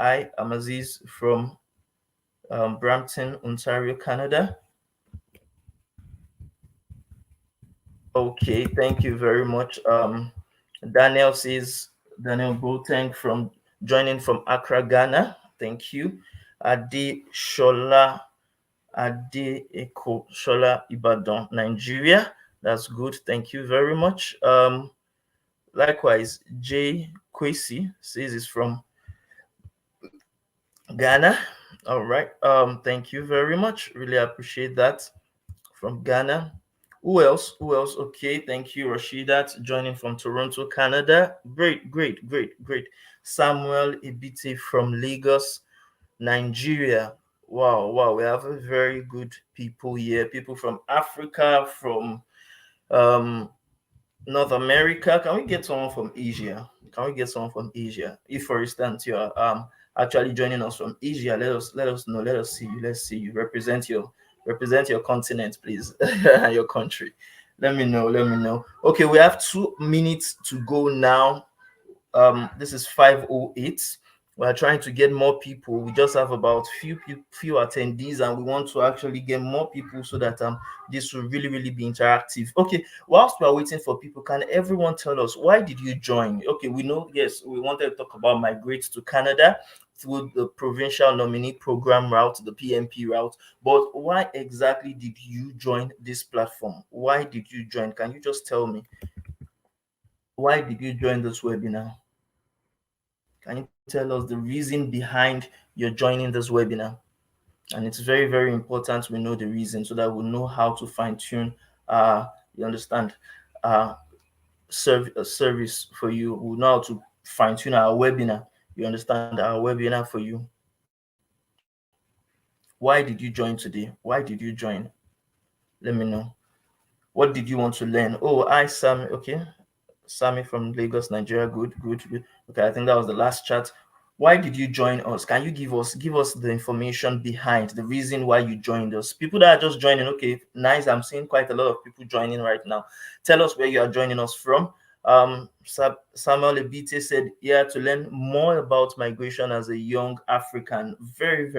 I am Aziz from Brampton, Ontario, Canada. Okay, thank you very much. Daniel says, Daniel Boateng from joining from Accra, Ghana. Thank you. Ade Shola, Ade Eko Shola Ibadan, Nigeria. That's good. Thank you very much. Likewise, Jay Kwesi says he's from Ghana. All right. Thank you very much. Really appreciate that. From Ghana. Who else? Who else? Okay, thank you, Rashidat, joining from Toronto, Canada. Great, great, great, great. Samuel Ibiti from Lagos, Nigeria. Wow, wow, we have a very good people here. People from Africa, from um, North America. Can we get someone from Asia? Can we get someone from Asia? If, for instance, you are actually joining us from Asia, let us know. Let us see you. Let's see you. Represent your continent, please, your country. Let me know. Let me know. Okay, we have 2 minutes to go now. This is 5:08. We are trying to get more people. We just have about few attendees, and we want to actually get more people so that this will really be interactive. Okay, whilst we are waiting for people, can everyone tell us, why did you join? Okay, we know, yes, we wanted to talk about Migrate to Canada through the Provincial Nominee Program route, the PNP route, but why exactly did you join this platform? Why did you join? Can you just tell me, why did you join this webinar? Can you tell us the reason behind your joining this webinar? And it's very important we know the reason, so that we'll know how to fine-tune you understand, service for you. We'll know how to fine-tune our webinar. You understand, our webinar for you. Why did you join today? Why did you join? Let me know. What did you want to learn? Oh, Sammy. Okay, Sammy from Lagos, Nigeria. Good. Okay, I think that was the last chat. Why did you join us? Can you give us the information behind the reason why you joined us? People that are just joining, okay, nice. I'm seeing quite a lot of people joining right now. Tell us where you are joining us from. Samuel Ebite said, yeah, to learn more about migration as a young African. Very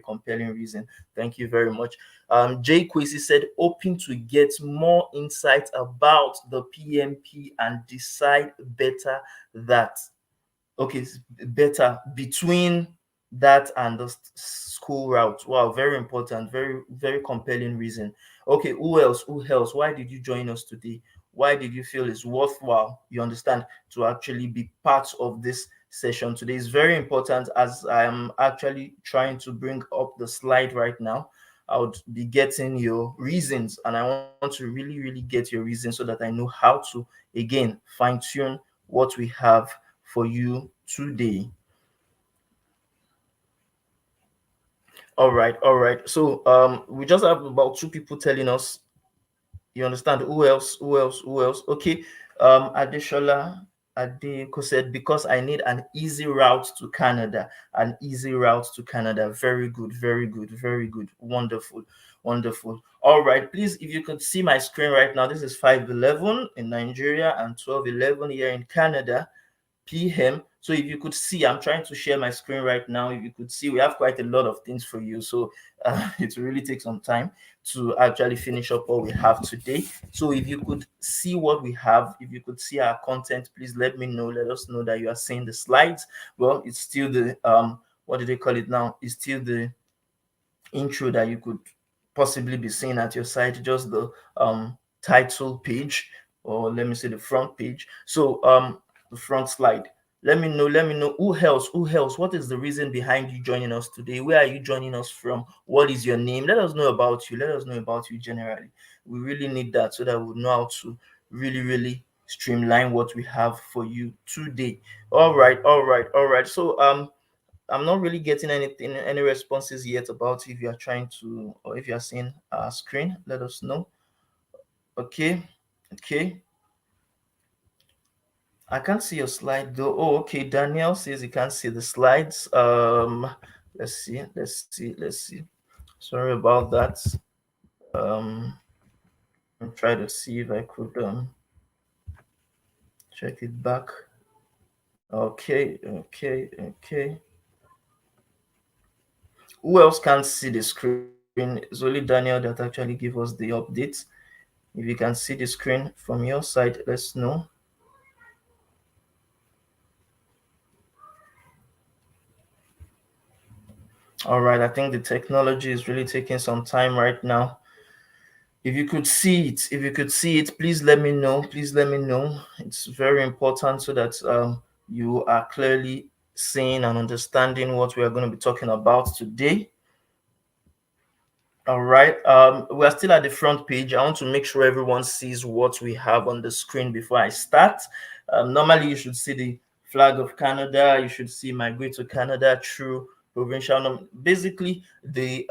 compelling reason. Thank you very much. Jay Kwesi said, hoping to get more insight about the PNP and decide better that, okay, better between that and the school route. Wow, very important, very compelling reason. Okay, who else? Why did you join us today? Why did you feel it's worthwhile, you understand, to actually be part of this session today? Is very important, as I am actually trying to bring up the slide right now. I would be getting your reasons, and I want to really get your reasons so that I know how to, again, fine-tune what we have for you today. All right. So we just have about 2 people telling us, you understand. Who else? Okay. Adeshola Adeko said, because I need an easy route to Canada. Very good. Wonderful. All right, please, if you could see my screen right now, this is 5:11 in Nigeria and 12:11 here in Canada PM. So if you could see, I'm trying to share my screen right now. If you could see, we have quite a lot of things for you. So it will really take some time to actually finish up what we have today. So if you could see what we have, if you could see our content, please let me know. Let us know that you are seeing the slides. Well, it's still the, what do they call it now? It's still the intro that you could possibly be seeing at your site, just the title page, or let me say the front page. So the front slide. Let me know who else. What is the reason behind you joining us today? Where are you joining us from? What is your name? Let us know about you generally. We really need that, so that we'll know how to really streamline what we have for you today. All right. So I'm not really getting any responses yet about if you are trying to, or if you are seeing our screen. Let us know. Okay. I can't see your slide though. Oh, okay. Daniel says he can't see the slides. Let's see. Sorry about that. I'm trying to see if I could check it back. Okay. Who else can't see the screen? It's only Daniel that actually gave us the update. If you can see the screen from your side, let's know. All right, I think the technology is really taking some time right now. If you could see it, if you could see it, please let me know. Please let me know. It's very important so that you are clearly seeing and understanding what we are going to be talking about today. All right. We are still at the front page. I want to make sure everyone sees what we have on the screen before I start. Normally, you should see the flag of Canada. You should see Migrate to Canada through provincial. Basically, the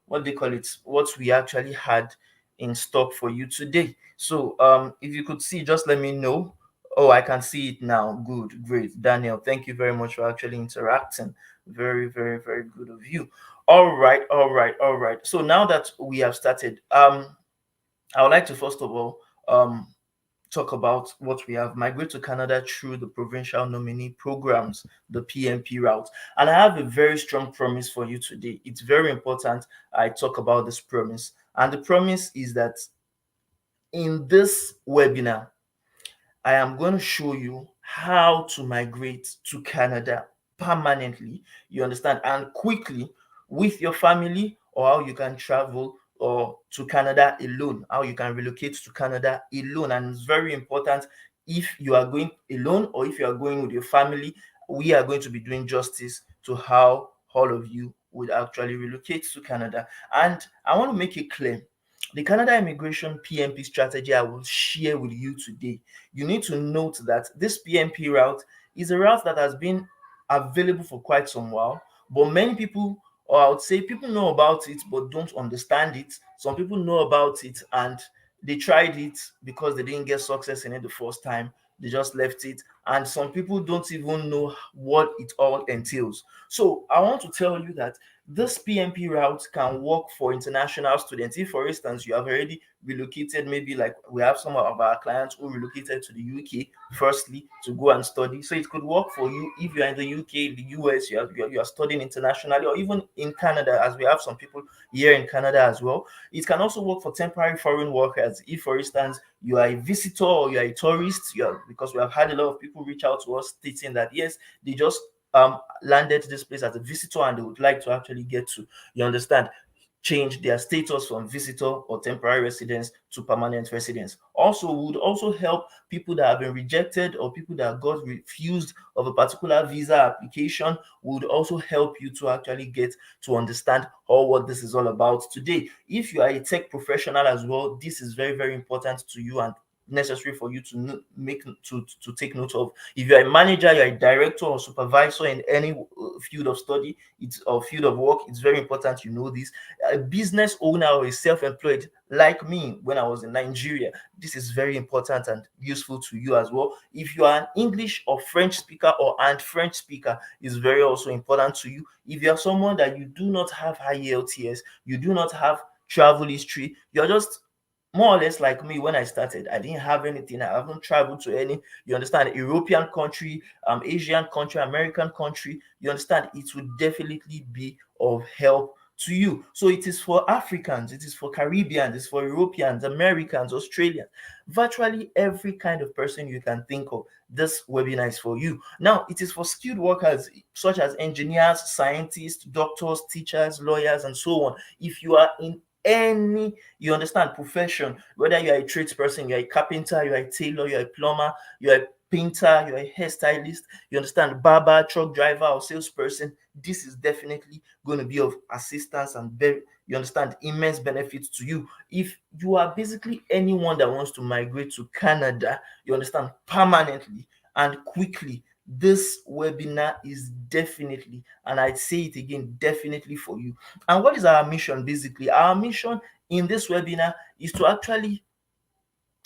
what they call it, what we actually had in stock for you today. So, if you could see, just let me know. Oh, I can see it now. Good, great, Daniel. Thank you very much for actually interacting. Very, very, very good of you. All right, all right, all right. So now that we have started, I would like to first of all talk about what we have. Migrate to Canada through the Provincial Nominee Programs, the PNP route. And I have a very strong promise for you today. It's very important I talk about this promise. And the promise is that in this webinar, I am going to show you how to migrate to Canada permanently, you understand, and quickly with your family, or how you can travel or to Canada alone, how you can relocate to Canada alone. And it's very important if you are going alone or if you are going with your family, we are going to be doing justice to how all of you would actually relocate to Canada. And I want to make it clear the Canada immigration PMP strategy I will share with you today. You need to note that this PMP route is a route that has been available for quite some while, but many people, or I would say people know about it but don't understand it. Some people know about it and they tried it because they didn't get success in it the first time. They just left it. And some people don't even know what it all entails. So I want to tell you that this PMP route can work for international students. If, for instance, you have already relocated, maybe like we have some of our clients who relocated to the UK firstly to go and study. So it could work for you if you're in the UK, the US, you are studying internationally, or even in Canada, as we have some people here in Canada as well. It can also work for temporary foreign workers. If, for instance, you are a visitor or you are a tourist, because we have had a lot of people reach out to us stating that yes, they just landed this place as a visitor and they would like to actually get to, you understand, change their status from visitor or temporary residence to permanent residence. Also, would also help people that have been rejected or people that got refused of a particular visa application, would also help you to actually get to understand all what this is all about today. If you are a tech professional as well, this is very, very important to you and necessary for you to make to take note of. If you're a manager, you're a director or supervisor in any field of study, it's or field of work, it's very important you know this. A business owner or a self-employed like me when I was in Nigeria, this is very important and useful to you as well. If you are an English or French speaker or and French speaker, is very also important to you. If you are someone that you do not have high LTS, you do not have travel history, you're just more or less like me when I started. I didn't have anything. I haven't traveled to any, you understand, European country, Asian country, American country. You understand, it would definitely be of help to you. So it is for Africans, it is for Caribbeans, it's for Europeans, Americans, Australians, virtually every kind of person you can think of. This webinar is for you. Now, it is for skilled workers such as engineers, scientists, doctors, teachers, lawyers, and so on. If you are in any, you understand, profession, whether you're a tradesperson, you're a carpenter, you're a tailor, you're a plumber, you're a painter, you're a hairstylist, you understand, barber, truck driver, or salesperson, this is definitely going to be of assistance and very, you understand, immense benefits to you. If you are basically anyone that wants to migrate to Canada, you understand, permanently and quickly, this webinar is definitely, and I say it again, definitely for you. And what is our mission basically? Our mission in this webinar is to actually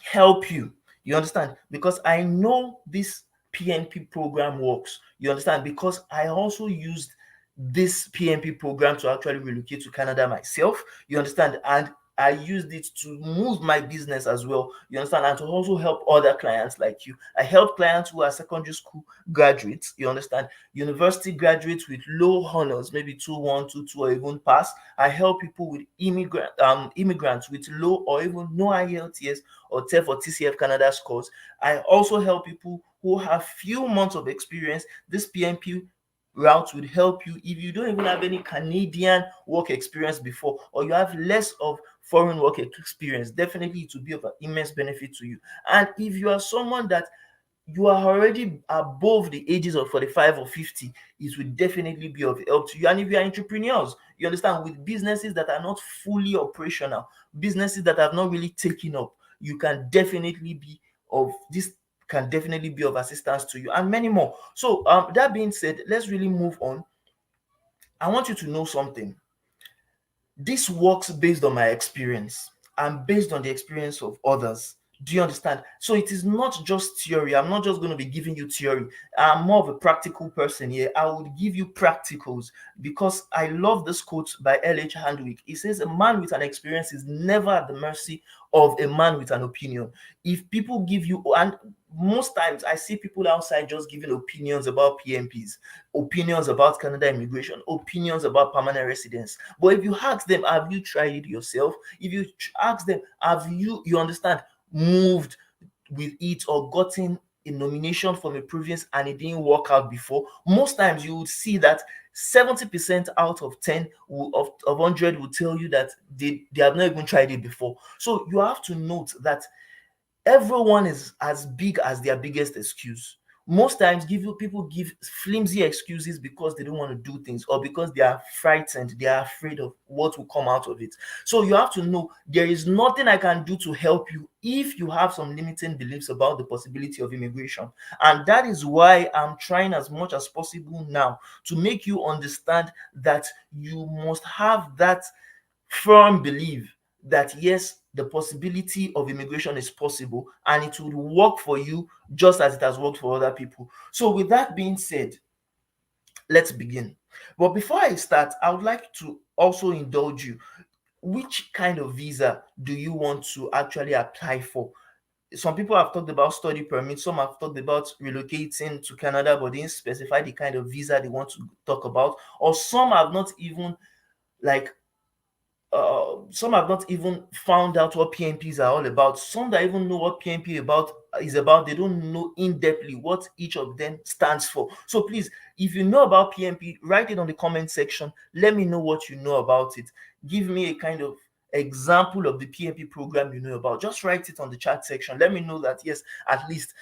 help you. You understand? Because I know this PNP program works. You understand? Because I also used this PNP program to actually relocate to Canada myself. You understand? And I used it to move my business as well. You understand? And to also help other clients like you. I help clients who are secondary school graduates, you understand? University graduates with low honors, maybe 2-1, 2-2, or even pass. I help people with immigrants with low or even no IELTS or TEF or TCF Canada scores. I also help people who have few months of experience. This PMP route would help you if you don't even have any Canadian work experience before, or you have less of foreign work experience. Definitely it will be of an immense benefit to you. And if you are someone that you are already above the ages of 45 or 50, it will definitely be of help to you. And if you are entrepreneurs, you understand, with businesses that are not fully operational, businesses that have not really taken up, you can definitely be of this can definitely be of assistance to you, and many more. So that being said, let's really move on. I want you to know something. This works based on my experience and based on the experience of others. Do you understand? So it is not just theory. I'm not just going to be giving you theory. I'm more of a practical person here. I would give you practicals because I love this quote by L.H. Handwick. He says, "A man with an experience is never at the mercy of a man with an opinion." If people give you, and most times I see people outside just giving opinions about PMPs, opinions about Canada immigration, opinions about permanent residence. But if you ask them, have you tried it yourself? If you ask them, have you understand, moved with it or gotten a nomination from a province and it didn't work out before, most times you would see that 70% out of 10 of 100 will tell you that they have not even tried it before. So you have to note that everyone is as big as their biggest excuse. Most times people give flimsy excuses because they don't want to do things or because they are frightened, they are afraid of what will come out of it. So you have to know there is nothing I can do to help you if you have some limiting beliefs about the possibility of immigration. And that is why I'm trying as much as possible now to make you understand that you must have that firm belief that yes, the possibility of immigration is possible and it will work for you just as it has worked for other people. So, with that being said, let's begin. But before I start, I would like to also indulge you. Which kind of visa do you want to actually apply for? Some people have talked about study permits, some have talked about relocating to Canada, but didn't specify the kind of visa they want to talk about, or some have not even like some have not even found out what PMPs are all about. Some that even know what PMP about is about, they don't know in depthly what each of them stands for. So please, if you know about PMP, write it on the comment section. Let me know what you know about it. Give me a kind of example of the PMP program you know about. Just write it on the chat section. Let me know that yes, at least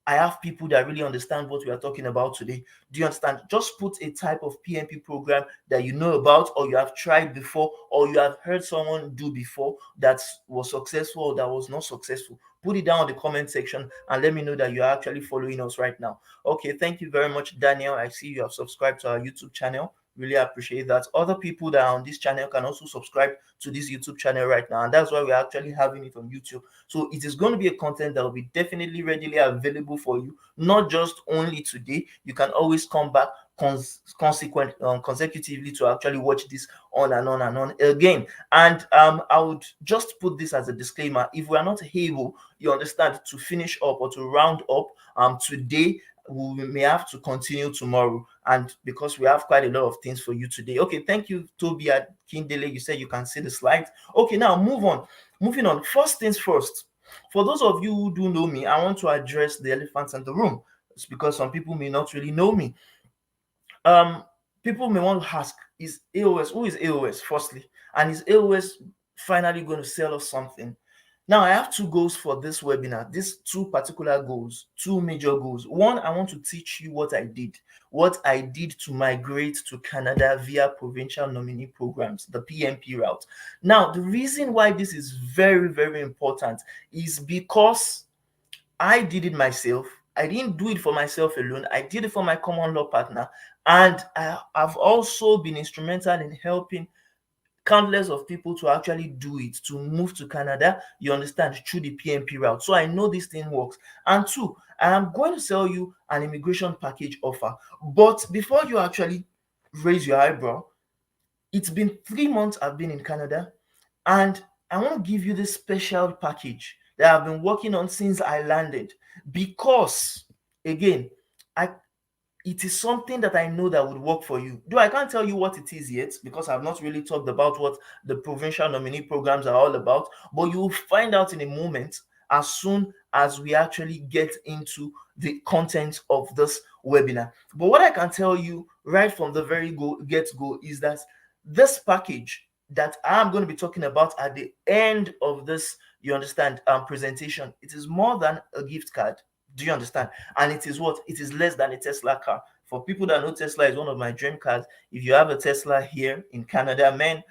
I have people that really understand what we are talking about today. Do you understand? Just put a type of PMP program that you know about, or you have tried before, or you have heard someone do before that was successful or that was not successful. Put it down in the comment section and let me know that you are actually following us right now. Okay, thank you very much, Daniel. I see you have subscribed to our YouTube channel. Really appreciate that. Other people that are on this channel can also subscribe to this YouTube channel right now, and that's why we're actually having it on YouTube. So it is going to be a content that will be definitely readily available for you, not just only today. You can always come back consecutively to actually watch this on and on and on again. And I would just put this as a disclaimer: if we are not able, you understand, to finish up or to round up today, we may have to continue tomorrow, and because we have quite a lot of things for you today. Okay, thank you, Toby at Kindele. You said you can see the slides. Okay, now moving on. First things first, for those of you who do know me, I want to address the elephant in the room. It's because some people may not really know me. um People may want to ask, is A.O.S, who is A.O.S firstly, and is A.O.S finally going to sell us something? Now I have two goals for this webinar. These two particular goals, two major goals. One, I want to teach you what I did to migrate to Canada via Provincial Nominee Programs, the PMP route. Now the reason why this is very, very important is because I did it myself. I didn't do it for myself alone. I did it for my common law partner. And I've also been instrumental in helping countless of people to actually do it, to move to Canada, you understand, through the PMP route. So I know this thing works. And two, I am going to sell you an immigration package offer. But before you actually raise your eyebrow, it's been 3 months I've been in Canada, and I want to give you this special package that I've been working on since I landed, because again, I it is something that I know that would work for you. Though I can't tell you what it is yet because I've not really talked about what the provincial nominee programs are all about, but you will find out in a moment as soon as we actually get into the content of this webinar. But what I can tell you right from the very get go is that this package that I'm going to be talking about at the end of this, you understand, presentation, it is more than a gift card. Do you understand? And it is what? It is less than a Tesla car. For people that know, Tesla is one of my dream cars. If you have a Tesla here in Canada, man,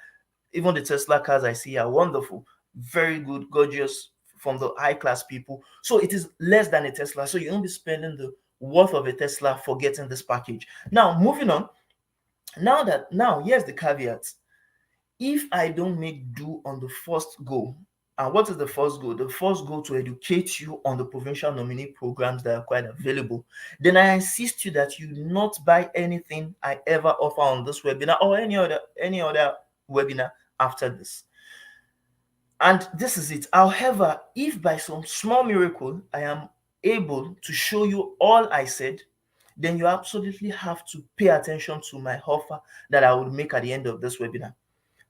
even the Tesla cars I see are wonderful, very good, gorgeous, from the high class people. So it is less than a Tesla. So you won't be spending the worth of a Tesla for getting this package. Now, moving on. Now, here's the caveat. If I don't make do on the first goal, and what is the first goal? The first goal to educate you on the provincial nominee programs that are quite available. Then I insist you that you not buy anything I ever offer on this webinar or any other webinar after this. And this is it. However, if by some small miracle I am able to show you all I said, then you absolutely have to pay attention to my offer that I will make at the end of this webinar.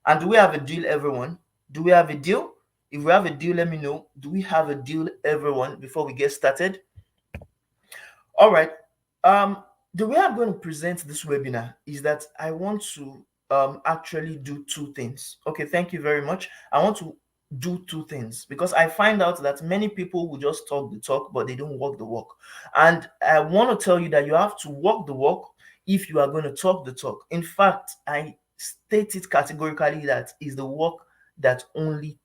And do we have a deal, everyone? Do we have a deal? If we have a deal, let me know. Do we have a deal, everyone, before we get started? All right. The way I'm going to present this webinar is that I want to actually do two things. Okay, thank you very much. I want to do two things because I find out that many people will just talk the talk, but they don't walk the walk. And I want to tell you that you have to walk the walk if you are going to talk the talk. In fact, I state it categorically that is the work that only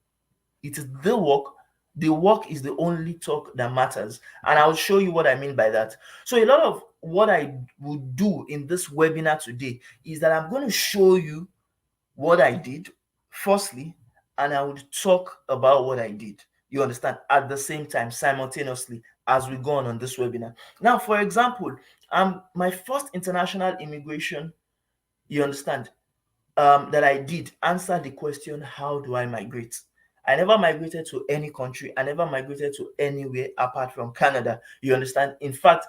it is the work is the only talk that matters, and I'll show you what I mean by that. So a lot of what I would do in this webinar today is that I'm going to show you what I did firstly, and I would talk about what I did, you understand, at the same time simultaneously as we go on this webinar. Now, for example, my first international immigration, you understand, that I did answer the question, how do I migrate? I never migrated to any country. I never migrated to anywhere apart from Canada. You understand? In fact,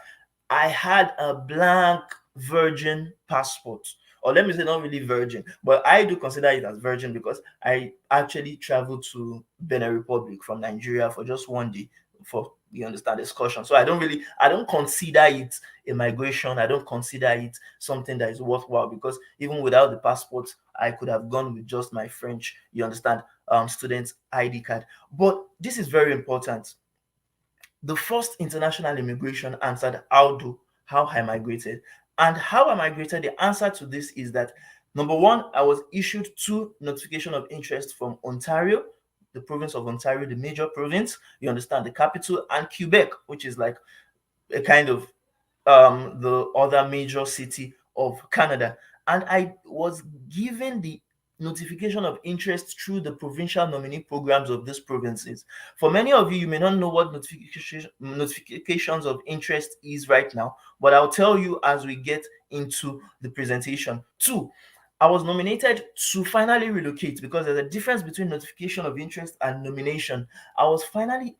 I had a blank virgin passport. Or let me say, not really virgin, but I do consider it as virgin because I actually traveled to Benin Republic from Nigeria for just one day for, you understand, excursion. So I don't consider it a migration. I don't consider it something that is worthwhile because even without the passport, I could have gone with just my French, you understand, student ID card. But this is very important. The first international immigration answered how I migrated. And how I migrated, the answer to this is that number one, I was issued two notification of interest from Ontario, the province of Ontario, the major province, you understand, the capital, and Quebec, which is like a kind of the other major city of Canada. And I was given the notification of interest through the provincial nominee programs of these provinces. For many of you, you may not know what notifications of interest is right now, but I'll tell you as we get into the presentation. Two, I was nominated to finally relocate because there's a difference between notification of interest and nomination. I was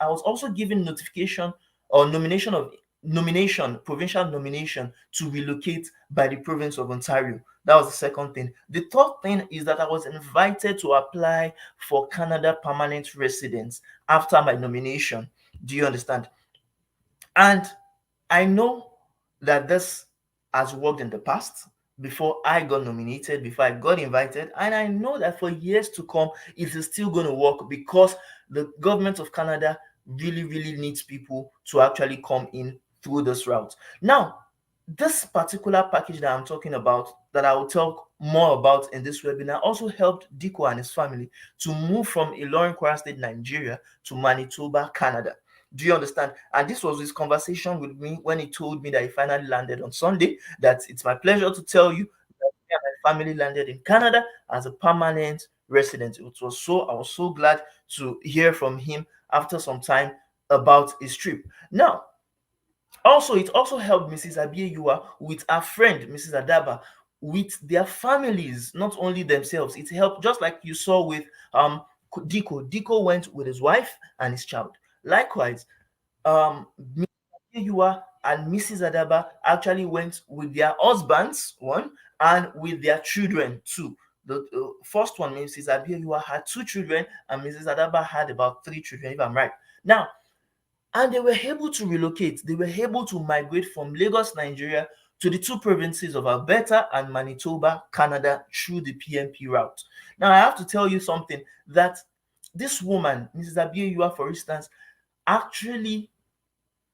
also given notification or provincial nomination to relocate by the province of Ontario. That was the second thing. The third thing is that I was invited to apply for Canada permanent residence after my nomination. Do you understand? And I know that this has worked in the past before I got nominated, before I got invited, and I know that for years to come, it is still going to work because the government of Canada really, really needs people to actually come in through this route. Now, this particular package that I'm talking about, that I will talk more about in this webinar, also helped Diko and his family to move from Ilorin, Kwara State, Nigeria to Manitoba, Canada. Do you understand? And this was his conversation with me when he told me that he finally landed on Sunday. That it's my pleasure to tell you that me and my family landed in Canada as a permanent resident. I was so glad to hear from him after some time about his trip. Now, also, it also helped Mrs. Abiyua with her friend, Mrs. Adaba, with their families, not only themselves. It helped, just like you saw with Diko went with his wife and his child. Likewise, Mr. Yua and Mrs. Adaba actually went with their husbands, one, and with their children, two. The first one, Mrs. Abiyua, had two children, and Mrs. Adaba had about three children, if I'm right. Now, and they were able to relocate. They were able to migrate from Lagos, Nigeria, to the two provinces of Alberta and Manitoba, Canada, through the PNP route. Now, I have to tell you something that this woman, Mrs. Abiyua, for instance, actually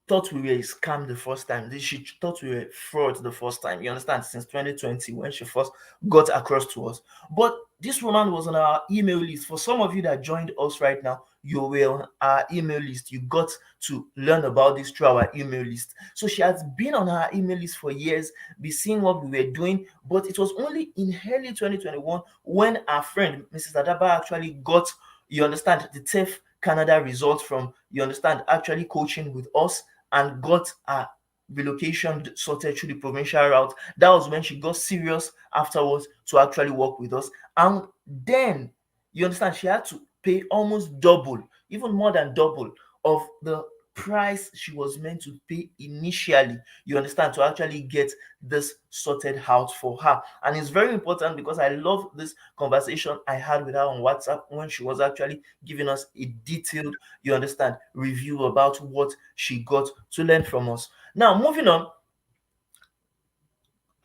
thought we were scammed the first time. She thought we were fraud the first time. You understand? Since 2020, when she first got across to us. But this woman was on our email list. For some of you that joined us right now, you were on our email list. You got to learn about this through our email list. So she has been on our email list for years, be seeing what we were doing. But it was only in early 2021 when our friend, Mrs. Adaba, actually got, you understand, the TEF Canada results from, you understand, actually coaching with us and got a relocation sorted through the provincial route. That was when she got serious afterwards to actually work with us. And then, you understand, she had to pay almost double, even more than double, of the price she was meant to pay initially, you understand, to actually get this sorted out for her. And it's very important because I love this conversation I had with her on WhatsApp when she was actually giving us a detailed, you understand, review about what she got to learn from us. Now, moving on,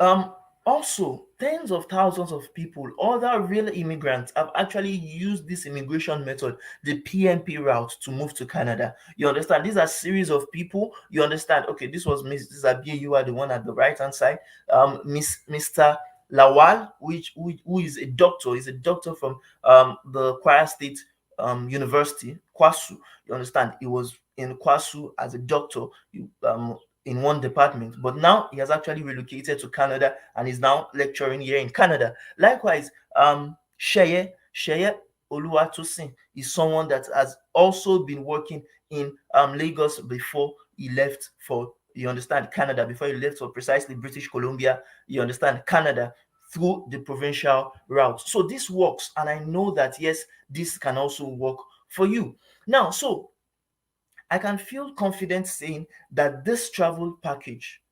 um, also, tens of thousands of people, other real immigrants, have actually used this immigration method, the PNP route, to move to Canada. You understand? These are series of people. You understand? Okay, this was Mrs. Abie, you are the one at the right hand side. Mr. Lawal, who is a doctor, is a doctor from the Kwara State University, Kwasu. You understand? He was in Kwasu as a doctor. In one department, but now he has actually relocated to Canada and is now lecturing here in Canada. Likewise, Sheye Oluwatosin is someone that has also been working in Lagos before he left for, you understand, Canada, before he left for precisely British Columbia, you understand, Canada, through the provincial route. So this works, and I know that yes, this can also work for you. Now, so I can feel confident saying that this travel package,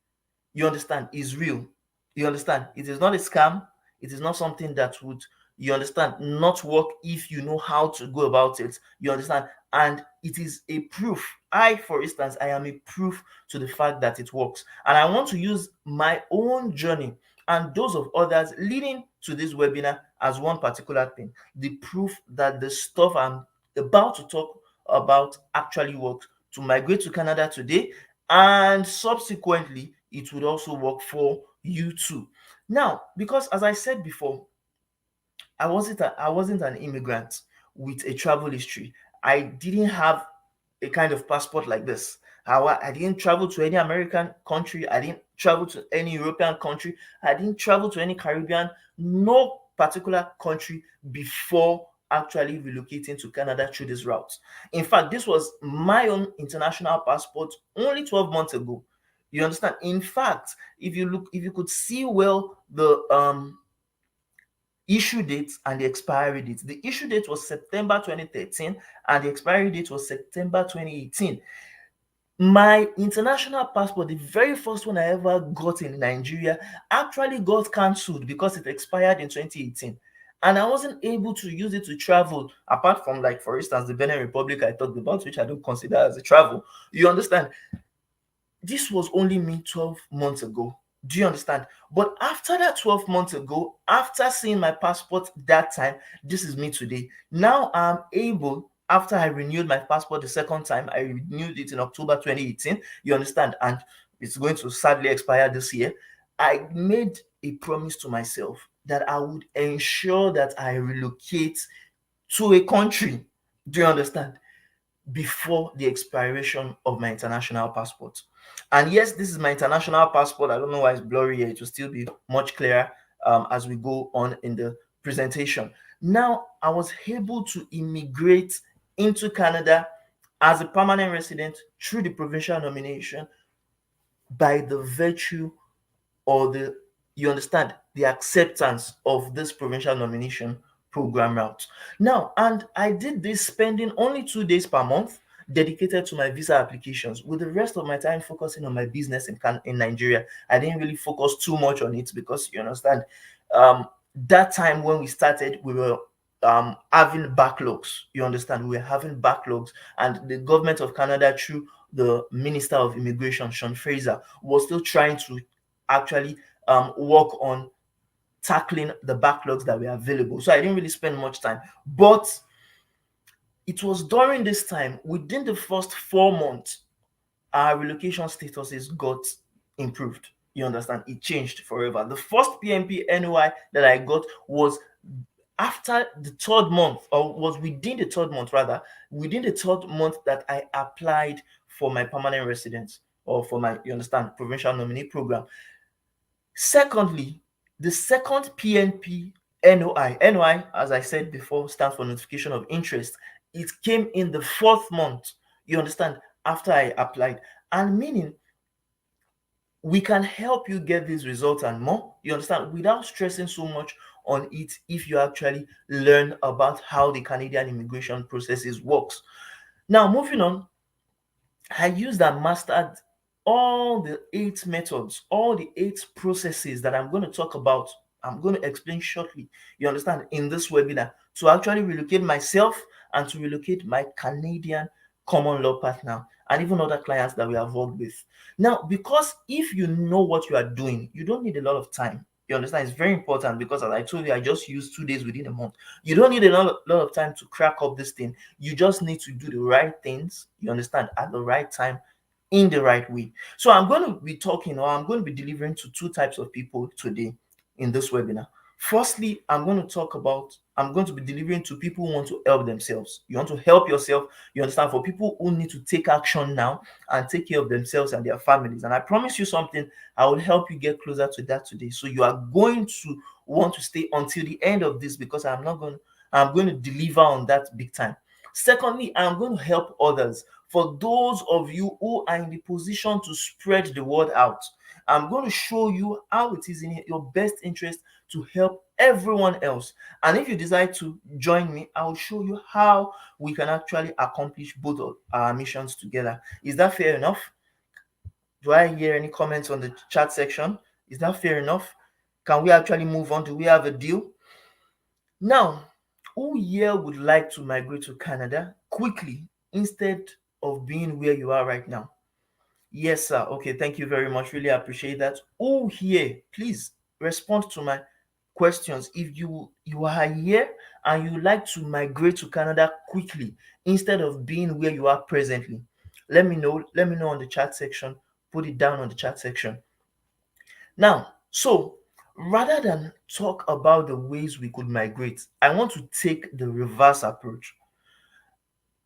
you understand, is real. You understand? It is not a scam. It is not something that would, you understand, not work if you know how to go about it. You understand? And it is a proof. I, for instance, I am a proof to the fact that it works. And I want to use my own journey and those of others leading to this webinar as one particular thing. The proof that the stuff I'm about to talk about actually works, to migrate to Canada today, and subsequently it would also work for you too. Now, because as I said before, I wasn't an immigrant with a travel history. I didn't have a kind of passport like this. I didn't travel to any American country. I didn't travel to any European country. I didn't travel to any Caribbean, no particular country before actually relocating to Canada through this route. In fact, this was my own international passport only 12 months ago. You understand? In fact, if you could see well the issue date and the expiry date. The issue date was September 2013 and the expiry date was September 2018. My international passport, the very first one I ever got in Nigeria, actually got cancelled because it expired in 2018. And I wasn't able to use it to travel, apart from, like, for instance, the Benin Republic I talked about, which I don't consider as a travel. You understand? This was only me 12 months ago. Do you understand? But after that 12 months ago, after seeing my passport that time, this is me today. Now I'm able, after I renewed my passport the second time, I renewed it in October 2018. You understand? And it's going to sadly expire this year. I made a promise to myself that I would ensure that I relocate to a country. Do you understand? Before the expiration of my international passport. And yes, this is my international passport. I don't know why it's blurry here. It will still be much clearer as we go on in the presentation. Now, I was able to immigrate into Canada as a permanent resident through the provincial nomination by the virtue or the, you understand, the acceptance of this provincial nomination program route. Now, and I did this spending only 2 days per month dedicated to my visa applications, with the rest of my time focusing on my business in Nigeria. I didn't really focus too much on it because you understand, um, that time when we started, we were having backlogs. You understand, we were having backlogs, and the government of Canada, through the Minister of Immigration, Sean Fraser, was still trying to actually work on tackling the backlogs that were available. So I didn't really spend much time. But it was during this time, within the first 4 months, our relocation statuses got improved. You understand? It changed forever. The first PNP NOI that I got was after the third month, or was within the third month rather, within the third month that I applied for my permanent residence, or for my, you understand, Provincial Nominee Program. Secondly, the second PNP NOI, as I said before, stands for notification of interest. It came in the fourth month, you understand, after I applied. And meaning, we can help you get these results and more, you understand, without stressing so much on it, if you actually learn about how the Canadian immigration processes works. Now, moving on, I used and mastered all the 8 methods, all the 8 processes that I'm going to talk about. I'm going to explain shortly, you understand, in this webinar, to actually relocate myself and to relocate my Canadian common law partner and even other clients that we have worked with. Now, because if you know what you are doing, you don't need a lot of time. You understand? It's very important because, as I told you, I just used 2 days within a month. You don't need a lot of time to crack up this thing. You just need to do the right things, you understand, at the right time, in the right way. So I'm going to be talking, or I'm going to be delivering to two types of people today in this webinar. Firstly, I'm going to be delivering to people who want to help themselves. You want to help yourself, you understand, for people who need to take action now and take care of themselves and their families. And I promise you something, I will help you get closer to that today. So you are going to want to stay until the end of this, because I'm going to deliver on that big time. Secondly, I'm going to help others. For those of you who are in the position to spread the word out, I'm going to show you how it is in your best interest to help everyone else. And if you decide to join me, I'll show you how we can actually accomplish both of our missions together. Is that fair enough? Do I hear any comments on the chat section? Is that fair enough? Can we actually move on? Do we have a deal? Now, who here would like to migrate to Canada quickly instead of being where you are right now? Yes, sir. Okay, thank you very much. Really appreciate that. Who here, please respond to my questions. If you are here and you like to migrate to Canada quickly instead of being where you are presently, let me know. Let me know on the chat section. Put it down on the chat section. Now, so rather than talk about the ways we could migrate, I want to take the reverse approach.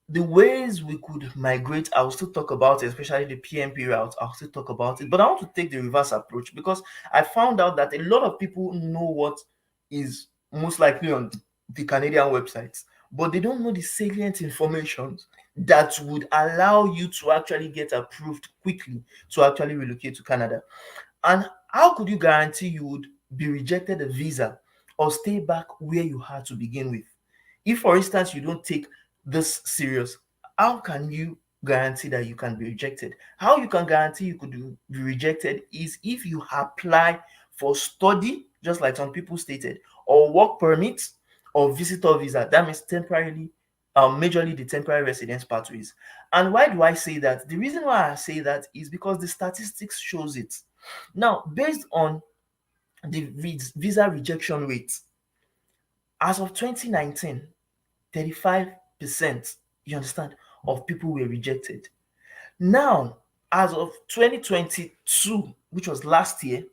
The ways we could migrate, I'll still talk about it, especially the PNP route. I'll still talk about it, but I want to take the reverse approach because I found out that a lot of people know what is most likely on the Canadian websites, but they don't know the salient information that would allow you to actually get approved quickly to actually relocate to Canada. And how could you guarantee you would be rejected a visa or stay back where you had to begin with? If, for instance, you don't take this serious, how can you guarantee that you can be rejected? How you can guarantee you could be rejected is if you apply for study, just like some people stated, or work permit, or visitor visa. That means temporarily, majorly the temporary residence pathways. And why do I say that? The reason why I say that is because the statistics shows it. Now, based on the visa rejection rate, as of 2019, 35%, you understand, of people were rejected. Now, as of 2022, which was last year,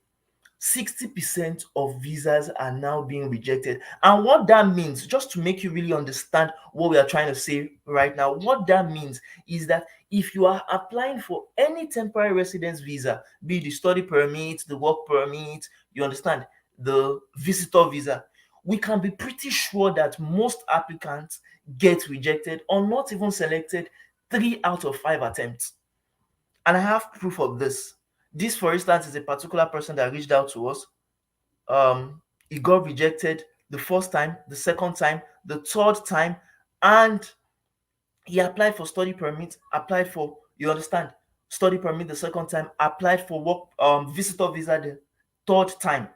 60% of visas are now being rejected. And what that means, just to make you really understand what we are trying to say right now, what that means is that if you are applying for any temporary residence visa, be it the study permit, the work permit, you understand, the visitor visa, we can be pretty sure that most applicants get rejected or not even selected 3 out of 5 attempts. And I have proof of this. For instance, is a particular person that reached out to us. He got rejected the first time, the second time, the third time, and he applied for study permit, applied for, you understand, study permit the second time, applied for work visitor visa the third time.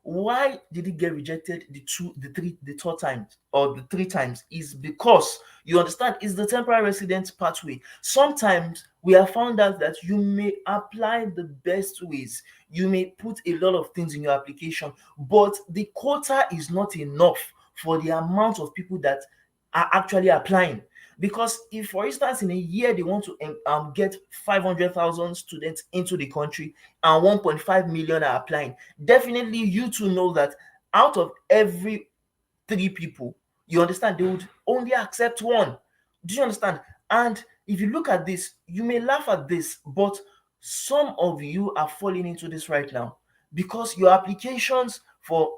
Why did he get rejected the third time or the three times? Is because, you understand, it's the temporary residence pathway. Sometimes we have found out that you may apply the best ways, you may put a lot of things in your application, but the quota is not enough for the amount of people that are actually applying. Because if, for instance, in a year they want to get 500,000 students into the country and 1.5 million are applying, definitely you too know that out of every three people, you understand, they would only accept one. Do you understand? And if you look at this, you may laugh at this, but some of you are falling into this right now because your applications for,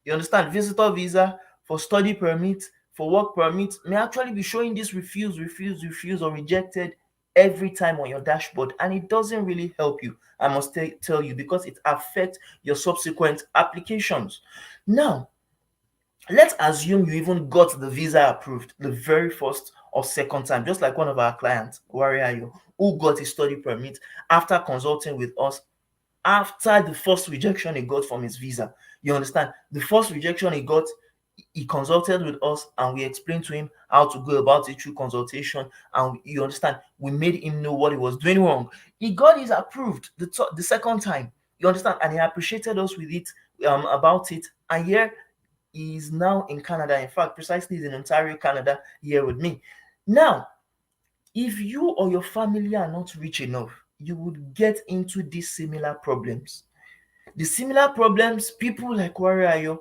you understand, visitor visa, for study permit, for work permit may actually be showing this refuse, refuse, refuse, or rejected every time on your dashboard, and it doesn't really help you. I must tell you, because it affects your subsequent applications. Now, let's assume you even got the visa approved the very first or second time, just like one of our clients, Warrior, who got his study permit after consulting with us after the first rejection he got from his visa. You understand? The first rejection he got, he consulted with us and we explained to him how to go about it through consultation. And you understand, we made him know what he was doing wrong. He got his approved the second time. You understand? And he appreciated us with it, about it. And here he is now in Canada. In fact, precisely he's in Ontario, Canada, here with me. Now, if you or your family are not rich enough, you would get into these similar problems. The similar problems people like Warrior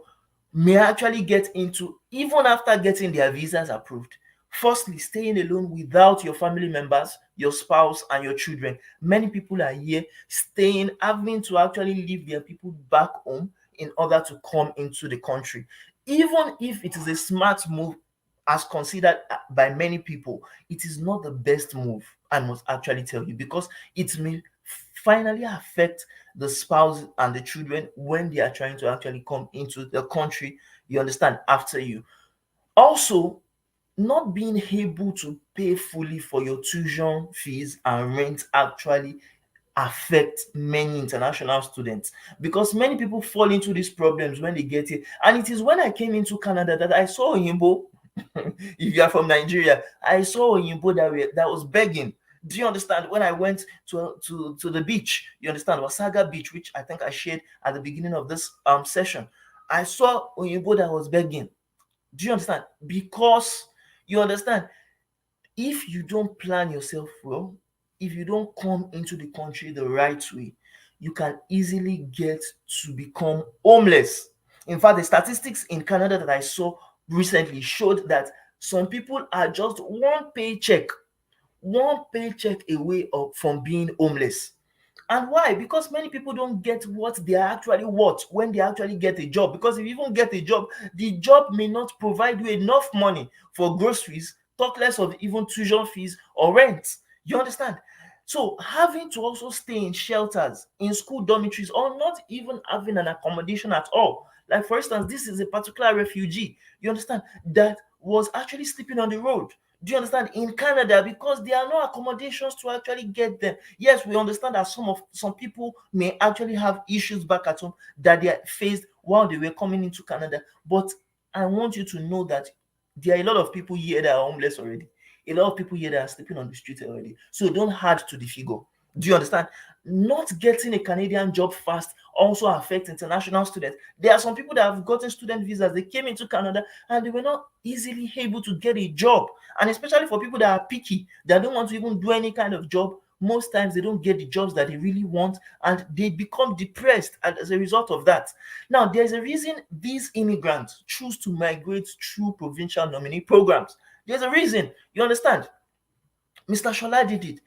may actually get into even after getting their visas approved. Firstly, staying alone without your family members, your spouse, and your children. Many people are here staying, having to actually leave their people back home in order to come into the country. Even if it is a smart move, as considered by many people, it is not the best move, I must actually tell you, because it may finally affect the spouse and the children when they are trying to actually come into the country, you understand, after you. Also, not being able to pay fully for your tuition fees and rent actually affect many international students, because many people fall into these problems when they get here. And it is when I came into Canada that I saw Oyinbo. If you are from Nigeria, I saw Oyinbo that was begging. Do you understand? When I went to the beach, you understand, Wasaga Beach, which I think I shared at the beginning of this session, I saw Oyinbo that was begging. Do you understand? Because, you understand, if you don't plan yourself well, if you don't come into the country the right way, you can easily get to become homeless. In fact, the statistics in Canada that I saw recently showed that some people are just one paycheck away from being homeless. And why? Because many people don't get what they are actually worth when they actually get a job. Because if you even get a job, the job may not provide you enough money for groceries, talk less of even tuition fees or rent. You understand? So having to also stay in shelters, in school dormitories, or not even having an accommodation at all. Like, for instance, this is a particular refugee, you understand, that was actually sleeping on the road. Do you understand? In Canada, because there are no accommodations to actually get them. Yes, we understand that some people may actually have issues back at home that they faced while they were coming into Canada. But I want you to know that there are a lot of people here that are homeless already. A lot of people here that are sleeping on the street already. So don't add to the figure. Do you understand? Not getting a Canadian job fast also affects international students. There are some people that have gotten student visas. They came into Canada and they were not easily able to get a job. And especially for people that are picky, that don't want to even do any kind of job, most times they don't get the jobs that they really want and they become depressed as a result of that. Now, there's a reason these immigrants choose to migrate through provincial nominee programs. There's a reason. You understand? Mr. Shola did it.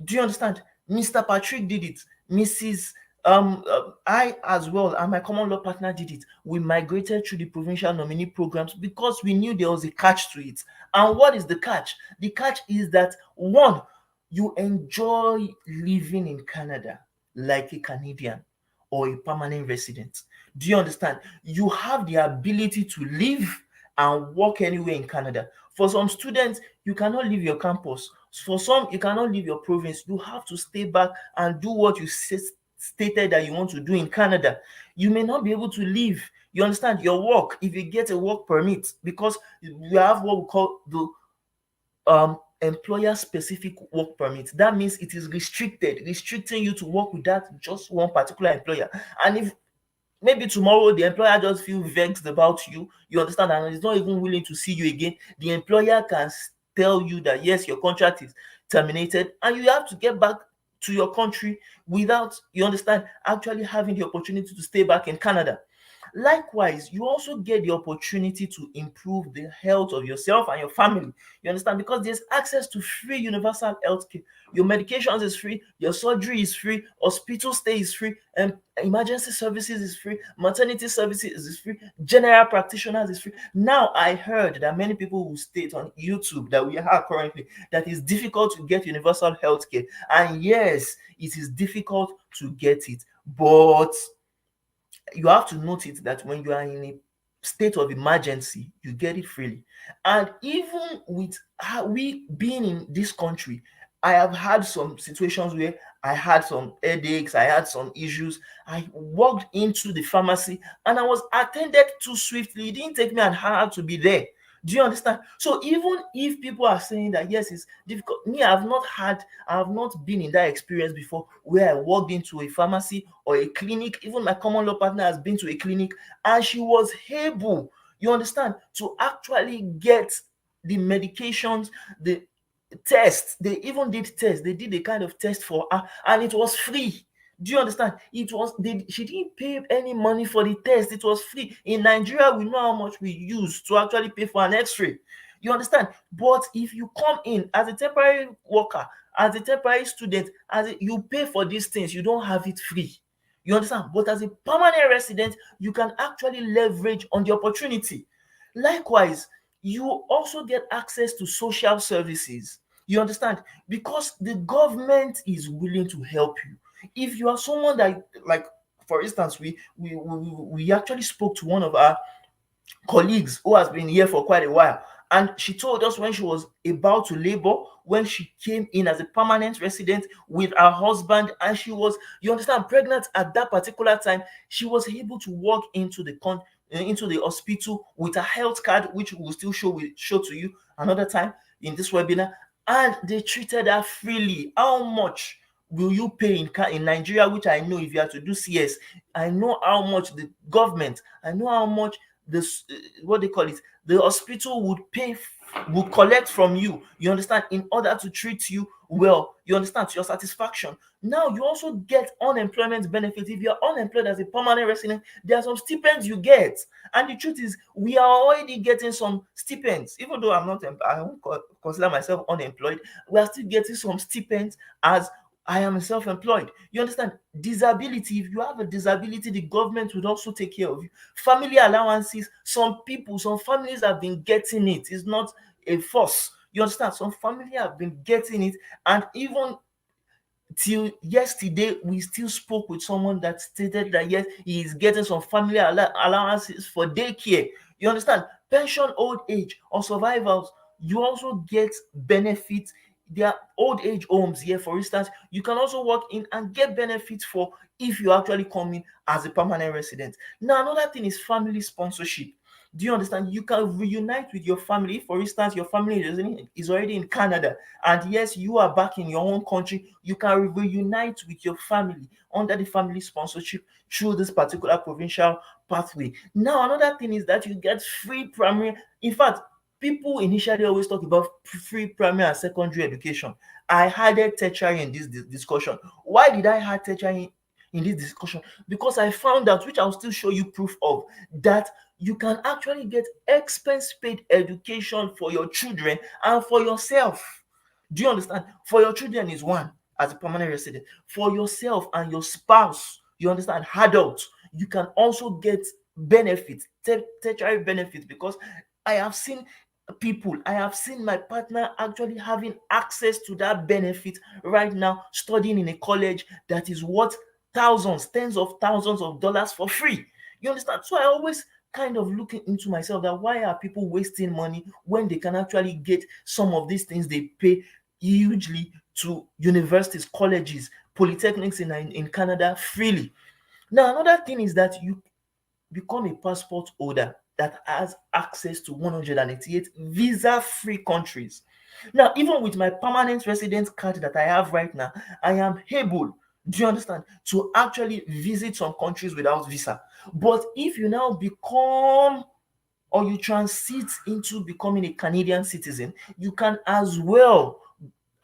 Do you understand? Mr. Patrick did it. Mrs. I as well, and my common law partner did it. We migrated through the provincial nominee programs because we knew there was a catch to it. And what is the catch? The catch is that, one, you enjoy living in Canada like a Canadian. or a permanent resident. Do you understand? You have the ability to live and work anywhere in Canada. For some students, you cannot leave your campus. For some, you cannot leave your province. You have to stay back and do what you stated that you want to do in Canada. You may not be able to leave. You understand your work if you get a work permit, because we have what we call the employer specific work permit. That means it is restricting you to work with that just one particular employer. And if maybe tomorrow the employer just feel vexed about you, you understand, and is not even willing to see you again, the employer can tell you that yes, your contract is terminated and you have to get back to your country without, you understand, actually having the opportunity to stay back in Canada. Likewise, you also get the opportunity to improve the health of yourself and your family. You understand? Because there's access to free universal health care. Your medications is free, your surgery is free, hospital stay is free, and emergency services is free, maternity services is free, general practitioners is free. Now, I heard that many people will state on YouTube that we have currently that it's difficult to get universal health care. And yes, it is difficult to get it, but you have to note it that when you are in a state of emergency, you get it freely. And even with we being in this country, I have had some situations where I had some headaches, I had some issues. I walked into the pharmacy and I was attended to swiftly. It didn't take me an hour to be there. Do you understand? So even if people are saying that yes, it's difficult, me, I have not been in that experience before where I walked into a pharmacy or a clinic. Even my common law partner has been to a clinic and she was able, you understand, to actually get the medications, the tests. They even did tests. They did a kind of test for her and it was free. Do you understand? She didn't pay any money for the test. It was free. In Nigeria, we know how much we use to actually pay for an X-ray. You understand? But if you come in as a temporary worker, as a temporary student, you pay for these things, you don't have it free. You understand? But as a permanent resident, you can actually leverage on the opportunity. Likewise, you also get access to social services. You understand? Because the government is willing to help you. If you are someone that, like, for instance, we actually spoke to one of our colleagues who has been here for quite a while. And she told us when she was about to labor, when she came in as a permanent resident with her husband, and she was, you understand, pregnant at that particular time, she was able to walk into the hospital with a health card, which we will still show to you another time in this webinar, and they treated her freely. How much will you pay in Nigeria? Which I know, if you have to do CS, I know how much the government, I know how much this what they call it, the hospital would collect from you, you understand, in order to treat you well, you understand, to your satisfaction. Now you also get unemployment benefit. If you're unemployed as a permanent resident, there are some stipends you get. And the truth is, we are already getting some stipends. Even though I won't consider myself unemployed, we are still getting some stipends as I am self-employed. You understand? Disability, if you have a disability, the government would also take care of you. Family allowances, some families have been getting it. It's not a force. You understand? Some family have been getting it, and even till yesterday, we still spoke with someone that stated that yes, he is getting some family allowances for daycare. You understand? Pension, old age, or survivals, you also get benefits. There are old age homes here, for instance. You can also work in and get benefits for if you actually come in as a permanent resident. Now, another thing is family sponsorship. Do you understand? You can reunite with your family. If, for instance, your family is already in Canada, and yes, you are back in your own country, you can reunite with your family under the family sponsorship through this particular provincial pathway. Now, another thing is that you get free primary. In fact, people initially always talk about free primary and secondary education. I added tertiary in this discussion. Why did I add tertiary in this discussion? Because I found out, which I'll still show you proof of, that you can actually get expense paid education for your children and for yourself. Do you understand? For your children is one, as a permanent resident. For yourself and your spouse, you understand, adults, you can also get benefits, tertiary benefits, because I have seen my partner actually having access to that benefit right now, studying in a college that is what thousands, tens of thousands of dollars for free. You understand? So I always kind of looking into myself that why are people wasting money when they can actually get some of these things they pay hugely to universities, colleges, polytechnics in Canada freely. Now, another thing is that you become a passport holder that has access to 188 visa free countries. Now, even with my permanent resident card that I have right now, I am able, do you understand, to actually visit some countries without visa. But if you now become or you transit into becoming a Canadian citizen, you can as well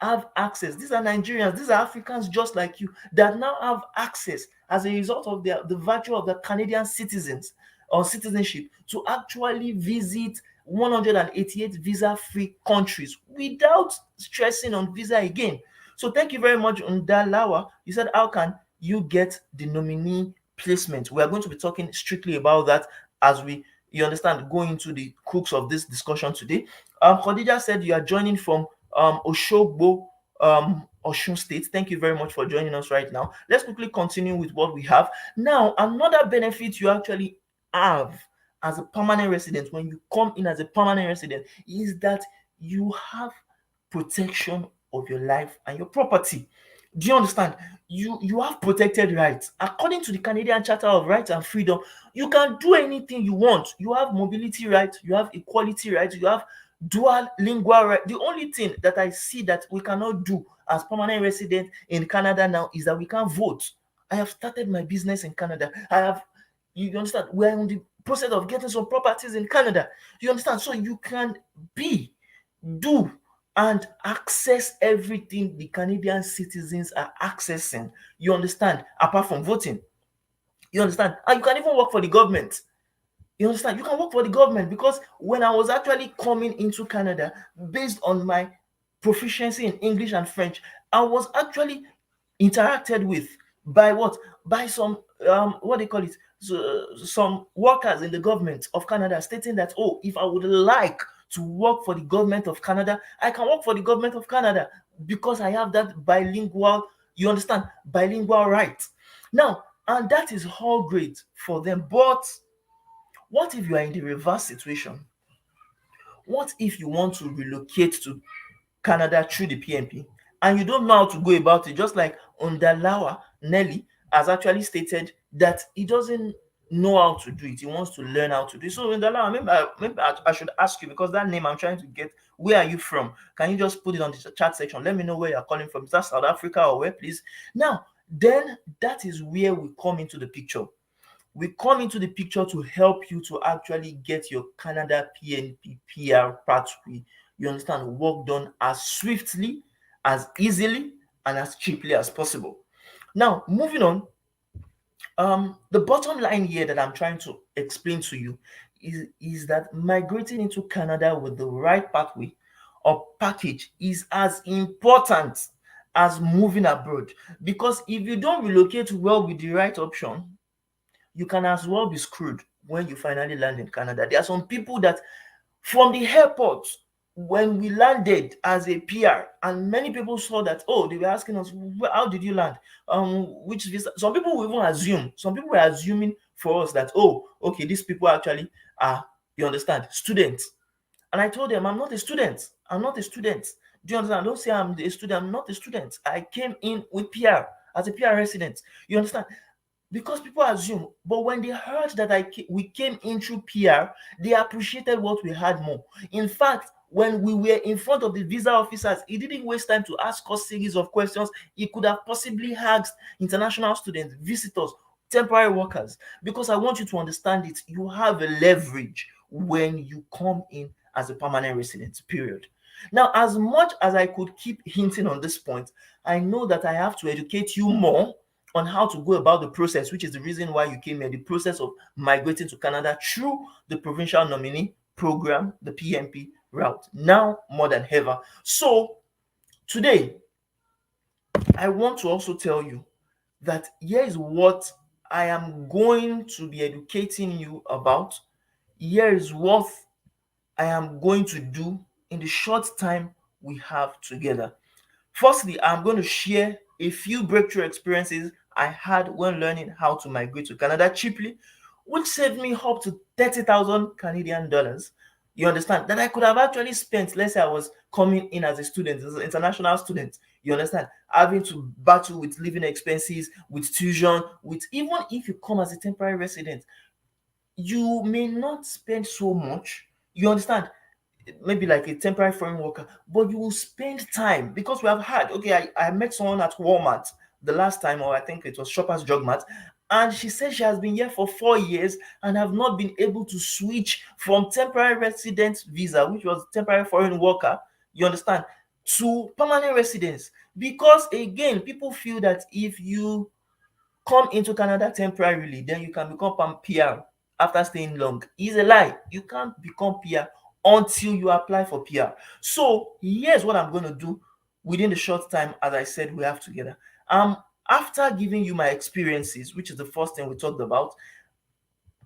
have access. These are Nigerians, these are Africans just like you that now have access as a result of the virtue of the Canadian citizens or citizenship to actually visit 188 visa-free countries without stressing on visa again. So thank you very much, Ndalawa. You said, how can you get the nominee placement? We are going to be talking strictly about that as we, you understand, go into the crux of this discussion today. Khadija said you are joining from Oshogbo, Osun State. Thank you very much for joining us right now. Let's quickly continue with what we have. Now, another benefit you actually have as a permanent resident when you come in as a permanent resident is that you have protection of your life and your property. Do you understand? You have protected rights. According to the Canadian Charter of Rights and Freedom, you can do anything you want. You have mobility rights, you have equality rights, you have dual lingual right. The only thing that I see that we cannot do as permanent resident in Canada now is that we can't vote. I have started my business in Canada. I have, you understand, we're in the process of getting some properties in Canada. You understand? So you can be, do, and access everything the Canadian citizens are accessing. You understand? Apart from voting. You understand? And you can even work for the government. You understand? You can work for the government because when I was actually coming into Canada, based on my proficiency in English and French, I was actually interacted with by what? By some what they call it? So, some workers in the government of Canada stating that, oh, if I would like to work for the government of Canada, I can work for the government of Canada because I have that bilingual, you understand, bilingual right. Now, and that is all great for them, but what if you are in the reverse situation? What if you want to relocate to Canada through the PNP and you don't know how to go about it? Just like Ondalawa Nelly has actually stated that he doesn't know how to do it. He wants to learn how to do it. So Ondalawa, maybe I should ask you because that name I'm trying to get. Where are you from? Can you just put it on the chat section? Let me know where you're calling from. Is that South Africa or where, please? Now, then that is where we come into the picture. We come into the picture to help you to actually get your Canada PNP PR pathway. You understand? Work done as swiftly, as easily, and as cheaply as possible. Now, moving on, the bottom line here that I'm trying to explain to you is that migrating into Canada with the right pathway or package is as important as moving abroad. Because if you don't relocate well with the right option, you can as well be screwed when you finally land in Canada. There are some people that from the airport, when we landed as a PR, and many people saw that, oh, they were asking us, how did you land? Which visa? Some people will even assume, some people were assuming for us that, oh, okay, these people actually are, you understand, students. And I told them, I'm not a student. I'm not a student. Do you understand? Don't say I'm a student. I'm not a student. I came in with PR as a PR resident. You understand? Because people assume, but when they heard that we came in through PR, they appreciated what we had more. In fact, when we were in front of the visa officers, he didn't waste time to ask us series of questions. He could have possibly asked international students, visitors, temporary workers, because I want you to understand it. You have a leverage when you come in as a permanent resident, period. Now, as much as I could keep hinting on this point, I know that I have to educate you more on how to go about the process, which is the reason why you came here, the process of migrating to Canada through the Provincial Nominee Program, the PNP route, now more than ever. So today, I want to also tell you that here is what I am going to be educating you about. Here is what I am going to do in the short time we have together. Firstly, I'm going to share a few breakthrough experiences I had when learning how to migrate to Canada cheaply, which saved me up to 30,000 Canadian dollars. You understand? That I could have actually spent, let's say I was coming in as a student, as an international student. You understand? Having to battle with living expenses, with tuition, with even if you come as a temporary resident, you may not spend so much. You understand? Maybe like a temporary foreign worker, but you will spend time because we have had, okay, I met someone at Walmart the last time, or I think it was Shoppers Drug Mart, and she said she has been here for 4 years and have not been able to switch from temporary resident visa, which was temporary foreign worker, you understand, to permanent residence. Because again, people feel that if you come into Canada temporarily, then you can become PR after staying long. It's a lie. You can't become PR until you apply for PR. So here's what I'm going to do within the short time, as I said, we have together. After giving you my experiences, which is the first thing we talked about,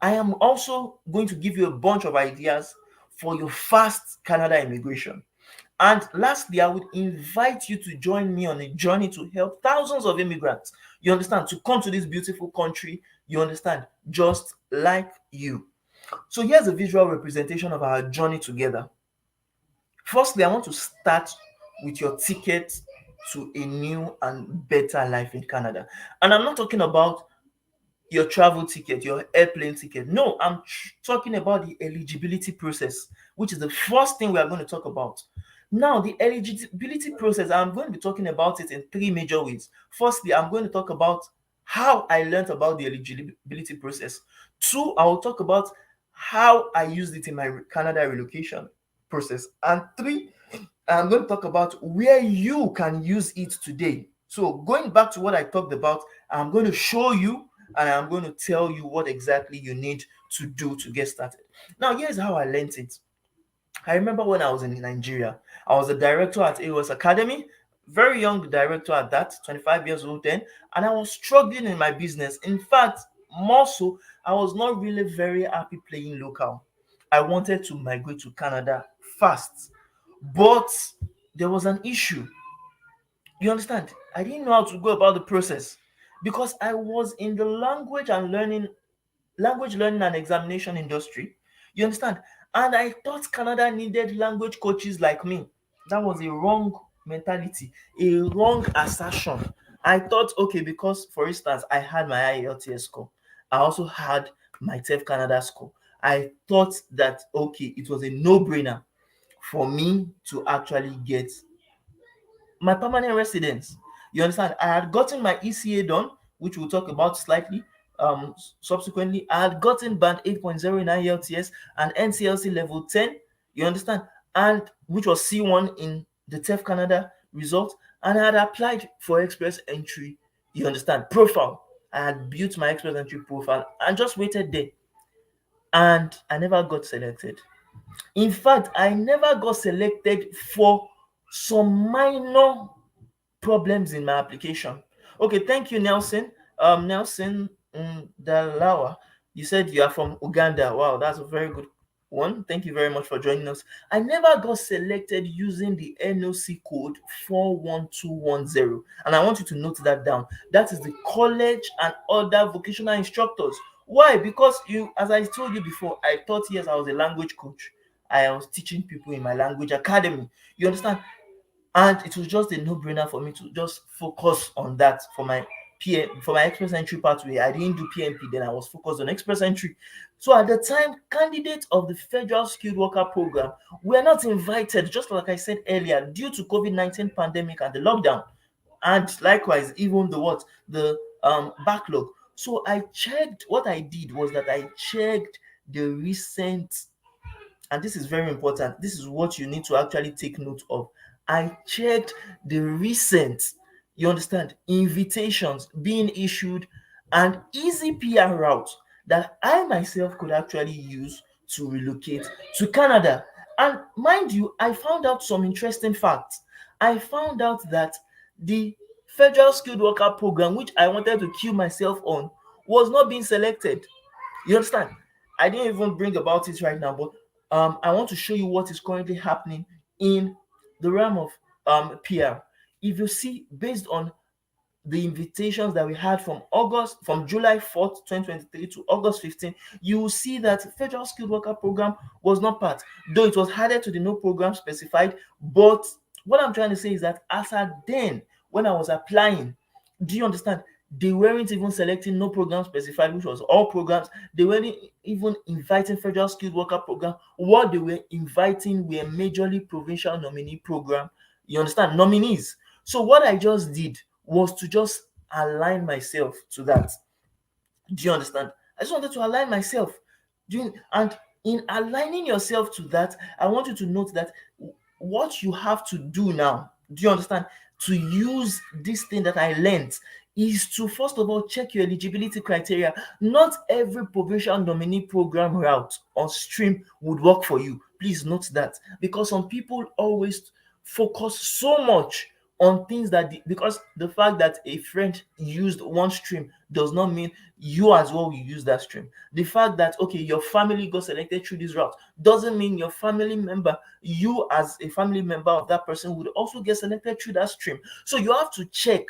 I am also going to give you a bunch of ideas for your fast Canada immigration. And lastly, I would invite you to join me on a journey to help thousands of immigrants, you understand, to come to this beautiful country, you understand, just like you. So here's a visual representation of our journey together. Firstly, I want to start with your ticket to a new and better life in Canada. And I'm not talking about your travel ticket, your airplane ticket. No, I'm talking about the eligibility process, which is the first thing we are going to talk about. Now, the eligibility process, I'm going to be talking about it in three major ways. Firstly, I'm going to talk about how I learned about the eligibility process. Two, I will talk about how I used it in my Canada relocation process. And three, I'm going to talk about where you can use it today. So, going back to what I talked about, I'm going to show you and I'm going to tell you what exactly you need to do to get started. Now, here's how I learned it. I remember when I was in Nigeria, I was a director at A.O.S Academy, very young director at that, 25 years old then, and I was struggling in my business. In fact, more so, I was not really very happy playing local. I wanted to migrate to Canada fast, but there was an issue. You understand? I didn't know how to go about the process because I was in the language learning and examination industry. You understand? And I thought Canada needed language coaches like me. That was a wrong mentality, a wrong assertion. I thought, okay, because for instance, I had my IELTS score, I also had my TEF Canada score. I thought that, okay, it was a no brainer for me to actually get my permanent residence. You understand? I had gotten my ECA done, which we'll talk about slightly subsequently. I had gotten band 8.0 in IELTS and NCLC level 10. You understand? And which was C1 in the TEF Canada result. And I had applied for express entry. You understand? Profile. I had built my express entry profile and just waited there. And I never got selected. In fact, I never got selected for some minor problems in my application. Okay, thank you, Nelson. Nelson Dalawa, you said you are from Uganda. Wow, that's a very good one. Thank you very much for joining us. I never got selected using the NOC code 41210. And I want you to note that down. That is the college and other vocational instructors. Why? Because you, as I told you before, I thought yes, I was a language coach. I was teaching people in my language academy. You understand? And it was just a no-brainer for me to just focus on that for my for my express entry pathway. I didn't do PNP then, I was focused on express entry. So at the time, candidates of the Federal Skilled Worker Program were not invited, just like I said earlier, due to COVID-19 pandemic and the lockdown. And likewise, even the backlog. So I checked, what I did was that I checked the recent, and this is very important. This is what you need to actually take note of. I checked the recent, you understand, invitations being issued and easy PR route that I myself could actually use to relocate to Canada. And mind you, I found out some interesting facts. I found out that the Federal Skilled Worker Program, which I wanted to kill myself on, was not being selected. You understand? I didn't even bring about it right now, but I want to show you what is currently happening in the realm of PR. If you see, based on the invitations that we had from July 4th, 2023 to August 15th, you will see that Federal Skilled Worker Program was not part, though it was added to the no program specified. But what I'm trying to say is that as at then, when I was applying, do you understand? They weren't even selecting no program specified, which was all programs. They weren't even inviting Federal Skilled Worker Program. What they were inviting were majorly Provincial Nominee Program. You understand? Nominees. So what I just did was to just align myself to that. Do you understand? I just wanted to align myself. And in aligning yourself to that, I want you to note that what you have to do now, do you understand? To use this thing that I learned is to first of all check your eligibility criteria. Not every provincial nominee program route or stream would work for you. Please note that, because some people always focus so much on things that because the fact that a friend used one stream does not mean you as well will use that stream. The fact that okay, your family got selected through this route doesn't mean your family member, you as a family member of that person, would also get selected through that stream. So you have to check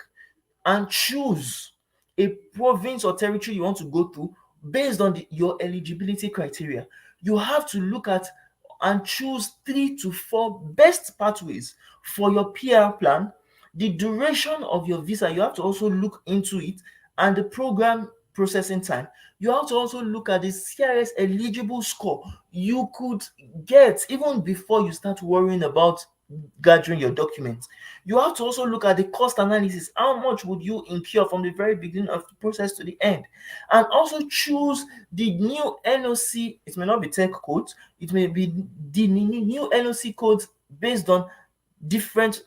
and choose a province or territory you want to go to based on your eligibility criteria. You have to look at and choose 3 to 4 best pathways for your PR plan. The duration of your visa, you have to also look into it, and the program processing time. You have to also look at the CRS eligible score you could get even before you start worrying about gathering your documents. You have to also look at the cost analysis. How much would you incur from the very beginning of the process to the end? And also choose the new NOC. It may not be tech codes, it may be the new NOC codes based on different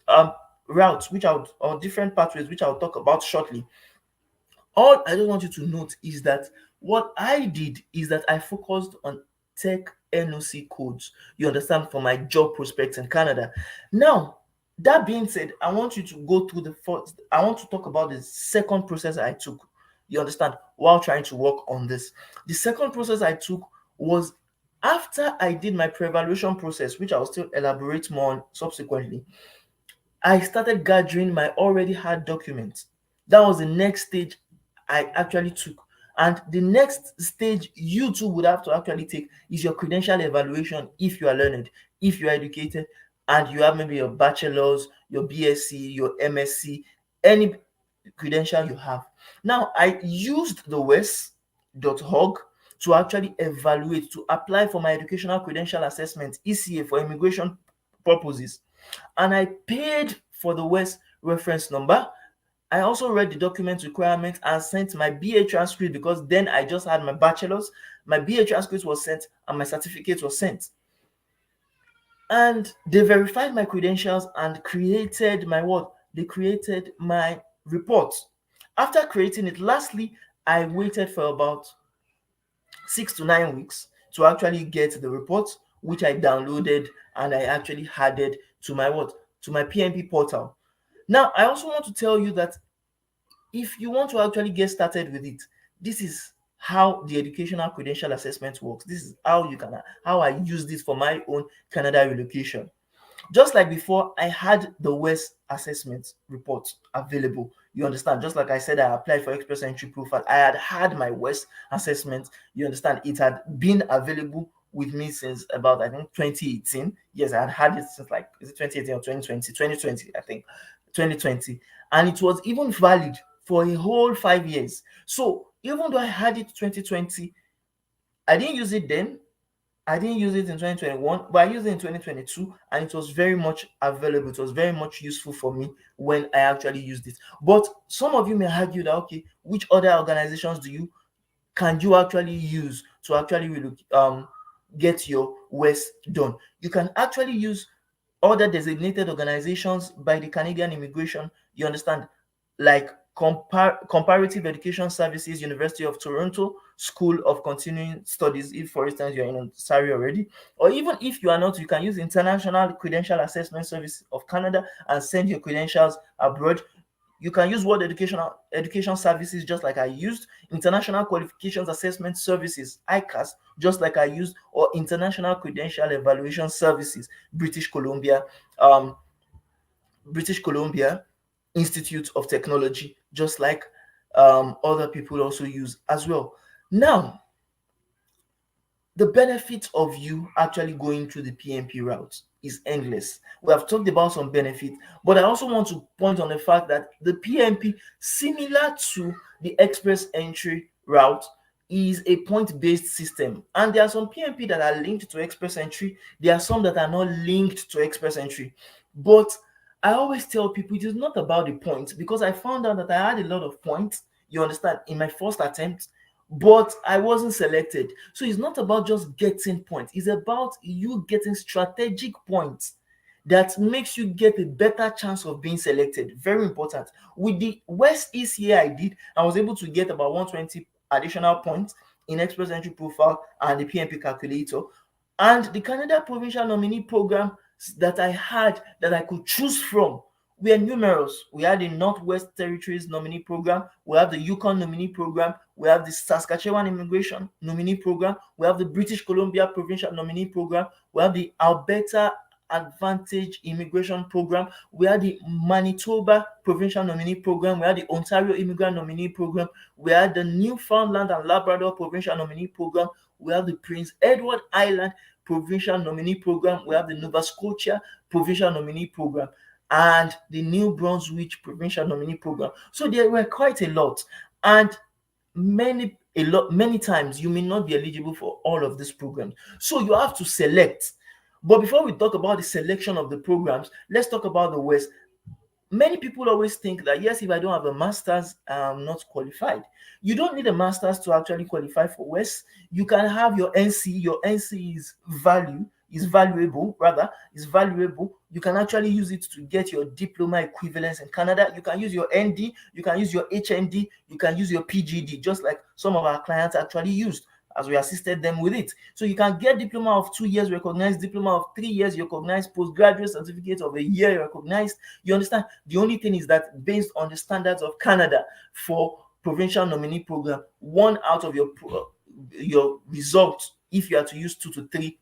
routes, or different pathways, which I'll talk about shortly. All I just want you to note is that what I did is that I focused on tech NOC codes. You understand, for my job prospects in Canada. Now, that being said, I want you to go through the first. I want to talk about the second process I took. You understand, while trying to work on this. The second process I took was after I did my pre-evaluation process, which I'll still elaborate more on subsequently. I started gathering my already hard documents. That was the next stage I actually took. And the next stage you too would have to actually take is your credential evaluation if you are learned, if you are educated, and you have maybe your bachelor's, your BSc, your MSc, any credential you have. Now, I used the wes.org to actually evaluate, to apply for my educational credential assessment, ECA, for immigration purposes. And I paid for the West reference number. I also read the document requirements and sent my BA transcript, because then I just had my bachelor's. My BA transcript was sent and my certificate was sent. And they verified my credentials and created my what? They created my report. After creating it, lastly, I waited for about 6 to 9 weeks to actually get the report, which I downloaded and I actually added to my what? To my PNP portal. Now, I also want to tell you that if you want to actually get started with it, this is how the educational credential assessment works. This is how I use this for my own Canada relocation. Just like before, I had the West assessment report available. You understand? Just like I said, I applied for Express Entry Profile. I had my West assessment. You understand? It had been available with me since about, I think, 2018. Yes, I had it since, like, is it 2018 or 2020? 2020, I think. 2020. And it was even valid for a whole 5 years. So even though I had it 2020, I didn't use it then. I didn't use it in 2021, but I used it in 2022, and it was very much available. It was very much useful for me when I actually used it. But some of you may argue that, okay, which other organizations can you actually use to actually get your West done? You can actually use other designated organizations by the Canadian Immigration, you understand, like Comparative Education Services, University of Toronto, School of Continuing Studies, if for instance you're in Ontario already, or even if you are not, you can use International Credential Assessment Service of Canada and send your credentials abroad. You can use World Education Services, just like I used, International Qualifications Assessment Services, ICAS, just like I used, or International Credential Evaluation Services, British Columbia, um, British Columbia, Institute of Technology, just like other people also use as well. Now, the benefit of you actually going through the PNP route is endless. We have talked about some benefits, but I also want to point on the fact that the PNP, similar to the express entry route, is a point-based system. And there are some PNP that are linked to express entry. There are some that are not linked to express entry. But I always tell people it is not about the points, because I found out that I had a lot of points, you understand, in my first attempt, but I wasn't selected. So it's not about just getting points, it's about you getting strategic points that makes you get a better chance of being selected. Very important. With the West ECA I did, I was able to get about 120 additional points in express entry profile and the PNP calculator. And the Canada Provincial Nominee Program that I had, that I could choose from, were numerous. We had the Northwest Territories Nominee Program, we have the Yukon Nominee Program, we have the Saskatchewan Immigration Nominee Program, we have the British Columbia Provincial Nominee Program, we have the Alberta Advantage Immigration Program, we had the Manitoba Provincial Nominee Program, we had the Ontario Immigrant Nominee Program, we had the Newfoundland and Labrador Provincial Nominee Program, we have the Prince Edward Island Provincial Nominee Program, we have the Nova Scotia Provincial Nominee Program, and the New Brunswick Provincial Nominee Program. So there were quite a lot, and many times you may not be eligible for all of these programs. So you have to select. But before we talk about the selection of the programs, let's talk about the West. Many people always think that yes, if I don't have a master's, I'm not qualified. You don't need a master's to actually qualify for West. You can have your NC. Your NC is valuable, rather, is valuable. You can actually use it to get your diploma equivalence in Canada. You can use your ND, you can use your HND, you can use your PGD, just like some of our clients actually used, as we assisted them with it. So you can get diploma of 2 years recognized, diploma of 3 years recognized, postgraduate certificate of a year recognized. You understand? The only thing is that based on the standards of Canada for provincial nominee program, one out of your results, if you are to use 2 to 3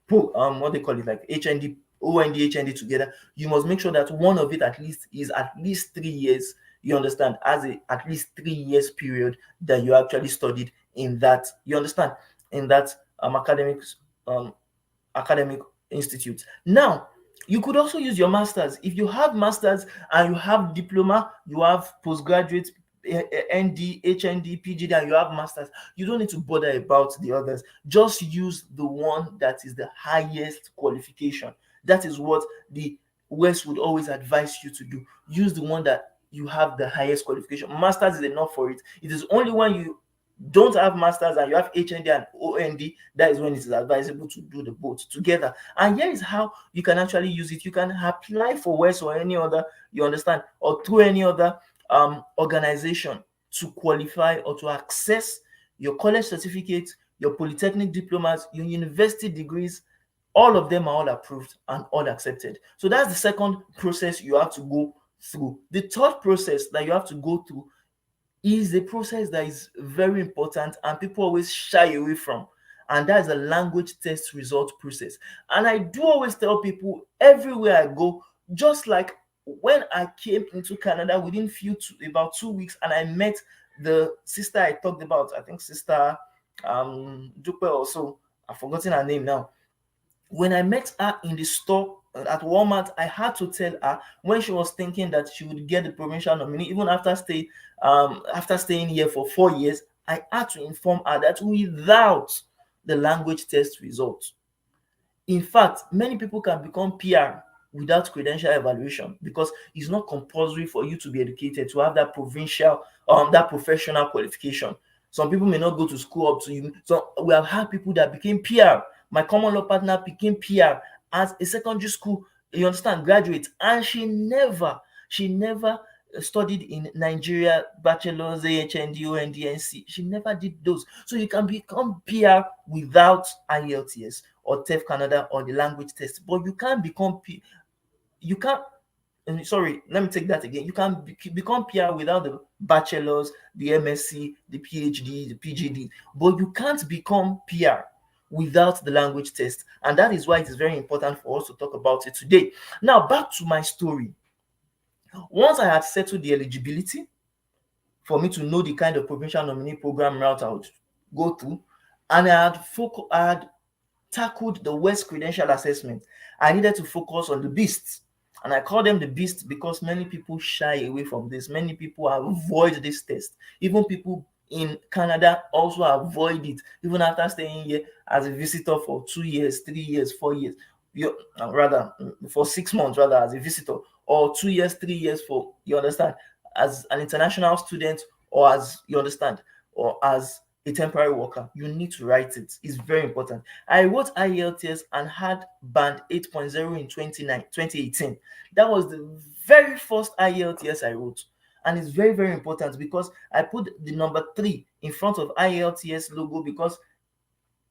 what they call it, like HND, OND, HND together, you must make sure that one of it at least is at least 3 years. You understand, as a at least 3 years period that you actually studied in that, you understand, in that um, academic institute. Now, you could also use your masters. If you have masters and you have diploma, you have postgraduate, ND, HND, PGD, and you have masters, you don't need to bother about the others. Just use the one that is the highest qualification. That is what the West would always advise you to do. Use the one that you have the highest qualification. Masters is enough for it. It is only when you don't have masters and you have HND and OND, that is when it is advisable to do the both together. And here is how you can actually use it. You can apply for West or any other, you understand, or through any other organization to qualify or to access your college certificate, your polytechnic diplomas, your university degrees. All of them are all approved and all accepted. So that's the second process you have to go through. The third process that you have to go through is a process that is very important and people always shy away from, and that's the language test result process. And I do always tell people everywhere I go, just like when I came into Canada within about 2 weeks, and I met the sister I talked about, I think sister Dupe, also I've forgotten her name now. When I met her in the store at Walmart, I had to tell her, when she was thinking that she would get the provincial nominee, even after staying here for 4 years, I had to inform her that without the language test results, in fact, many people can become PR without credential evaluation, because it's not compulsory for you to be educated to have that that professional qualification. Some people may not go to school up to you. So we have had people that became PR. My common law partner became PR as a secondary school, you understand, graduate, and she never studied in Nigeria, bachelor's, AHND, ONDNC. She never did those. So you can become PR without IELTS or TEF Canada or the language test, but you can't become you can't sorry, let me take that again. You can become PR without the bachelor's, the MSc, the PhD, the PGD, but you can't become PR without the language test. And that is why it is very important for us to talk about it today. Now, back to my story. Once I had settled the eligibility for me to know the kind of provincial nominee program route I would go through, and I had tackled the West credential assessment, I needed to focus on the beasts. And I call them the beasts because many people shy away from this. Many people avoid this test. Even people in Canada also avoid it, even after staying here as a visitor for 2 years, 3 years, 4 years. Rather, for 6 months, rather, as a visitor, or 2 years, 3 years for, you understand, as an international student, or as, you understand, or as a temporary worker. You need to write it. It's very important. I wrote IELTS and had band 8.0 in 2018. That was the very first IELTS I wrote. And it's very, very important because I put the number 3 in front of IELTS logo because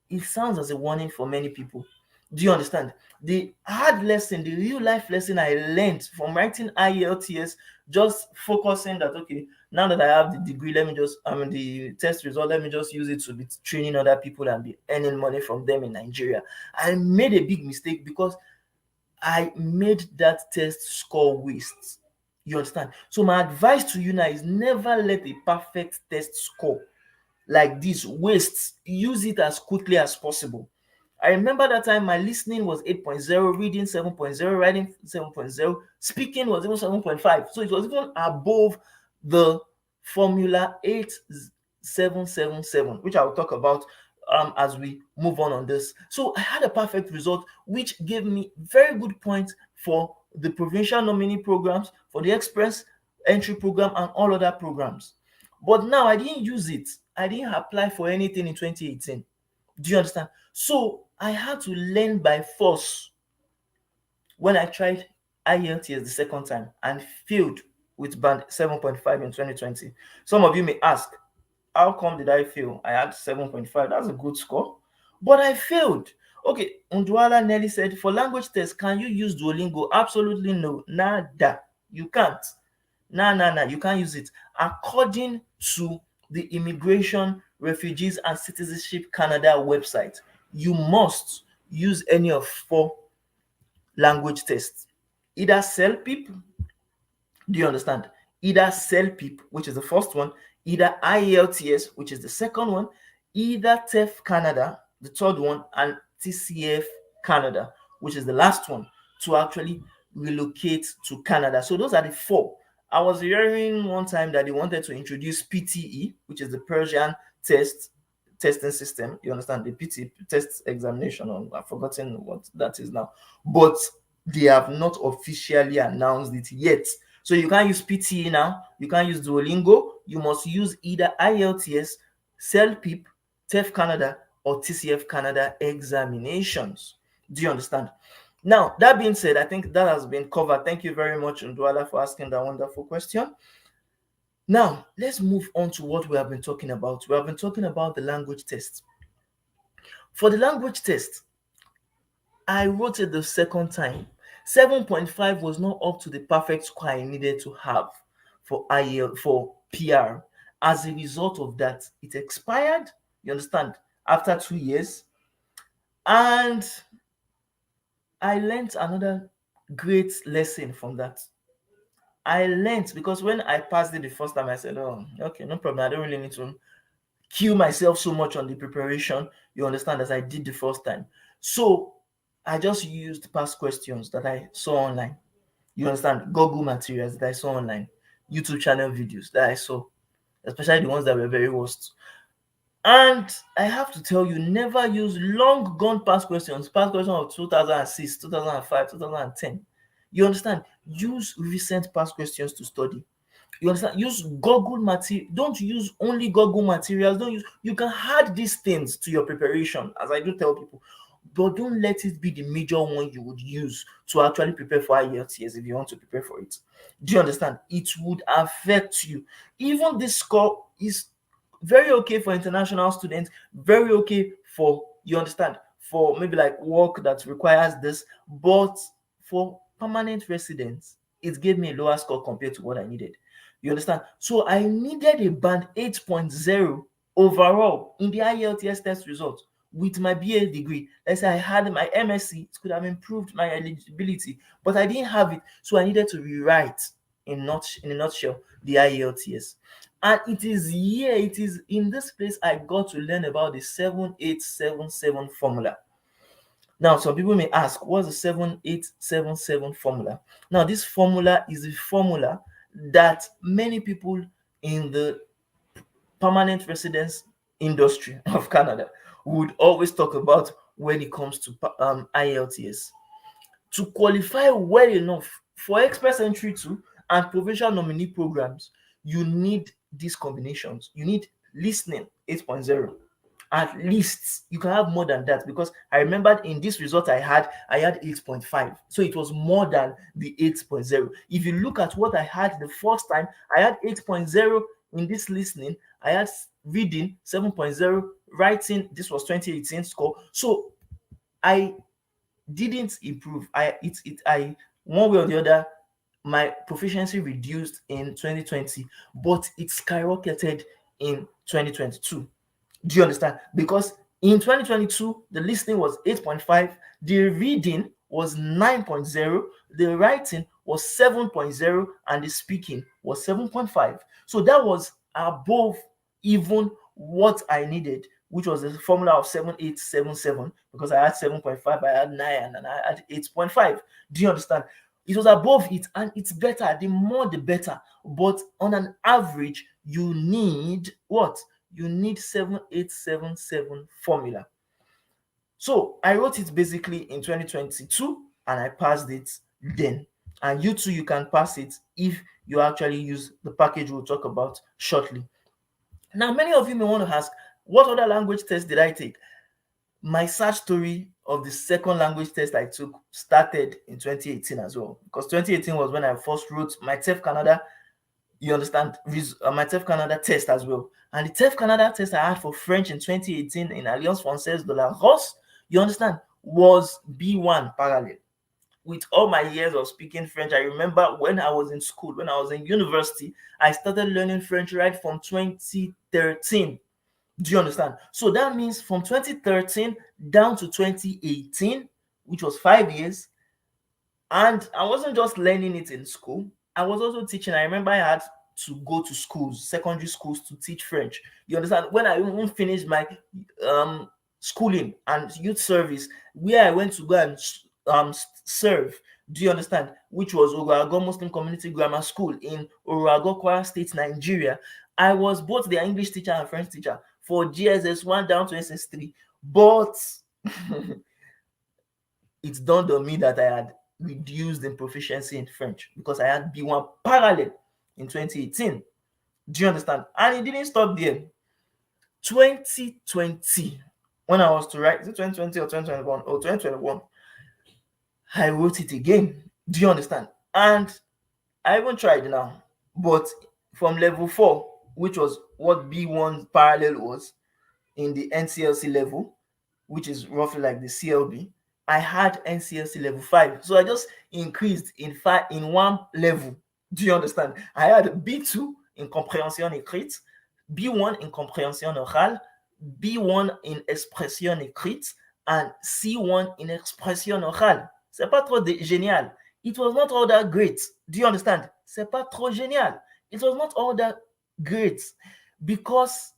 it sounds as a warning for many people. Do you understand? The hard lesson, the real life lesson I learned from writing IELTS, just focusing that, okay, now that I have the degree, let me just, the test result, let me just use it to be training other people and be earning money from them in Nigeria. I made a big mistake because I made that test score waste. You understand? So my advice to you now is never let a perfect test score like this waste. Use it as quickly as possible. I remember that time my listening was 8.0, reading 7.0, writing 7.0, speaking was even 7.5. So it was even above the formula 8777, which I'll talk about as we move on this. So I had a perfect result, which gave me very good points for the provincial nominee programs, for the express entry program, and all other programs. But now I didn't use it. I didn't apply for anything in 2018. Do you understand? So I had to learn by force when I tried IELTS the second time and failed with band 7.5 in 2020. Some of you may ask, how come did I fail? I had 7.5. That's a good score. But I failed. Okay, Undwala Nelly said, for language tests, can you use Duolingo? Absolutely no. Nada. You can't. Nah, you can't use it. According to the Immigration, Refugees and Citizenship Canada website, you must use any of 4 language tests. Either CELPIP, do you understand? Either CELPIP, which is the first one, either IELTS, which is the second one, either TEF Canada, the third one, and TCF Canada, which is the last one, to actually relocate to Canada. So those are the 4. I was hearing one time that they wanted to introduce PTE, which is the Persian testing system. You understand, the PT test examination. I've forgotten what that is now, but they have not officially announced it yet. So you can't use PTE now. You can't use Duolingo. You must use either IELTS, CELPIP, TEF Canada, or TCF Canada examinations. Do you understand? Now, that being said, I think that has been covered. Thank you very much, Ndwala, for asking that wonderful question. Now, let's move on to what we have been talking about. We have been talking about the language test. For the language test, I wrote it the second time. 7.5 was not up to the perfect score I needed to have for for PR. As a result of that, it expired, you understand, after 2 years. And I learned another great lesson from that. I learned because when I passed it the first time, I said, oh, okay, no problem. I don't really need to kill myself so much on the preparation, you understand, as I did the first time. So I just used past questions that I saw online. You understand? Google materials that I saw online, YouTube channel videos that I saw, especially the ones that were very worst. And I have to tell you, never use long gone past questions of 2006, 2005, 2010. You understand? Use recent past questions to study. You understand? Use Google material. Don't use only Google materials. Don't use. You can add these things to your preparation, as I do tell people, but don't let it be the major one you would use to actually prepare for IELTS if you want to prepare for it. Do you understand? It would affect you. Even this score is very okay for international students. Very okay for, you understand, for maybe like work that requires this, but for permanent residents, it gave me a lower score compared to what I needed. You understand? So I needed a band 8.0 overall in the IELTS test result with my BA degree. Let's say I had my MSc, it could have improved my eligibility, but I didn't have it, so I needed to rewrite. in a nutshell, the IELTS. And it is here, it is in this place I got to learn about the 7877 formula. Now, some people may ask, what's the 7877 formula? Now, this formula is a formula that many people in the permanent residence industry of Canada would always talk about when it comes to IELTS. To qualify well enough for Express Entry 2 and Provincial Nominee Programs, you need these combinations. You need listening 8.0. At least you can have more than that, because I remembered in this result I had 8.5, so it was more than the 8.0. If you look at what I had the first time, I had 8.0 in this listening, I had reading 7.0, writing, this was 2018 score, so I didn't improve. I one way or the other, my proficiency reduced in 2020, but it skyrocketed in 2022. Do you understand? Because in 2022, the listening was 8.5, the reading was 9.0, the writing was 7.0, and the speaking was 7.5. So that was above even what I needed, which was the formula of 7877, because I had 7.5, I had 9, and I had 8.5. Do you understand? It was above it, and it's better. The more, the better. But on an average, you need what? You need 7877 formula. So I wrote it basically in 2022 and I passed it then. And you too, you can pass it if you actually use the package we'll talk about shortly. Now, many of you may want to ask, what other language test did I take? My search story of the second language test I took started in 2018 as well, because 2018 was when I first wrote my TEF Canada, you understand, my TEF Canada test as well. And the TEF Canada test I had for French in 2018 in Alliance Française de la Rosse, you understand, was B1 parallel. With all my years of speaking French, I remember when I was in school, when I was in university, I started learning French right from 2013. Do you understand? So that means from 2013 down to 2018, which was 5 years, and I wasn't just learning it in school, I was also teaching. I remember I had to go to schools, secondary schools, to teach French. You understand? When I even finished my schooling and youth service, where I went to go and serve, do you understand? Which was Orago Muslim Community Grammar School in Orago, Kwara State, Nigeria. I was both their English teacher and French teacher for GSS 1 down to SS 3. But it dawned on me that I had reduced in proficiency in French because I had B1 parallel in 2018. Do you understand? And it didn't stop there. 2020, when I was to write, is it 2020 or 2021? Oh, 2021, I wrote it again. Do you understand? And I even tried now, but from level 4, which was what B1 parallel was in the NCLC level, which is roughly like the CLB, I had NCLC level 5. So I just increased in one level. Do you understand? I had B2 in compréhension écrite, B1 in compréhension orale, B1 in expression écrite, and C1 in expression orale. C'est pas trop génial. It was not all that great. Do you understand? C'est pas trop génial. It was not all that great because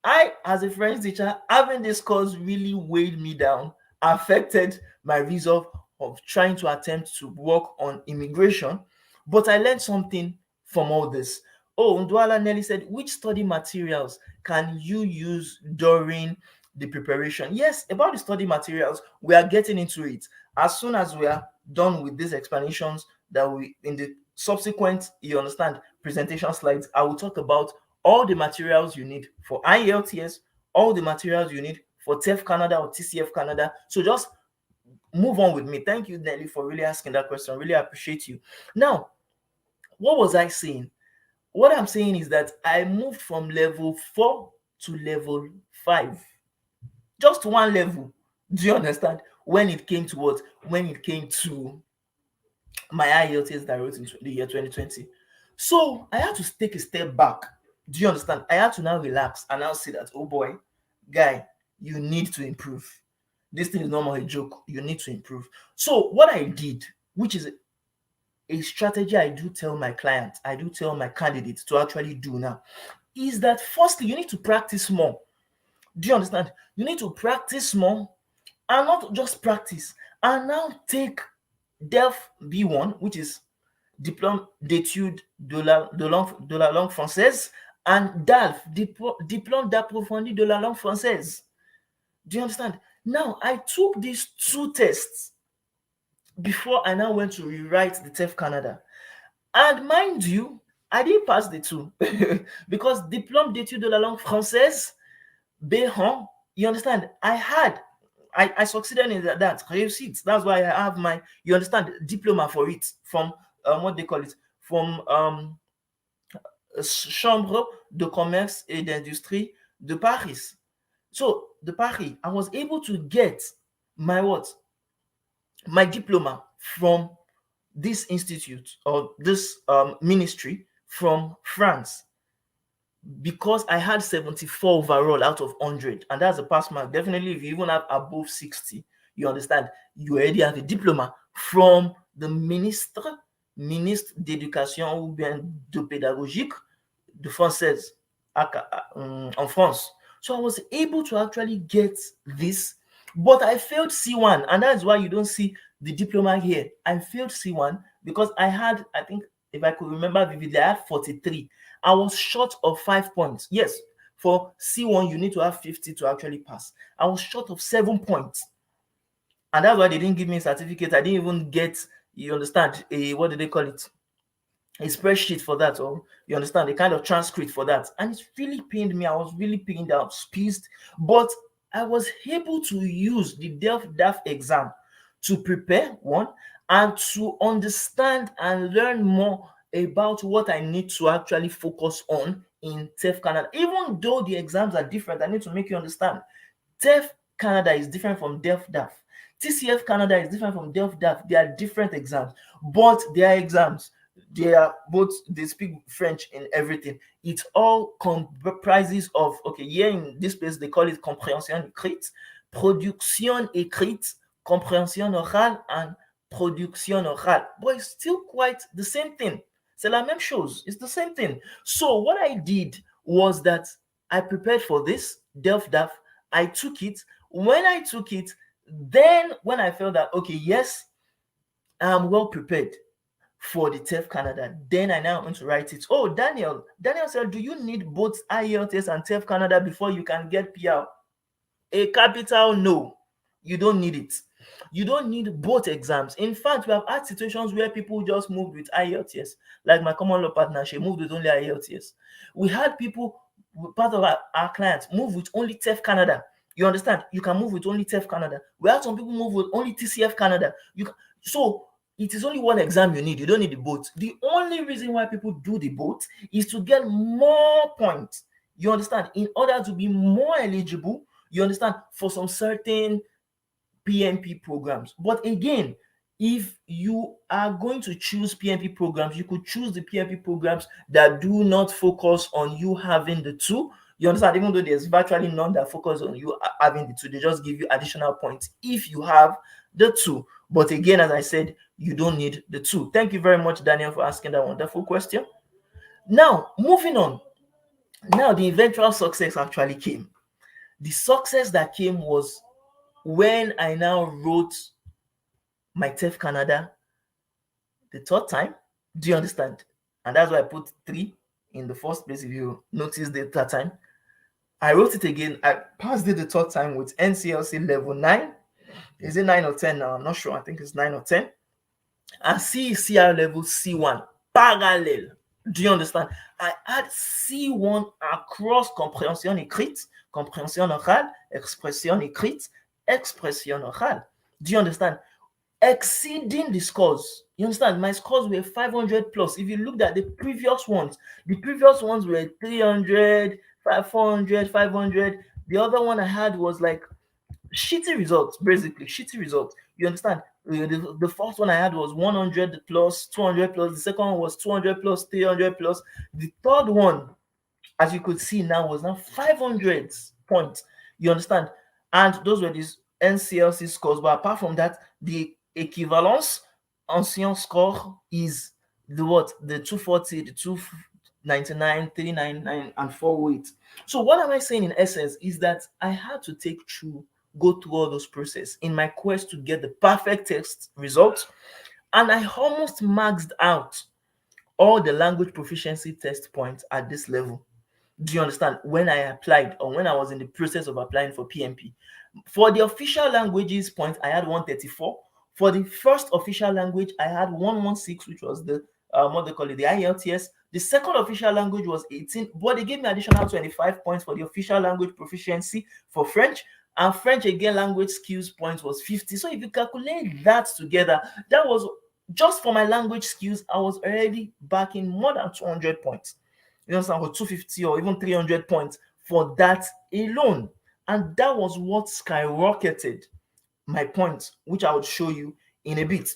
I, as a French teacher, having this course really weighed me down, affected my resolve of trying to attempt to work on immigration. But I learned something from all this. Oh, Ndwala Nelly said, which study materials can you use during the preparation? Yes, about the study materials, we are getting into it. As soon as we are done with these explanations, that we in the subsequent, you understand, presentation slides, I will talk about all the materials you need for IELTS, all the materials you need for TEF Canada or TCF Canada. So just move on with me. Thank you, Nelly, for really asking that question. Really appreciate you. Now, what was I saying? What I'm saying is that I moved from level 4 to level 5. Just one level. Do you understand? When it came to what? When it came to my IELTS that I wrote in the year 2020. So I had to take a step back. Do you understand? I had to now relax and now see that, oh boy, guy, you need to improve. This thing is no more a joke. You need to improve. So what I did, which is a strategy I do tell my clients, I do tell my candidates to actually do now is that firstly, you need to practice more. Do you understand? You need to practice more and not just practice. And now take DELF B1, which is Diplôme d'études de la langue française, and DALF, Diplôme d'approfondi de la langue française. Do you understand? Now, I took these two tests before I now went to rewrite the TEF Canada. And mind you, I didn't pass the two because Diplôme d'études de la langue française, B1, you understand? I succeeded in that, réussite. That's why I have my, you understand, diploma for it from what they call it, from Chambre de commerce et d'industrie de Paris. So the Paris, I was able to get my what? My diploma from this institute or this ministry from France, because I had 74 overall out of 100, and that's a pass mark. Definitely, if you even have above 60, you understand, you already have a diploma from the ministre d'éducation ou bien de pédagogique de française en France. So I was able to actually get this, but I failed C1, and that's why you don't see the diploma here. I failed C1 because I had, I think, if I could remember vividly, I had 43. I was short of 5 points. Yes, for C1, you need to have 50 to actually pass. I was short of 7 points. And that's why they didn't give me a certificate. I didn't even get, you understand, what do they call it? A spreadsheet for that, or you understand, a kind of transcript for that. And it really pained me. I was really pained out, pissed. But I was able to use the DAF exam to prepare one and to understand and learn more about what I need to actually focus on in TEF Canada. Even though the exams are different, I need to make you understand. TEF Canada is different from DAF. TCF Canada is different from DAF. They are different exams, but they are exams. They are both, they speak French and everything. It all comprises of, okay, here in this place, they call it compréhension écrite, production écrite, compréhension orale, and production orale. But it's still quite the same thing. C'est la même chose. It's the same thing. So what I did was that I prepared for this, DAF. I took it. When I took it, then when I felt that, okay, yes, I'm well prepared for the TEF Canada, then I now want to write it. Oh, Daniel said, do you need both IELTS and TEF Canada before you can get PR? A capital no. You don't need it. You don't need both exams. In fact, we have had situations where people just moved with IELTS, like my common law partner, she moved with only IELTS. We had people, part of our clients, move with only TEF Canada. You understand? You can move with only TEF Canada. We had some people move with only TCF Canada. So it is only one exam you need. You don't need the both. The only reason why people do the both is to get more points. You understand? In order to be more eligible, you understand, for some certain PNP programs. But again, if you are going to choose PNP programs, you could choose the PNP programs that do not focus on you having the two. You understand? Even though there's virtually none that focus on you having the two, they just give you additional points if you have the two. But again, as I said, you don't need the two. Thank you very much, Daniel, for asking that wonderful question. Now, moving on. Now, the eventual success actually came. The success that came was when I now wrote my TEF Canada the third time. Do you understand? And that's why I put 3 in the first place. If you notice the third time, I wrote it again. I passed it the third time with NCLC level 9. Is it 9 or 10 now? I'm not sure. I think it's 9 or 10. And CECR level C1 parallel. Do you understand? I had C1 across compréhension écrite, compréhension orale, expression écrite, expression orale. Do you understand? Exceeding the scores. You understand? My scores were 500 plus. If you looked at the previous ones were 300, 400, 500. The other one I had was like shitty results, basically shitty results. You understand? The first one I had was 100 plus, 200 plus. The second one was 200 plus, 300 plus. The third one, as you could see now, was now 500 points. You understand? And those were these NCLC scores. But apart from that, the equivalence ancien score is the what? The 240, the 299, 399, and 408. So what am I saying in essence is that I had to go through all those process in my quest to get the perfect test result, and I almost maxed out all the language proficiency test points at this level. Do you understand? When I applied, or when I was in the process of applying for PMP, for the official languages point, I had 134. For the first official language, I had 116, which was the what they call it, the IELTS. The second official language was 18, but they gave me additional 25 points for the official language proficiency for French. And French again, language skills points was 50. So if you calculate that together, that was just for my language skills, I was already back in more than 200 points. You understand, for 250 or even 300 points for that alone. And that was what skyrocketed my points, which I would show you in a bit.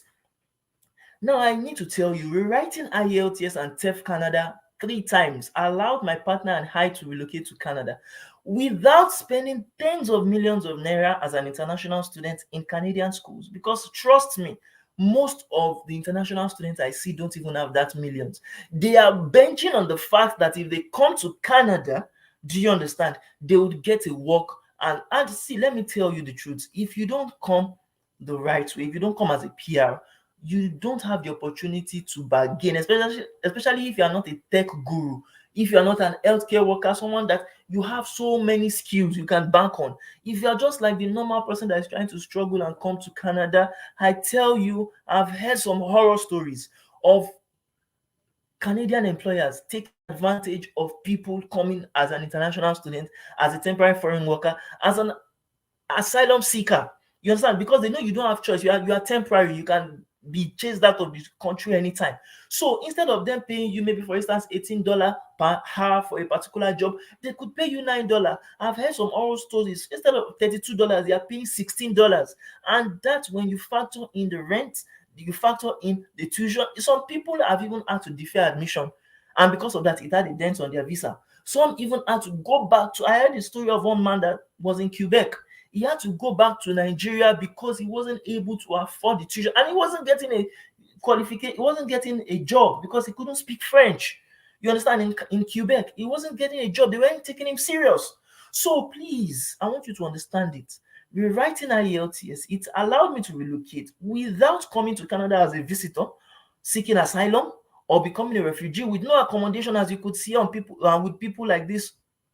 Now, I need to tell you, rewriting IELTS and TEF Canada 3 times allowed my partner and I to relocate to Canada without spending tens of millions of naira as an international student in Canadian schools. Because trust me, most of the international students I see don't even have that millions. They are benching on the fact that if they come to Canada, do you understand, they would get a work. And see, let me tell you the truth. If you don't come the right way, if you don't come as a PR, you don't have the opportunity to bargain, especially if you are not a tech guru, if you are not an healthcare worker, someone that you have so many skills you can bank on. If you are just like the normal person that is trying to struggle and come to Canada, I tell you, I've heard some horror stories of Canadian employers taking advantage of people coming as an international student, as a temporary foreign worker, as an asylum seeker. You understand? Because they know you don't have choice. You are temporary. You can be chased out of the country anytime. So instead of them paying you maybe, for instance, $18 per hour for a particular job, they could pay you $9. I've heard some horror stories. Instead of $32, they are paying $16. And that's when you factor in the rent, you factor in the tuition. Some people have even had to defer admission. And because of that, it had a dent on their visa. Some even had to go back to, I heard the story of one man that was in Quebec. He had to go back to Nigeria because he wasn't able to afford the tuition, and he wasn't getting a qualification. He wasn't getting a job because he couldn't speak French. You understand? In Quebec, he wasn't getting a job. They weren't taking him serious. So please, I want you to understand it. Rewriting IELTS, it allowed me to relocate without coming to Canada as a visitor, seeking asylum, or becoming a refugee with no accommodation, as you could see on people with people like this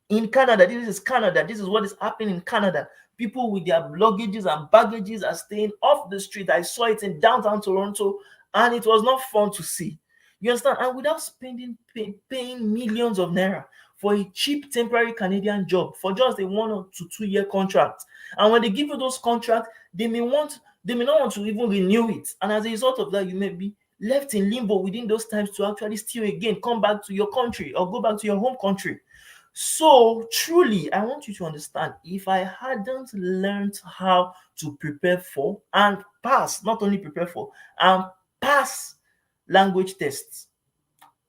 in Canada. This is Canada. This is what is happening in Canada. People with their luggages and baggages are staying off the street. I saw it in downtown Toronto, and it was not fun to see. You understand? And without paying millions of naira for a cheap temporary Canadian job for just a 1 to 2 year contract. And when they give you those contracts, they may not want to even renew it. And as a result of that, you may be left in limbo within those times to actually still again come back to your country or go back to your home country. So truly, I want you to understand, if I hadn't learned how to prepare for and pass, not only prepare for, and pass language tests,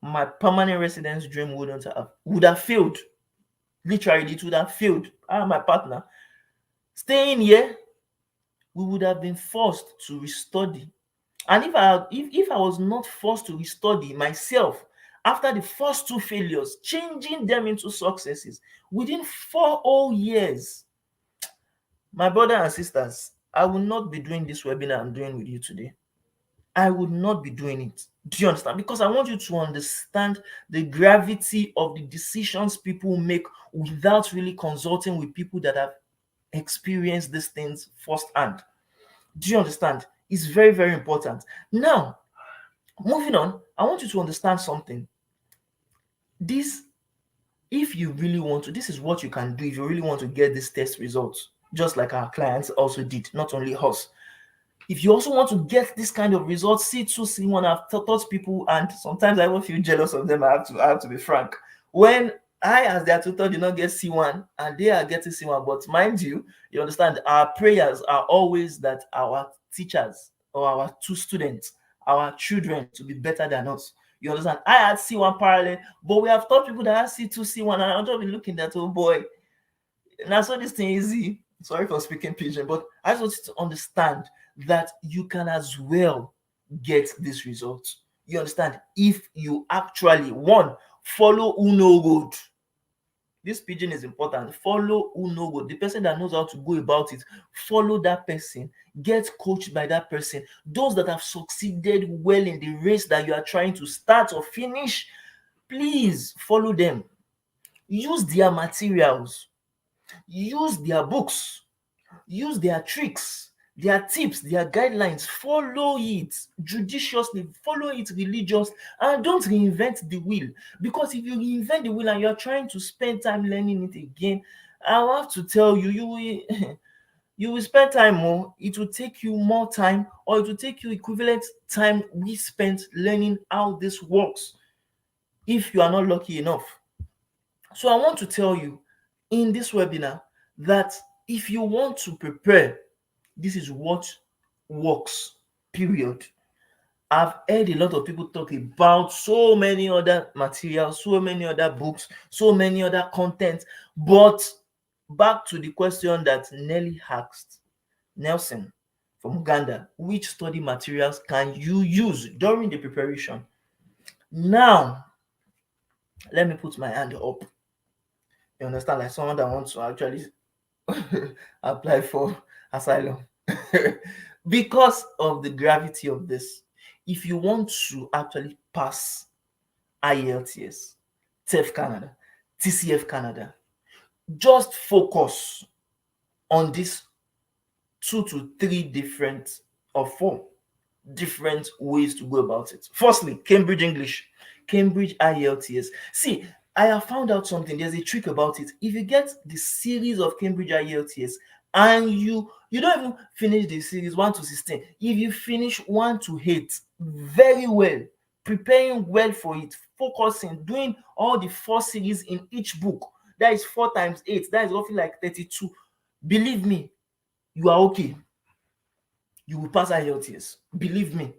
my permanent residence dream would have failed. Literally, it would have failed. I and my partner staying here, we would have been forced to restudy. And if I was not forced to restudy myself after the first 2 failures, changing them into successes within 4 whole years, my brother and sisters, I will not be doing this webinar I'm doing with you today. I would not be doing it. Do you understand? Because I want you to understand the gravity of the decisions people make without really consulting with people that have experienced these things firsthand. Do you understand? It's very, very important. Now, moving on, I want you to understand something. This, if you really want to, this is what you can do if you really want to get these test results, just like our clients also did, not only us. If you also want to get this kind of results, C2, C1, I've taught people, and sometimes I even feel jealous of them. I have to be frank. When I, as their tutor, did not get C1 and they are getting C1, but mind you, you understand, our prayers are always that our teachers or our two students, our children, to be better than us. You understand? I had C1 parallel, but we have taught people that have C2, C1, and I'm just looking at, oh boy, now so this thing easy. Sorry for speaking pigeon, but I just want you to understand that you can as well get this result. You understand? If you actually, one, follow Uno road. This pigeon is important. Follow Uno road. The person that knows how to go about it, follow that person. Get coached by that person. Those that have succeeded well in the race that you are trying to start or finish, please follow them. Use their materials. Use their books. Use their tricks, their tips, their guidelines. Follow it judiciously, follow it religious, and don't reinvent the wheel. Because if you reinvent the wheel and you're trying to spend time learning it again, I have to tell you, you will you will spend time more. It will take you more time, or it will take you equivalent time we spent learning how this works, if you are not lucky enough. So I want to tell you in this webinar that if you want to prepare, this is what works, period. I've heard a lot of people talk about so many other materials, so many other books, so many other content. But back to the question that Nelly asked, Nelson from Uganda, which study materials can you use during the preparation? Now, let me put my hand up. You understand? Like someone that wants to actually apply for asylum. Because of the gravity of this, if you want to actually pass IELTS, TEF Canada, TCF Canada, just focus on these 2 to 3 different or 4 different ways to go about it. Firstly, Cambridge English, Cambridge IELTS. See, I have found out something. There's a trick about it. If you get the series of Cambridge IELTS and you don't even finish the series 1 to 16, if you finish 1 to 8 very well, preparing well for it, focusing, doing all the 4 series in each book, that is 4 times 8, that is roughly like 32. Believe me, you are okay. You will pass IELTS. Believe me.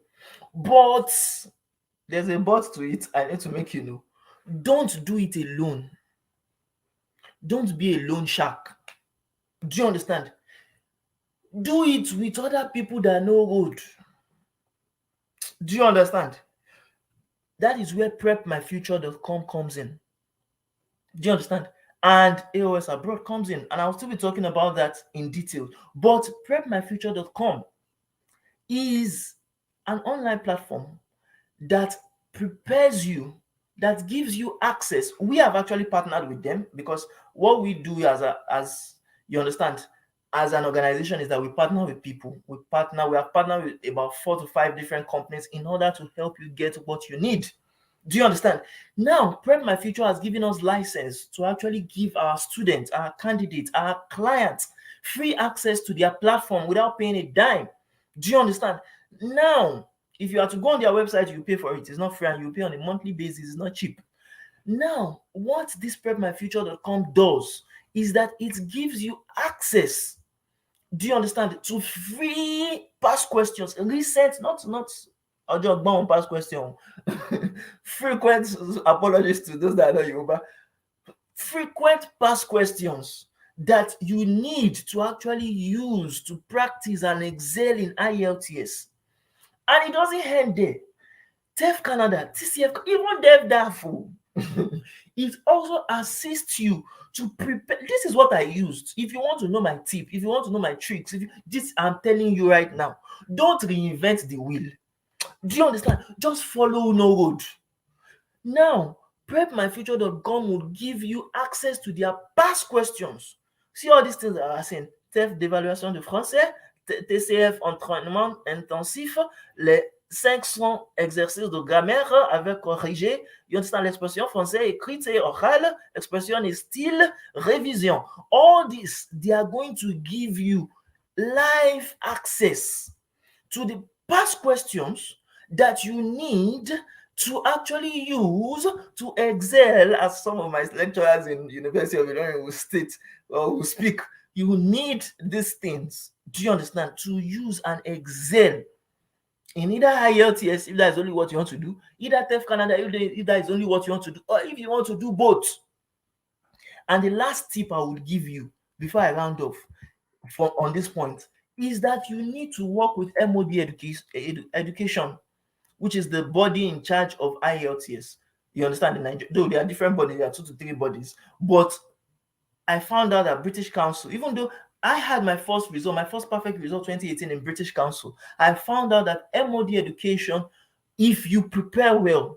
But there's a but to it. I need to make you know. Don't do it alone. Don't be a lone shark. Do you understand? Do it with other people that know road. Do you understand? That is where prepmyfuture.com comes in. Do you understand? And A.O.S abroad comes in. And I'll still be talking about that in detail. But prepmyfuture.com is an online platform that prepares you, that gives you access. We have actually partnered with them because what we do as you understand, as an organization, is that we partner with people. We have partnered with about 4 to 5 different companies in order to help you get what you need. Do you understand? Now, Prep My Future has given us license to actually give our students, our candidates, our clients free access to their platform without paying a dime. Do you understand? Now, if you are to go on their website, you pay for it. It's not free, and you pay on a monthly basis. It's not cheap. Now, what this prepmyfuture.com does is that it gives you access, do you understand, to free past questions, recent, not Ojogbon past question, frequent, apologies to those that are Yoruba, frequent past questions that you need to actually use to practice and excel in IELTS. And it doesn't end there. TEF Canada, TCF, even DevDAF, it also assists you to prepare. This is what I used. If you want to know my tip, if you want to know my tricks, this I'm telling you right now, don't reinvent the wheel. Do you understand? Just follow no road. Now, prepmyfuture.com will give you access to their past questions. See all these things that are saying. TEF d'évaluation de français, TCF entraînement intensif, les 500 exercices de grammaire avec corrigé. You understand l'expression français écrite et orale, expression et style, révision. All this, they are going to give you live access to the past questions that you need to actually use to excel, as some of my lecturers in University of Illinois will state or will speak. You need these things, do you understand, to use and excel in either IELTS, if that is only what you want to do, either TEF Canada, if that is only what you want to do, or if you want to do both. And the last tip I would give you before I round off on this point is that you need to work with MOD education, which is the body in charge of IELTS. You understand? In Nigeria, though there are different bodies, there are 2 to 3 bodies, but I found out that British Council, even though I had my first result, my first perfect result 2018 in British Council, I found out that MOD education, if you prepare well,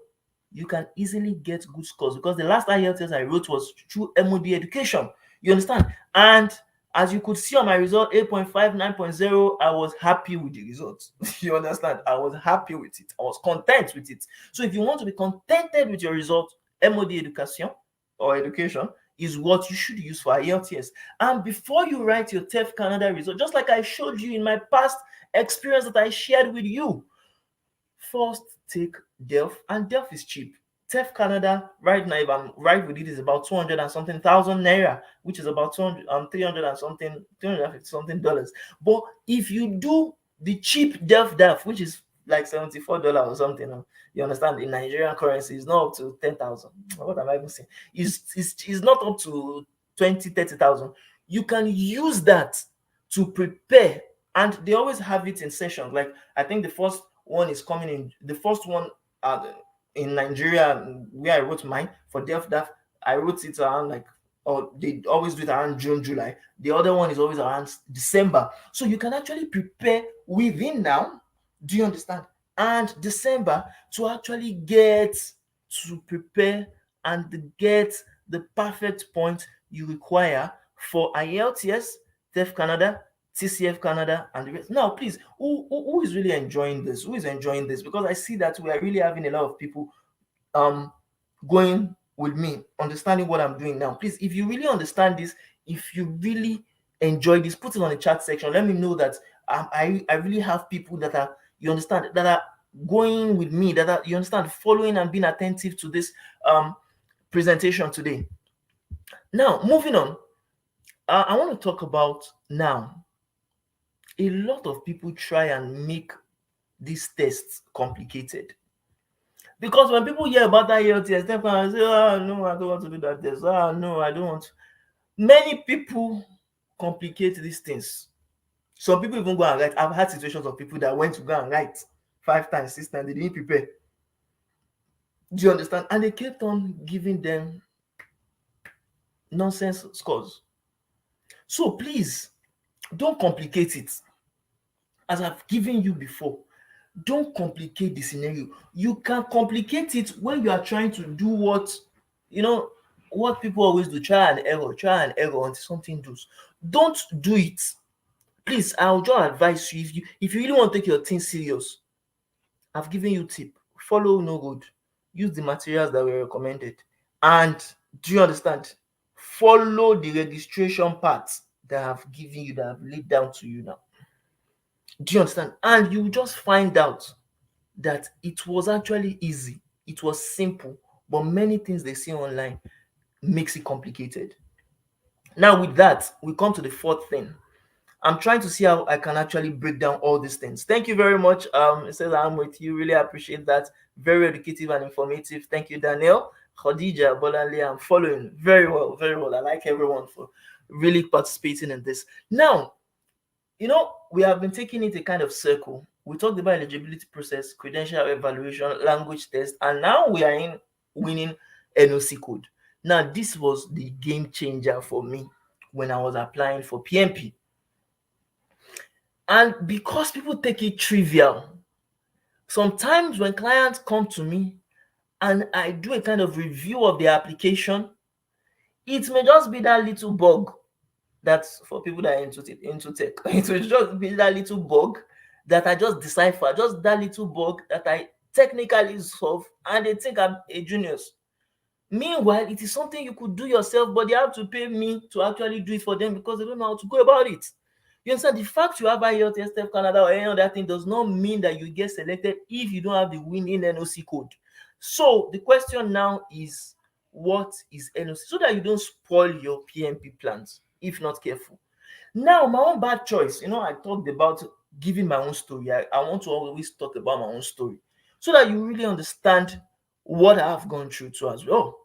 you can easily get good scores, because the last IELTS I wrote was through MOD education. You understand? And as you could see on my result, 8.5, 9.0, I was happy with the results. You understand? I was happy with it. I was content with it. So if you want to be contented with your result, MOD education or education is what you should use for IELTS. And before you write your TEF Canada result, just like I showed you in my past experience that I shared with you, first take DELF, and DELF is cheap. TEF Canada right now, if I'm right with it, is about 200 and something thousand naira, which is about 200 300 and something, 350 something dollars. But if you do the cheap DELF, which is like $74 or something, you understand, in Nigerian currency, it's not up to 10,000. What am I even saying? It's not up to 20, 30,000. You can use that to prepare, and they always have it in sessions. Like, I think the first one is coming in, the first one in Nigeria, where I wrote mine for DELF, I wrote it around like, or they always do it around June, July. The other one is always around December. So you can actually prepare within now, do you understand? And December, to actually get to prepare and get the perfect point you require for IELTS, TEF Canada, TCF Canada, and the rest. Now, please, who is really enjoying this? Who is enjoying this? Because I see that we are really having a lot of people going with me, understanding what I'm doing now. Please, if you really understand this, if you really enjoy this, put it on the chat section. Let me know that I really have people that are, you understand, that are going with me, that are, you understand, following and being attentive to this presentation today. Now, moving on, I want to talk about now. A lot of people try and make these tests complicated. Because when people hear about that IELTS, they can say, oh, no, I don't want to do that test. Oh, no, I don't want. Many people complicate these things. Some people even go and write. I've had situations of people that went to go and write 5 times, 6 times. They didn't prepare. Do you understand? And they kept on giving them nonsense scores. So please, don't complicate it. As I've given you before, don't complicate the scenario. You can complicate it when you are trying to do what, what people always do, try and error until something does. Don't do it. Please, I'll just advise you, if you really want to take your thing serious, I've given you tip. Follow no road. Use the materials that were recommended. And do you understand? Follow the registration parts that I've given you, that I've laid down to you now. Do you understand? And you just find out that it was actually easy. It was simple. But many things they see online makes it complicated. Now, with that, we come to the fourth thing. I'm trying to see how I can actually break down all these things. Thank you very much. It says I'm with you. Really appreciate that. Very educative and informative. Thank you, Daniel. Khadija, Bolanle, I'm following very well, very well. I like everyone for really participating in this. Now, we have been taking it a kind of circle. We talked about eligibility process, credential evaluation, language test, and now we are in winning NOC code. Now, this was the game changer for me when I was applying for PNP. And because people take it trivial, sometimes when clients come to me and I do a kind of review of their application, it may just be that little bug. That's for people that are into tech. It will just be that little bug that I just decipher, just that little bug that I technically solve, and they think I'm a genius. Meanwhile, it is something you could do yourself, but they have to pay me to actually do it for them because they don't know how to go about it. You understand? The fact you have IELTS, TEF Canada, or any other thing does not mean that you get selected if you don't have the winning NOC code. So the question now is, what is NOC? So that you don't spoil your PNP plans if not careful. Now, my own bad choice. I talked about giving my own story. I want to always talk about my own story so that you really understand what I have gone through too as well.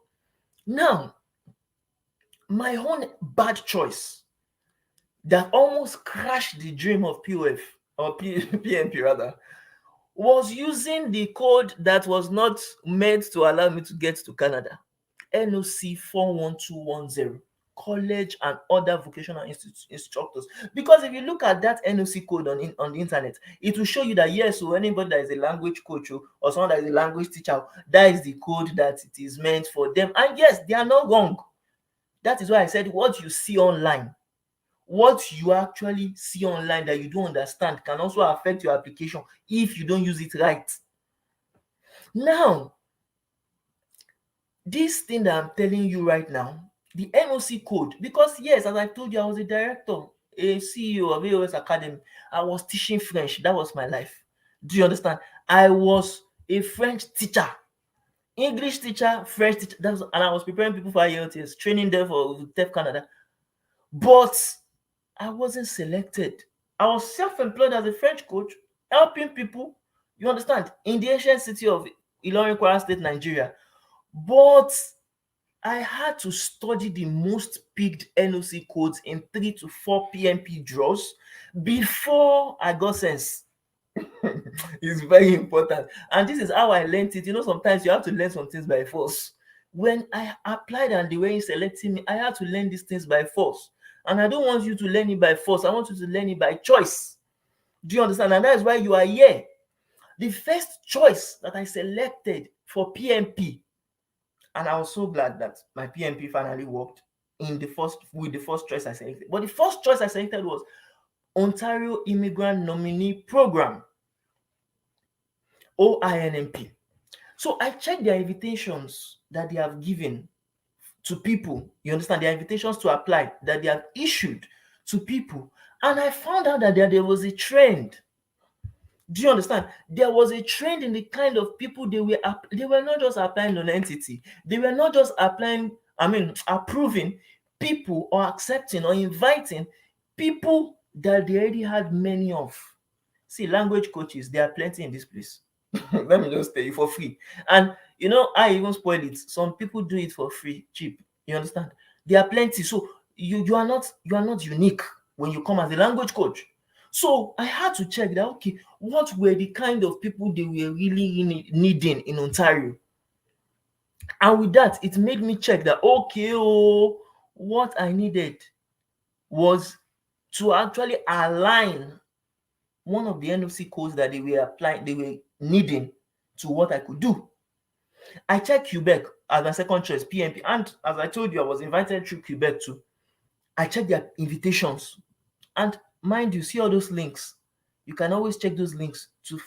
Now, my own bad choice that almost crashed the dream of POF or PNP rather, was using the code that was not meant to allow me to get to Canada. NOC 41210, college and other vocational instructors. Because if you look at that NOC code on the internet, it will show you that yes, so anybody that is a language coach or someone that is a language teacher, that is the code that it is meant for them. And yes, they are not wrong. That is why I said what you see online, what you actually see online that you don't understand can also affect your application if you don't use it right. Now, this thing that I'm telling you right now, the NOC code, because yes, as I told you, I was a director, a CEO of A.O.S Academy. I was teaching French. That was my life. Do you understand? I was a French teacher, English teacher, French teacher. And I was preparing people for IELTS, training them for TEF Canada. But I wasn't selected. I was self-employed as a French coach, helping people, you understand, in the ancient city of Ilorin, Kwara State, Nigeria. But I had to study the most picked NOC codes in 3 to 4 PNP draws before I got sense. It's very important. And this is how I learned it. You know, sometimes you have to learn some things by force. When I applied and the way you selecting me, I had to learn these things by force. And I don't want you to learn it by force. I want you to learn it by choice. Do you understand? And that is why you are here. The first choice that I selected for PNP, and I was so glad that my PNP finally worked with the first choice I selected. But the first choice I selected was Ontario Immigrant Nominee Program, OINMP. So I checked their invitations that they have given to people. You understand? Their invitations to apply that they have issued to people. And I found out that there was a trend. Do you understand? There was a trend in the kind of people they were not just applying on entity. They were not just approving people or accepting or inviting people that they already had many of. See, language coaches, there are plenty in this place. Let me just tell you, for free. And you know, I even spoil it. Some people do it for free, cheap. You understand? There are plenty. So you are not unique when you come as a language coach. So I had to check that, okay, what were the kind of people they were really needing in Ontario? And with that, it made me check that, okay, what I needed was to actually align one of the NOC codes that they were needing to what I could do. I checked Quebec as my second choice, PNP. And as I told you, I was invited through Quebec too. I checked their invitations. And mind you, see all those links. You can always check those links to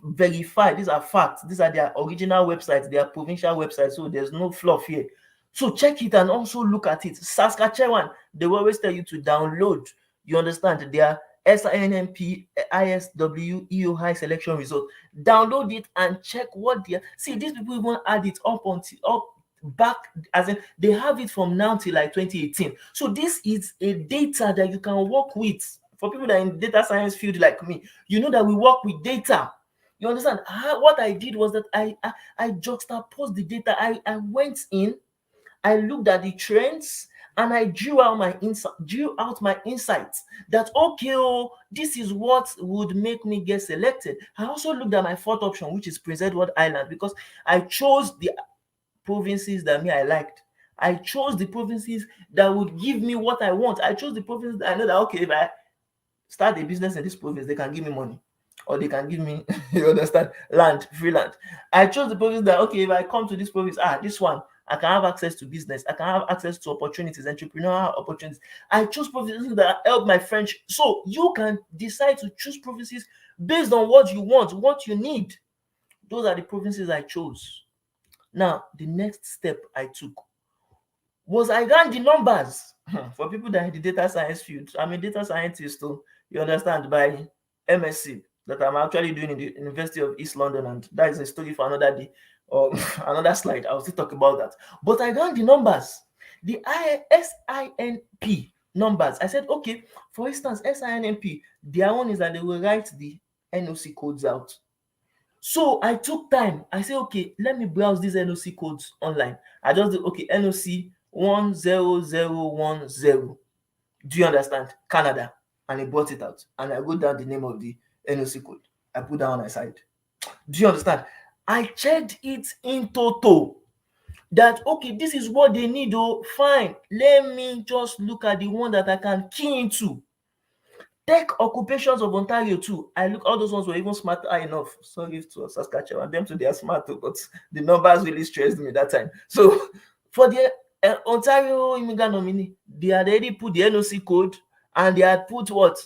verify. These are facts. These are their original websites, their provincial websites. So there's no fluff here. So check it and also look at it. Saskatchewan, they will always tell you to download. You understand? Their SINMP, ISW, EO selection result. Download it and check what they are. See, these people even add it up back, as in they have it from now till like 2018. So this is a data that you can work with. For people that are in data science field like me, you know that we work with data. You understand? What I did was that I juxtaposed the data. I went in, I looked at the trends, and I drew out my insights that, okay, this is what would make me get selected. I also looked at my fourth option, which is Prince Edward Island, because I chose the provinces that I liked. I chose the provinces that would give me what I want. I chose the provinces that I know that, okay, if I start a business in this province, they can give me money, or they can give me, you understand, free land. I chose the province that, okay, if I come to this province, this one, I can have access to business. I can have access to opportunities, entrepreneurial opportunities. I choose provinces that help my French. So you can decide to choose provinces based on what you want, what you need. Those are the provinces I chose. Now, the next step I took was I ran the numbers. For people that are in the data science field, I'm a data scientist, so you understand, by MSc that I'm actually doing in the University of East London, and that is a story for another day or another slide. I'll still talk about that. But I ran the numbers, the SINP numbers. I said, okay, for instance, SINP, their one is that they will write the NOC codes out. So I took time. I said, okay, let me browse these NOC codes online. I just did, okay, NOC 10010. Do you understand? Canada. And he brought it out. And I wrote down the name of the NOC code. I put that on my side. Do you understand? I checked it in total. That okay, this is what they need. Oh, fine. Let me just look at the one that I can key into. Tech occupations of Ontario too. I look, all those ones were even smart enough. Sorry to Saskatchewan, them too, they are smart too, but the numbers really stressed me that time. So for the Ontario immigrant nominee, they had already put the NOC code, and they had put what?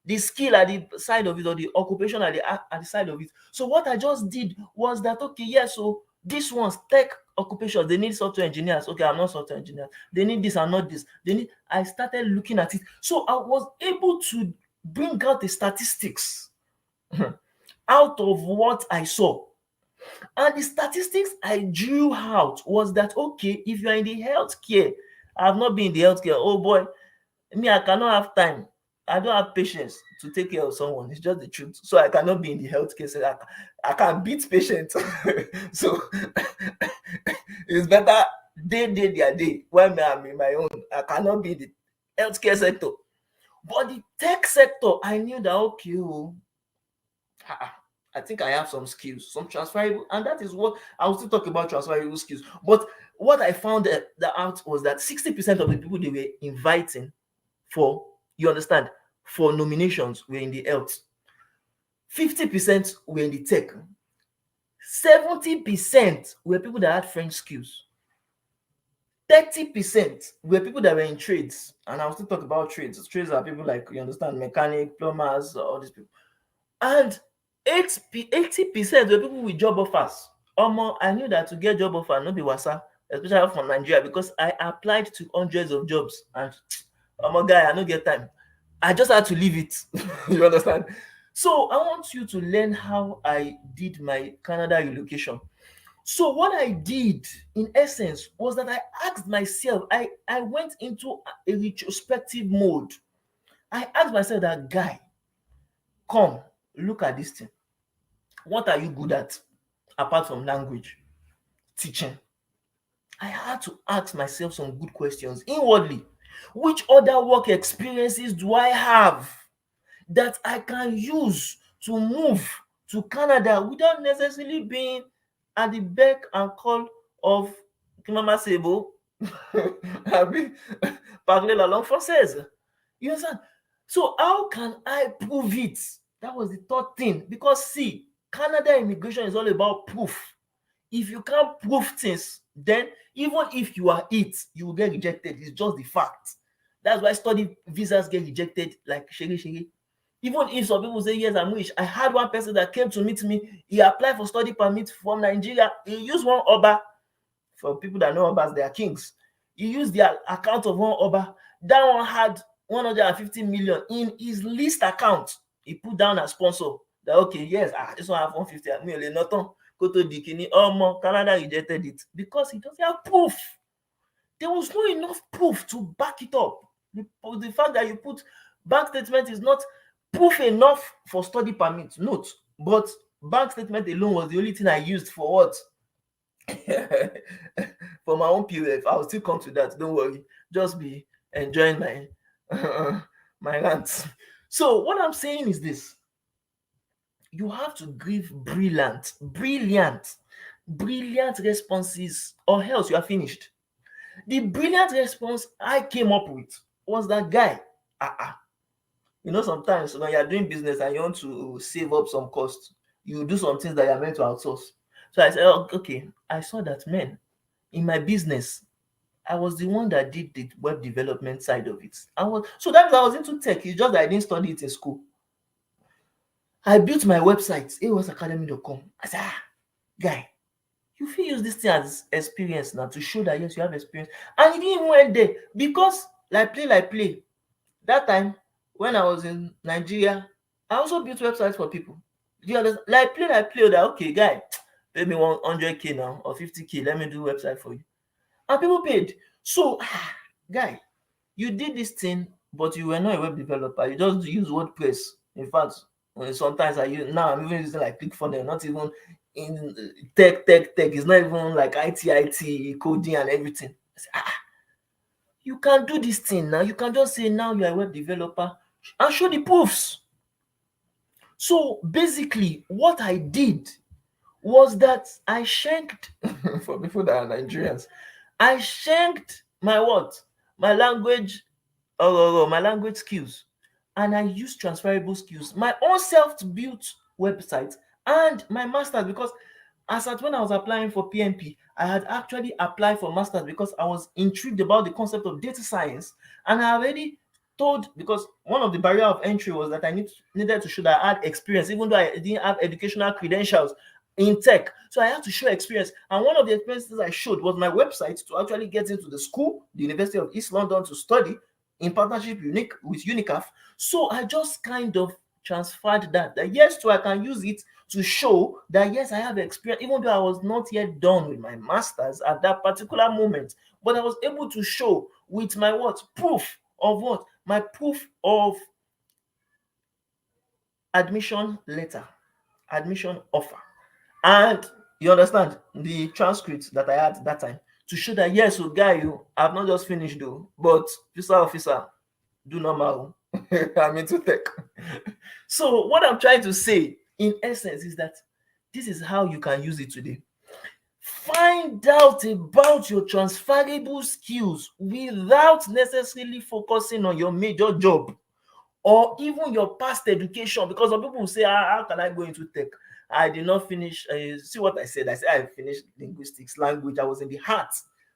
The skill at the side of it, or the occupation at the side of it. So what I just did was that, okay, yeah, so this one's tech occupations, they need software engineers. Okay, I'm not software engineer. They need this and not this. They need. I started looking at it. So I was able to bring out the statistics out of what I saw. And the statistics I drew out was that, okay, if you are in the healthcare, I have not been in the healthcare, oh boy, me, I cannot have time. I don't have patience to take care of someone. It's just the truth. So I cannot be in the healthcare. So I can beat patients. So it's better they their day when I'm in my own. I cannot be in the healthcare sector. But the tech sector, I knew that, okay, I think I have some skills, some transferable, and that is what I will still talk about, transferable skills. But what I found out was that 60% of the people they were inviting for, you understand, for nominations were in the health, 50% were in the tech, 70% were people that had French skills, 30% were people that were in trades, and I'll still talk about trades. Trades are people like, you understand, mechanic, plumbers, all these people. And 80% were people with job offers. I knew that to get job offer, no be wasa, especially from Nigeria, because I applied to hundreds of jobs, and guy, I no get time. I just had to leave it. You understand? So I want you to learn how I did my Canada relocation. So what I did in essence was that I asked myself, I went into a retrospective mode. I asked myself that, guy, come, look at this thing. What are you good at apart from language? Teaching. I had to ask myself some good questions inwardly. Which other work experiences do I have that I can use to move to Canada without necessarily being at the beck and call of Mama Sebo? Abi, parler la langue française. You understand? So how can I prove it? That was the third thing. Because see, Canada immigration is all about proof. If you can't prove things, then even if you are it, you will get rejected. It's just the fact. That's why study visas get rejected like shege. Even if some people say, yes, I'm rich. I had one person that came to meet me. He applied for study permit from Nigeria. He used one Oba. For people that know Obas, they are kings. He used the account of one Oba. That one had 150 million in his list account. He put down a sponsor. That, okay, yes, this one have 150 million. Nothing. Go to Dikini. Canada rejected it because he doesn't have proof. There was not enough proof to back it up. The fact that you put bank statement is not proof enough for study permit. Note, but bank statement alone was the only thing I used for what? For my own POF. I'll still come to that. Don't worry. Just be enjoying my my rants. So what I'm saying is this: you have to give brilliant responses, or else you are finished. The brilliant response I came up with was that, guy, you know, sometimes when you're doing business and you want to save up some cost, you do some things that you're meant to outsource. So I said, okay, I saw that, man, in my business, I was the one that did the web development side of it. So that I was into tech. It's just that I didn't study it in school. I built my website, aosacademy.com. I said, guy, you feel use this thing as experience now to show that, yes, you have experience. And he didn't even went there because like play. That time when I was in Nigeria, I also built websites for people. Do you understand? Like play that, okay, guy, pay me 100K now or 50K, let me do website for you. And people paid. So, guy, you did this thing, but you were not a web developer. You just use WordPress. In fact, sometimes I'm even using like ClickFunnels, not even in tech. It's not even like IT, coding and everything. I say, You can do this thing now. You can just say now you're a web developer and show the proofs. So basically, what I did was that I shanked for people that are Nigerians. I shanked my what? My language, my language skills, and I used transferable skills, my own self-built website, and my master's, because as at when I was applying for PNP, I had actually applied for master's because I was intrigued about the concept of data science, and I already told, because one of the barrier of entry was that needed to show that I had experience, even though I didn't have educational credentials in tech. So I had to show experience. And one of the experiences I showed was my website to actually get into the school, the University of East London, to study in partnership with UNICAF. So I just kind of transferred that yes, too, I can use it to show that yes, I have experience, even though I was not yet done with my master's at that particular moment. But I was able to show with my what? Proof of what? My proof of admission letter, admission offer. And you understand the transcript that I had that time to show that yes, so guy, I've not just finished though, but visa officer, do normal. I'm into tech. So what I'm trying to say in essence is that this is how you can use it today. Find out about your transferable skills without necessarily focusing on your major job or even your past education, because some people will say, how can I go into tech? I did not finish. See what I said? I said I finished linguistics, language. I was in the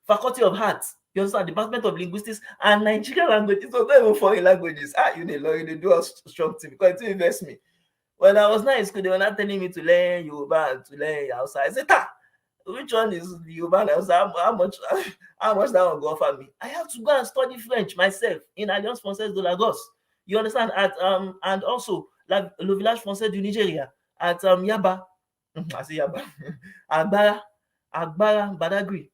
faculty of arts. You understand? Department of linguistics and Nigerian languages. So not even foreign languages. You know, do a strong thing because it invest me. When I was not in school, they were not telling me to learn Yoruba and to learn Hausa. I said, which one is the Yoruba and Hausa? How much that one go offer me? I have to go and study French myself in Alliance Française de Lagos. You understand? At and also like Le Village Français du Nigeria at Yaba. I say Yaba. Agbara, Badagry.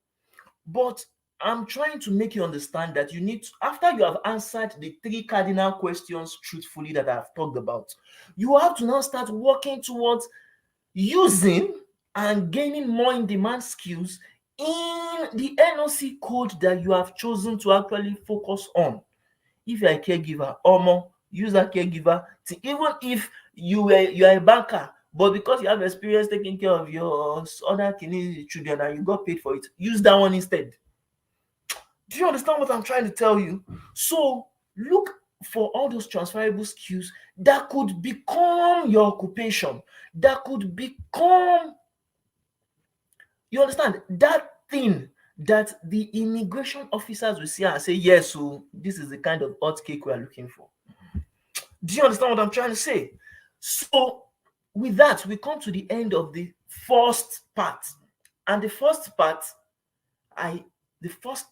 But I'm trying to make you understand that you need to, after you have answered the 3 cardinal questions truthfully that I've talked about, you have to now start working towards using and gaining more in-demand skills in the NOC code that you have chosen to actually focus on. If you're a caregiver, or more, use that caregiver to, even if you are a banker, but because you have experience taking care of your other kidney children and you got paid for it, use that one instead. Do you understand what I'm trying to tell you? So look for all those transferable skills that could become your occupation, that could become, you understand, that thing that the immigration officers will see and say, yes, so this is the kind of hot cake we are looking for. Do you understand what I'm trying to say? So with that, we come to the end of the first part. And the first part, the first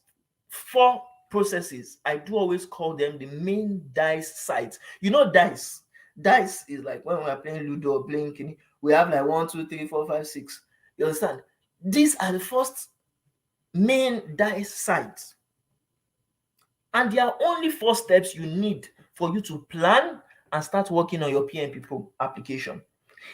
4 processes, I do always call them the main dice sites. You know, dice is like when we are playing Ludo or playing Kini, we have like 1, 2, 3, 4, 5, 6. You understand? These are the first main dice sites, and there are only 4 steps you need for you to plan and start working on your PNP application.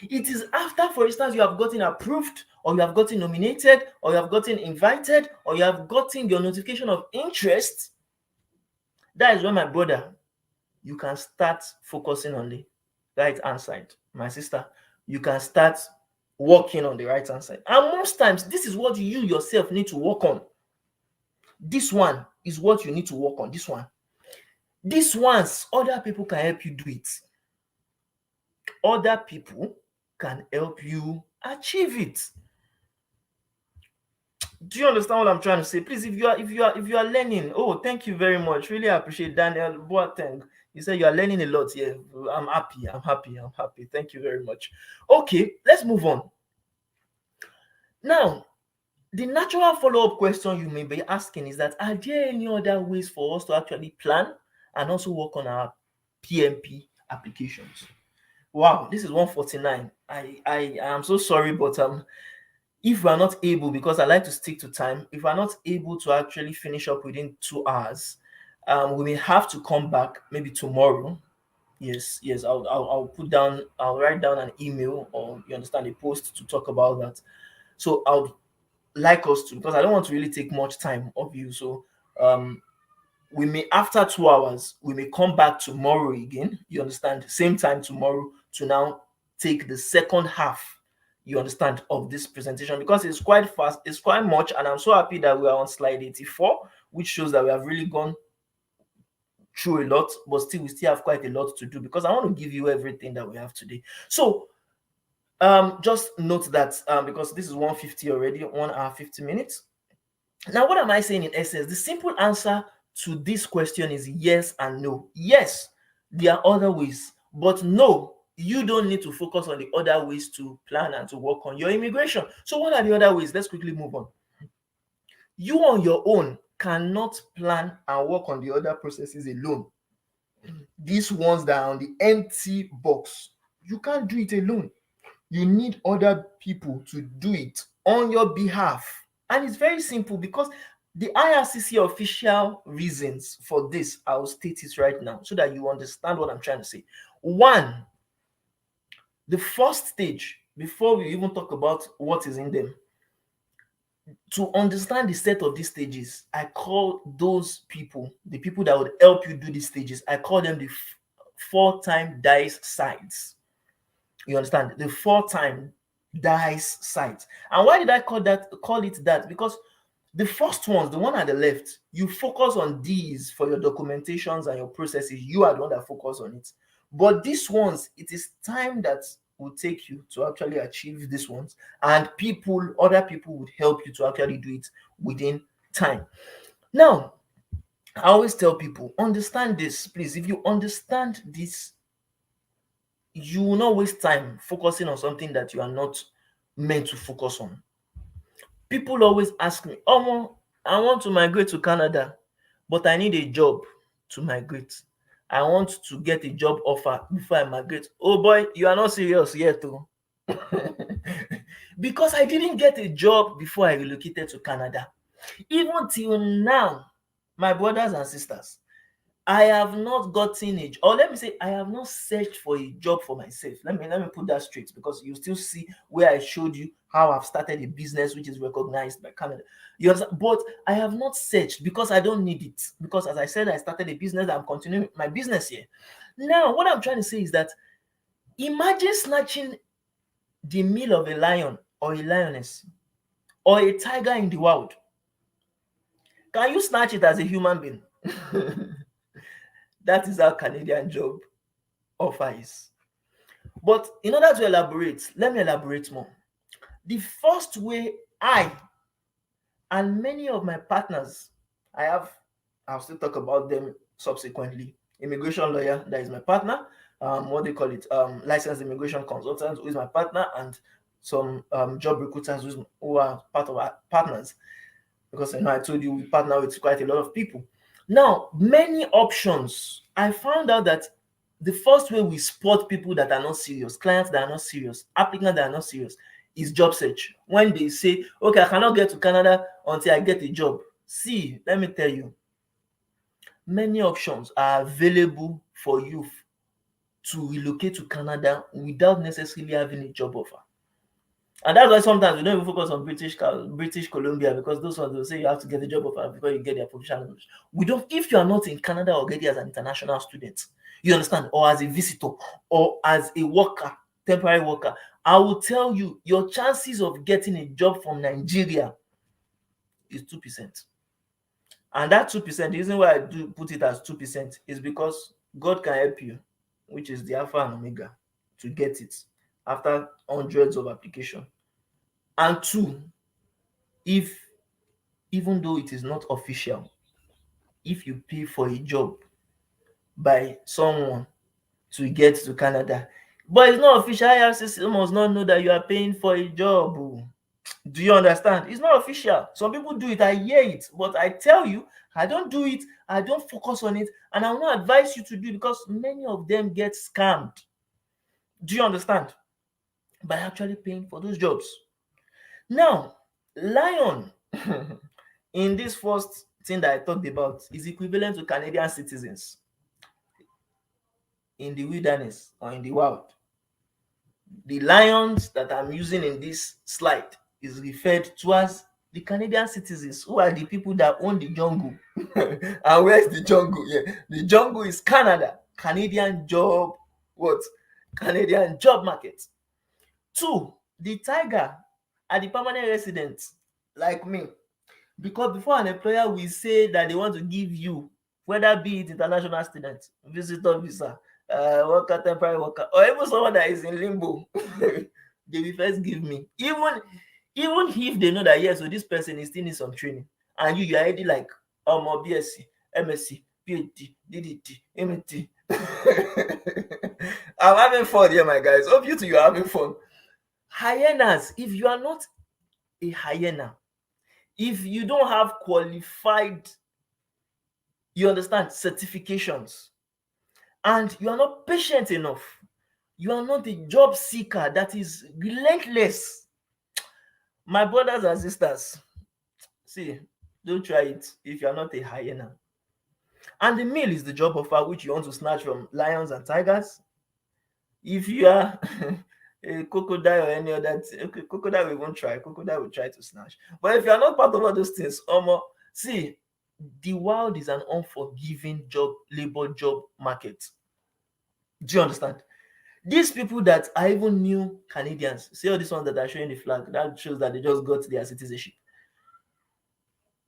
It is after, for instance, you have gotten approved, or you have gotten nominated, or you have gotten invited, or you have gotten your notification of interest. That is when, my brother, you can start focusing on the right hand side. My sister, you can start working on the right hand side. And most times, this is what you yourself need to work on. This one is what you need to work on. This one. These ones, other people can help you do it. Other people can help you achieve it. Do you understand what I'm trying to say? Please, if you are learning, oh, thank you very much. Really appreciate Daniel Boateng. You said you are learning a lot here. I'm happy. Thank you very much. Okay, let's move on. Now, the natural follow-up question you may be asking is that, are there any other ways for us to actually plan and also work on our PNP applications? Wow, this is 149. I am so sorry, but if we are not able, because I like to stick to time, if we're not able to actually finish up within 2 hours, we may have to come back maybe tomorrow. Yes, I'll write down an email, or you understand, a post to talk about that. So I would like us to, because I don't want to really take much time of you. So we may, after 2 hours, we may come back tomorrow again, you understand, same time tomorrow, to now take the second half, you understand, of this presentation, because it's quite fast, it's quite much, and I'm so happy that we are on slide 84, which shows that we have really gone through a lot, but still we still have quite a lot to do, because I want to give you everything that we have today. So just note that because this is 150 already, 1 hour 50 minutes. Now, what am I saying in essence? The simple answer to this question is yes and no. Yes, there are other ways, but no, you don't need to focus on the other ways to plan and to work on your immigration. So what are the other ways? Let's quickly move on. You on your own cannot plan and work on the other processes alone. These ones that are on the empty box, you can't do it alone. You need other people to do it on your behalf. And it's very simple, because the IRCC official reasons for this, I'll state it right now so that you understand what I'm trying to say. One, the first stage, before we even talk about what is in them, to understand the set of these stages, I call those people, the people that would help you do these stages, I call them the 4-time dice sides. You understand? The 4-time dice sites. And why did I call it that? Because the first ones, the one at the left, you focus on these for your documentations and your processes. You are the one that focus on it. But these ones, it is time that will take you to actually achieve these ones, and other people would help you to actually do it within time. Now, I always tell people, understand this, please. If you understand this, you will not waste time focusing on something that you are not meant to focus on. People always ask me, oh, I want to migrate to Canada, but I need a job to migrate. I want to get a job offer before I migrate. Oh boy, you are not serious yet, though. Because I didn't get a job before I relocated to Canada. Even till now, my brothers and sisters, I have not gotten a job, or let me say, I have not searched for a job for myself. Let me put that straight, because you still see where I showed you how I've started a business which is recognized by Canada. You understand? But I have not searched because I don't need it. Because as I said, I started a business, I'm continuing my business here. Now, what I'm trying to say is that imagine snatching the meal of a lion or a lioness or a tiger in the wild. Can you snatch it as a human being? That is how Canadian job offer is. But in order to elaborate, let me elaborate more. The first way I and many of my partners, I'll still talk about them subsequently. Immigration lawyer, that is my partner. What they call it, licensed immigration consultant, who is my partner, and some job recruiters who are part of our partners. Because I told you we partner with quite a lot of people. Now, many options. I found out that the first way we spot people that are not serious, clients that are not serious, applicants that are not serious, is job search. When they say, okay, I cannot get to Canada until I get a job. See, let me tell you, many options are available for you to relocate to Canada without necessarily having a job offer. And that's why sometimes we don't even focus on British Columbia, because those ones will say you have to get a job offer before you get their professional knowledge. We don't, if you are not in Canada already as an international student, you understand, or as a visitor, or as a worker, temporary worker, I will tell you your chances of getting a job from Nigeria is 2%. And that 2%, the reason why I do put it as 2% is because God can help you, which is the Alpha and Omega, to get it after hundreds of applications. And two, if even though it is not official, if you pay for a job by someone to get to Canada, but it's not official, IRCC must not know that you are paying for a job. Do you understand? It's not official. Some people do it, I hear it, but I tell you, I don't do it, I don't focus on it, and I will not advise you to do it, because many of them get scammed. Do you understand? By actually paying for those jobs. Now, Lion in this first thing that I talked about is equivalent to Canadian citizens in the wilderness or in the wild. The lions that I'm using in this slide is referred to as The Canadian citizens, who are the people that own the jungle. And where's the jungle? Yeah, the jungle is Canada. Canadian job, what? Canadian job market. Two, the tiger are the permanent residents like me. Because before an employer will say that they want to give you, whether be it international student, visitor visa, worker, temporary worker, or even someone that is in limbo, they will first give me. Even if they know that yes, so this person is still need some training, and you are already like BSc, MSc, PhD, DDT, MT. I'm having fun here, my guys. Hope you two are having fun. Hyenas, if you are not a hyena, if you don't have qualified, you understand, certifications, and you are not patient enough, you are not a job seeker that is relentless, my brothers and sisters, see, don't try it if you are not a hyena. And the meal is the job offer which you want to snatch from lions and tigers. If you are a crocodile or any other thing, okay, crocodile we won't try. Crocodile will try to snatch. But if you are not part of all those things, see, the world is an unforgiving labor job market. Do you understand? These people that are even new Canadians, see all these ones that are showing the flag, that shows that they just got their citizenship.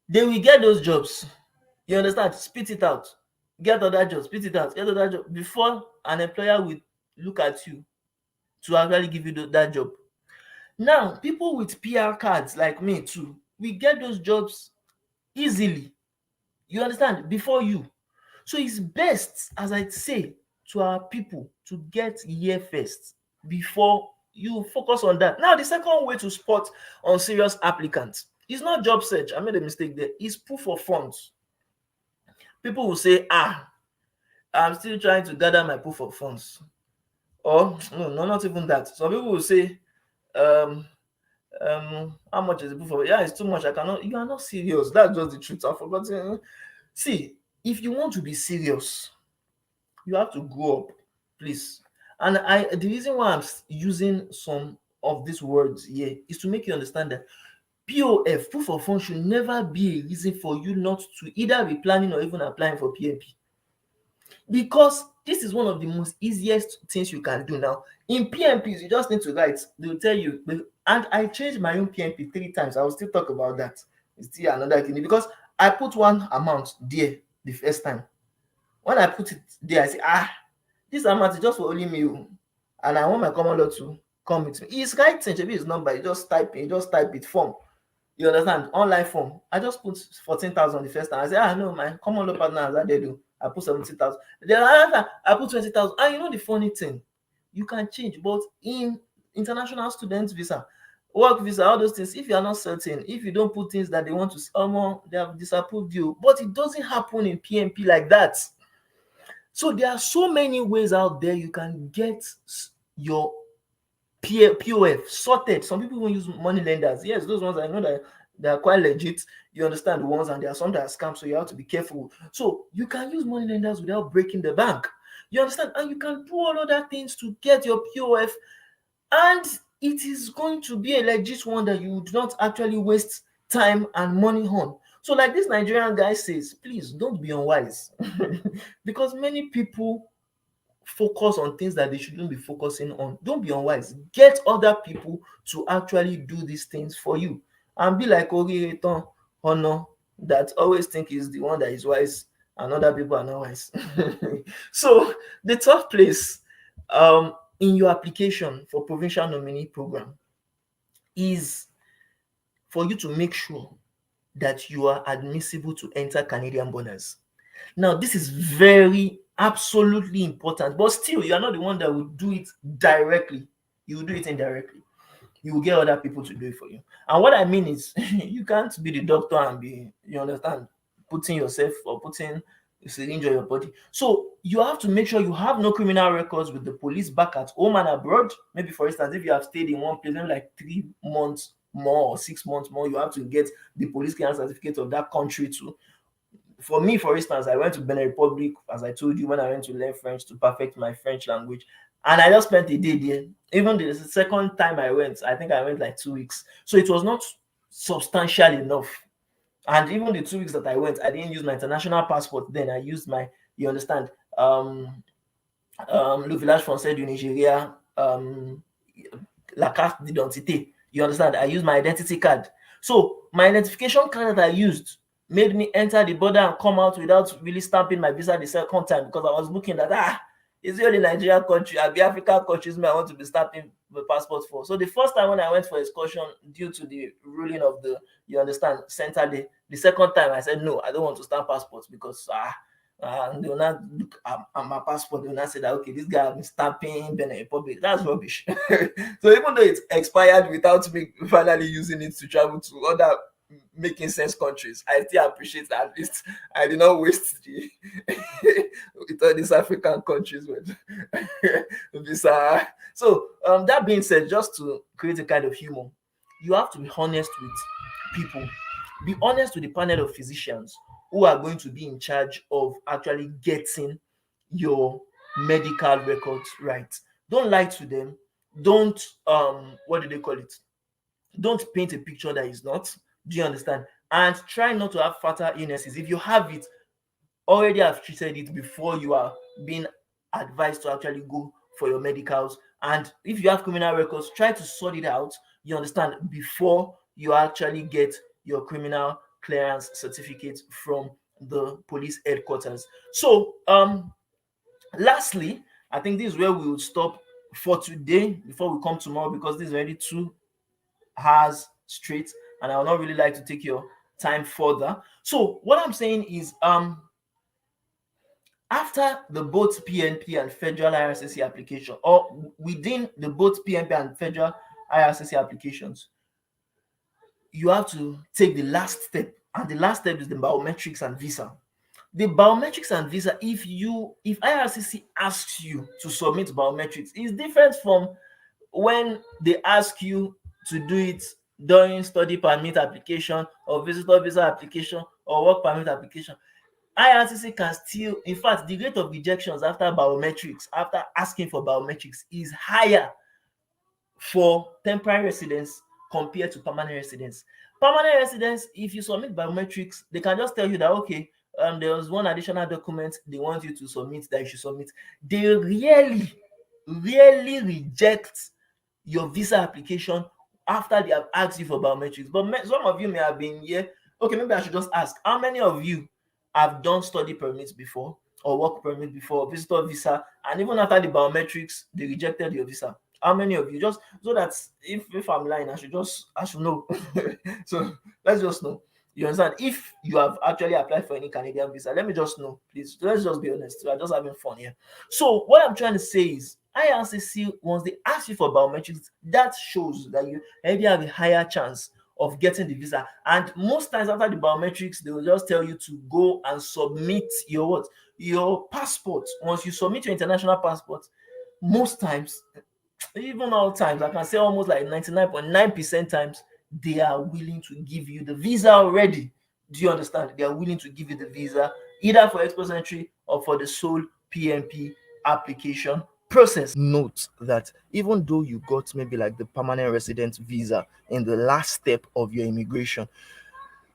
They will get those jobs. You understand? Spit it out. Get other jobs, spit it out, get other job before an employer will look at you to actually give you that job. Now, people with PR cards like me too, we get those jobs easily. You understand? Before you. So it's best, as I say, to our people to get here first before you focus on that. Now, the second way to spot on serious applicants is not job search. I made a mistake there. It's proof of funds. People will say, I'm still trying to gather my proof of funds. Or no, not even that. Some people will say, how much is the proof of? Yeah, it's too much. I cannot. You are not serious. That's just the truth. I've forgotten. See, if you want to be serious, you have to grow up, please. And the reason why I'm using some of these words here is to make you understand that POF, proof of funds, should never be a reason for you not to either be planning or even applying for PNP. Because this is one of the most easiest things you can do now. In PNPs, you just need to write. They'll tell you. And I changed my own PNP 3 times. I will still talk about that. It's still another thing. Because I put one amount there the first time. When I put it there, I say, this amount is just for only me. And I want my common law to come with me. It's writing, maybe his number. You just type it, form. You understand? Online form. I just put 14,000 the first time. I say, no, my common law partner has added you. I put 70,000. Then I put 20,000. And you know the funny thing, you can change. But in international student visa, work visa, all those things, if you are not certain, if you don't put things that they want to, they have disapproved you. But it doesn't happen in PNP like that. So there are so many ways out there you can get your POF sorted. Some people even use money lenders. Yes, those ones I know that they are quite legit. You understand the ones, and there are some that are scams, so you have to be careful. So you can use money lenders without breaking the bank. You understand? And you can do all other things to get your POF, and it is going to be a legit one that you would not actually waste time and money on. So like this Nigerian guy says, please don't be unwise. Because many people focus on things that they shouldn't be focusing on. Don't be unwise. Get other people to actually do these things for you, and be like Oriyeton Honor that always think is the one that is wise and other people are not wise. So the third place in your application for Provincial Nominee Program is for you to make sure that you are admissible to enter Canadian borders. Now, this is very absolutely important, but still, you are not the one that will do it directly. You will do it indirectly. You will get other people to do it for you. And what I mean is, you can't be the doctor and be, you understand, putting yourself or putting a syringe on your body. So you have to make sure you have no criminal records with the police back at home and abroad. Maybe, for instance, if you have stayed in one place, maybe like 3 months more or 6 months more, you have to get the police clearance certificate of that country too. For me, for instance, I went to Benin Republic, as I told you, when I went to learn French to perfect my French language. And I just spent a day there. Even the second time I went, I think I went like 2 weeks. So it was not substantial enough. And even the 2 weeks that I went, I didn't use my international passport. Then I used my, you understand, le village français du Nigeria, la carte d'identité. You understand? I used my identity card. So my identification card that I used made me enter the border and come out without really stamping my visa the second time, because I was looking at is the only Nigerian country and the African countries I want to be stamping the passport for. So the first time when I went for excursion, due to the ruling of the, you understand, center, the second time I said no, I don't want to stamp passports, because and they will not look at my passport. They will not say that, okay, this guy has been stamping Benin Republic. That's rubbish. So even though it's expired without me finally using it to travel to other making sense countries, I still appreciate that at least I did not waste the with all these African countries with visa. So that being said, just to create a kind of humor, you have to be honest with people. Be honest with the panel of physicians who are going to be in charge of actually getting your medical records right. Don't lie to them. Don't what do they call it? Don't paint a picture that is not. Do you understand? And try not to have fatal illnesses. If you have it, already have treated it before you are being advised to actually go for your medicals. And if you have criminal records, try to sort it out, you understand, before you actually get your criminal clearance certificate from the police headquarters. So lastly, I think this is where we will stop for today before we come tomorrow, because this is already 2 hours straight and I would not really like to take your time further. So what I'm saying is after the both PNP and federal IRCC application, or within the both PNP and federal IRCC applications, you have to take the last step, and the last step is the biometrics and visa. The biometrics and visa, if IRCC asks you to submit biometrics, is different from when they ask you to do it during study permit application or visitor visa application or work permit application. IRCC can still, in fact, the rate of rejections after biometrics, after asking for biometrics, is higher for temporary residents compared to permanent residents. Permanent residents, if you submit biometrics, they can just tell you that, okay, there was one additional document they want you to submit that you should submit. They rarely reject your visa application after they have asked you for biometrics. But some of you may have been here. Okay, maybe I should just ask, how many of you have done study permits before or work permit before, visitor visa, and even after the biometrics, they rejected your visa? How many of you? Just so that if I'm lying, I should know. So let's just know. You understand? If you have actually applied for any Canadian visa, let me just know, please. Let's just be honest. We're just having fun here. So what I'm trying to say is IRCC, once they ask you for biometrics, that shows that you already have a higher chance of getting the visa. And most times after the biometrics, they will just tell you to go and submit your what? Your passport. Once you submit your international passport, most times, even all times, I can say almost like 99.9% times, they are willing to give you the visa already. Do you understand? They are willing to give you the visa either for express entry or for the sole PNP application process. Note that even though you got maybe like the permanent resident visa in the last step of your immigration,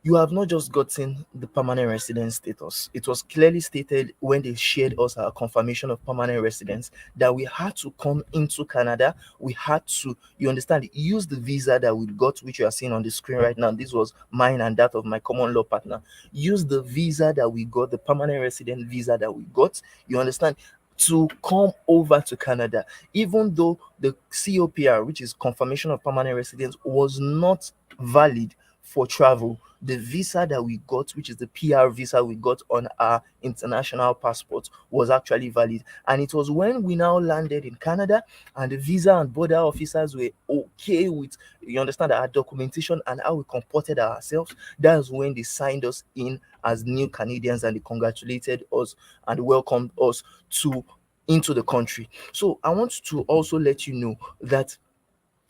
you have not just gotten the permanent residence status. It was clearly stated when they shared us our confirmation of permanent residence that we had to come into Canada. We had to, you understand, use the visa that we got, which you are seeing on the screen right now. This was mine and that of my common law partner. Use the visa that we got, the permanent resident visa that we got, you understand, to come over to Canada, even though the COPR, which is confirmation of permanent residence, was not valid for travel. The visa that we got, which is the PR visa we got on our international passport, was actually valid. And it was when we now landed in Canada and the visa and border officers were okay with, you understand, our documentation and how we comported ourselves. That's when they signed us in as new Canadians and they congratulated us and welcomed us to into the country. So I want to also let you know that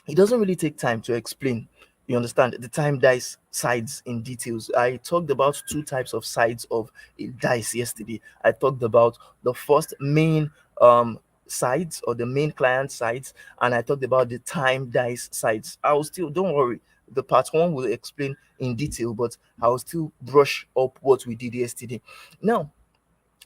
it doesn't really take time to explain, you understand, the time dice sides in details. I talked about 2 types of sides of a dice yesterday. I talked about the first main sides, or the main client sides, and I talked about the time dice sides. I will still, don't worry, the part one will explain in detail, but I'll still brush up what we did yesterday. Now,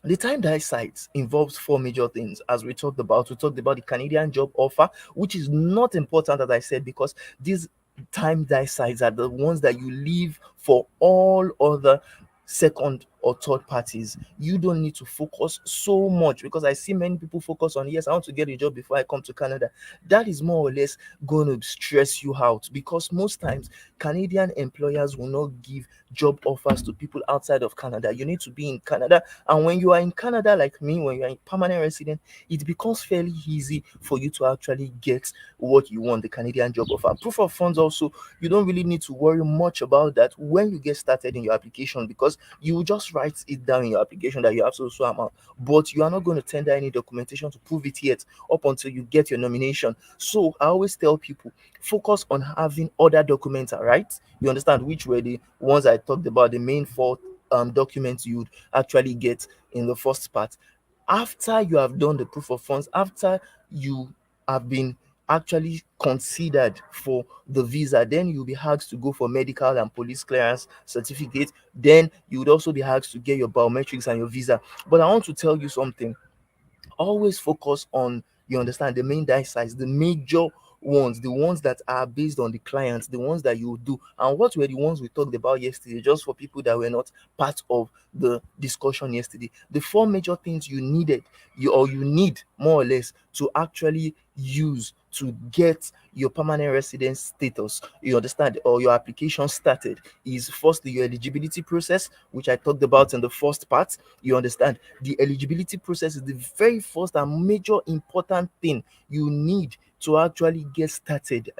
the time die sites involves four major things, as we talked about. We talked about the Canadian job offer, which is not important, as I said, because these time die sites are the ones that you leave for all other second or third parties. You don't need to focus so much, because I see many people focus on, yes, I want to get a job before I come to Canada. That is more or less going to stress you out, because most times Canadian employers will not give job offers to people outside of Canada. You need to be in Canada, and when you are in Canada, like me, when you are a permanent resident, it becomes fairly easy for you to actually get what you want, the Canadian job offer. Proof of funds also, you don't really need to worry much about that when you get started in your application, because you will just write it down in your application that you have so amount, but you are not going to tender any documentation to prove it yet up until you get your nomination. So I always tell people, focus on having other documents, all right? You understand, which were the ones I talked about, the main four documents you'd actually get in the first part. After you have done the proof of funds, after you have been actually considered for the visa, then you'll be asked to go for medical and police clearance certificate. Then you would also be asked to get your biometrics and your visa. But I want to tell you something, always focus on, you understand, the main die size, the major ones, the ones that are based on the clients, the ones that you do. And what were the ones we talked about yesterday, just for people that were not part of the discussion yesterday? The four major things you needed, you need more or less to actually use to get your permanent residence status, you understand, or your application started, is firstly your eligibility process, which I talked about in the first part. You understand, the eligibility process is the very first and major important thing you need to actually get started.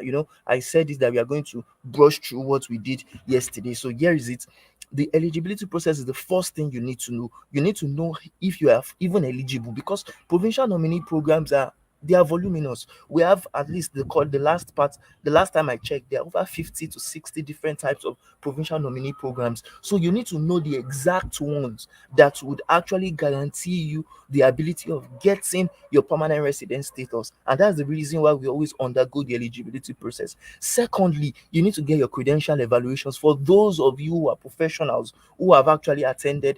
I said this, that we are going to brush through what we did yesterday. So here is it. The eligibility process is the first thing you need to know. You need to know if you are even eligible, because provincial nominee programs are, they are voluminous. We have at least the last part, the last time I checked, there are over 50 to 60 different types of provincial nominee programs. So you need to know the exact ones that would actually guarantee you the ability of getting your permanent resident status. And that's the reason why we always undergo the eligibility process. Secondly, you need to get your credential evaluations. For those of you who are professionals, who have actually attended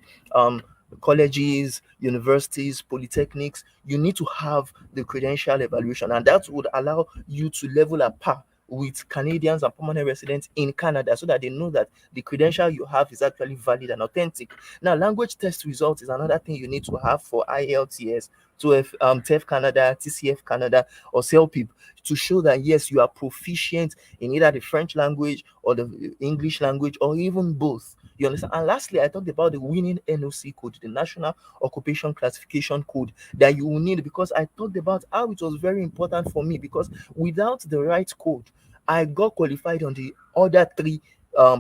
colleges, universities, polytechnics, you need to have the credential evaluation, and that would allow you to level a par with Canadians and permanent residents in Canada, so that they know that the credential you have is actually valid and authentic. Now, language test results is another thing you need to have for IELTS, TEF Canada, TCF Canada, or CELPIP, to show that yes, you are proficient in either the French language or the English language, or even both. You understand? And lastly, I talked about the winning NOC code, the National Occupation Classification Code, that you will need, because I talked about how it was very important for me, because without the right code, I got qualified on the other three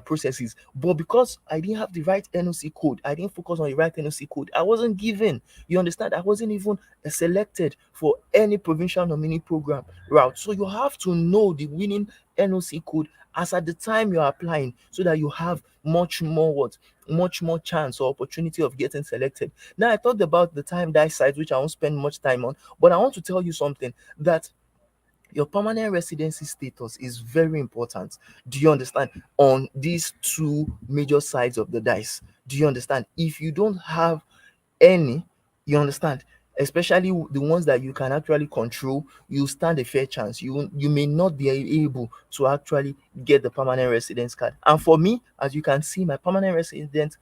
processes, but because I didn't have the right NOC code, I didn't focus on the right NOC code, I wasn't given, you understand, I wasn't even selected for any provincial nominee program route. So you have to know the winning NOC code as at the time you're applying, so that you have much more chance or opportunity of getting selected. Now, I talked about the time die site, which I won't spend much time on, but I want to tell you something, that your permanent residency status is very important. Do you understand? On these two major sides of the dice. Do you understand? If you don't have any, you understand, especially the ones that you can actually control, you stand a fair chance. You may not be able to actually get the permanent residence card. And for me, as you can see, my permanent resident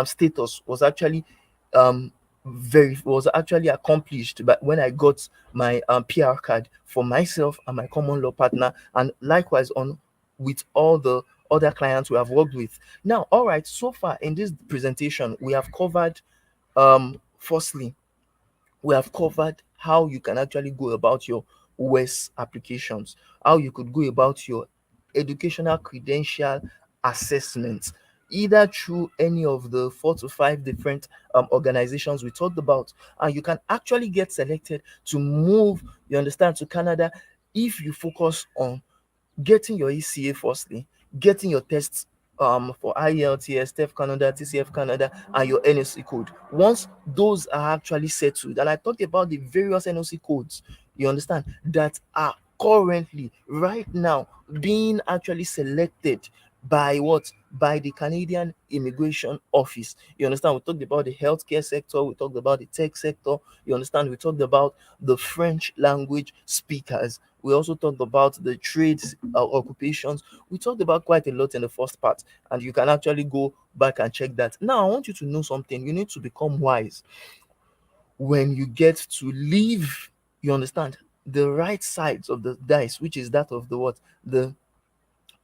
status was actually um very was actually accomplished, but when I got my PR card for myself and my common law partner, and likewise on with all the other clients we have worked with. Now, all right, so far in this presentation, we have covered, firstly, we have covered how you can actually go about your O.S applications, how you could go about your educational credential assessment, either through any of the 4 to 5 different organizations we talked about, and you can actually get selected to move, you understand, to Canada, if you focus on getting your ECA firstly, getting your tests for IELTS, TEF Canada, TCF Canada, and your NOC code. Once those are actually settled, and I talked about the various NOC codes, you understand, that are currently, right now, being actually selected by what? By the Canadian Immigration Office. You understand? We talked about the healthcare sector, we talked about the tech sector, you understand? We talked about the French language speakers. We also talked about the trades occupations. We talked about quite a lot in the first part, and you can actually go back and check that. Now, I want you to know something. You need to become wise when you get to leave, you understand, the right sides of the dice, which is that of the what? The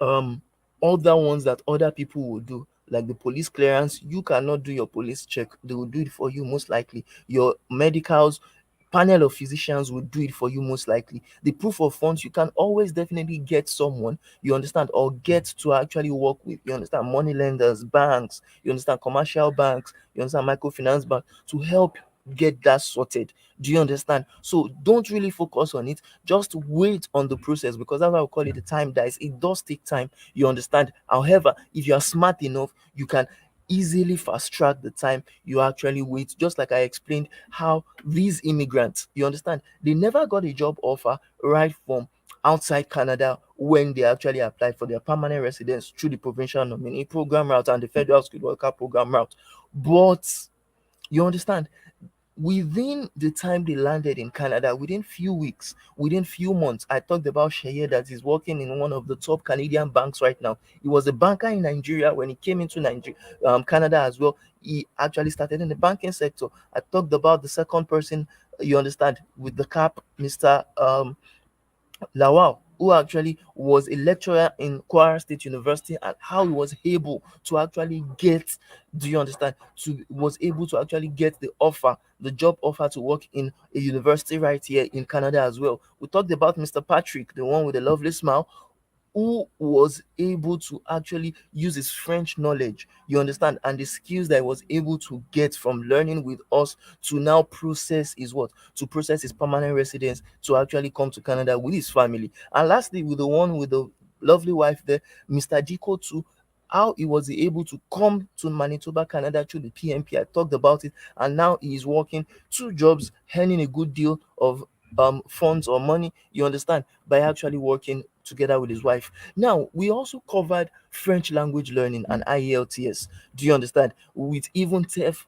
um other ones that other people will do, like the police clearance. You cannot do your police check, they will do it for you most likely. Your medicals, panel of physicians will do it for you most likely. The proof of funds, you can always definitely get someone, you understand, or get to actually work with, you understand, money lenders, banks, you understand, commercial banks, you understand, microfinance bank, to help get that sorted. Do you understand? So don't really focus on it, just wait on the process, because that's why we call it the time dice. It does take time, you understand. However, if you are smart enough, you can easily fast track the time you actually wait. Just like I explained how these immigrants, you understand, they never got a job offer right from outside Canada when they actually applied for their permanent residence through the Provincial Nominee Program route and the Federal Skilled Worker Program route. But you understand, within the time they landed in Canada, within few weeks, within few months, I talked about Sheye that is working in one of the top Canadian banks right now. He was a banker in Nigeria. When he came into Nigeria, Canada as well, he actually started in the banking sector. I talked about the second person, you understand, with the cap, Mr. Lawal, who actually was a lecturer in Kwara State University, and how he was able to actually get, do you understand, to was able to actually get the offer, the job offer to work in a university right here in Canada as well. We talked about Mr. Patrick, the one with the lovely smile, who was able to actually use his French knowledge, you understand, and the skills that he was able to get from learning with us to now process his what? To process his permanent residence to actually come to Canada with his family. And lastly, with the one with the lovely wife there, Mr. Diko too, how he was able to come to Manitoba, Canada through the PNP. I talked about it, and now he is working two jobs, earning a good deal of funds or money, you understand, by actually working together with his wife. Now, we also covered French language learning and IELTS. Do you understand? With even TEF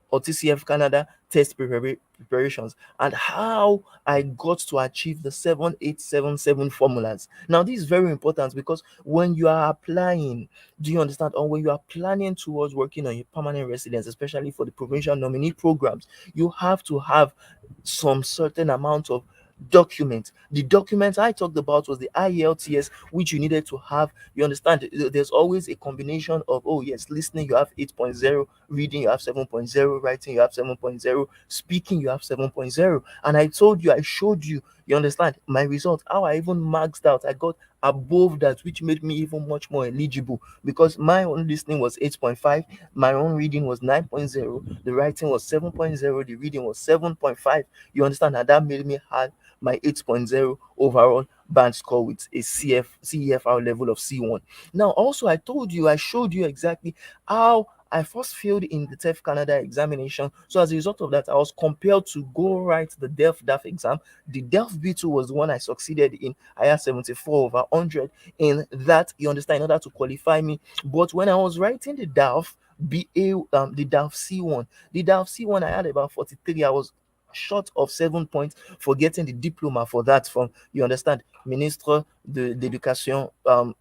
or TCF Canada test preparations, and how I got to achieve the 7877 formulas. Now, this is very important because when you are applying, do you understand, or when you are planning towards working on your permanent residence, especially for the provincial nominee programs, you have to have some certain amount of documents. The documents I talked about was the IELTS, which you needed to have. You understand, there's always a combination of, oh yes, listening you have 8.0, reading you have 7.0, writing you have 7.0, speaking you have 7.0. And I told you, I showed you, you understand, my result, how I even maxed out. I got above that, which made me even much more eligible, because my own listening was 8.5, my own reading was 9.0, the writing was 7.0, the reading was 7.5. You understand, and that made me have my 8.0 overall band score with a CEFR level of C1. Now, also, I told you, I showed you exactly how I first failed in the TEF Canada examination. So as a result of that, I was compelled to go write the DELF exam. The DELF B2 was the one I succeeded in. I had 74 over 100 in that, you understand, in order to qualify me. But when I was writing the DELF the DELF C1, I had about 43. I was short of 7 points for getting the diploma for that from, you understand, Ministre d'Education à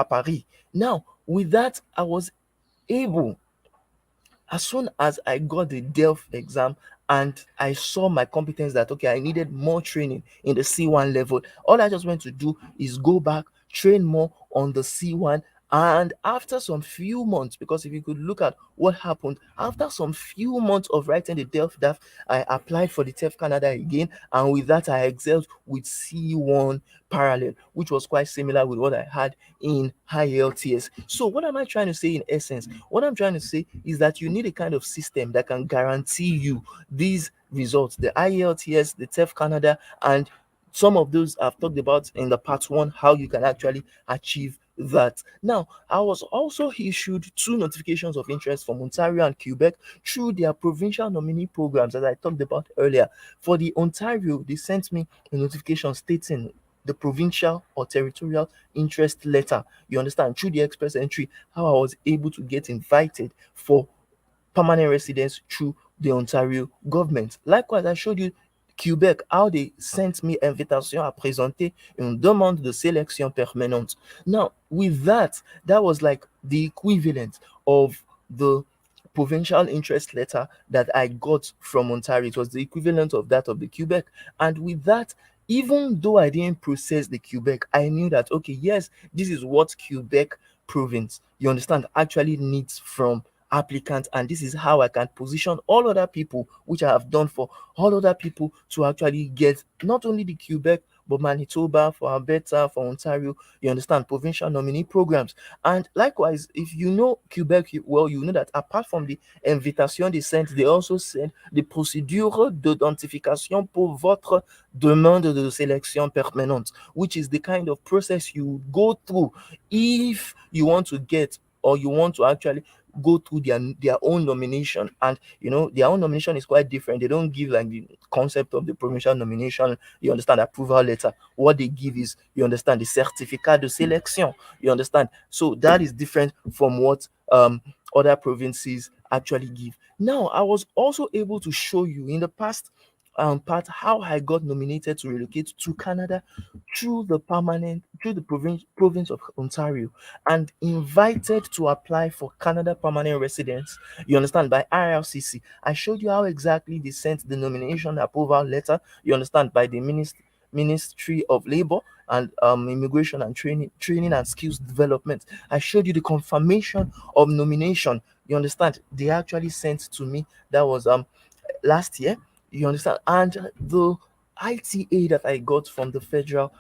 Paris. Now, with that, I was able, as soon as I got the DELF exam and I saw my competence, that okay, I needed more training in the C1 level, all I just went to do is go back, train more on the C1. And after some few months, because if you could look at what happened, after some few months of writing the DELF, I applied for the TEF Canada again, and with that, I excelled with C1 parallel, which was quite similar with what I had in high LTS. So, what am I trying to say in essence? What I'm trying to say is that you need a kind of system that can guarantee you these results, the IELTS, the TEF Canada, and some of those I've talked about in the part one, how you can actually achieve that. Now, I was also issued two notifications of interest from Ontario and Quebec through their provincial nominee programs, as I talked about earlier. For the Ontario, they sent me a notification stating the provincial or territorial interest letter. You understand, through the express entry, how I was able to get invited for permanent residence through the Ontario government. Likewise, I showed you Quebec, how they sent me invitation à présenter une demande de sélection permanente. Now, with that, that was like the equivalent of the provincial interest letter that I got from Ontario. It was the equivalent of that of the Quebec. And with that, even though I didn't process the Quebec, I knew that, okay, yes, this is what Quebec province, you understand, actually needs from applicants, and this is how I can position all other people, which I have done for all other people, to actually get not only the Quebec but Manitoba, for Alberta, for Ontario, you understand, provincial nominee programs. And likewise, if you know Quebec well, you know that apart from the invitation they sent, they also sent the procédure d'identification pour votre demande de sélection permanente, which is the kind of process you go through if you want to get, or you want to actually go through their own nomination. And their own nomination is quite different. They don't give like the concept of the provincial nomination, you understand, approval letter. What they give is, you understand, the certificat de sélection, you understand. So that is different from what other provinces actually give. Now, I was also able to show you in the past part how I got nominated to relocate to Canada through the province of Ontario, and invited to apply for Canada permanent residence. You understand, by IRCC. I showed you how exactly they sent the nomination approval letter. You understand, by the Ministry of Labor and Immigration and Training and Skills Development. I showed you the confirmation of nomination. You understand, they actually sent to me. That was last year, you understand. And the ITA that I got from the federal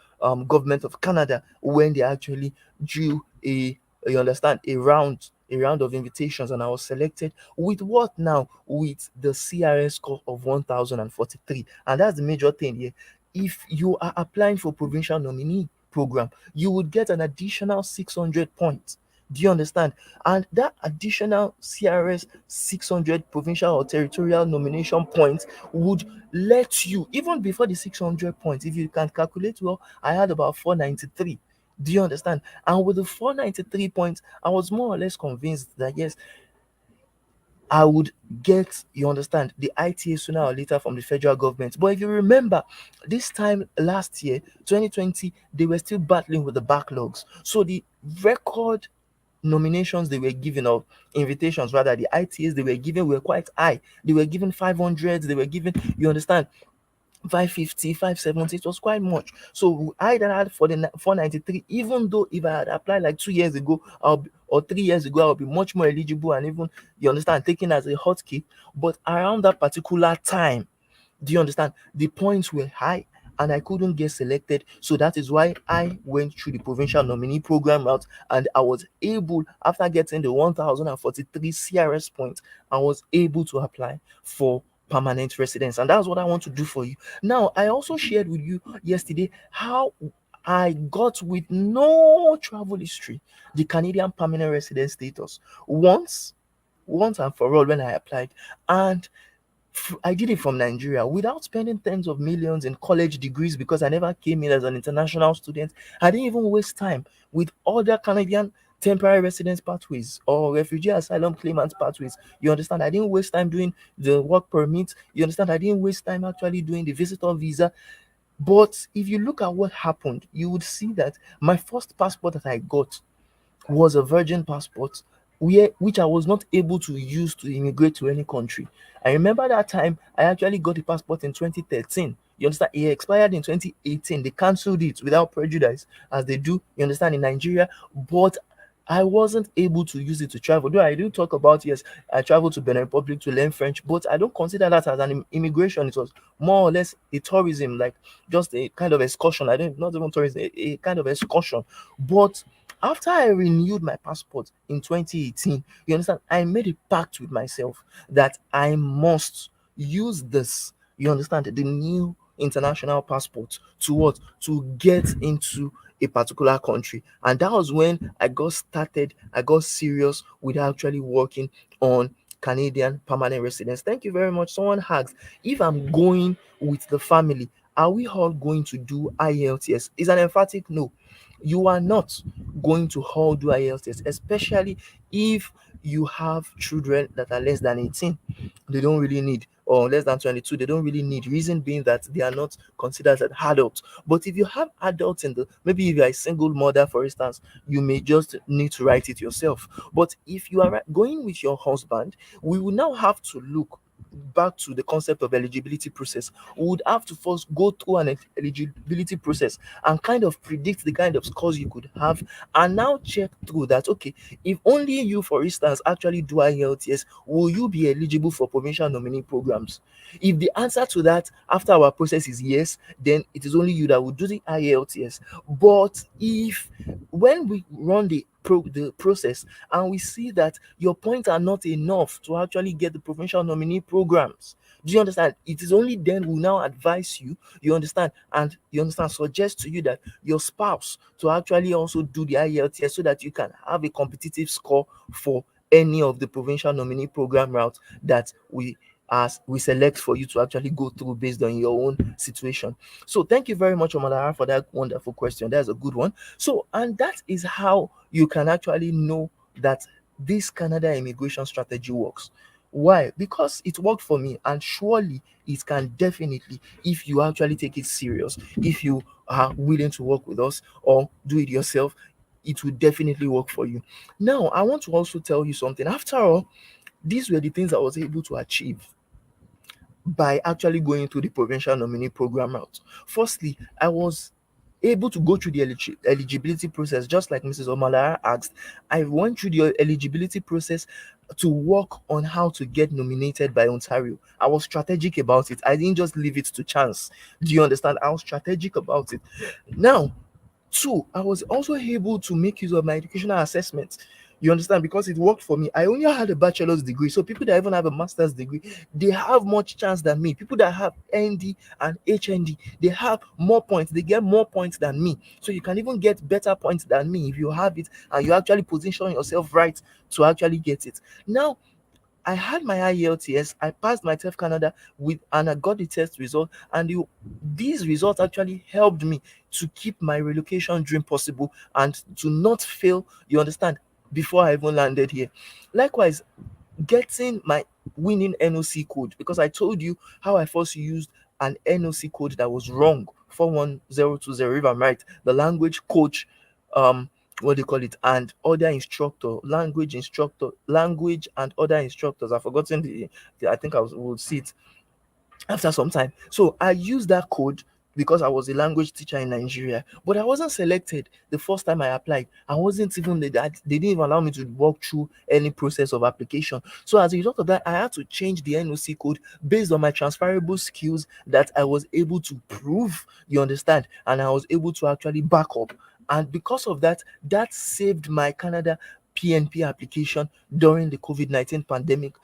government of Canada, when they actually drew you understand, a round of invitations, and I was selected with what now, with the CRS score of 1043. And that's the major thing here. If you are applying for provincial nominee program, you would get an additional 600 points. Do you understand? And that additional CRS 600 provincial or territorial nomination points would let you, even before the 600 points, if you can calculate well, I had about 493. Do you understand? And with the 493 points, I was more or less convinced that yes, I would get, you understand, the ITA sooner or later from the federal government. But if you remember, this time last year, 2020, they were still battling with the backlogs. So the record nominations they were given, or invitations rather, the ITAs they were given were quite high. They were given 500, they were given, you understand, 550, 570. It was quite much. So I that had for the 493, even though if I had applied like 2 years ago, or 3 years ago, I'll be much more eligible, and even, you understand, taken as a hotkey. But around that particular time, do you understand? The points were high and I couldn't get selected. So that is why I went through the provincial nominee program route, and I was able, after getting the 1043 CRS points, I was able to apply for permanent residence. And that's what I want to do for you. Now, I also shared with you yesterday how I got, with no travel history, the Canadian permanent residence status once and for all when I applied. And I did it from Nigeria without spending tens of millions in college degrees, because I never came in as an international student. I didn't even waste time with other Canadian temporary residence pathways or refugee asylum claimant pathways. You understand? I didn't waste time doing the work permit. You understand? I didn't waste time actually doing the visitor visa. But if you look at what happened, you would see that my first passport that I got was a virgin passport, which I was not able to use to immigrate to any country. I remember that time I actually got the passport in 2013. You understand? It expired in 2018. They cancelled it without prejudice, as they do, you understand, in Nigeria. But I wasn't able to use it to travel. Though I do talk about, yes, I traveled to Benin Republic to learn French, but I don't consider that as an immigration. It was more or less a tourism, like just a kind of excursion. I don't, not even tourism, a kind of excursion. But after I renewed my passport in 2018, you understand, I made a pact with myself that I must use this, you understand, the new international passport to what? To get into a particular country. And that was when I got serious with actually working on Canadian permanent residence. Thank you very much. Someone asked if I'm going with the family, are we all going to do IELTS? It's an emphatic no. You are not going to all do IELTS, especially if you have children that are less than 18. They don't really need, or less than 22, they don't really need. Reason being that they are not considered as adults. But if you have adults in the, maybe if you are a single mother, for instance, you may just need to write it yourself. But if you are going with your husband, we will now have to look back to the concept of eligibility process. We would have to first go through an eligibility process and kind of predict the kind of scores you could have, and now check through that, okay, if only you, for instance, actually do IELTS, will you be eligible for provincial nominee programs? If the answer to that after our process is yes, then it is only you that will do the IELTS. But if when we run the process and we see that your points are not enough to actually get the provincial nominee programs, do you understand? It is only then we'll now advise you, you understand, and you understand, suggest to you that your spouse to actually also do the IELTS so that you can have a competitive score for any of the provincial nominee program routes that we select for you to actually go through based on your own situation. So thank you very much, Omadara, for that wonderful question. That's a good one. So, and that is how you can actually know that this Canada immigration strategy works. Why? Because it worked for me, and surely it can definitely, if you actually take it serious, if you are willing to work with us or do it yourself, it will definitely work for you. Now, I want to also tell you something. After all, these were the things I was able to achieve by actually going through the provincial nominee program route. Firstly, I was able to go through the eligibility process, just like Mrs. Omalara asked. I went through the eligibility process to work on how to get nominated by Ontario. I was strategic about it. I didn't just leave it to chance. Do you understand? I was strategic about it. Now, two, I was also able to make use of my educational assessment. You understand? Because it worked for me. I only had a bachelor's degree. So people that even have a master's degree, they have much chance than me. People that have ND and HND, they have more points. They get more points than me. So you can even get better points than me if you have it and you actually position yourself right to actually get it. Now, I had my IELTS, I passed my TEF Canada with, and I got the test result, and these results actually helped me to keep my relocation dream possible and to not fail. You understand? Before I even landed here. Likewise, getting my winning NOC code, because I told you how I first used an NOC code that was wrong, 41020, if I'm right, the language coach, what do you call it, and other instructor, language and other instructors. I've forgotten I think will see it after some time. So I used that code because I was a language teacher in Nigeria, but I wasn't selected the first time I applied. I wasn't even they didn't even allow me to walk through any process of application. So as a result of that, I had to change the NOC code based on my transferable skills that I was able to prove, you understand, and I was able to actually back up. And because of that, that saved my Canada PNP application during the COVID-19 pandemic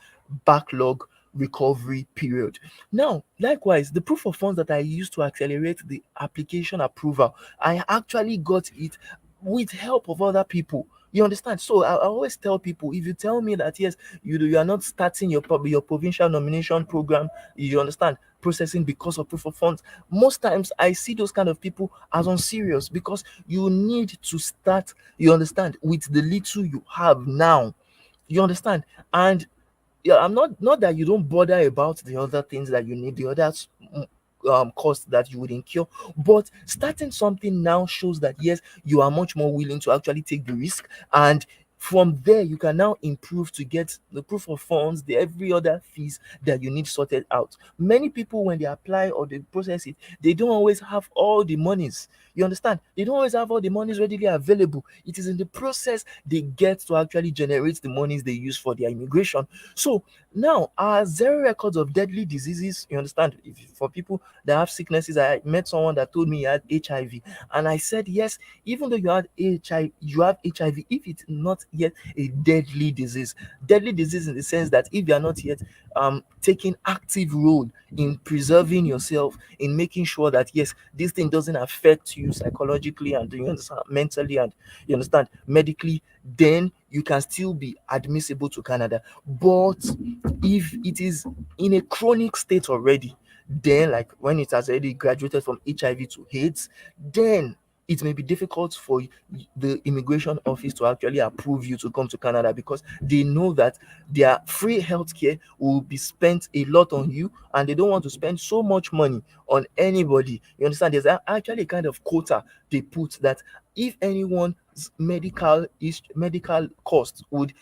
backlog recovery period. Now, likewise, the proof of funds that I used to accelerate the application approval, I actually got it with help of other people. You understand? So I always tell people, if you tell me that yes, you are not starting your provincial nomination program, you understand, processing because of proof of funds. Most times I see those kind of people as unserious because you need to start, you understand, with the little you have now. You understand? And yeah, I'm not that you don't bother about the other things that you need, the other costs that you would incur, but starting something now shows that yes, you are much more willing to actually take the risk, and from there you can now improve to get the proof of funds, the every other fees that you need sorted out. Many people, when they apply or they process it, they don't always have all the monies. You understand? They don't always have all the monies readily available. It is in the process they get to actually generate the monies they use for their immigration. So now, our zero records of deadly diseases, you understand, for people that have sicknesses, I met someone that told me he had HIV, and I said, yes, even though you have HIV, if it's not yet a deadly disease in the sense that if you are not yet taking active role in preserving yourself, in making sure that yes, this thing doesn't affect you psychologically and you understand mentally and you understand medically, then you can still be admissible to Canada. But if it is in a chronic state already, then like when it has already graduated from HIV to AIDS, then it may be difficult for the immigration office to actually approve you to come to Canada, because they know that their free healthcare will be spent a lot on you, and they don't want to spend so much money on anybody. You understand? There's actually a kind of quota they put that if anyone's medical cost would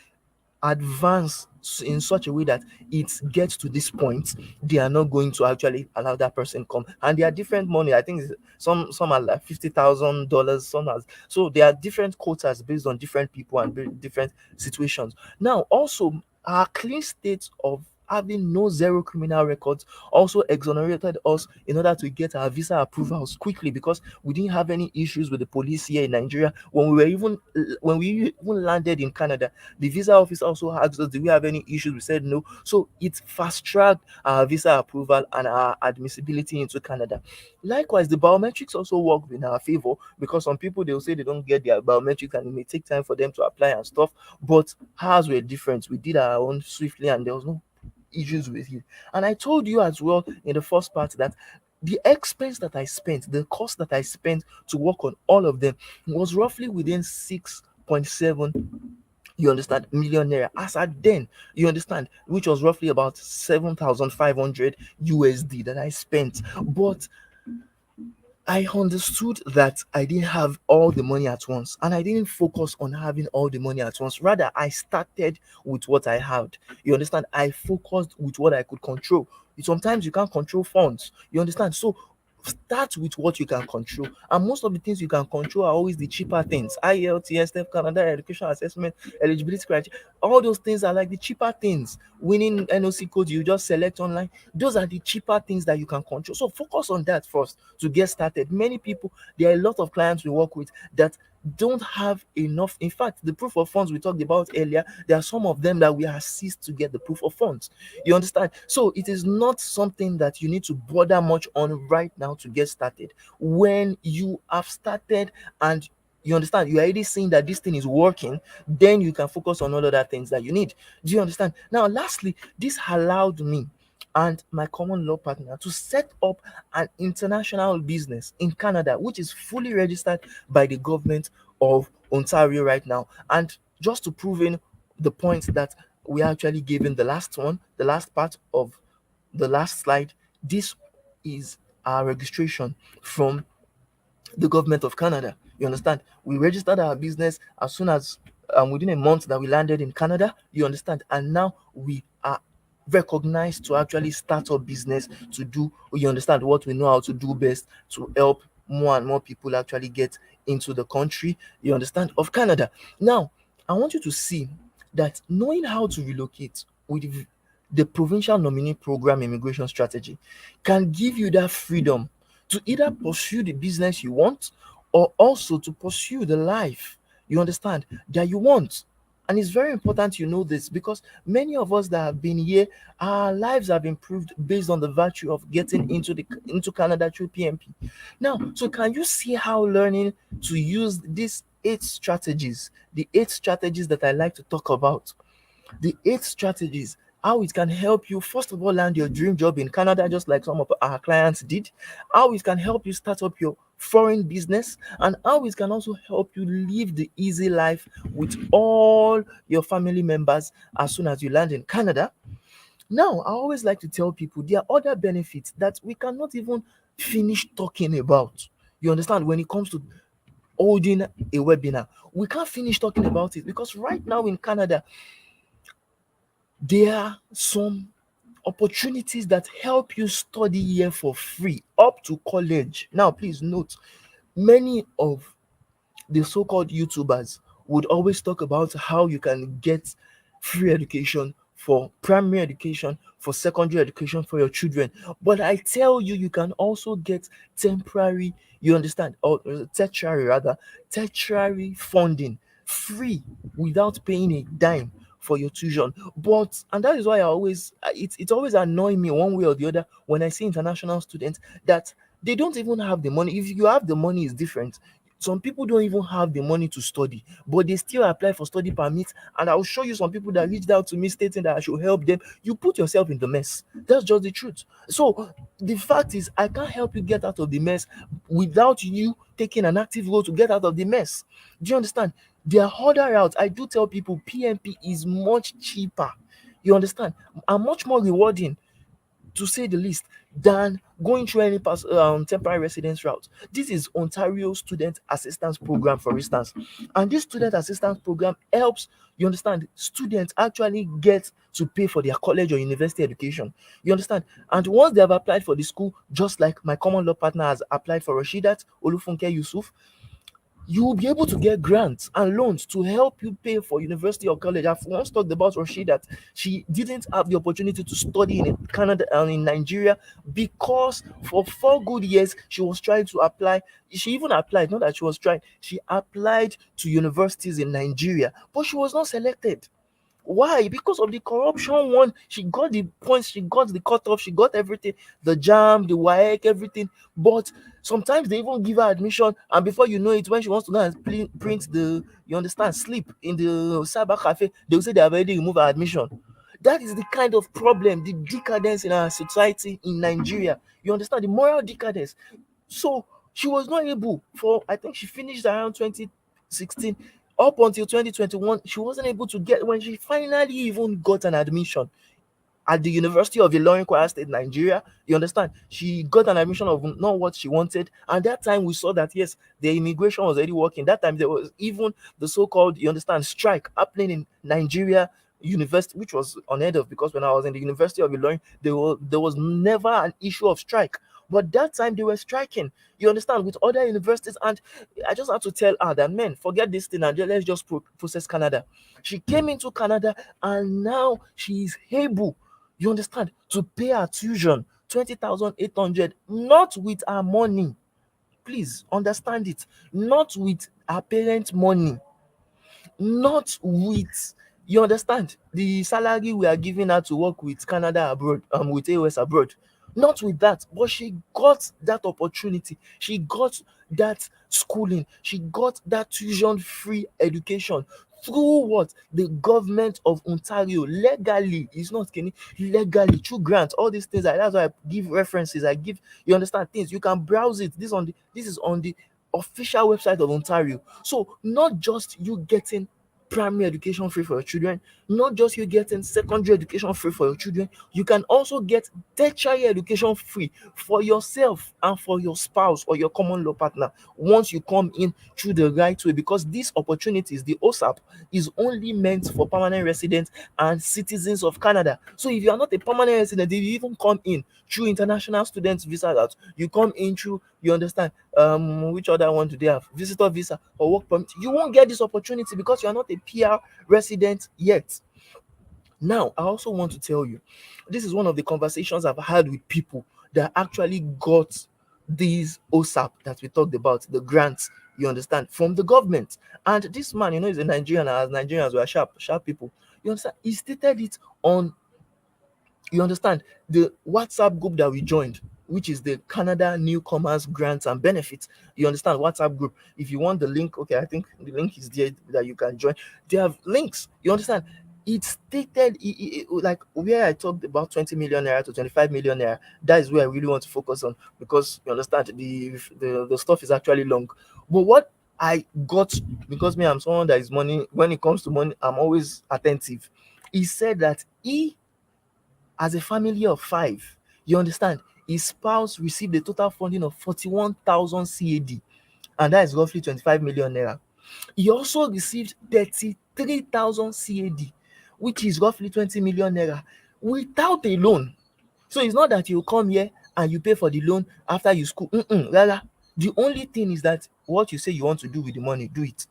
advance in such a way that it gets to this point, they are not going to actually allow that person come. And there are different money. I think some are like $50,000, some are, so there are different quotas based on different people and different situations. Now also, our clean state of having no zero criminal records also exonerated us in order to get our visa approvals quickly, because we didn't have any issues with the police here in Nigeria. When we even landed in Canada, the visa office also asked us, do we have any issues? We said no. So it fast tracked our visa approval and our admissibility into Canada. Likewise, the biometrics also worked in our favor, because some people they will say they don't get their biometrics and it may take time for them to apply and stuff. But ours were different. We did our own swiftly and there was no issues with it. And I told you as well in the first part that the expense that I spent, the cost that I spent to work on all of them was roughly within 6.7, you understand, million naira as at then, you understand, which was roughly about 7,500 USD that I spent. But I understood that I didn't have all the money at once, and I didn't focus on having all the money at once. Rather, I started with what I had. You understand? I focused with what I could control. Sometimes you can't control funds. You understand? So start with what you can control. And most of the things you can control are always the cheaper things. IELTS, STEP, Canada, education assessment, eligibility criteria. All those things are like the cheaper things. Winning NOC code, you just select online. Those are the cheaper things that you can control. So focus on that first to get started. Many people, there are a lot of clients we work with that don't have enough. In fact, the proof of funds we talked about earlier, there are some of them that we assist to get the proof of funds. You understand? So it is not something that you need to bother much on right now to get started. When you have started and you understand, you're already seeing that this thing is working, then you can focus on all other things that you need. Do you understand? Now, lastly, this allowed me and my common law partner to set up an international business in Canada, which is fully registered by the government of Ontario right now. And just to prove in the point that we actually gave in the last one, the last part of the last slide, this is our registration from the government of Canada. You understand? We registered our business as soon as within a month that we landed in Canada. You understand? And now we are recognized to actually start up business to do. You understand what we know how to do best to help more and more people actually get into the country. You understand of Canada. Now, I want you to see that knowing how to relocate with the Provincial Nominee Program immigration strategy can give you that freedom to either pursue the business you want or also to pursue the life, you understand, that you want. And it's very important you know this, because many of us that have been here, our lives have improved based on the virtue of getting into Canada through PMP. Now, so can you see how learning to use these the 8 strategies that I like to talk about, the 8 strategies, how it can help you first of all land your dream job in Canada, just like some of our clients did, how it can help you start up your foreign business, and how it can also help you live the easy life with all your family members as soon as you land in Canada. Now, I always like to tell people there are other benefits that we cannot even finish talking about. You understand, when it comes to holding a webinar, we can't finish talking about it, because right now in Canada there are some opportunities that help you study here for free up to college. Now, please note, many of the so-called YouTubers would always talk about how you can get free education for primary education, for secondary education for your children. But I tell you, you can also get temporary, you understand, or tertiary rather, tertiary funding free without paying a dime for your tuition. But and that is why I always it's always annoying me one way or the other when I see international students that they don't even have the money. If you have the money, it's different. Some people don't even have the money to study, but they still apply for study permits. And I'll show you some people that reached out to me stating that I should help them. You put yourself in the mess. That's just the truth. So the fact is, I can't help you get out of the mess without you taking an active role to get out of the mess. Do you understand? There are other routes. I do tell people PMP is much cheaper. You understand? And much more rewarding, to say the least, than going through any temporary residence route. This is Ontario Student Assistance Program, for instance. And this student assistance program helps, you understand, students actually get to pay for their college or university education. You understand? And once they have applied for the school, just like my common law partner has applied for Rashidat Olufunke Yusuf, you will be able to get grants and loans to help you pay for university or college. I've once talked about Roshi that she didn't have the opportunity to study in Canada and in Nigeria because for 4 good years she was trying to apply. She even applied, not that she was trying, she applied to universities in Nigeria, but she was not selected. Why? Because of the corruption one. She got the points, she got the cutoff, she got everything, the jam, the WAEC, everything. But sometimes they even give her admission, and before you know it, when she wants to go and print the, you understand, slip in the cyber cafe, they will say they have already removed her admission. That is the kind of problem, the decadence in our society in Nigeria. You understand the moral decadence. So she was not able for, I think she finished around 2016, up until 2021. She wasn't able to get, when she finally even got an admission at the University of Ilorin, Kwara State, Nigeria. You understand? She got an admission of not what she wanted. And that time we saw that yes, the immigration was already working. That time there was even the so-called, you understand, strike happening in Nigeria University, which was unheard of because when I was in the University of Ilorin, there was never an issue of strike. But that time they were striking, you understand, with other universities. And I just had to tell her that, man, forget this thing and let's just process Canada. She came into Canada and now she is able, you understand, to pay her tuition 20,800, not with her money. Please understand it, not with her parents' money, not with, you understand, the salary we are giving her to work with Canada abroad, with A.O.S abroad, not with that, but she got that opportunity, she got that schooling, she got that tuition free education through what, the government of Ontario, legally. It's not kidding, legally, through grants, all these things. That's why I give references, I give, you understand, things you can browse it. This is on the official website of Ontario. So not just you getting primary education free for your children, not just you getting secondary education free for your children, you can also get tertiary education free for yourself and for your spouse or your common law partner once you come in through the right way. Because these opportunities, the OSAP, is only meant for permanent residents and citizens of Canada. So if you are not a permanent resident, if you even come in through international students visa route, you come in through, you understand, which other one do they have, visitor visa or work permit, you won't get this opportunity because you are not a PR resident yet. Now I also want to tell you, this is one of the conversations I've had with people that actually got these OSAP that we talked about, the grants, you understand, from the government. And this man, is a Nigerian, and as Nigerians we are sharp people, you understand, he stated it on, you understand, the WhatsApp group that we joined, which is the Canada Newcomers Grants and Benefits. You understand, WhatsApp group. If you want the link, okay, I think the link is there that you can join. They have links. You understand? It stated like where I talked about 20 million naira to 25 million naira. That is where I really want to focus on, because you understand the stuff is actually long. But what I got, because me, I'm someone that is money, when it comes to money, I'm always attentive. He said that as a family of five, you understand, his spouse received a total funding of 41,000 CAD, and that is roughly 25 million naira. He also received 33,000 CAD, which is roughly 20 million naira, without a loan. So it's not that you come here and you pay for the loan after you school. Rara. The only thing is that what you say you want to do with the money, do it.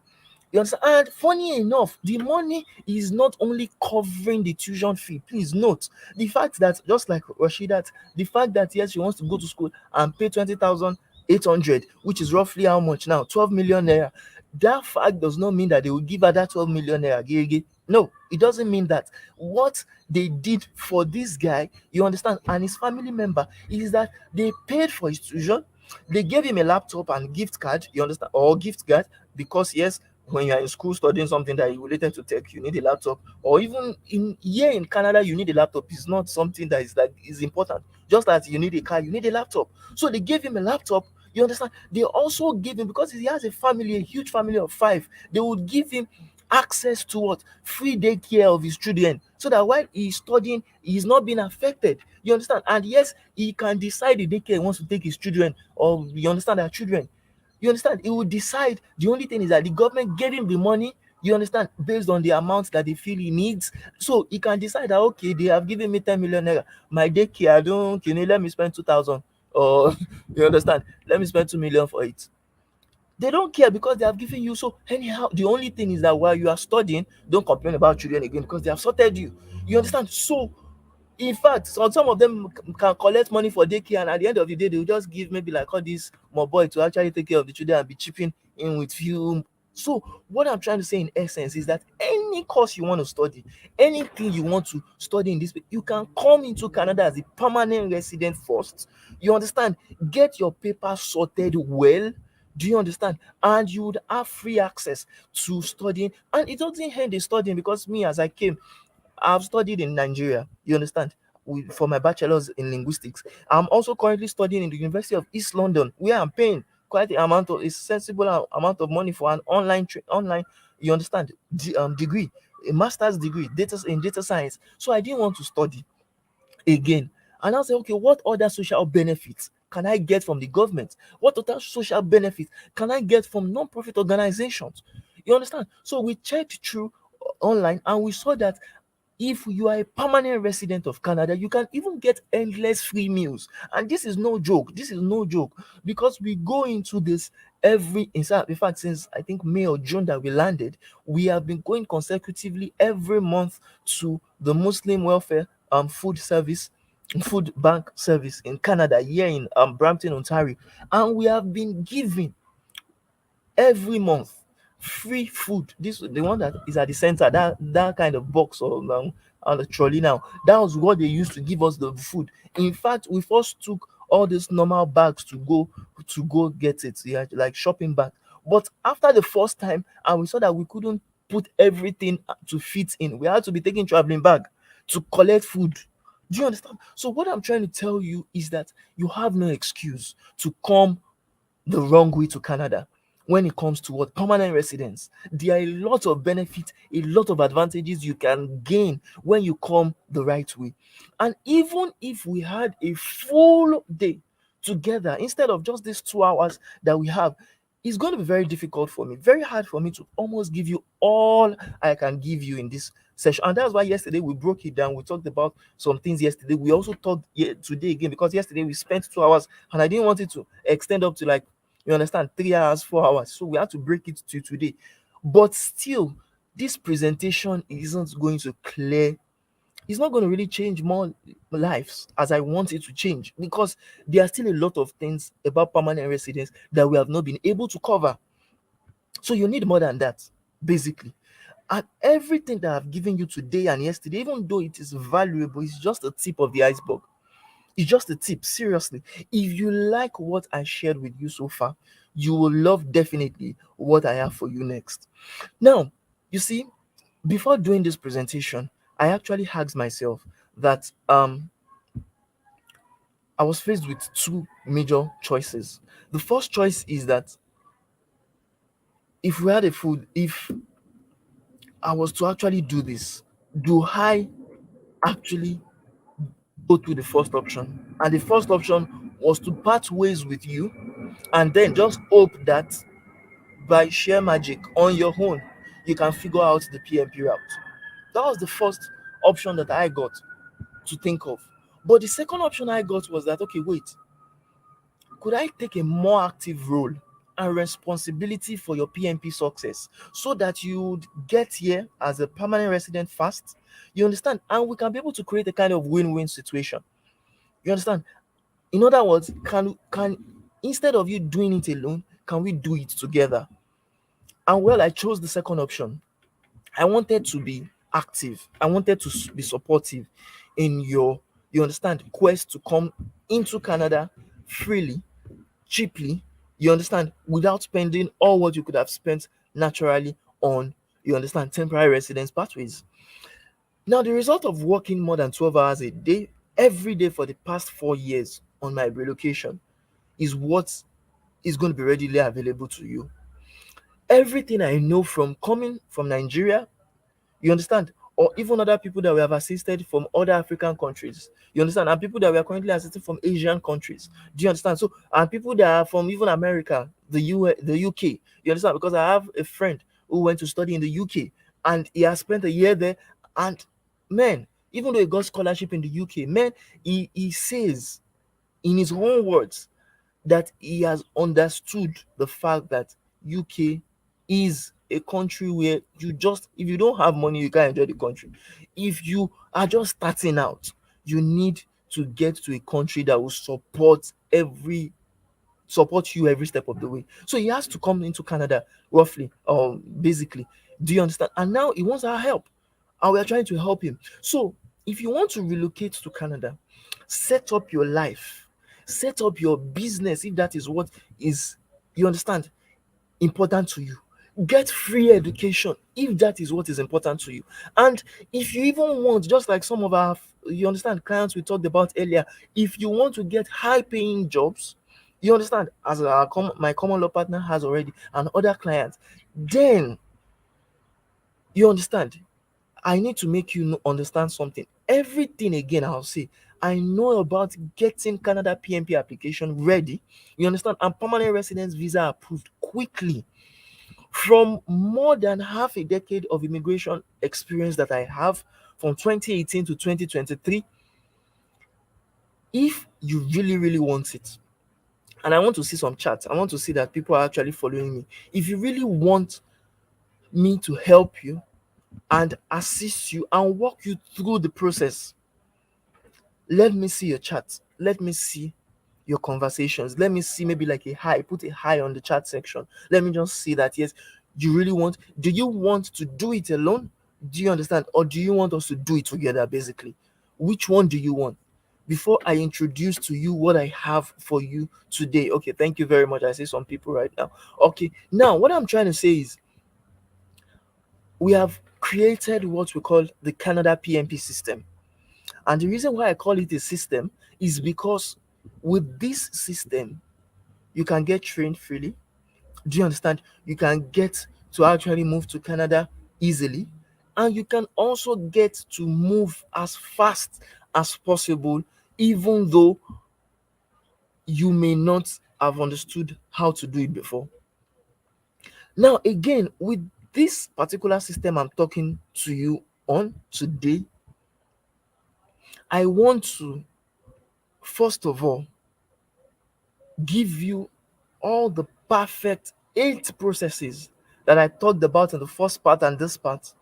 You understand? And funny enough, the money is not only covering the tuition fee. Please note the fact that, just like Rashidat, the fact that yes, she wants to go to school and pay 20,800, which is roughly how much now? 12 million naira. That fact does not mean that they will give her that 12 million naira. No, it doesn't mean that. What they did for this guy, you understand, and his family member, is that they paid for his tuition, they gave him a laptop and gift card, you understand, or gift card, because yes, when you're in school studying something that is related to tech, you need a laptop, or even in here in Canada, you need a laptop. It's not something that is important. Just as you need a car, you need a laptop. So they gave him a laptop. You understand? They also gave him, because he has a family, a huge family of five. They would give him access to what, free daycare of his children, so that while he's studying he's not being affected, you understand. And yes, he can decide the daycare he wants to take his children, or you understand, their children, you understand, he will decide. The only thing is that the government gave him the money, you understand, based on the amount that they feel he needs. So he can decide that, okay, they have given me 10 million naira, my daycare, I don't, let me spend 2,000, or you understand, let me spend 2 million for it. They don't care, because they have given you. So anyhow, the only thing is that while you are studying, don't complain about children again, because they have sorted you. You understand? So in fact, some of them can collect money for daycare, and at the end of the day, they will just give maybe like all this more boy to actually take care of the children and be chipping in with you. So what I'm trying to say in essence is that any course you want to study, anything you want to study in this, you can come into Canada as a permanent resident first. You understand? Get your papers sorted well. Do you understand? And you would have free access to studying. And it doesn't end in studying, because me, as I came, I've studied in Nigeria. You understand? For my bachelor's in linguistics. I'm also currently studying in the University of East London, where I'm paying quite a sensible amount of money for an online, you understand, degree, a master's degree, data science. So I didn't want to study again. And I was like, okay, what other social benefits can I get from the government? What other social benefits can I get from non-profit organizations? You understand? So we checked through online, and we saw that if you are a permanent resident of Canada, you can even get endless free meals. And this is no joke. This is no joke, because we go into this in fact, since I think May or June that we landed, we have been going consecutively every month to the Muslim welfare food service, food bank service in Canada, here in Brampton, Ontario. And we have been giving every month free food. This, the one that is at the center, that kind of box, or on the trolley now, that was what they used to give us the food. In fact, we first took all these normal bags to go get it, yeah, like shopping bag. But after the first time, and we saw that we couldn't put everything to fit in, we had to be taking traveling bag to collect food. Do you understand? So what I'm trying to tell you is that you have no excuse to come the wrong way to Canada when it comes to what, permanent residence. There are a lot of benefits, a lot of advantages you can gain when you come the right way. And even if we had a full day together instead of just these 2 hours that we have, it's going to be very difficult for me, very hard for me to almost give you all I can give you in this session. And that's why yesterday we broke it down. We talked about some things yesterday. We also talked today again, because yesterday we spent 2 hours, and I didn't want it to extend up to, like, you understand, 3 hours, 4 hours. So we had to break it to today. But still, this presentation isn't going to clear, it's not going to really change more lives as I want it to change, because there are still a lot of things about permanent residence that we have not been able to cover. So you need more than that, basically. And everything that I've given you today and yesterday, even though it is valuable, it's just a tip of the iceberg. It's just a tip, seriously. If you like what I shared with you so far, you will love definitely what I have for you next. Now, you see, before doing this presentation, I actually asked myself that I was faced with two major choices. The first choice is that if I was to actually do this, do I actually go to the first option? And the first option was to part ways with you, and then just hope that by sheer magic on your own you can figure out the PMP route. That was the first option that I got to think of. But the second option I got was that, okay, wait, could I take a more active role and responsibility for your PMP success, so that you would get here as a permanent resident fast? You understand? And we can be able to create a kind of win-win situation. You understand? In other words, can instead of you doing it alone, can we do it together? And well, I chose the second option. I wanted to be active. I wanted to be supportive in your, you understand, quest to come into Canada freely, cheaply, you understand, without spending all what you could have spent naturally on, you understand, temporary residence pathways. Now, the result of working more than 12 hours a day, every day for the past 4 years on my relocation, is what is going to be readily available to you. Everything I know from coming from Nigeria, you understand, or even other people that we have assisted from other African countries, you understand, and people that we are currently assisting from Asian countries, do you understand? So, and people that are from even America, the UK, you understand, because I have a friend who went to study in the UK and he has spent a year there, and man, even though he got scholarship in the UK, man, he says in his own words that he has understood the fact that UK is a country where you just, if you don't have money, you can't enjoy the country. If you are just starting out, you need to get to a country that will support you every step of the way. So he has to come into Canada roughly, basically. Do you understand? And now he wants our help, and we are trying to help him. So if you want to relocate to Canada, set up your life, set up your business if that is what is, you understand, important to you. Get free education if that is what is important to you. And if you even want, just like some of our, you understand, clients we talked about earlier, if you want to get high paying jobs, you understand, as my common law partner has already, and other clients, then you understand, I need to make you understand something. Everything again, I'll say, I know about getting Canada PNP application ready, you understand, and permanent residence visa approved quickly. From more than half a decade of immigration experience that I have, from 2018 to 2023, if you really, really want it, and I want to see some charts, I want to see that people are actually following me. If you really want me to help you and assist you and walk you through the process, let me see your chat. Let me see your conversations. Let me see maybe like a high, put a high on the chat section. Let me just see that, yes, you really want, do you want to do it alone? Do you understand? Or do you want us to do it together, basically? Which one do you want? Before I introduce to you what I have for you today. Okay, thank you very much. I see some people right now. Okay, now what I'm trying to say is we have created what we call the Canada PMP system. And the reason why I call it a system is because with this system, you can get trained freely. Do you understand? You can get to actually move to Canada easily. And you can also get to move as fast as possible, even though you may not have understood how to do it before. Now, again, with this particular system I'm talking to you on today, I want to, first of all, give you all the perfect 8 processes that I talked about in the first part and this part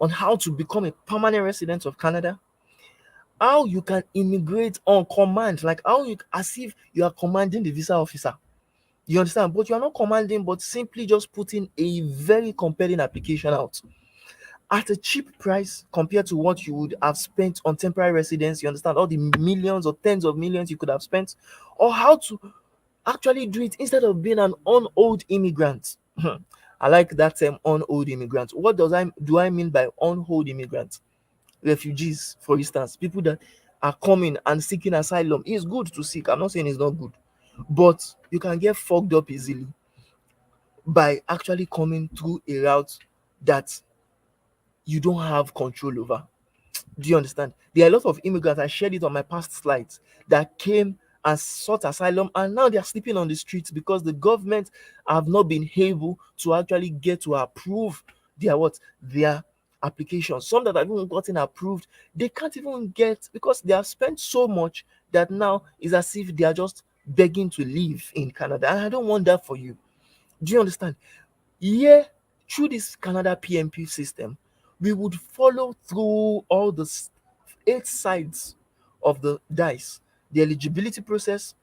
on how to become a permanent resident of Canada, how you can immigrate on command, like how you, as if you are commanding the visa officer. You understand? But you are not commanding, but simply just putting a very compelling application out at a cheap price compared to what you would have spent on temporary residence. You understand all the millions or tens of millions you could have spent, or how to actually do it instead of being an on-hold immigrant. I like that term, on-hold immigrant. What do I mean by on-hold immigrant? Refugees, for instance, people that are coming and seeking asylum. It's good to seek. I'm not saying it's not good, but you can get fucked up easily by actually coming through a route that you don't have control over. Do you understand? There are a lot of immigrants, I shared it on my past slides, that came and sought asylum and now they are sleeping on the streets because the government have not been able to actually get to approve their applications. Some that have even gotten approved, they can't even get because they have spent so much that now it's as if they are just begging to live in Canada. And I don't want that for you. Do you understand? Here, through this Canada PMP system, we would follow through all the 8 sides of the dice: the eligibility process,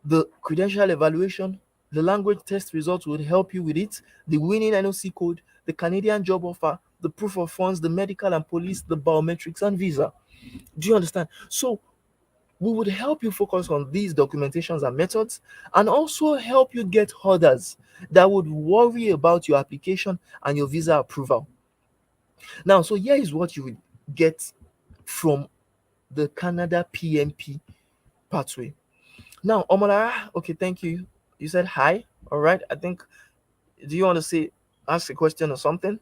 the credential evaluation, the language test results would help you with it, the winning NOC code, the Canadian job offer, the proof of funds, the medical and police, the biometrics, and visa. Do you understand? So we would help you focus on these documentations and methods, and also help you get orders that would worry about your application and your visa approval. Now, so here is what you would get from the Canada PMP pathway. Now, Omolara, okay, thank you. You said hi. All right. I think, do you want to say, ask a question or something?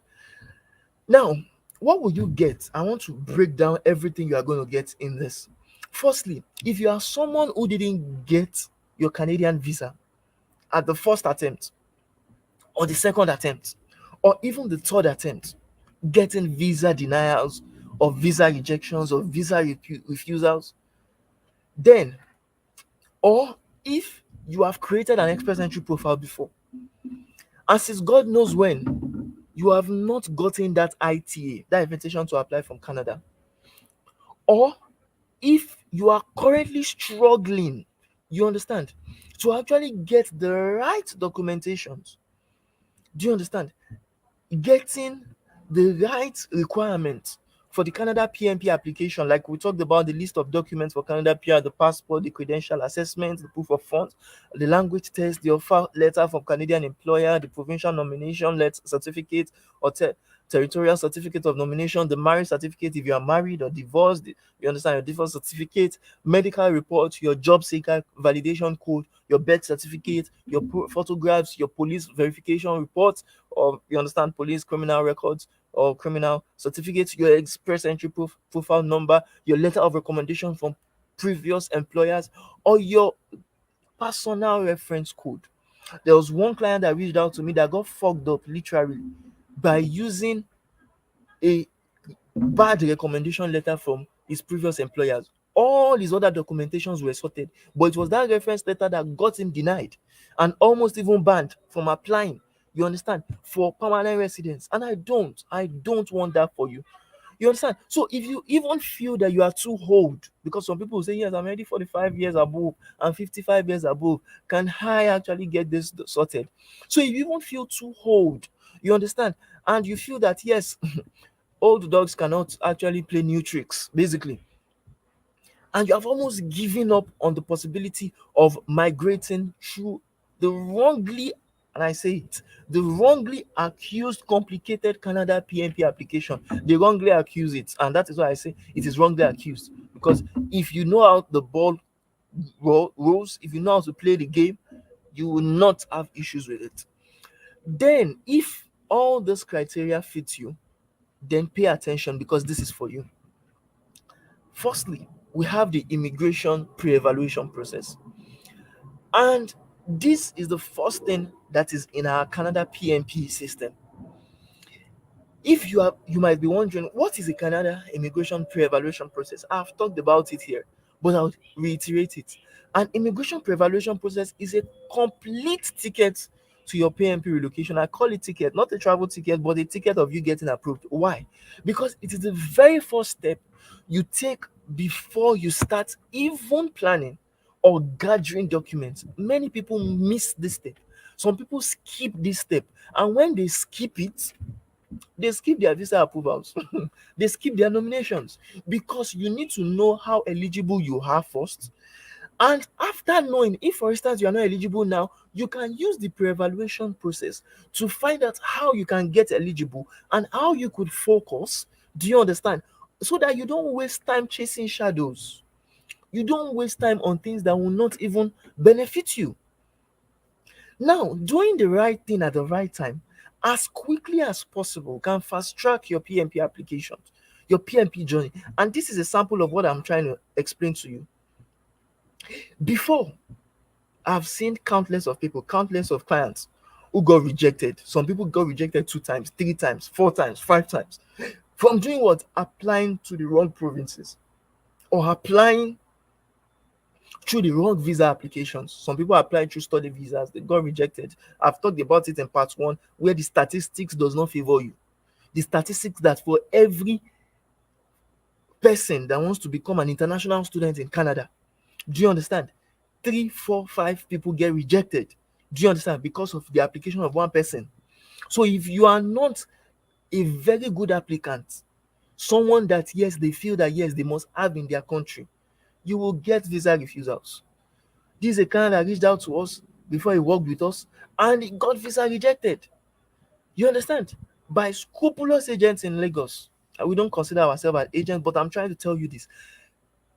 Now, what will you get? I want to break down everything you are going to get in this. Firstly, if you are someone who didn't get your Canadian visa at the first attempt, or the second attempt, or even the third attempt, getting visa denials, or visa rejections, or visa refusals, then, or if you have created an express entry profile before, and since God knows when you have not gotten that ITA, that invitation to apply from Canada, or if you are currently struggling, you understand, to actually get the right documentations, do you understand, getting the right requirements for the Canada PNP application, like we talked about the list of documents for Canada PR, the passport, the credential assessment, the proof of funds, the language test, the offer letter from Canadian employer, the provincial nomination letter certificate, or territorial certificate of nomination, the marriage certificate if you are married or divorced, you understand, your divorce certificate, medical report, your job seeker validation code, your birth certificate, your photographs, your police verification report, or you understand, police criminal records or criminal certificates, your express entry profile number, your letter of recommendation from previous employers, or your personal reference code. There was one client that reached out to me that got fucked up literally by using a bad recommendation letter from his previous employers. All his other documentations were sorted, but it was that reference letter that got him denied and almost even banned from applying. You understand, for permanent residence, and I don't want that for you. You understand? So if you even feel that you are too old, because some people say, yes, I'm already 45 years above and 55 years above, can I actually get this sorted? So if you even feel too old, you understand, and you feel that, yes, old dogs cannot actually play new tricks, basically, and you have almost given up on the possibility of migrating through the wrongly, and I say it, the wrongly accused complicated Canada PNP application. They wrongly accuse it, and that is why I say it is wrongly accused. Because if you know how the ball rolls, if you know how to play the game, you will not have issues with it. Then, if all those criteria fit you, then pay attention, because this is for you. Firstly, we have the immigration pre-evaluation process. And this is the first thing that is in our Canada PNP system. If you might be wondering, what is a Canada immigration pre-evaluation process? I've talked about it here, but I'll reiterate it. An immigration pre-evaluation process is a complete ticket to your PNP relocation. I call it ticket, not a travel ticket, but a ticket of you getting approved. Why? Because it is the very first step you take before you start even planning or gathering documents. Many people miss this step. Some people skip this step, and when they skip it, they skip their visa approvals. They skip their nominations, because you need to know how eligible you are first. And after knowing, if for instance you are not eligible now, you can use the pre-evaluation process to find out how you can get eligible and how you could focus. Do you understand? So that you don't waste time chasing shadows. You don't waste time on things that will not even benefit you. Now, doing the right thing at the right time, as quickly as possible, can fast track your PMP applications, your PMP journey. And this is a sample of what I'm trying to explain to you. Before, I've seen countless of people, countless of clients who got rejected. Some people got rejected 2 times, 3 times, 4 times, 5 times. From doing what? Applying to the wrong provinces, or applying through the wrong visa applications. Some people applied through study visas, they got rejected. I've talked about it in part one, where the statistics does not favor you. The statistics that for every person that wants to become an international student in Canada, do you understand? 3, 4, 5 people get rejected. Do you understand? Because of the application of one person. So if you are not a very good applicant, someone that yes, they feel that yes, they must have in their country, you will get visa refusals. This is a Canada that reached out to us before he worked with us and he got visa rejected. You understand? By scrupulous agents in Lagos. And we don't consider ourselves as agents, but I'm trying to tell you this.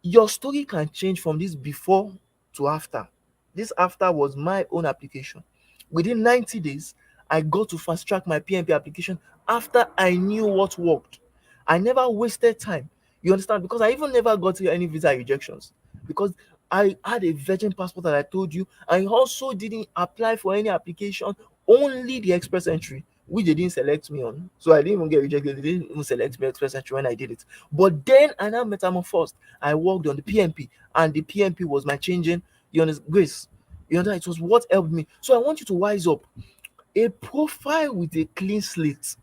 Your story can change from this before to after. This after was my own application. Within 90 days, I got to fast track my PNP application after I knew what worked. I never wasted time. You understand? Because I even never got any visa rejections. Because I had a virgin passport that I told you. I also didn't apply for any application, only the express entry, which they didn't select me on. So I didn't even get rejected. They didn't even select me express entry when I did it. But then I now metamorphosed. I worked on the PMP, and the PMP was my changing, you understand, grace. You understand? It was what helped me. So I want you to wise up. A profile with a clean slate,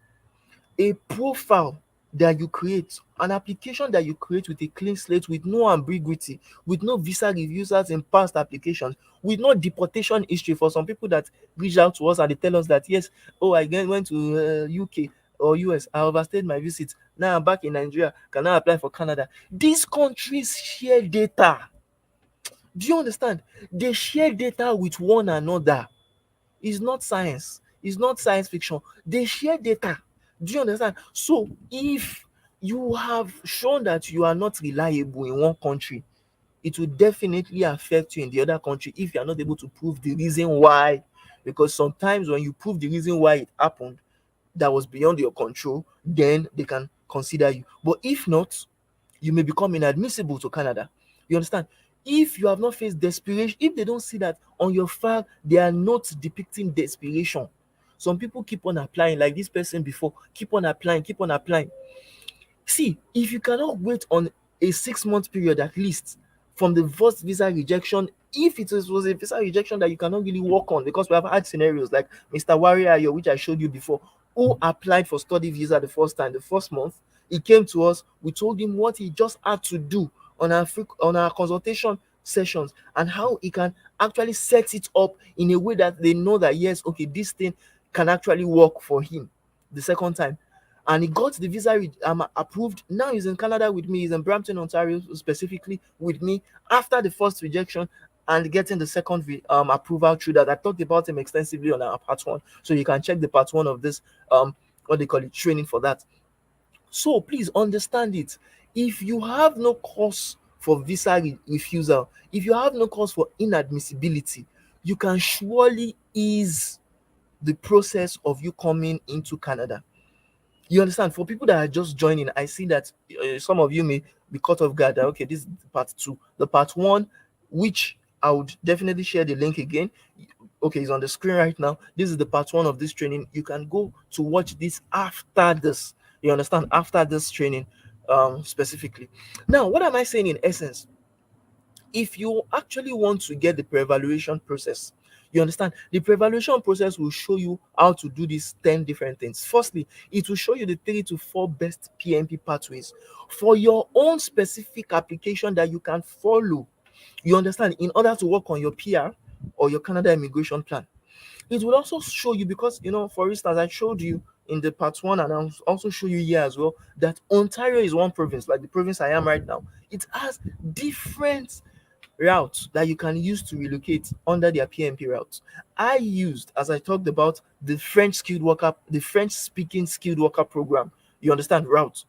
a profile that you create, an application that you create with a clean slate, with no ambiguity, with no visa refusals in past applications, with no deportation history. For some people that reach out to us and they tell us that yes, oh, went to UK or US, I overstayed my visit, now I'm back in Nigeria, can I apply for Canada? These countries share data. Do you understand? They share data with one another. It's not science, it's not science fiction. They share data. Do you understand? So if you have shown that you are not reliable in one country, it will definitely affect you in the other country if you are not able to prove the reason why. Because sometimes when you prove the reason why it happened that was beyond your control, then they can consider you. But if not, you may become inadmissible to Canada. You understand? If you have not faced desperation, if they don't see that on your file, they are not depicting desperation. Some people keep on applying, like this person before, keep on applying, keep on applying. See, if you cannot wait on a 6 month period at least from the first visa rejection, if was a visa rejection that you cannot really work on, because we have had scenarios like Mr. Warrior, which I showed you before, who applied for study visa the first time, the first month, he came to us, we told him what he just had to do on our consultation sessions and how he can actually set it up in a way that they know that yes, okay, this thing can actually work for him the second time, and he got the visa approved. Now he's in Canada with me. He's in Brampton, Ontario, specifically with me after the first rejection and getting the second approval through that. I talked about him extensively on our part one, so you can check the part one of this what they call it, training for that. So please understand it. If you have no cause for visa refusal, if you have no cause for inadmissibility, you can surely ease the process of you coming into Canada. You understand? For people that are just joining, I see that some of you may be caught off guard that okay, this is part two. The part one, which I would definitely share the link again. Okay, it's on the screen right now. This is the part one of this training. You can go to watch this after this. You understand? After this training, specifically. Now, what am I saying in essence? If you actually want to get the pre-evaluation process, you understand, the pre-evaluation process will show you how to do these 10 different things. Firstly, it will show you the 3 to 4 best PMP pathways for your own specific application that you can follow, you understand, in order to work on your PR or your Canada immigration plan. It will also show you, because for instance, I showed you in the part one, and I'll also show you here as well, that Ontario is one province, like the province I am right now. It has different routes that you can use to relocate under their PMP routes. I used, as I talked about, the French speaking skilled worker program. You understand, route.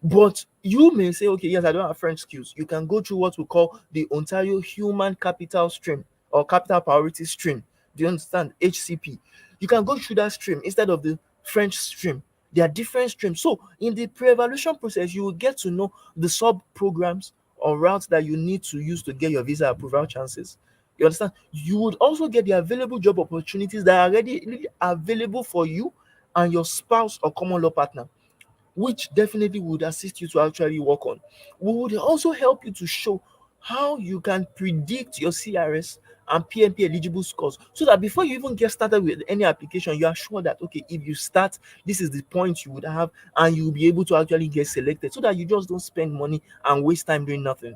But you may say, okay, yes, I don't have French skills. You can go through what we call the Ontario Human Capital Stream or Capital Priority Stream. Do you understand? HCP. You can go through that stream instead of the French stream. There are different streams. So in the pre-evaluation process, you will get to know the sub programs or routes that you need to use to get your visa approval chances. You understand? You would also get the available job opportunities that are already available for you and your spouse or common law partner, which definitely would assist you to actually work on. We would also help you to show how you can predict your CRS and PMP eligible scores, so that before you even get started with any application, you are sure that okay, if you start, this is the point you would have, and you'll be able to actually get selected, so that you just don't spend money and waste time doing nothing.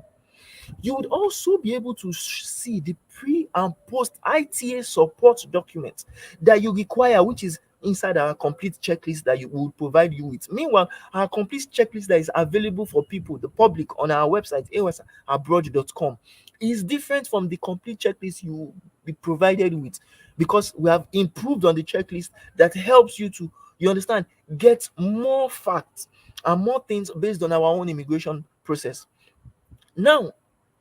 You would also be able to see the pre and post ITA support documents that you require, which is inside our complete checklist that you will provide you with. Meanwhile, our complete checklist that is available for people, the public, on our website, aosabroad.com, is different from the complete checklist you will be provided with, because we have improved on the checklist that helps you to, you understand, get more facts and more things based on our own immigration process. Now,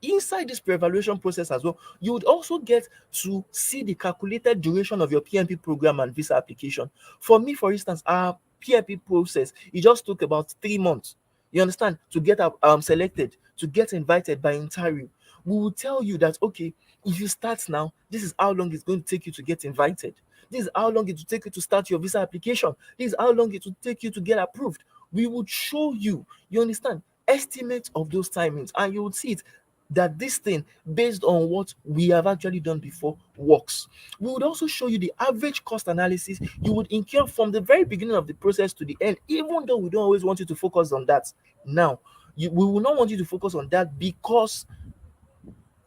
inside this pre-evaluation process as well, you would also get to see the calculated duration of your PNP program and visa application. For me, for instance, our PNP process, it just took about 3 months. You understand, to get selected, to get invited by interview. We will tell you that, okay, if you start now, this is how long it's going to take you to get invited. This is how long it will take you to start your visa application. This is how long it will take you to get approved. We would show you, you understand, estimates of those timings, and you would see it that this thing, based on what we have actually done before, works. We would also show you the average cost analysis you would incur from the very beginning of the process to the end, even though we don't always want you to focus on that. Now, we will not want you to focus on that, because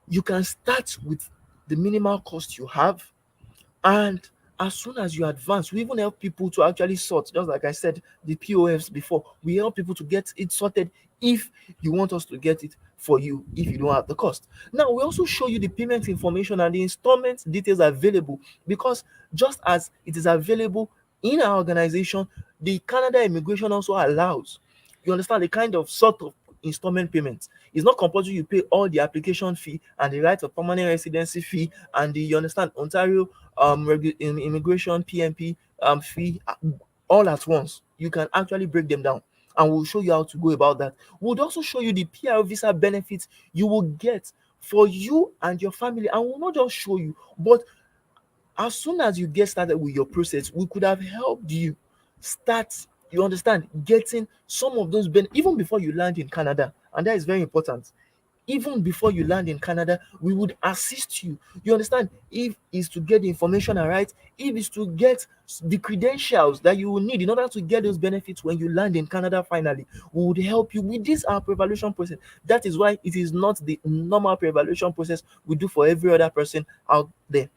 you can start with the minimal cost you have, and as soon as you advance, we even help people to actually sort, just like I said, the POFs before. We help people to get it sorted if you want us to get it for you, if you don't have the cost. Now, we also show you the payment information and the installment details available, because just as it is available in our organization, the Canada Immigration also allows, you understand, the kind of sort of installment payments. It's not compulsory you pay all the application fee and the right of permanent residency fee and the, you understand, Ontario immigration PNP fee all at once. You can actually break them down, and we'll show you how to go about that. We'll also show you the PR visa benefits you will get for you and your family, and we'll not just show you, but as soon as you get started with your process, we could have helped you start, you understand, getting some of those even before you land in Canada. And that is very important. Even before you land in Canada, we would assist you. You understand? If it's to get the information right, if it's to get the credentials that you will need in order to get those benefits when you land in Canada finally, we would help you with this our pre-evaluation process. That is why it is not the normal pre-evaluation process we do for every other person out there.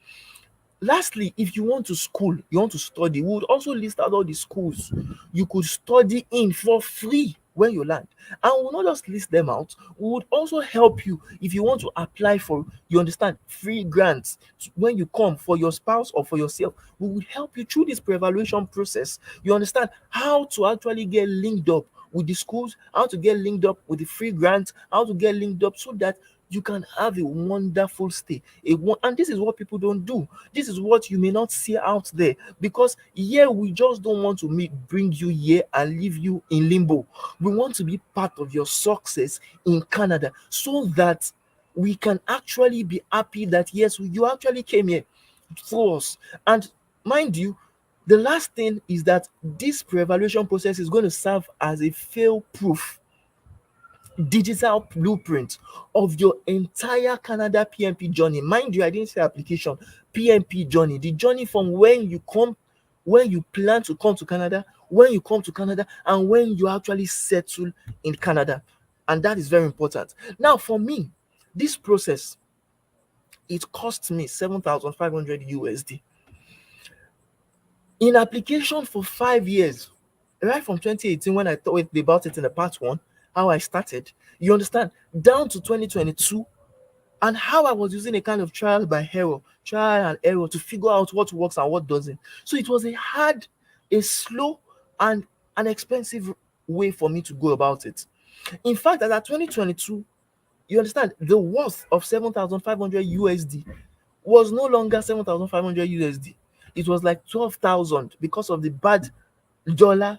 Lastly, if you want to school, you want to study, we would also list out all the schools you could study in for free when you land. And we'll not just list them out, we would also help you if you want to apply for, you understand, free grants when you come for your spouse or for yourself. We will help you through this pre-evaluation process. You understand how to actually get linked up with the schools, how to get linked up with the free grants, how to get linked up so that you can have a wonderful stay. And this is what people don't do. This is what you may not see out there, because here we just don't want to bring you here and leave you in limbo. We want to be part of your success in Canada, so that we can actually be happy that yes, you actually came here through us. And mind you, the last thing is that this pre-evaluation process is going to serve as a fail proof digital blueprint of your entire Canada PNP journey. Mind you, I didn't say application, PNP journey. The journey from when you come, when you plan to come to Canada, when you come to Canada, and when you actually settle in Canada. And that is very important. Now, for me, this process, it cost me 7,500 USD. In application for 5 years, right from 2018 when I thought about it in the part one, how I started, you understand, down to 2022, and how I was using a kind of trial and error to figure out what works and what doesn't. So it was a hard, a slow, and an expensive way for me to go about it. In fact, as at 2022, you understand, the worth of 7,500 USD was no longer 7,500 USD. It was like 12,000 because of the bad dollar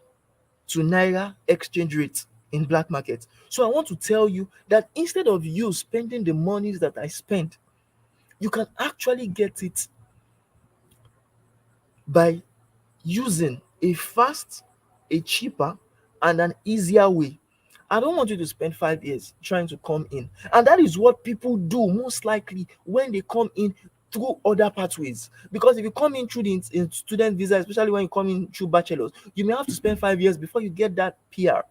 to naira exchange rate in black market. So I want to tell you that instead of you spending the monies that I spent, you can actually get it by using a fast, a cheaper, and an easier way. I don't want you to spend 5 years trying to come in. And that is what people do most likely when they come in through other pathways. Because if you come in through the student visa, especially when you come in through bachelors, you may have to spend 5 years before you get that PR.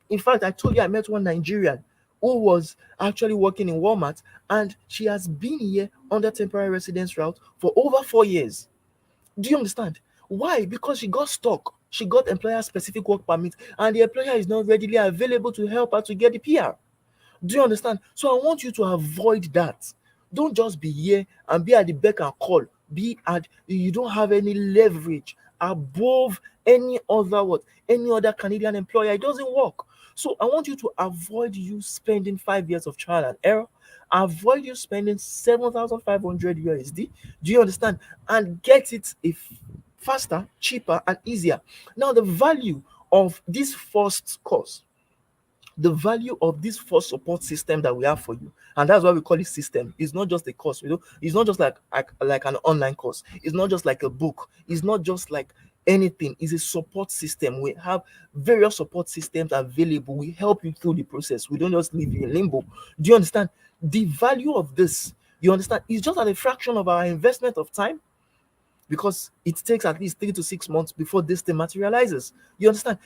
In fact, I told you I met one Nigerian who was actually working in Walmart, and she has been here under temporary residence route for over 4 years. Do you understand? Why? Because she got stuck. She got employer specific work permit, and the employer is not readily available to help her to get the PR. Do you understand? So I want you to avoid that. Don't just be here and be at the beck and call. Be at You don't have any leverage above any other what any other Canadian employer. It doesn't work. So I want you to avoid you spending 5 years of trial and error. Avoid you spending 7,500 USD. Do you understand? And get it if faster, cheaper, and easier. Now the value of this first course, the value of this first support system that we have for you, and that's why we call it system. It's not just a course, it's not just like an online course, it's not just like a book, it's not just like anything. It's a support system. We have various support systems available. We help you through the process. We don't just leave you in limbo. Do you understand the value of this? You understand? It's just at a fraction of our investment of time, because it takes at least 3 to 6 months before this thing materializes. You understand?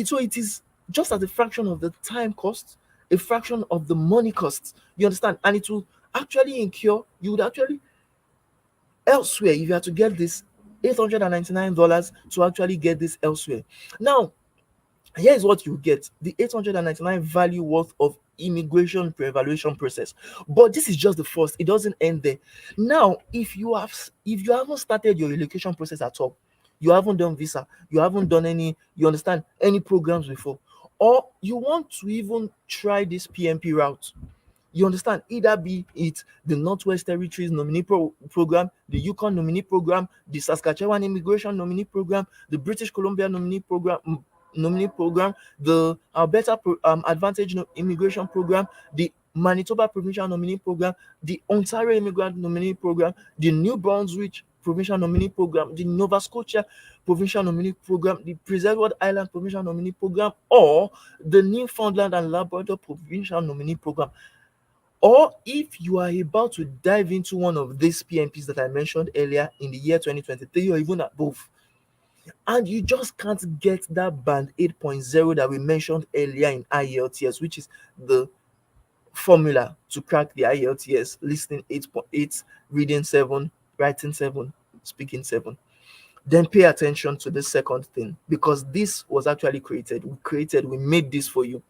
So it is just at a fraction of the time cost, a fraction of the money cost. You understand? And it will actually incur, you would actually elsewhere, if you had to get this $899 to actually get this elsewhere. Now, here is what you get: the 899 value worth of immigration pre-evaluation process. But this is just the first, it doesn't end there. Now, if you haven't started your relocation process at all, you haven't done visa, you haven't done any, you understand, any programs before, or you want to even try this PMP route, you understand, either be it the Northwest Territories Program, the Yukon Nominee Program, the Saskatchewan Immigration Nominee Program, the British Columbia Nominee Program, the Alberta Advantage Immigration Program, the Manitoba Provincial Nominee Program, the Ontario Immigrant Nominee Program, the New Brunswick Provincial Nominee Program, the Nova Scotia Provincial Nominee Program, the Prince Edward Island Provincial Nominee Program, or the Newfoundland and Labrador Provincial Nominee Program. Or if you are about to dive into one of these PMPs that I mentioned earlier in the year 2023 or even above, and you just can't get that band 8.0 that we mentioned earlier in IELTS, which is the formula to crack the IELTS: listening 8.8, reading 7, writing 7, speaking 7. Then pay attention to the second thing, because this was actually we made this for you: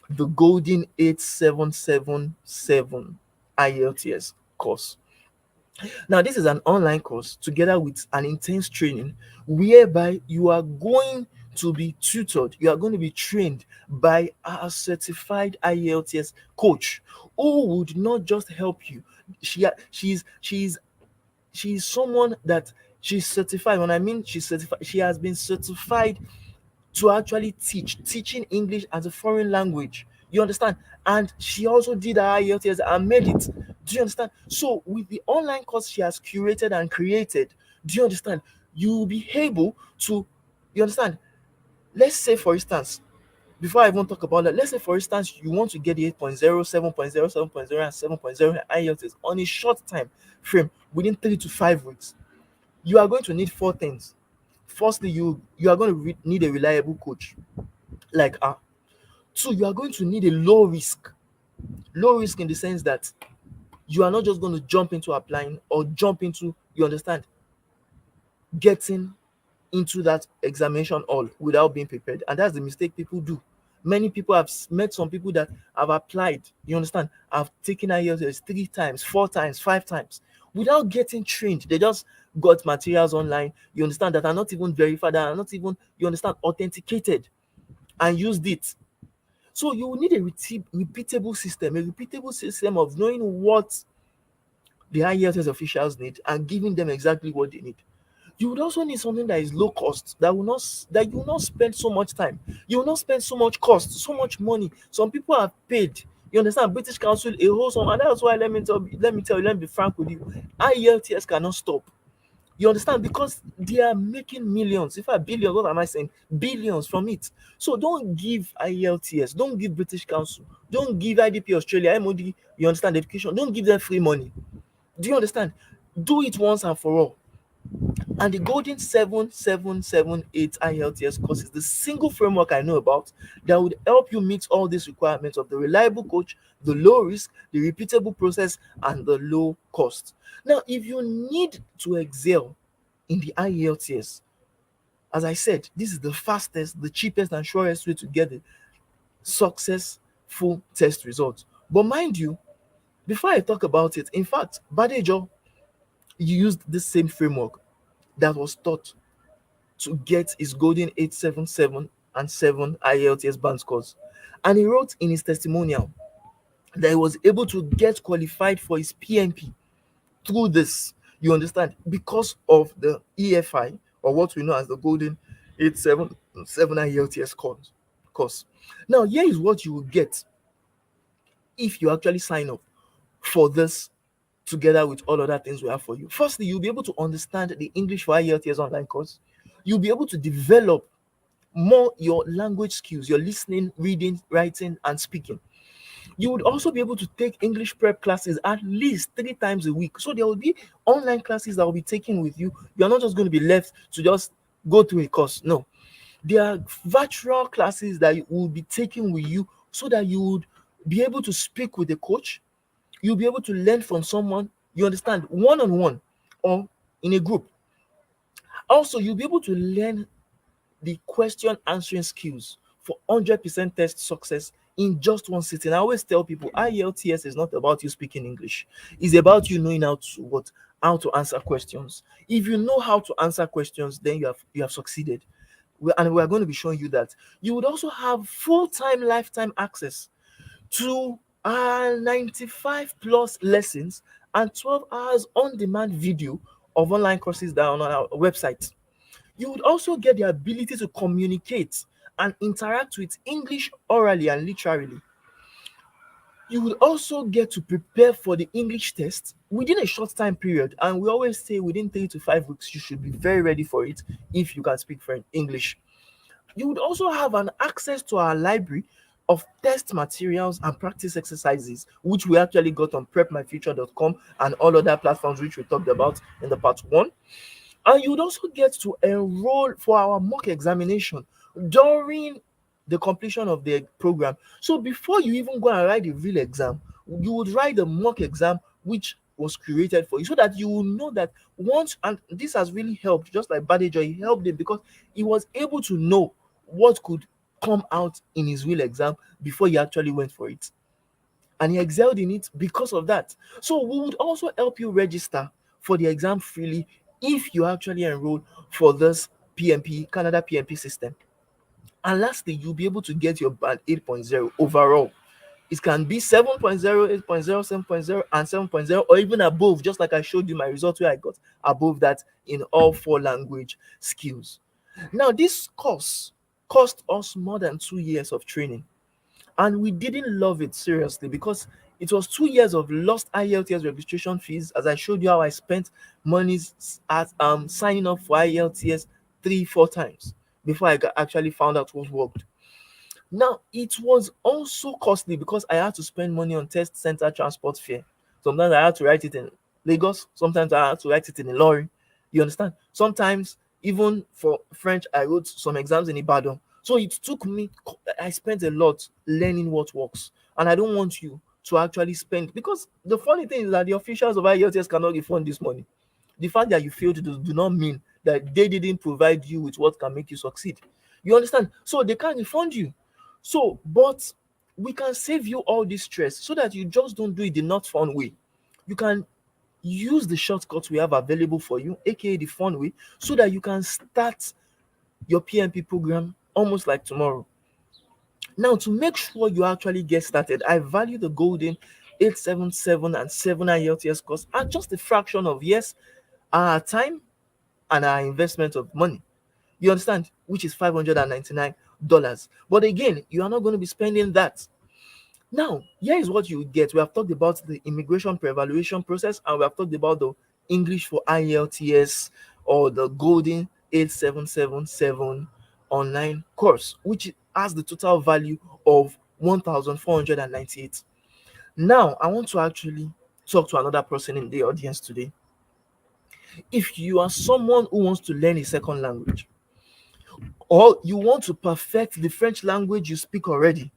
the Golden 8777 IELTS course. Now, this is an online course together with an intense training, whereby you are going to be tutored, you are going to be trained by a certified IELTS coach, who would not just help you. She's someone that she's certified. When I mean she's certified, she has been certified to actually teaching English as a foreign language. You understand? And she also did her IELTS and made it. Do you understand? So with the online course she has curated and created, do you understand? You will be able to, you understand? Let's say, for instance, before I even talk about that, let's say, for instance, you want to get the 8.0, 7.0, 7.0, and 7.0 IELTS on a short time frame within 3 to 5 weeks. You are going to need four things. Firstly, you are going to need a reliable coach like her. Two, you are going to need a low risk in the sense that you are not just going to jump into applying or jump into, you understand, getting into that examination hall without being prepared. And that's the mistake people do. Many people have met some people that have applied, you understand, have taken IELTS 3 times, 4 times, 5 times without getting trained. They just got materials online, you understand, that are not even verified, that are not even, you understand, authenticated, and used it. So you will need a repeatable system of knowing what the IELTS officials need and giving them exactly what they need. You would also need something that is low cost, that you will not spend so much time, you will not spend so much cost, so much money. Some people have paid, you understand, British Council a whole sum, and that's why, let me be frank with you, IELTS cannot stop. You understand? Because they are making millions, in fact billions, what am I saying, billions from it. So don't give IELTS, don't give British Council, don't give IDP Australia, MOD, you understand, education, don't give them free money. Do you understand? Do it once and for all. And the Golden 7778 IELTS course is the single framework I know about that would help you meet all these requirements of the reliable coach, the low risk, the repeatable process, and the low cost. Now, if you need to excel in the IELTS. As I said, this is the fastest, the cheapest, and surest way to get the successful test results. But mind you, before I talk about it, in fact, Badejo used the same framework that was taught to get his golden 877 and 7 IELTS band scores. And he wrote in his testimonial that he was able to get qualified for his PNP through this. You understand? Because of the EFI, or what we know as the golden 877 IELTS course. Now, here is what you will get if you actually sign up for this together with all other things we have for you. Firstly, you'll be able to understand the English for IELTS online course. You'll be able to develop more your language skills, your listening, reading, writing, and speaking. You would also be able to take English prep classes at least 3 times a week. So there will be online classes that will be taken with you. You're not just going to be left to just go through a course. No, there are virtual classes that you will be taking with you so that you would be able to speak with a coach. You'll be able to learn from someone, you understand, one on one or in a group. Also, you'll be able to learn the question answering skills for 100% test success in just one sitting. I always tell people IELTS is not about you speaking English. It's about you knowing how to answer questions. If you know how to answer questions, then you have succeeded. And we're going to be showing you that. You would also have full-time lifetime access to 95 plus lessons and 12 hours on demand video of online courses that are on our website. You would also get the ability to communicate and interact with English orally and literally. You would also get to prepare for the English test within a short time period. And we always say within 3 to 5 weeks, you should be very ready for it if you can speak French, English. You would also have an access to our library of test materials and practice exercises, which we actually got on prepmyfuture.com and all other platforms which we talked about in the part one. And you would also get to enroll for our mock examination during the completion of the program. So before you even go and write the real exam, you would write the mock exam which was created for you so that you will know that once, and this has really helped, just like Badejo, he helped it because he was able to know what could come out in his real exam before he actually went for it. And he excelled in it because of that. So we would also help you register for the exam freely if you actually enroll for this PMP, Canada PMP system. And lastly, you'll be able to get your band 8.0 overall. It can be 7.0, 8.0, 7.0, and 7.0, or even above, just like I showed you my results where I got above that in all 4 language skills. Now, this course cost us more than 2 years of training, and we didn't love it seriously because it was 2 years of lost IELTS registration fees. As I showed you how I spent monies at signing up for IELTS 3 4 times before I actually found out what worked. Now it was also costly because I had to spend money on test center transport fare. Sometimes I had to write it in Lagos, sometimes I had to write it in a lorry. You understand? Sometimes even for French, I wrote some exams in Ibadan. So it took me, I spent a lot learning what works. And I don't want you to actually spend, because the funny thing is that the officials of IELTS cannot refund this money. The fact that you failed do not mean that they didn't provide you with what can make you succeed. You understand? So they can't refund you. So, but we can save you all this stress so that you just don't do it the not fun way. You can use the shortcuts we have available for you, aka the fun way, so that you can start your PMP program almost like tomorrow. Now, to make sure you actually get started, I value the golden 877 and 7 IELTS course at just a fraction of, yes, our time and our investment of money. You understand? Which is $599. But again, you are not going to be spending that. Now, here is what you get. We have talked about the immigration pre-evaluation process, and we have talked about the English for IELTS or the golden 8777 online course, which has the total value of 1,498. Now, I want to actually talk to another person in the audience today. If you are someone who wants to learn a second language, or you want to perfect the French language you speak already,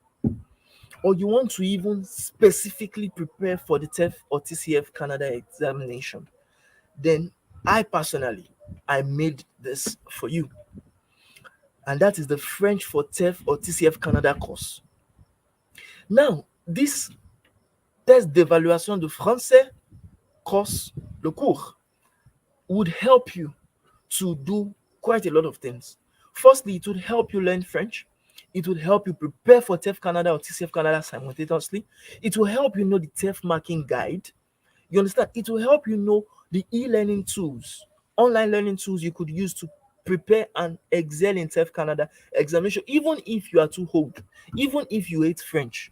or you want to even specifically prepare for the TEF or TCF Canada examination, then I personally, I made this for you, and that is the French for TEF or TCF Canada course. Now, this test d'évaluation de français course, le cours, would help you to do quite a lot of things. Firstly, it would help you learn French. It would help you prepare for TEF Canada or TCF Canada simultaneously. It will help you know the TEF marking guide. You understand? It will help you know the e-learning tools, online learning tools you could use to prepare and excel in TEF Canada examination, even if you are too old, even if you hate French.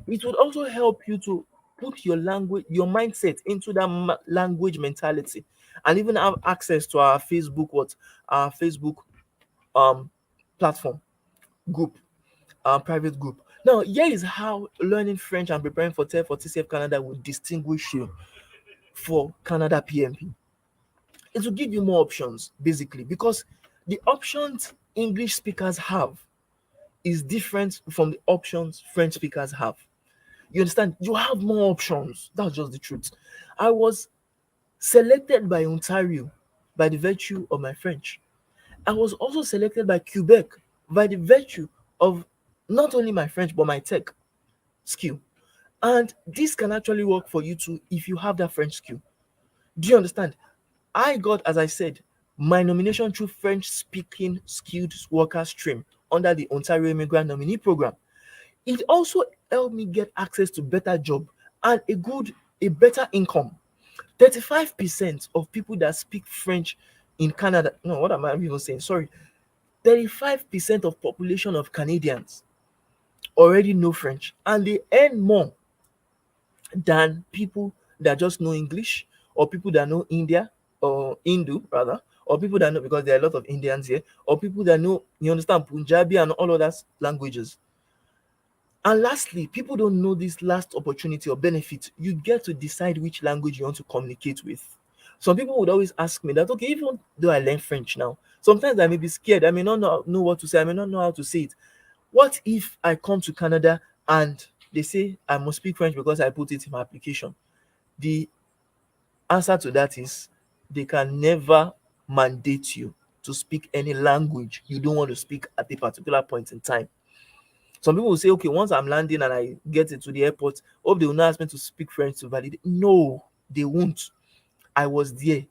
It would also help you to put your language, your mindset into that language mentality, and even have access to our Facebook, our Facebook um platform group, our private group. Now, here is how learning French and preparing for TEF for TCF Canada will distinguish you for Canada PMP. It will give you more options, basically, because the options English speakers have is different from the options French speakers have. You understand? You have more options. That's just the truth. I was selected by Ontario by the virtue of my French. I was also selected by Quebec by the virtue of not only my French but my tech skill. And this can actually work for you too if you have that French skill. Do you understand? I got, as I said, my nomination through French speaking skilled worker stream under the Ontario Immigrant Nominee Program. It also helped me get access to better job and a better income. 35% of people that speak French in Canada, no, what am I even saying? Sorry. 35% of population of Canadians already know French and they earn more than people that just know English, or people that know India or Hindu rather, or people that know, because there are a lot of Indians here, or people that know, you understand, Punjabi and all other languages. And lastly, people don't know this last opportunity or benefit. You get to decide which language you want to communicate with. Some people would always ask me that, okay, even though I learn French now, sometimes I may be scared. I may not know what to say. I may not know how to say it. What if I come to Canada and they say I must speak French because I put it in my application? The answer to that is they can never mandate you to speak any language you don't want to speak at a particular point in time. Some people will say, okay, once I'm landing and I get into the airport, hope they will not ask me to speak French to validate. No, they won't. I was there.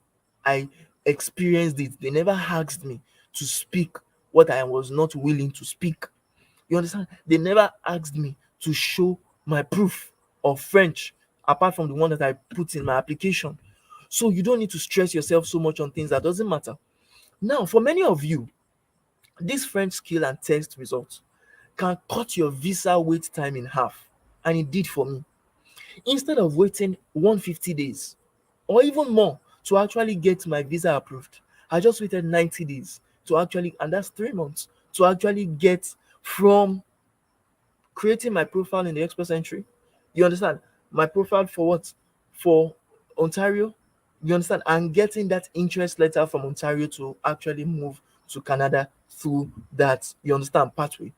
I experienced it. They never asked me to speak what I was not willing to speak. You understand? They never asked me to show my proof of French apart from the one that I put in my application. So you don't need to stress yourself so much on things that doesn't matter. Now, for many of you, this French skill and test results can cut your visa wait time in half. And it did for me. Instead of waiting 150 days or even more to actually get my visa approved, I just waited 90 days to actually, and that's 3 months, to actually get from creating my profile in the Express Entry. You understand? My profile for what? For Ontario. You understand? And getting that interest letter from Ontario to actually move to Canada through that, you understand, pathway,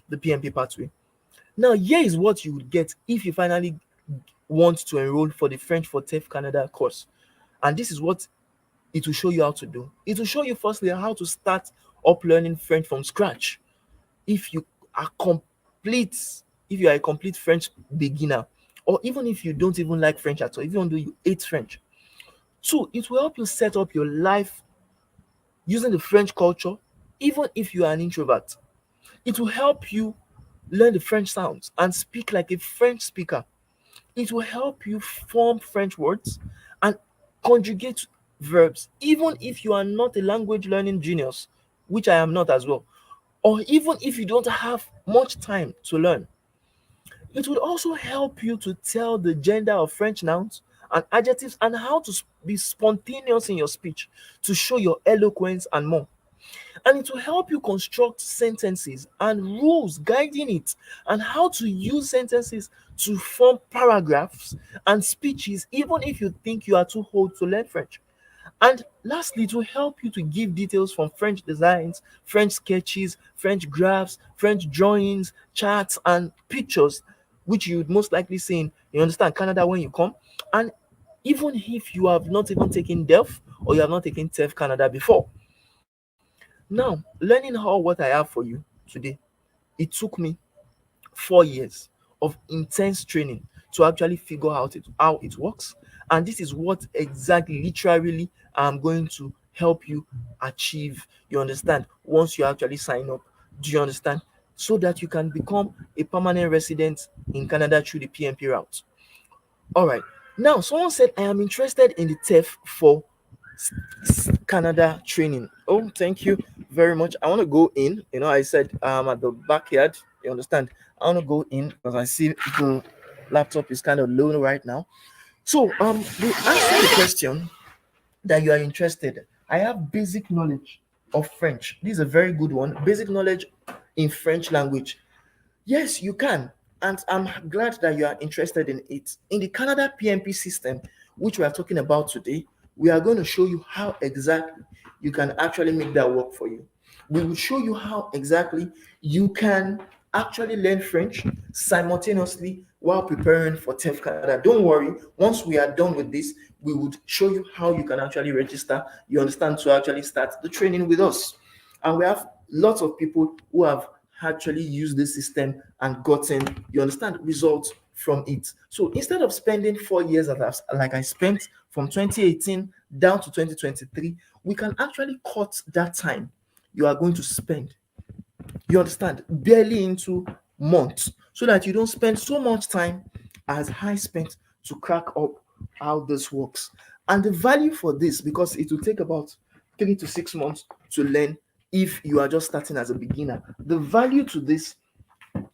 the PMP pathway. Now, here is what you would get if you finally want to enroll for the French for TEF Canada course. And this is what it will show you how to do. It will show you firstly how to start up learning French from scratch. If you are complete, if you are a complete French beginner, or even if you don't even like French at all, even though you hate French. Two, it will help you set up your life using the French culture, even if you are an introvert. It will help you learn the French sounds and speak like a French speaker. It will help you form French words and conjugate verbs, even if you are not a language learning genius, which I am not as well, or even if you don't have much time to learn. It would also help you to tell the gender of French nouns and adjectives and how to be spontaneous in your speech to show your eloquence and more. And it will help you construct sentences and rules guiding it, and how to use sentences to form paragraphs and speeches, even if you think you are too old to learn French. And lastly, it will help you to give details from French designs, French sketches, French graphs, French drawings, charts, and pictures, which you would most likely see in, you understand, Canada when you come. And even if you have not even taken DELF or you have not taken TEF Canada before. Now, learning how what I have for you today, it took me 4 years of intense training to actually figure out how it works. And this is what exactly, literally, I'm going to help you achieve. You understand? Once you actually sign up, do you understand? So that you can become a permanent resident in Canada through the PNP route. All right. Now, someone said, I am interested in the TEF for Canada training. Oh, thank you very much. I want to go in. I said at the backyard. You understand? I want to go in because I see the laptop is kind of low right now. So, to answer the question that you are interested, I have basic knowledge of French. This is a very good one. Basic knowledge in French language. Yes, you can. And I'm glad that you are interested in it. In the Canada PNP system, which we are talking about today, we are going to show you how exactly you can actually make that work for you. We will show you how exactly you can actually learn French simultaneously while preparing for TEF Canada. Don't worry, once we are done with this, we would show you how you can actually register, you understand, to actually start the training with us. And we have lots of people who have actually used this system and gotten, you understand, results from it. So instead of spending 4 years like I spent from 2018 down to 2023, we can actually cut that time you are going to spend, you understand, barely into months, so that you don't spend so much time as I spent to crack up how this works. And the value for this, because it will take about 3 to 6 months to learn if you are just starting as a beginner, the value to this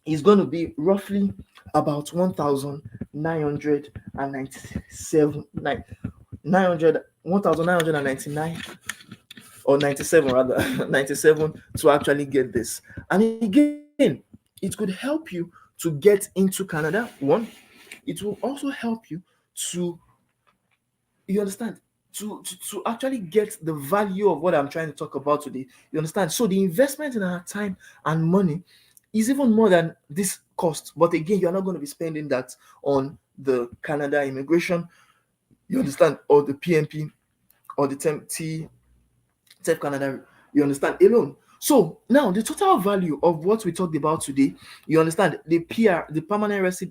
is going to be roughly about 1,997 900 1,999 or 97 rather 97 to actually get this. And again, it could help you to get into Canada. One, it will also help you to, you understand, to actually get the value of what I'm trying to talk about today. You understand? So the investment in our time and money is even more than this cost. But again, you're not going to be spending that on the Canada immigration, you understand, or the PNP, or the TEF Canada, you understand, alone. So now the total value of what we talked about today, you understand, the the permanent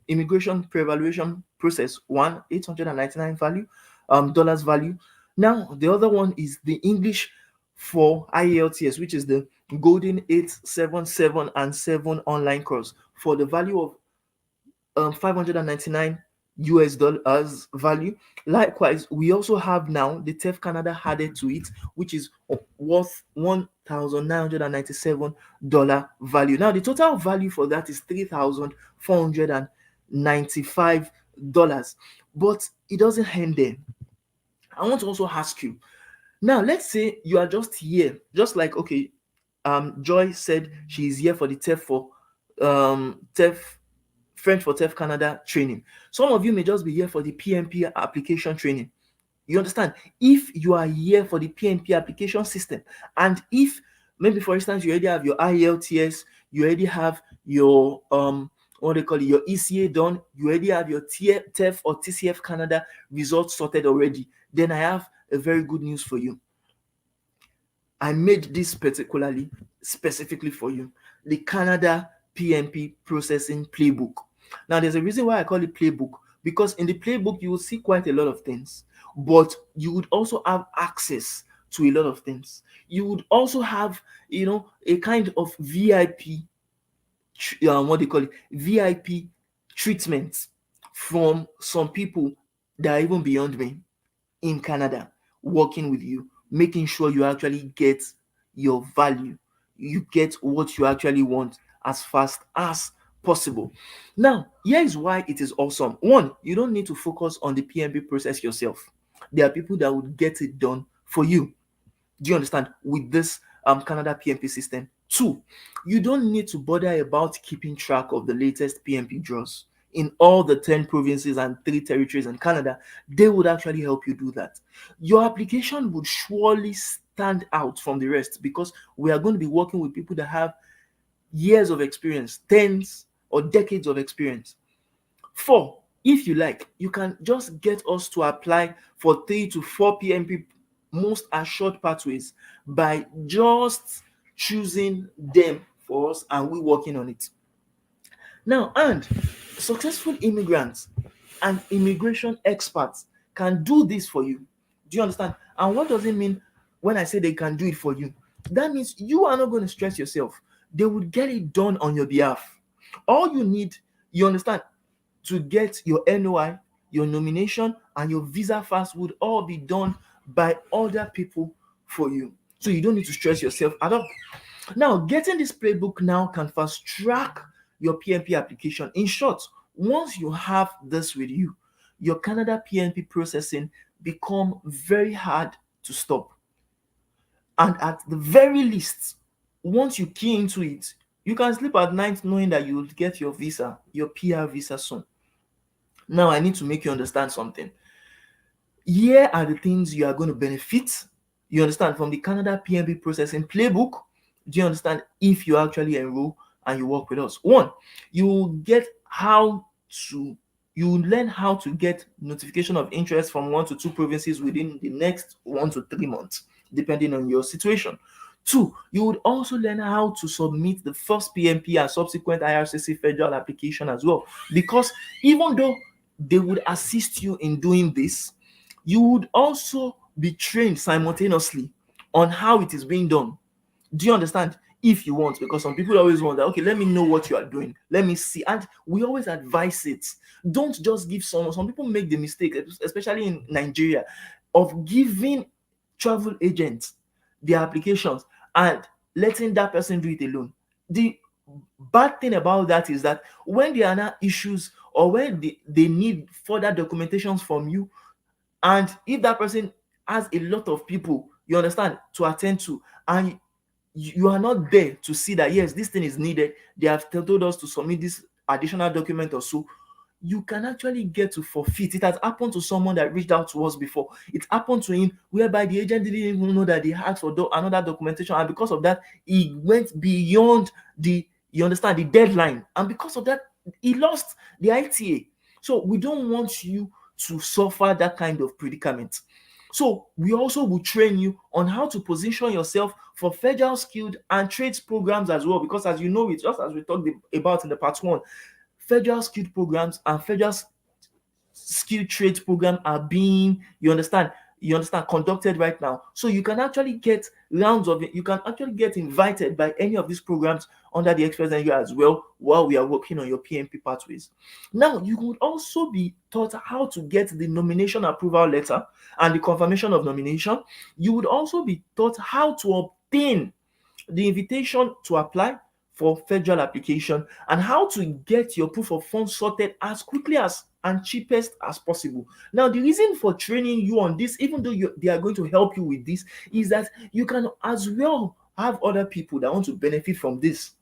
immigration pre-evaluation process, one, 899 value, dollars value. Now the other one is the English for IELTS, which is the Golden 877 and 7 online course for the value of 599 US dollars value. Likewise, we also have now the TEF Canada added to it, which is worth $1,997 value. Now, the total value for that is $3,495. But it doesn't end there. I want to also ask you, now let's say you are just here, just like, okay, Joy said she is here for the TEF French for TEF Canada training. Some of you may just be here for the PNP application training. You understand? If you are here for the PNP application system, and if maybe for instance you already have your IELTS, you already have your what they call it, your ECA done, you already have your TEF or TCF Canada results sorted already, then I have a very good news for you. I made this particularly specifically for you, the Canada PNP processing playbook. Now, there's a reason why I call it playbook, because in the playbook you will see quite a lot of things, but you would also have access to a lot of things. You would also have, a kind of VIP, what they call it, VIP treatment from some people that are even beyond me in Canada, working with you, making sure you actually get your value, you get what you actually want as fast as possible. Now, here is why it is awesome. One, you don't need to focus on the PNP process yourself. There are people that would get it done for you. Do you understand? With this Canada PNP system. Two, you don't need to bother about keeping track of the latest PNP draws in all the 10 provinces and 3 territories in Canada. They would actually help you do that. Your application would surely stand out from the rest, because we are going to be working with people that have years of experience, tens or decades of experience. Four, If you like, you can just get us to apply for 3 to 4 PMP most assured pathways by just choosing them for us and we working on it. Now, and successful immigrants and immigration experts can do this for you. Do you understand? And what does it mean when I say they can do it for you? That means you are not going to stress yourself. They would get it done on your behalf. All you need, you understand, to get your NOI, your nomination, and your visa fast would all be done by other people for you. So you don't need to stress yourself at all. Now, getting this playbook now can fast track your PNP application. In short, once you have this with you, your Canada PNP processing become very hard to stop. And at the very least, once you key into it, you can sleep at night knowing that you will get your visa, your PR visa soon. Now, I need to make you understand something. Here are the things you are going to benefit, you understand, from the Canada PNP processing playbook. Do you understand? If you actually enroll and you work with us, one, you will get how to you will learn how to get notification of interest from 1 to 2 provinces within the next 1 to 3 months, depending on your situation. Two, you would also learn how to submit the first PNP and subsequent IRCC federal application as well. Because even though they would assist you in doing this, you would also be trained simultaneously on how it is being done. Do you understand? If you want, because some people always want that, okay, let me know what you are doing, let me see. And we always advise it. Don't just give someone, some people make the mistake, especially in Nigeria, of giving travel agents their applications and letting that person do it alone. The bad thing about that is that when there are now issues or when they need further documentations from you, and if that person has a lot of people, you understand, to attend to, and you are not there to see that yes, this thing is needed, they have told us to submit this additional document or so, you can actually get to forfeit. It has happened to someone that reached out to us before. It happened to him whereby the agent didn't even know that they asked for another documentation, and because of that, he went beyond the, you understand, the deadline, and because of that, he lost the ITA. So we don't want you to suffer that kind of predicament. So we also will train you on how to position yourself for federal skilled and trades programs as well, because as you know it, just as we talked about in the part one, federal skilled programs and federal skilled trades program are being, you understand, conducted right now. So you can actually get rounds of it. You can actually get invited by any of these programs under the Express Nigeria as well while we are working on your PNP pathways. Now, you would also be taught how to get the nomination approval letter and the confirmation of nomination. You would also be taught how to obtain the invitation to apply for federal application and how to get your proof of funds sorted as quickly as and cheapest as possible. Now, the reason for training you on this, even though they are going to help you with this, is that you can as well have other people that want to benefit from this.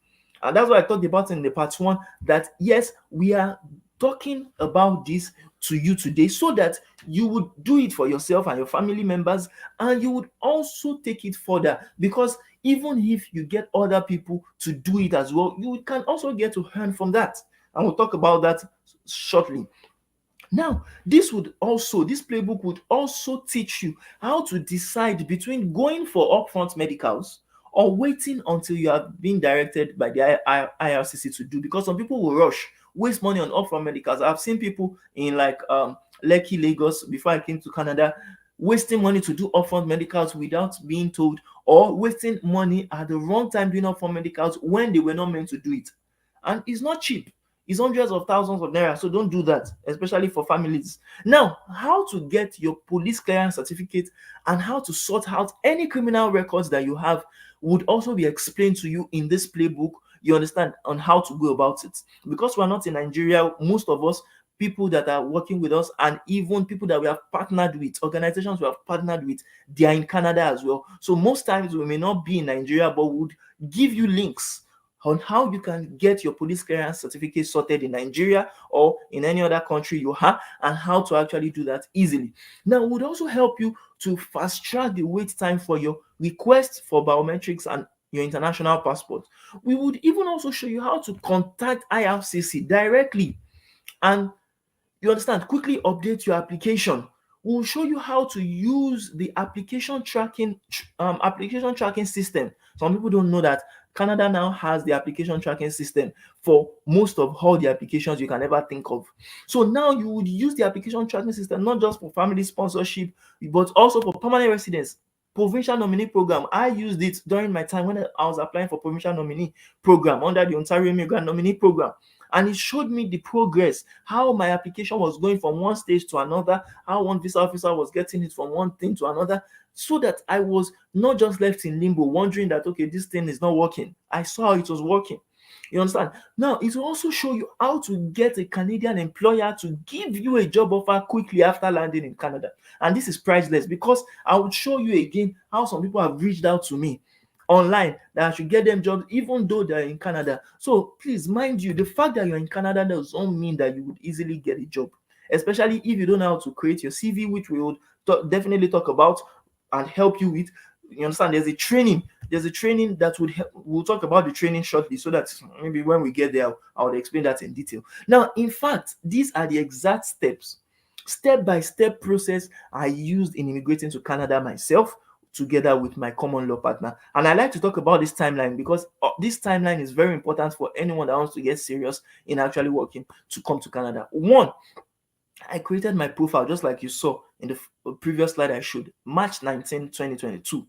And that's what I talked about in the part one, that yes, we are talking about this to you today so that you would do it for yourself and your family members, and you would also take it further, because even if you get other people to do it as well, you can also get to earn from that. And we'll talk about that shortly. Now, this playbook would also teach you how to decide between going for upfront medicals or waiting until you have been directed by the IRCC to do, because some people will rush, waste money on upfront medicals. I've seen people in like Lekki, Lagos, before I came to Canada, wasting money to do upfront medicals without being told, or wasting money at the wrong time doing upfront medicals when they were not meant to do it. And it's not cheap. It's hundreds of thousands of naira. So don't do that, especially for families. Now, how to get your police clearance certificate and how to sort out any criminal records that you have would also be explained to you in this playbook. You understand, on how to go about it. Because we're not in Nigeria, most of us, people that are working with us, and even people that we have partnered with, organizations we have partnered with, they are in Canada as well. So most times we may not be in Nigeria, but we would give you links on how you can get your police clearance certificate sorted in Nigeria or in any other country you have, and how to actually do that easily. Now, it would also help you to fast track the wait time for your request for biometrics and your international passport. We would even also show you how to contact IRCC directly and You understand? Quickly update your application. We'll show you how to use the application tracking system. Some people don't know that Canada now has the application tracking system for most of all the applications you can ever think of. So now you would use the application tracking system not just for family sponsorship, but also for permanent residence. Provincial Nominee Program. I used it during my time when I was applying for Provincial Nominee Program under the Ontario Immigrant Nominee Program. And it showed me the progress, how my application was going from one stage to another, how one visa officer was getting it from one thing to another, so that I was not just left in limbo wondering that, okay, this thing is not working. I saw how it was working. You understand? Now, it will also show you how to get a Canadian employer to give you a job offer quickly after landing in Canada. And this is priceless because I would show you again how some people have reached out to me online that I should get them jobs even though they're in Canada. So please, mind you, the fact that you're in Canada doesn't mean that you would easily get a job, especially if you don't know how to create your CV, which we would definitely talk about and help you with. You understand? There's a training that would help. We'll talk about the training shortly so that maybe when we get there, I would explain that in detail. Now, in fact, these are the exact steps, step-by-step process I used in immigrating to Canada myself together with my common law partner. And I like to talk about this timeline because this timeline is very important for anyone that wants to get serious in actually working to come to Canada. One, I created my profile just like you saw in the previous slide I showed, March 19, 2022.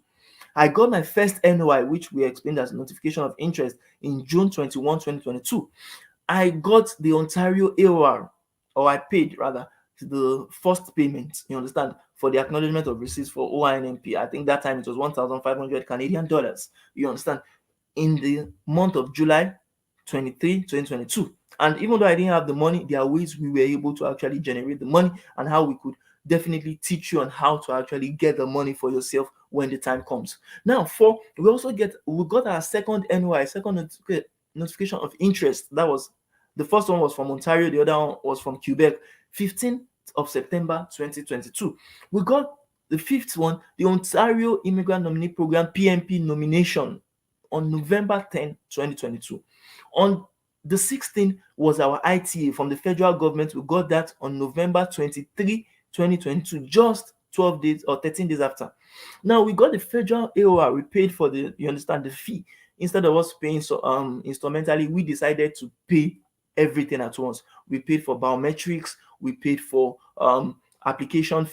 I got my first NOI, which we explained as notification of interest, in June 21, 2022. I got the Ontario AOR, or I paid rather, the first payment, you understand, for the acknowledgement of receipts for OINMP. I think that time it was 1,500 Canadian dollars, you understand, in the month of July 23, 2022. And even though I didn't have the money, there are ways we were able to actually generate the money and how we could definitely teach you on how to actually get the money for yourself when the time comes. Now, we got our second NOI, notification of interest. That was the first one was from Ontario, the other one was from Quebec, 15th of September 2022. We got the fifth one, the Ontario Immigrant Nominee Program PNP nomination, on November 10, 2022. On the 16th was our ITA from the federal government. We got that on November 23, 2022, just 12 days or 13 days after. Now we got the federal AOR. We paid for the fee. Instead of us paying instrumentally, we decided to pay everything at once. We paid for biometrics, we paid for application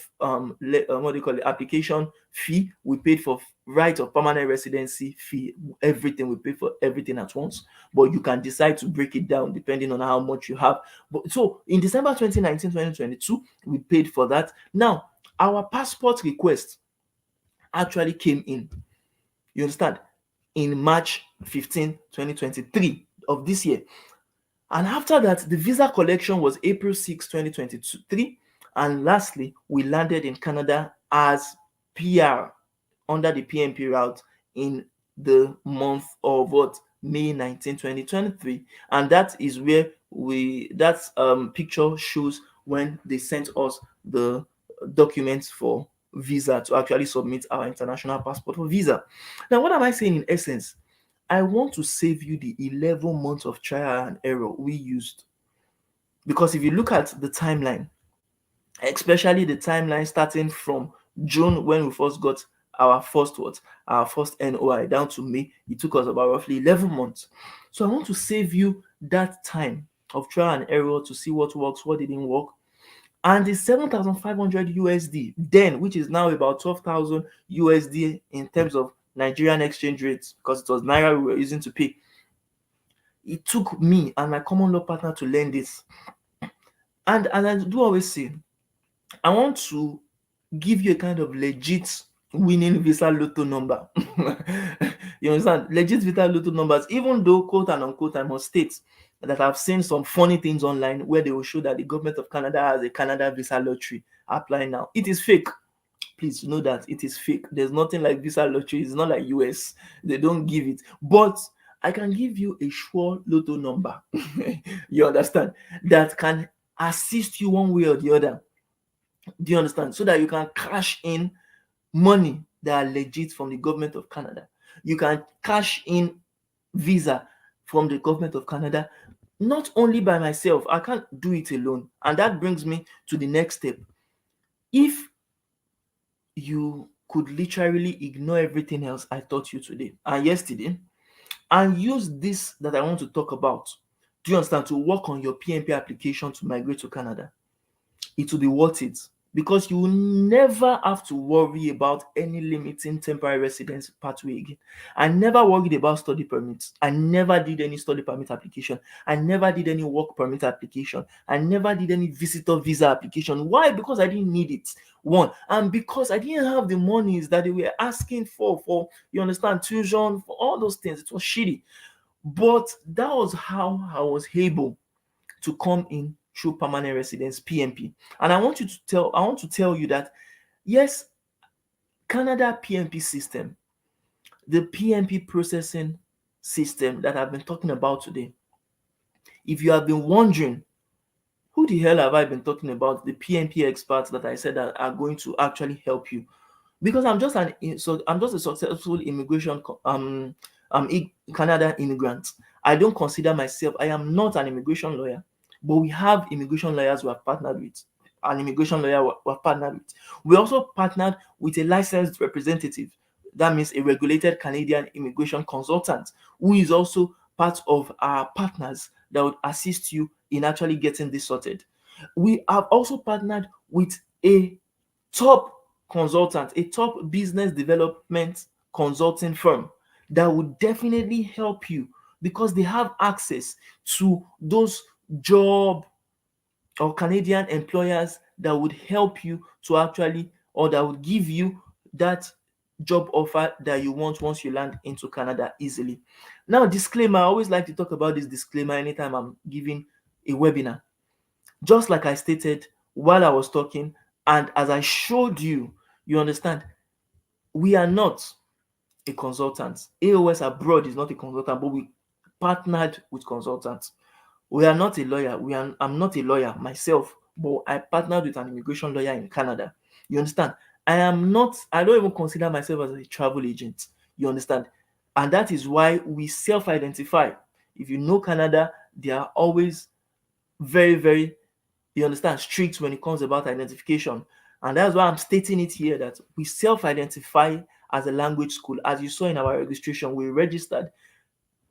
application fee, we paid for right of permanent residency fee, everything. We paid for everything at once, but you can decide to break it down depending on how much you have. But so in December 2019, 2022, we paid for that. Now our passport request actually came in, you understand, in March 15, 2023 of this year. And after that, the visa collection was April 6, 2023. And lastly, we landed in Canada as PR under the PNP route in the month of May 19, 2023. And that is where that picture shows when they sent us the documents for visa to actually submit our international passport for visa. Now, what am I saying in essence? I want to save you the 11 months of trial and error we used. Because if you look at the timeline, especially the timeline starting from June when we first got our first NOI down to May, it took us about roughly 11 months. So I want to save you that time of trial and error to see what works, what didn't work. And the 7,500 USD then, which is now about 12,000 USD in terms of Nigerian exchange rates, because it was Naira we were using to pay. It took me and my common law partner to learn this. And I do always say, I want to give you a kind of legit winning visa lotto number. You understand? Legit visa lotto numbers, even though, quote and unquote, I must state that I've seen some funny things online where they will show that the government of Canada has a Canada visa lottery applying now. It is fake. Please know that it is fake. There's nothing like visa lottery. It's not like US. They don't give it. But I can give you a sure lotto number. You understand? That can assist you one way or the other. Do you understand? So that you can cash in money that are legit from the government of Canada. You can cash in visa from the government of Canada not only by myself, I can't do it alone. And that brings me to the next step. If you could literally ignore everything else I taught you today and yesterday and use this that I want to talk about, do you understand, to work on your PNP application to migrate to Canada, it will be worth it, because you will never have to worry about any limiting temporary residence pathway again. I never worried about study permits. I never did any study permit application. I never did any work permit application. I never did any visitor visa application. Why? Because I didn't need it. One, and because I didn't have the monies that they were asking for, you understand, tuition, for all those things. It was shitty. But that was how I was able to come in through permanent residence PNP. And I want to tell you that yes, Canada PNP system, the PNP processing system that I've been talking about today. If you have been wondering, who the hell have I been talking about? The PNP experts that I said that are going to actually help you, because I'm just a successful Canada immigrant. I don't consider myself. I am not an immigration lawyer, but we have immigration lawyers who have partnered with an immigration lawyer we have partnered with. We also partnered with a licensed representative. That means a regulated Canadian immigration consultant who is also part of our partners that would assist you in actually getting this sorted. We have also partnered with a top consultant, a top business development consulting firm that would definitely help you, because they have access to those job or Canadian employers that would help you to actually, or that would give you that job offer that you want once you land into Canada easily. Now, disclaimer, I always like to talk about this disclaimer anytime I'm giving a webinar. Just like I stated while I was talking, and as I showed you, you understand, we are not a consultant. A.O.S abroad is not a consultant, but we partnered with consultants. We are not a lawyer. I'm not a lawyer myself, but I partnered with an immigration lawyer in Canada. You understand? I don't even consider myself as a travel agent. You understand? And that is why we self-identify. If you know Canada, they are always very, very, you understand, strict when it comes about identification. And that's why I'm stating it here that we self-identify as a language school. As you saw in our registration, we registered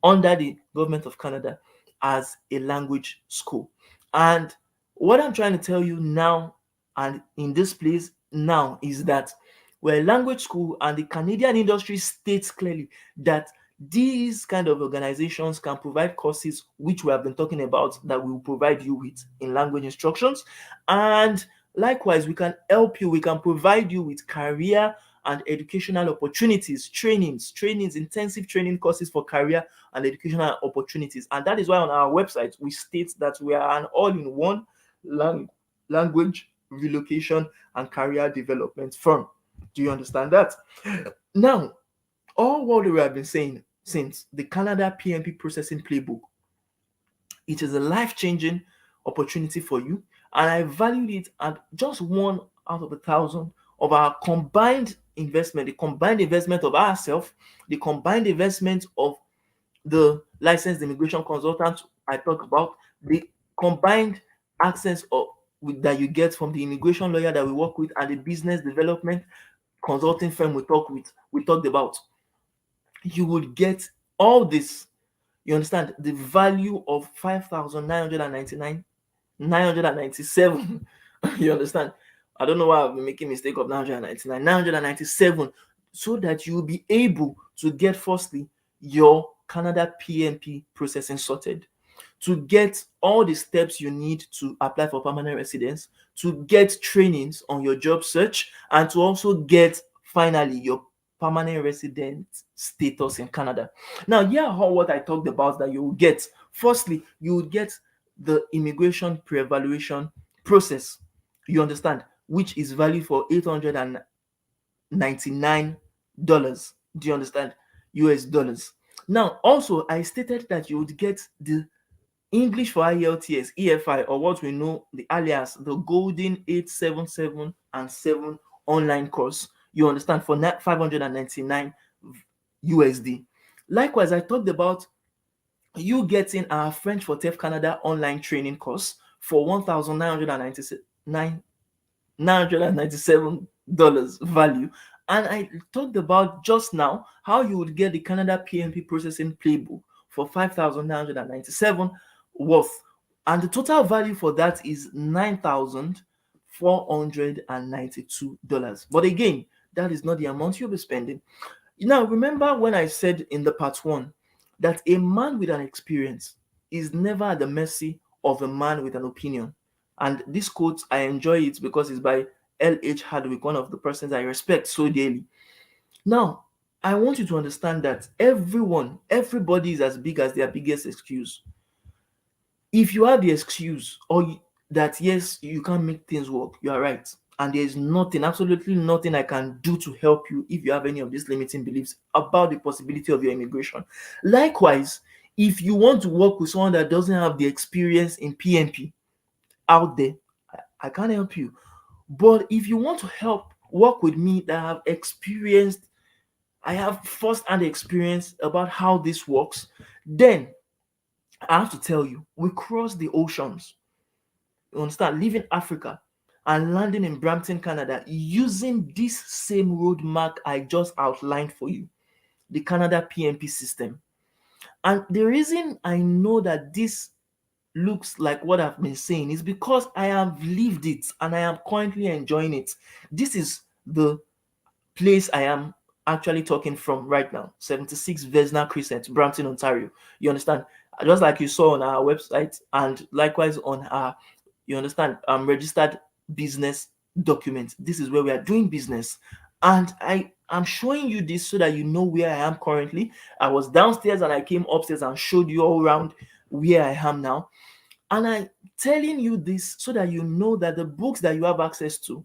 under the government of Canada as a language school. And what I'm trying to tell you now and in this place now is that we're a language school, and the Canadian industry states clearly that these kind of organizations can provide courses which we have been talking about, that we will provide you with in language instructions. And likewise, we can help you, we can provide you with career and educational opportunities, trainings, intensive training courses for career and educational opportunities. And that is why on our website we state that we are an all-in-one language relocation and career development firm. Do you understand that? Now, all what we have been saying since, the Canada PNP processing playbook, it is a life-changing opportunity for you, and I valued it at just one out of 1,000 of our combined investment, the combined investment of ourselves, the combined investment of the licensed immigration consultant I talked about, the combined access that you get from the immigration lawyer that we work with, and the business development consulting firm we talked about. You would get all this. You understand the value of 5,999, 997. You understand? I don't know why I've been making mistake of 999, 997, so that you will be able to get firstly your Canada PNP processing sorted, to get all the steps you need to apply for permanent residence, to get trainings on your job search, and to also get finally your permanent resident status in Canada. Now, here are what I talked about that you will get. Firstly, you will get the immigration pre-evaluation process. You understand, which is valued for $899. Do you understand? US dollars. Now, also, I stated that you would get the English for IELTS, EFI, or what we know the alias, the Golden 877 and 7 online course. You understand, for 599 USD. Likewise, I talked about you getting our French for Deaf Canada online training course for $1,997 value. And I talked about just now how you would get the Canada PNP processing playbook for 5,997 worth. And the total value for that is $9,492. But again, that is not the amount you'll be spending. Now, remember when I said in the part one that a man with an experience is never at the mercy of a man with an opinion. And this quote, I enjoy it because it's by L.H. Hardwick, one of the persons I respect so dearly. Now, I want you to understand that everybody is as big as their biggest excuse. If you have the excuse that yes, you can't make things work, you are right. And there is nothing, absolutely nothing I can do to help you if you have any of these limiting beliefs about the possibility of your immigration. Likewise, if you want to work with someone that doesn't have the experience in PNP out there, I can't help you. But if you want to work with me that have experienced, I have first-hand experience about how this works, then I have to tell you, we cross the oceans, you understand, leaving Africa and landing in Brampton, Canada, using this same roadmap I just outlined for you, the Canada PNP system. And the reason I know that this looks like what I've been saying is because I have lived it and I am currently enjoying it. This is the place I am actually talking from right now, 76 Vesna Crescent, Brampton, Ontario. You understand? Just like you saw on our website and likewise on our, you understand, registered business document. This is where we are doing business. And I am showing you this so that you know where I am currently. I was downstairs and I came upstairs and showed you all around where I am now. And I'm telling you this so that you know that the books that you have access to,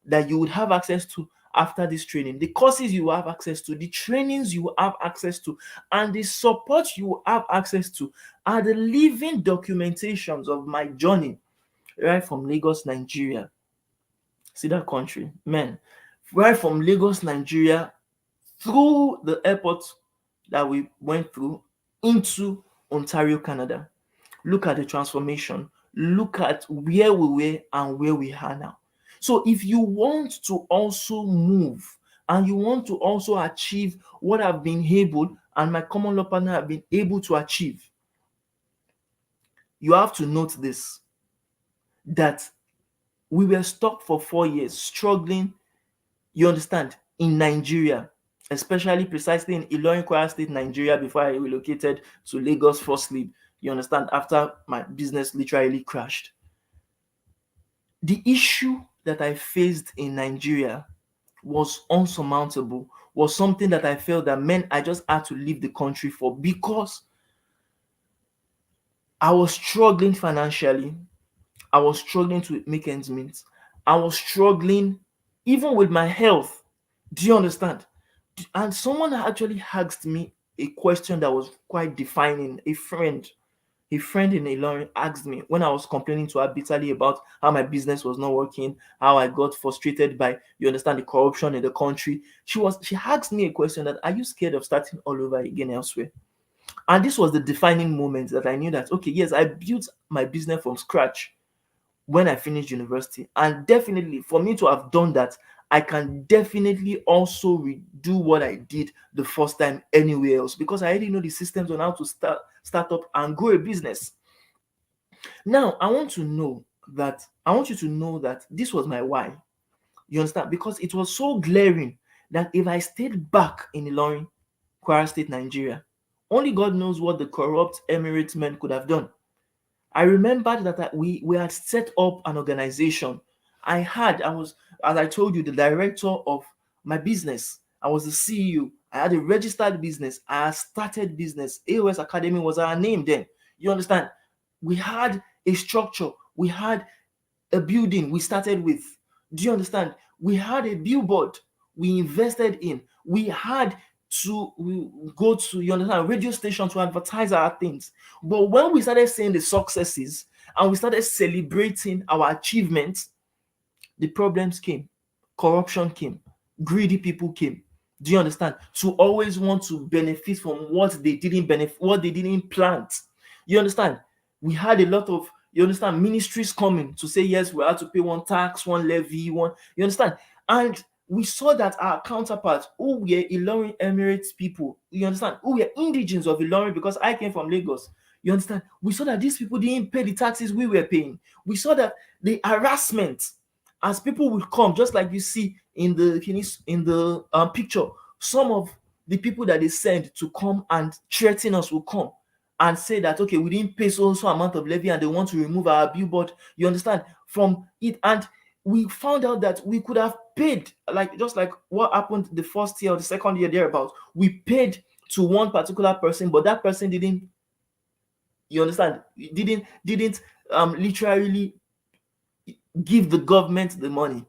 that you would have access to after this training, the courses you have access to, the trainings you have access to, and the support you have access to are the living documentations of my journey right from Lagos, Nigeria. See that country, man. Right from Lagos, Nigeria, through the airport that we went through into Ontario, Canada. Look at the transformation. Look at where we were and where we are now. So if you want to also move and you want to also achieve what I've been able and my common law partner have been able to achieve, you have to note this, that we were stuck for 4 years struggling, you understand, in Nigeria, especially precisely in Ilorin, Kwara State, Nigeria, before I relocated to Lagos firstly, you understand, after my business literally crashed. The issue that I faced in Nigeria was unsurmountable, was something that I felt that meant I just had to leave the country for, because I was struggling financially. I was struggling to make ends meet. I was struggling even with my health. Do you understand? And someone actually asked me a question that was quite defining. A friend in Ilorin asked me when I was complaining to her bitterly about how my business was not working, how I got frustrated by, you understand, the corruption in the country. She asked me a question that, are you scared of starting all over again elsewhere? And this was the defining moment that I knew that, okay, yes, I built my business from scratch when I finished university. And definitely for me to have done that, I can definitely also redo what I did the first time anywhere else, because I already know the systems on how to start up and grow a business. Now, I want you to know that this was my why. You understand? Because it was so glaring that if I stayed back in Ilorin, Kwara State, Nigeria, only God knows what the corrupt Emirates men could have done. I remembered that we had set up an organization. I was, as I told you, the director of my business. I was the CEO. I had a registered business. I had started business. A.O.S Academy was our name then. You understand? We had a structure. We had a building we started with. Do you understand? We had a billboard we invested in. We had we go to, you understand, radio station to advertise our things. But when we started seeing the successes and we started celebrating our achievements, the problems came, corruption came, greedy people came. Do you understand? To always want to benefit from what they didn't plant. You understand? We had a lot of, you understand, ministries coming to say yes, we had to pay one tax, one levy, one. You understand? And we saw that our counterparts who were Ilorin Emirates people, you understand, who were indigens of Ilorin, because I came from Lagos. You understand? We saw that these people didn't pay the taxes we were paying. We saw that the harassment, as people will come, just like you see in the picture, some of the people that they send to come and threaten us will come and say that, okay, we didn't pay so amount of levy and they want to remove our billboard, you understand, from it. And we found out that we could have paid, like just like what happened the first year or the second year thereabout. We paid to one particular person, but that person didn't, you understand, didn't literally give the government the money.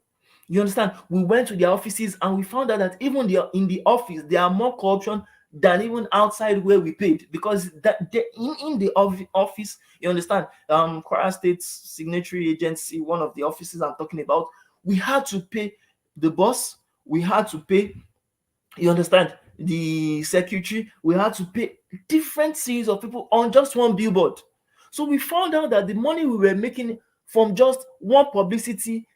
You understand? We went to their offices and we found out that even in the office, there are more corruption than even outside where we paid, because that in the office, you understand, Kwara State Signatory Agency, one of the offices I'm talking about, we had to pay the boss, we had to pay, you understand, the secretary, we had to pay different series of people on just one billboard. So we found out that the money we were making from just one publicity,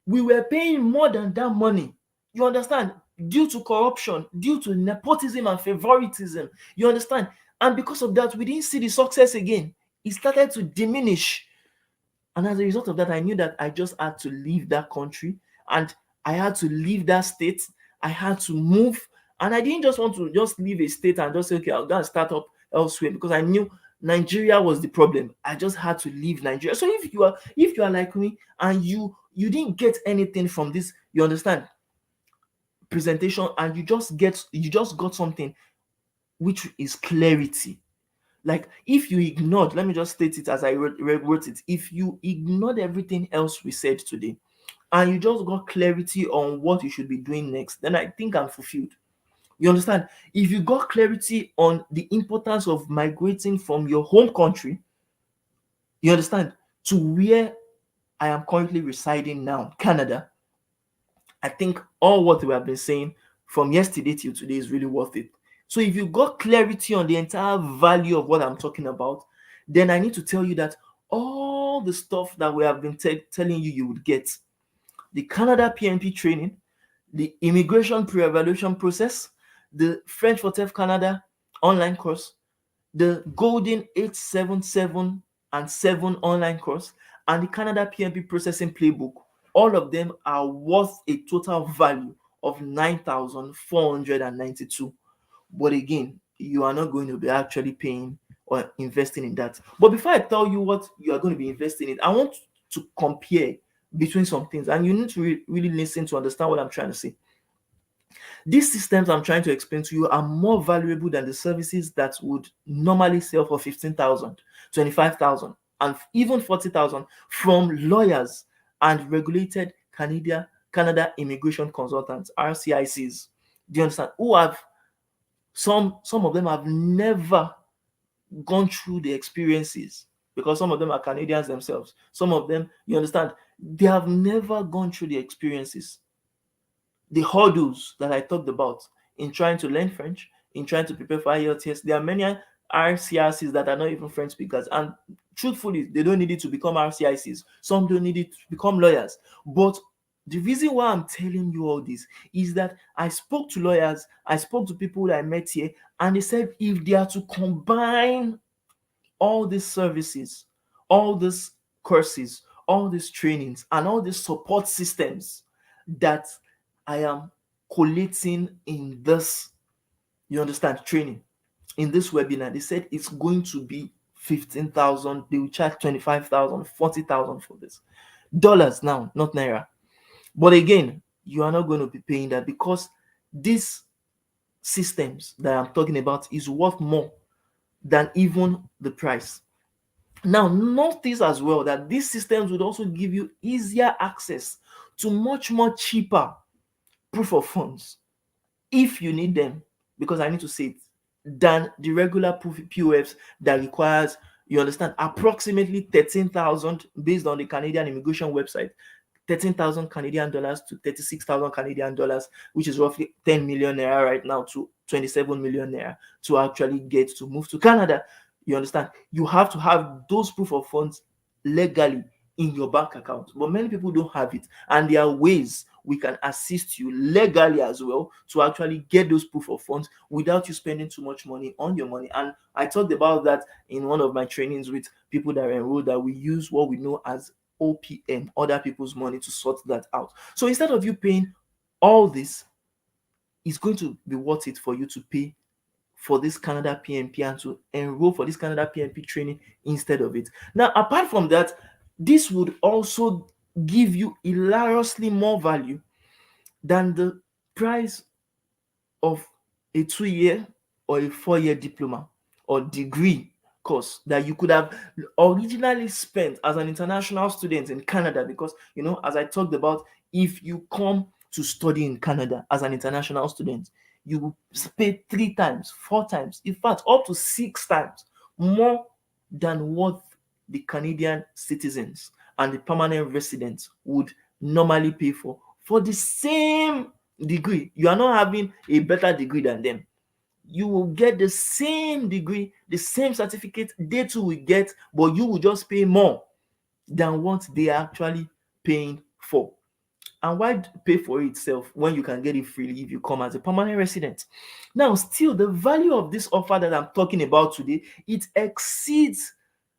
we were paying more than that money. You understand? Due to corruption, due to nepotism and favoritism. You understand? And because of that, we didn't see the success again. It started to diminish. And as a result of that, I knew that I just had to leave that country and I had to leave that state. I had to move. And I didn't just want to just leave a state and just say, okay, I'll go and start up elsewhere, because I knew Nigeria was the problem. I just had to leave Nigeria. So if you are like me and you didn't get anything from this, you understand, presentation, and you just got something which is clarity. Like, if you ignored, let me just state it as I wrote it, if you ignored everything else we said today and you just got clarity on what you should be doing next, then I think I'm fulfilled. You understand? If you got clarity on the importance of migrating from your home country, you understand, to where I am currently residing now, Canada, I think all what we have been saying from yesterday till today is really worth it. So if you got clarity on the entire value of what I'm talking about, then I need to tell you that all the stuff that we have been telling you you would get, the Canada PNP training, the immigration pre-evaluation process, the French for TEF Canada online course, the Golden 877 and 7 online course, and the Canada PNP processing playbook, all of them are worth a total value of 9,492. But again, you are not going to be actually paying or investing in that. But before I tell you what you are going to be investing in, I want to compare between some things, and you need to really listen to understand what I'm trying to say. These systems I'm trying to explain to you are more valuable than the services that would normally sell for 15,000, 25,000, and even 40,000 from lawyers and regulated Canada immigration consultants, RCICs. Do you understand? Who have some of them have never gone through the experiences, because some of them are Canadians themselves. Some of them, you understand, they have never gone through the experiences, the hurdles that I talked about in trying to learn French, in trying to prepare for IELTS. There are many RCRCs that are not even French speakers, and truthfully, they don't need it to become RCICs. Some don't need it to become lawyers. But the reason why I'm telling you all this is that I spoke to lawyers, I spoke to people that I met here, and they said if they are to combine all these services, all these courses, all these trainings, and all these support systems that I am collating in this, you understand, training, in this webinar, they said it's going to be 15,000. They will charge 25,000, 40,000 for this. Dollars now, not naira. But again, you are not going to be paying that, because these systems that I'm talking about is worth more than even the price. Now, notice as well that these systems would also give you easier access to much more cheaper proof of funds if you need them, because I need to say it, than the regular POFs that requires, you understand, approximately 13,000 based on the Canadian immigration website. 13,000 Canadian dollars to 36,000 Canadian dollars, which is roughly 10 million naira right now, to 27 million naira to actually get to move to Canada. You understand? You have to have those proof of funds legally in your bank account, but many people don't have it, and there are ways we can assist you legally as well to actually get those proof of funds without you spending too much money on your money. And I talked about that in one of my trainings with people that are enrolled, that we use what we know as OPM, other people's money, to sort that out. So instead of you paying all this, it's going to be worth it for you to pay for this Canada PNP and to enroll for this Canada PNP training instead of it. Now, apart from that, this would also give you hilariously more value than the price of a 2 year or a 4 year diploma or degree course that you could have originally spent as an international student in Canada. Because, as I talked about, if you come to study in Canada as an international student, you will pay 3 times, 4 times, in fact, up to 6 times more than what the Canadian citizens and the permanent residents would normally pay for the same degree. You are not having a better degree than them. You will get the same degree, the same certificate they too will get, but you will just pay more than what they are actually paying for. And why pay for it itself when you can get it freely if you come as a permanent resident? Now, still, the value of this offer that I'm talking about today, it exceeds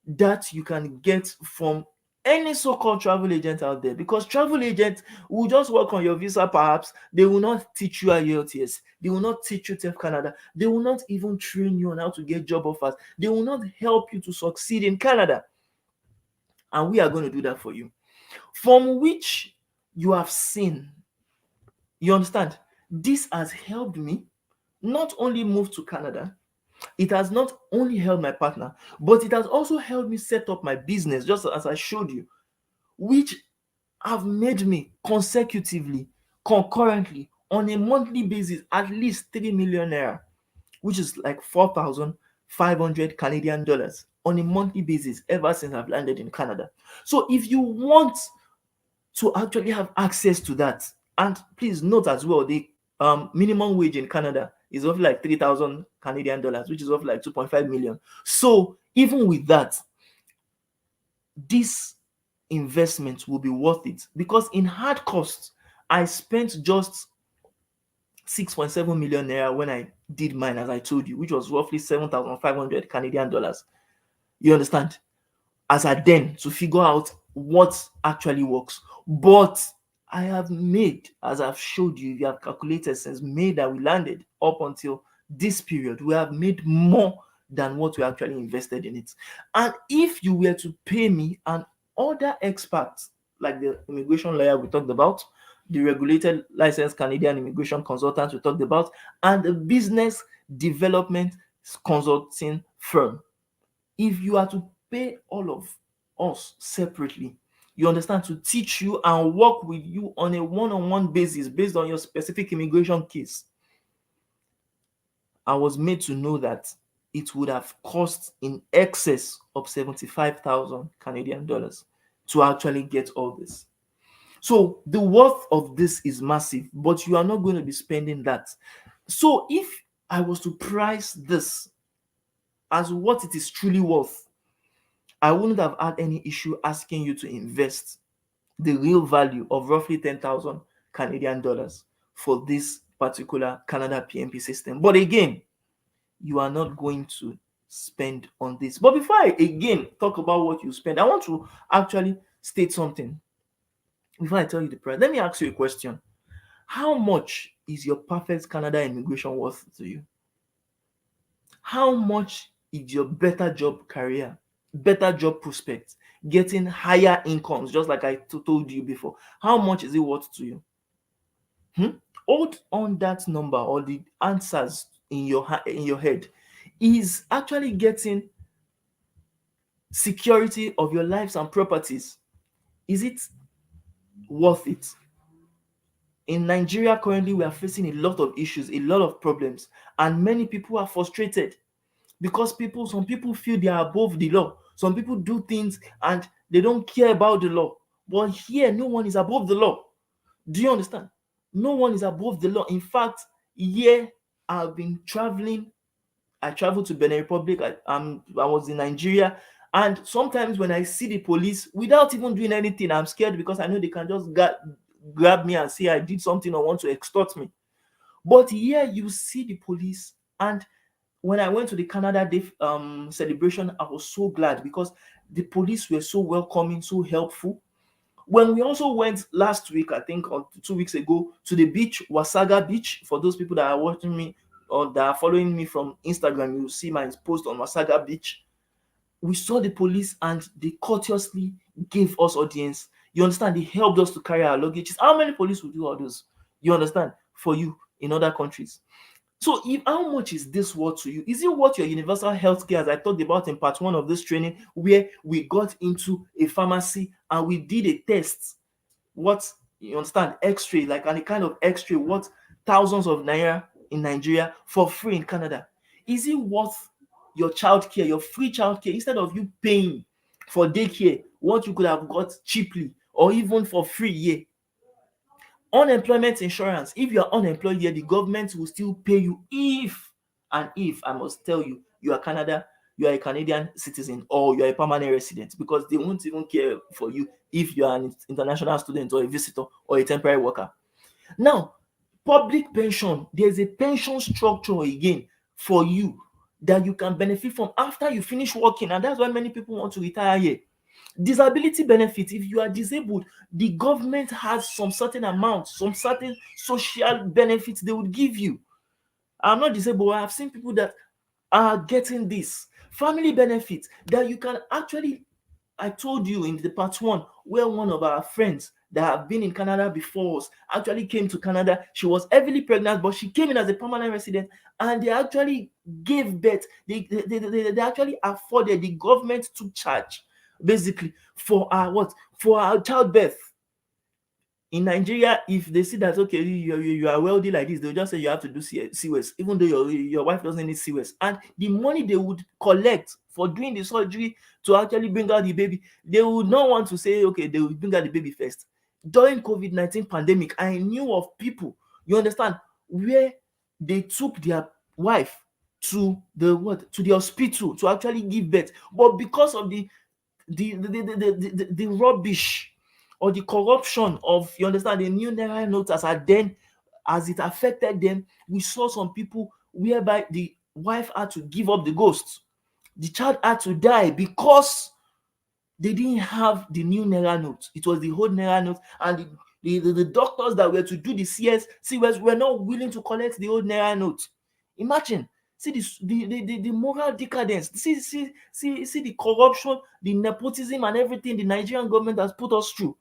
that you can get from any so-called travel agent out there, because travel agents will just work on your visa. Perhaps they will not teach you IELTS, they will not teach you TEF Canada, they will not even train you on how to get job offers, they will not help you to succeed in Canada. And we are going to do that for you, from which you have seen. You understand? This has helped me not only move to Canada, it has not only helped my partner, but it has also helped me set up my business, just as I showed you, which have made me consecutively, concurrently, on a monthly basis, at least 3 million naira, which is like 4,500 Canadian dollars on a monthly basis ever since I've landed in Canada. So if you want to actually have access to that, and please note as well, the minimum wage in Canada is roughly like 3,000 Canadian dollars, which is roughly like 2.5 million. So even with that, this investment will be worth it, because in hard costs, I spent just 6.7 million naira when I did mine, as I told you, which was roughly 7,500 Canadian dollars. You understand? As I then to figure out what actually works. But I have made, as I've showed you, if you have calculated since May that we landed up until this period, we have made more than what we actually invested in it. And if you were to pay me and other experts, like the immigration lawyer we talked about, the regulated licensed Canadian immigration consultant we talked about, and the business development consulting firm, if you are to pay all of us separately, you understand, to teach you and work with you on a one-on-one basis based on your specific immigration case, I was made to know that it would have cost in excess of 75,000 Canadian dollars to actually get all this. So the worth of this is massive, but you are not going to be spending that. So if I was to price this as what it is truly worth, I wouldn't have had any issue asking you to invest the real value of roughly 10,000 Canadian dollars for this particular Canada PNP system. But again, you are not going to spend on this. But before I again talk about what you spend, I want to actually state something. Before I tell you the price, let me ask you a question. How much is your perfect Canada immigration worth to you? How much is your better job career, better job prospects, getting higher incomes, just like I told you before? How much is it worth to you? Hmm? Hold on that number, or the answers in your head. Is actually getting security of your lives and properties, is it worth it? In Nigeria currently, we are facing a lot of issues, a lot of problems, and many people are frustrated because some people feel they are above the law. Some people do things and they don't care about the law. But here, no one is above the law. Do you understand? No one is above the law. In fact, here I've been traveling. I traveled to Benin Republic. I was in Nigeria, and sometimes when I see the police, without even doing anything, I'm scared because I know they can just grab me and say I did something or want to extort me. But here you see the police, and when I went to the Canada Day celebration, I was so glad because the police were so welcoming, so helpful. When we also went last week, I think, or 2 weeks ago, to the beach, Wasaga Beach. For those people that are watching me or that are following me from Instagram, you will see my post on Wasaga Beach. We saw the police and they courteously gave us audience. You understand? They helped us to carry our luggages. How many police would do all those? You understand? For you in other countries. So, if how much is this worth to you? Is it worth your universal health care, as I talked about in part one of this training, where we got into a pharmacy and we did a test? What, you understand, X-ray, like any kind of X-ray, what, thousands of naira in Nigeria for free in Canada? Is it worth your child care, your free child care, instead of you paying for daycare, what you could have got cheaply or even for free here? Unemployment insurance, if you are unemployed here, the government will still pay you if, and if, I must tell you, you are a Canadian citizen or you are a permanent resident, because they won't even care for you if you are an international student or a visitor or a temporary worker. Now, public pension, there's a pension structure again for you that you can benefit from after you finish working, and that's why many people want to retire here. Disability benefit, if you are disabled, the government has some certain amount, some certain social benefits they would give you. I'm not disabled, I have seen people that are getting this. Family benefits that you can actually, I told you in the part one, where one of our friends that have been in Canada before us actually came to Canada. She was heavily pregnant, but she came in as a permanent resident, and they actually gave birth. They actually afforded, the government took charge basically for our what? For our childbirth. In Nigeria, if they see that, okay, you are wealthy like this, they'll just say you have to do COS, even though your wife doesn't need COS. And the money they would collect for doing the surgery to actually bring out the baby, they would not want to say, okay, they will bring out the baby first. During COVID-19 pandemic, I knew of people, you understand, where they took their wife to the hospital to actually give birth, but because of the rubbish or the corruption of, you understand, the new naira notes as at then, as it affected them, we saw some people whereby the wife had to give up the ghost, the child had to die because they didn't have the new naira note. It was the old naira note, and the doctors that were to do the COS were not willing to collect the old naira note. Imagine. See this, the moral decadence. See the corruption, the nepotism, and everything the Nigerian government has put us through.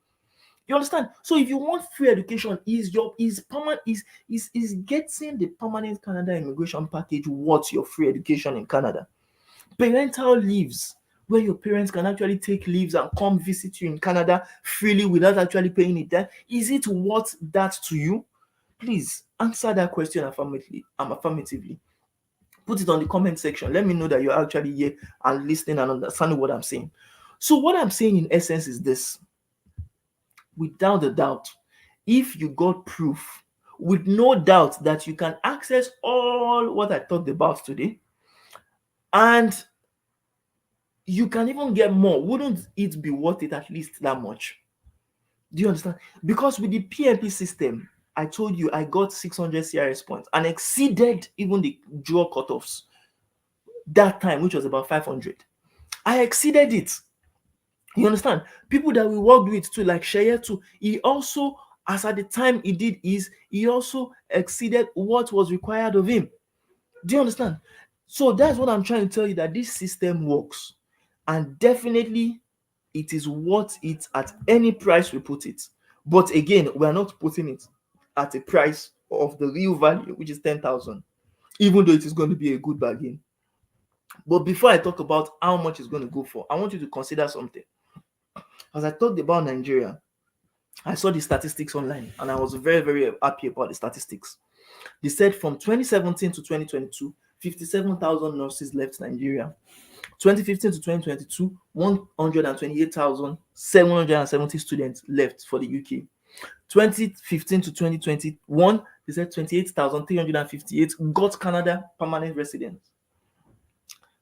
You understand? So if you want free education, is getting the permanent Canada immigration package worth your free education in Canada? Parental leaves, where your parents can actually take leaves and come visit you in Canada freely without actually paying it there. Is it worth that to you? Please answer that question affirmatively. Put it on the comment section. Let me know that you're actually here and listening and understanding what I'm saying. So what I'm saying in essence is this: without a doubt, if you got proof, with no doubt, that you can access all what I talked about today, and you can even get more, wouldn't it be worth it at least that much? Do you understand? Because with the PNP system, I told you I got 600 CRS points and exceeded even the draw cutoffs that time, which was about 500. I exceeded it. You understand? People that we worked with too, like Shaya too, he also, as at the time he did is, he also exceeded what was required of him. Do you understand? So that's what I'm trying to tell you, that this system works. And definitely it is worth it at any price we put it. But again, we are not putting it at a price of the real value, which is 10,000, even though it is going to be a good bargain. But before I talk about how much it's going to go for, I want you to consider something. As I talked about Nigeria, I saw the statistics online and I was very, very happy about the statistics. They said from 2017 to 2022, 57,000 nurses left Nigeria. 2015 to 2022, 128,770 students left for the UK. 2015 to 2021, they said 28,358 got Canada permanent residence.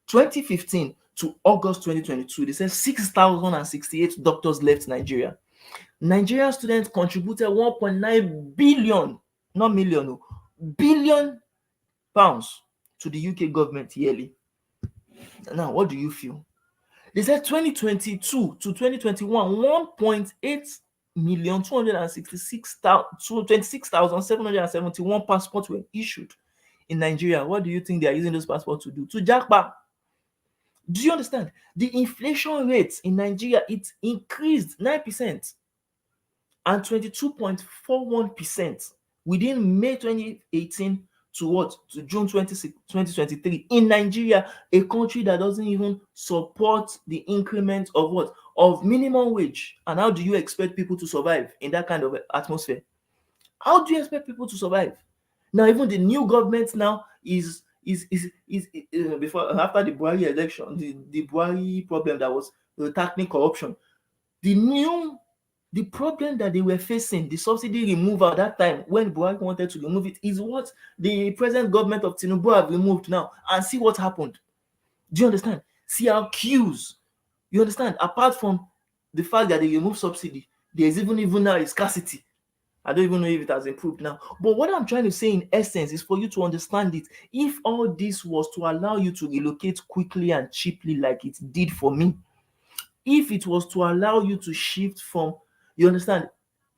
2015 to August 2022, they said 6,068 doctors left Nigeria. Nigerian students contributed 1.9 billion, not million, no, billion pounds to the UK government yearly. Now, what do you feel? They said 2022 to 2021, 1.8 million 226,771 passports were issued in Nigeria. What do you think they are using those passports to do? To jackpot. Do you understand? The inflation rate in Nigeria, it increased 9% and 22.41% within May 2018 to what? To June 2023 in Nigeria, a country that doesn't even support the increment of what? Of minimum wage. And how do you expect people to survive in that kind of atmosphere? How do you expect people to survive? Now, even the new government now is before after the Buhari election, the Buhari problem that was tackling corruption. The problem that they were facing, the subsidy removal at that time when Buhari wanted to remove it, is what the present government of Tinubu have removed now. And see what happened. Do you understand? See our queues. You understand? Apart from the fact that they removed subsidy, there's even now a scarcity. I don't even know if it has improved now. But what I'm trying to say in essence is for you to understand it. If all this was to allow you to relocate quickly and cheaply like it did for me, if it was to allow you to shift from, you understand,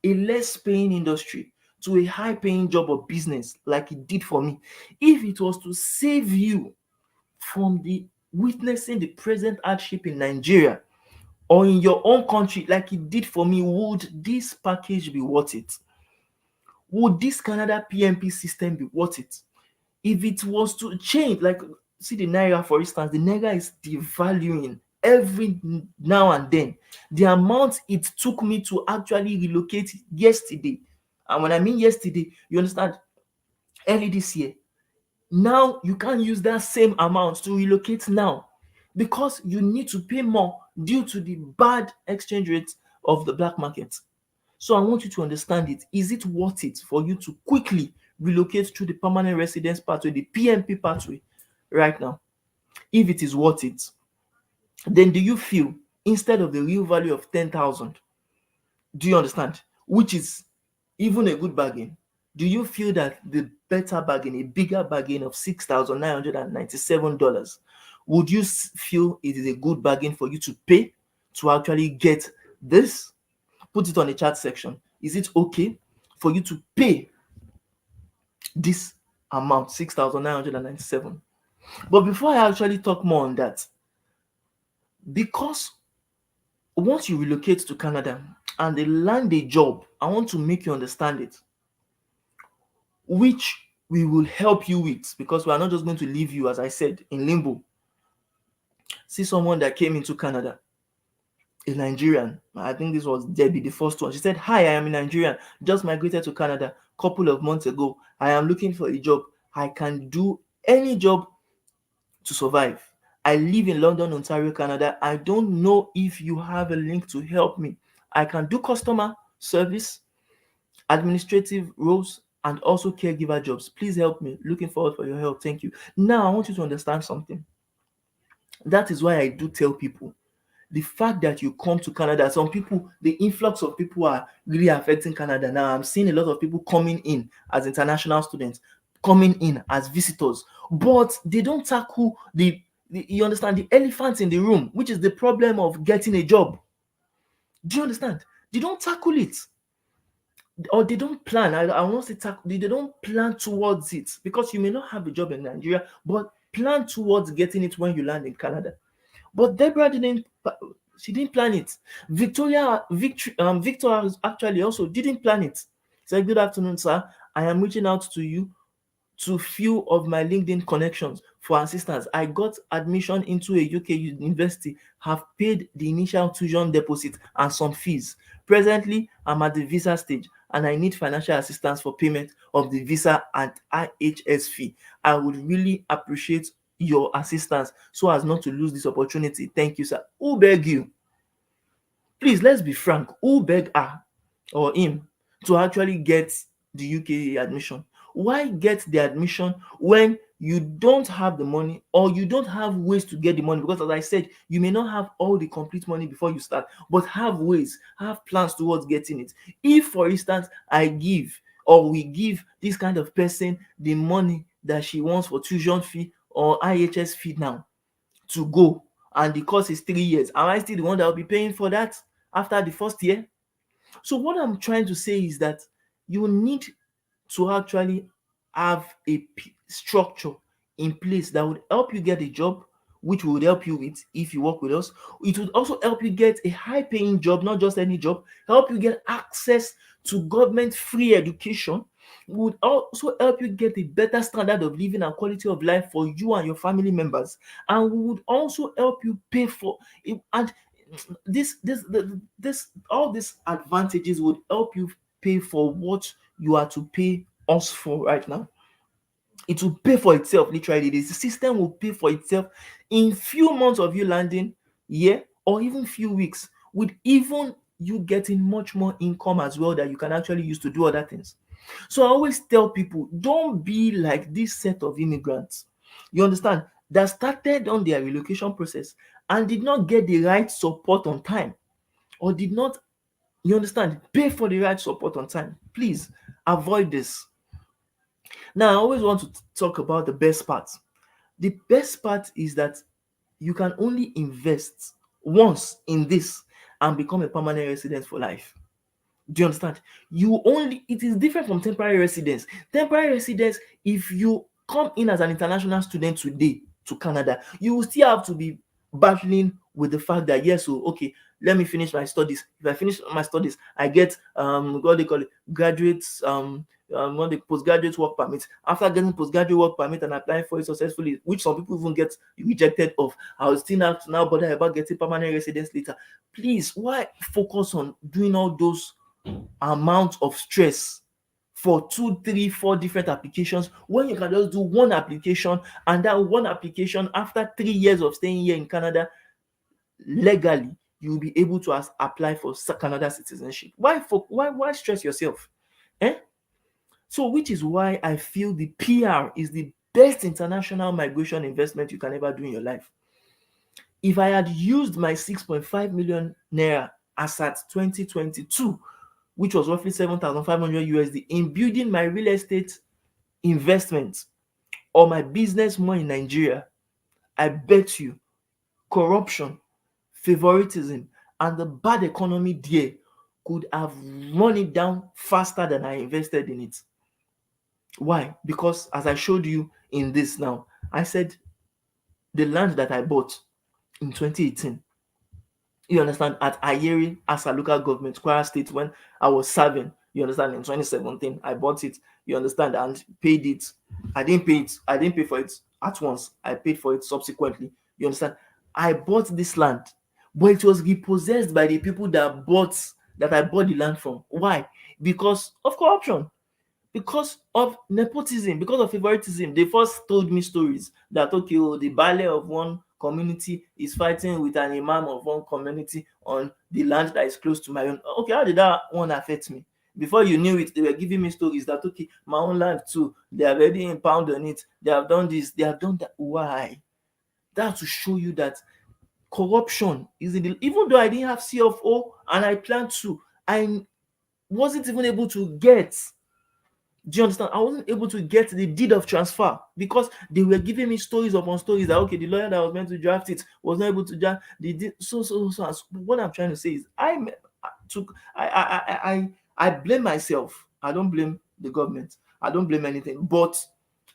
a less paying industry to a high paying job or business like it did for me, if it was to save you from the witnessing the present hardship in Nigeria or in your own country like it did for me, would this package be worth it? Would this Canada PNP system be worth it? If it was to change, like see the Naira for instance, the Naira is devaluing every now and then. The amount it took me to actually relocate yesterday, and when I mean yesterday, you understand, early this year, now you can't use that same amount to relocate now because you need to pay more due to the bad exchange rate of the black market. So I want you to understand it. Is it worth it for you to quickly relocate through the permanent residence pathway, the PNP pathway, right now? If it is worth it, then do you feel instead of the real value of 10,000, do you understand, which is even a good bargain, do you feel that the better bargain, a bigger bargain of $6,997, would you feel it is a good bargain for you to pay to actually get this? Put it on the chat section. Is it okay for you to pay this amount, 6,997? But before I actually talk more on that, because once you relocate to Canada and they land a job, I want to make you understand it, which we will help you with, because we are not just going to leave you, as I said, in limbo. See someone that came into Canada, a Nigerian. I think this was Debbie, the first one. She said, "Hi, I am a Nigerian. Just migrated to Canada a couple of months ago. I am looking for a job. I can do any job to survive. I live in London, Ontario, Canada. I don't know if you have a link to help me. I can do customer service, administrative roles, and also caregiver jobs. Please help me. Looking forward for your help. Thank you." Now, I want you to understand something. That is why I do tell people, the fact that you come to Canada, some people, the influx of people are really affecting Canada. Now, I'm seeing a lot of people coming in as international students, coming in as visitors, but they don't tackle you understand, the elephant in the room, which is the problem of getting a job. Do you understand? They don't tackle it, or they don't plan. I won't say tackle, they don't plan towards it, because you may not have a job in Nigeria, but plan towards getting it when you land in Canada. But Deborah didn't. She didn't plan it. Victor actually also didn't plan it. He said, "Good afternoon, sir. I am reaching out to you to few of my LinkedIn connections for assistance. I got admission into a UK university, have paid the initial tuition deposit and some fees. Presently, I'm at the visa stage and I need financial assistance for payment of the visa and IHS fee. I would really appreciate your assistance so as not to lose this opportunity. Thank you, sir. Who beg you? Please, let's be frank. Who beg her or him to actually get the UK admission? Why get the admission when you don't have the money or you don't have ways to get the money? Because as I said, you may not have all the complete money before you start, but have ways, have plans towards getting it. If, for instance, I give or we give this kind of person the money that she wants for tuition fee or IHS fee now to go, and the course is 3 years, am I still the one that will be paying for that after the first year? So what I'm trying to say is that you need to actually have a structure in place that would help you get a job, which would help you with if you work with us. It would also help you get a high paying job, not just any job, help you get access to government free education, would also help you get a better standard of living and quality of life for you and your family members, and would also help you pay for it. And this all these advantages would help you pay for what you are to pay us for right now. It will pay for itself literally. The system will pay for itself in few months of you landing here, or even few weeks, with even you getting much more income as well that you can actually use to do other things. So I always tell people, don't be like this set of immigrants, you understand, that started on their relocation process and did not get the right support on time, or did not, you understand, pay for the right support on time. Please avoid this. Now, I always want to talk about the best part. The best part is that you can only invest once in this and become a permanent resident for life. Do you understand? You only, it is different from temporary residence. Temporary residence, if you come in as an international student today to Canada, you will still have to be battling with the fact that yes, so okay, let me finish my studies. If I finish my studies, I get what they call it, graduates what the postgraduate work permit. After getting postgraduate work permit and applying for it successfully, which some people even get rejected of, I will still have to now bother about getting permanent residence later. Please, why focus on doing all those amount of stress for 2, 3, 4 different applications when you can just do one application, and that one application, after 3 years of staying here in Canada legally, you'll be able to apply for Canada citizenship. Why stress yourself? Eh? So which is why I feel the PR is the best international migration investment you can ever do in your life. If I had used my 6.5 million naira as at 2022, which was roughly 7,500 USD, in building my real estate investment or my business more in Nigeria, I bet you corruption, favoritism, and the bad economy there could have run it down faster than I invested in it. Why? Because as I showed you in this now, I said the land that I bought in 2018, you understand, at Ayeri as a local government, Kwara State, when I was serving, you understand, in 2017, I bought it, you understand, and paid it. I didn't pay for it at once. I paid for it subsequently. You understand? I bought this land, but it was repossessed by the people that I bought the land from. Why? Because of corruption, because of nepotism, because of favoritism. They first told me stories that okay, oh, the Bale of one community is fighting with an imam of one community on the land that is close to my own. Okay, how did that one affect me? Before you knew it, they were giving me stories that okay, my own land too, they have already impounded on it, they have done this, they have done that. Why? That's to show you that corruption is in the, even though I didn't have CFO and I planned to, I wasn't even able to get, do you understand? I wasn't able to get the deed of transfer because they were giving me stories upon stories that okay, the lawyer that was meant to draft it was not able to draft the deed. So. What I'm trying to say is, took I blame myself. I don't blame the government. I don't blame anything. But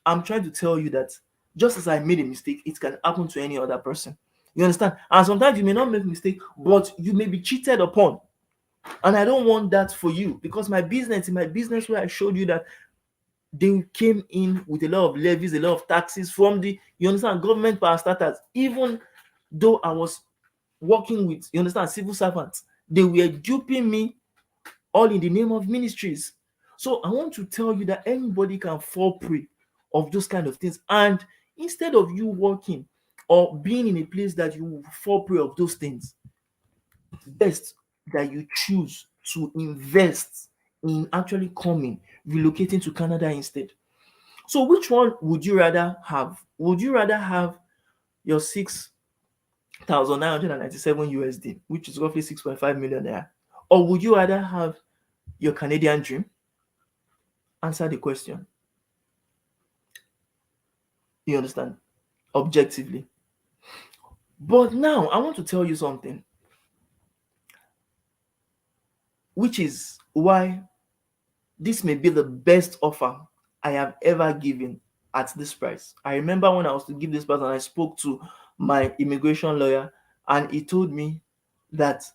I'm trying to tell you that just as I made a mistake, it can happen to any other person. You understand? And sometimes you may not make a mistake, but you may be cheated upon. And I don't want that for you because in my business where I showed you that they came in with a lot of levies, a lot of taxes from the, you understand, government power starters. Even though I was working with, you understand, civil servants, they were duping me all in the name of ministries. So I want to tell you that anybody can fall prey of those kind of things. And instead of you working or being in a place that you fall prey of those things, best that you choose to invest in actually coming, relocating to Canada instead. So which one would you rather have? Would you rather have your 6,997 USD, which is roughly 6.5 million naira, or would you rather have your Canadian dream? Answer the question. You understand? Objectively. But now I want to tell you something, which is why this may be the best offer I have ever given at this price. I remember when I was to give this price and I spoke to my immigration lawyer, and he told me that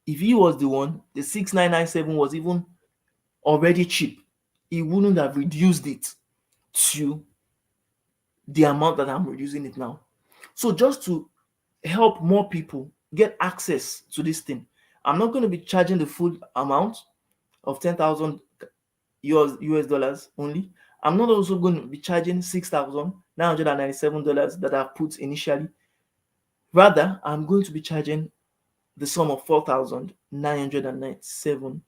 if he was the one, the 6,997 was even already cheap. He wouldn't have reduced it to the amount that I'm reducing it now. So just to help more people get access to this thing, I'm not going to be charging the full amount of 10,000 US dollars only. I'm not also going to be charging $6,997 that I've put initially. Rather, I'm going to be charging the sum of $4,997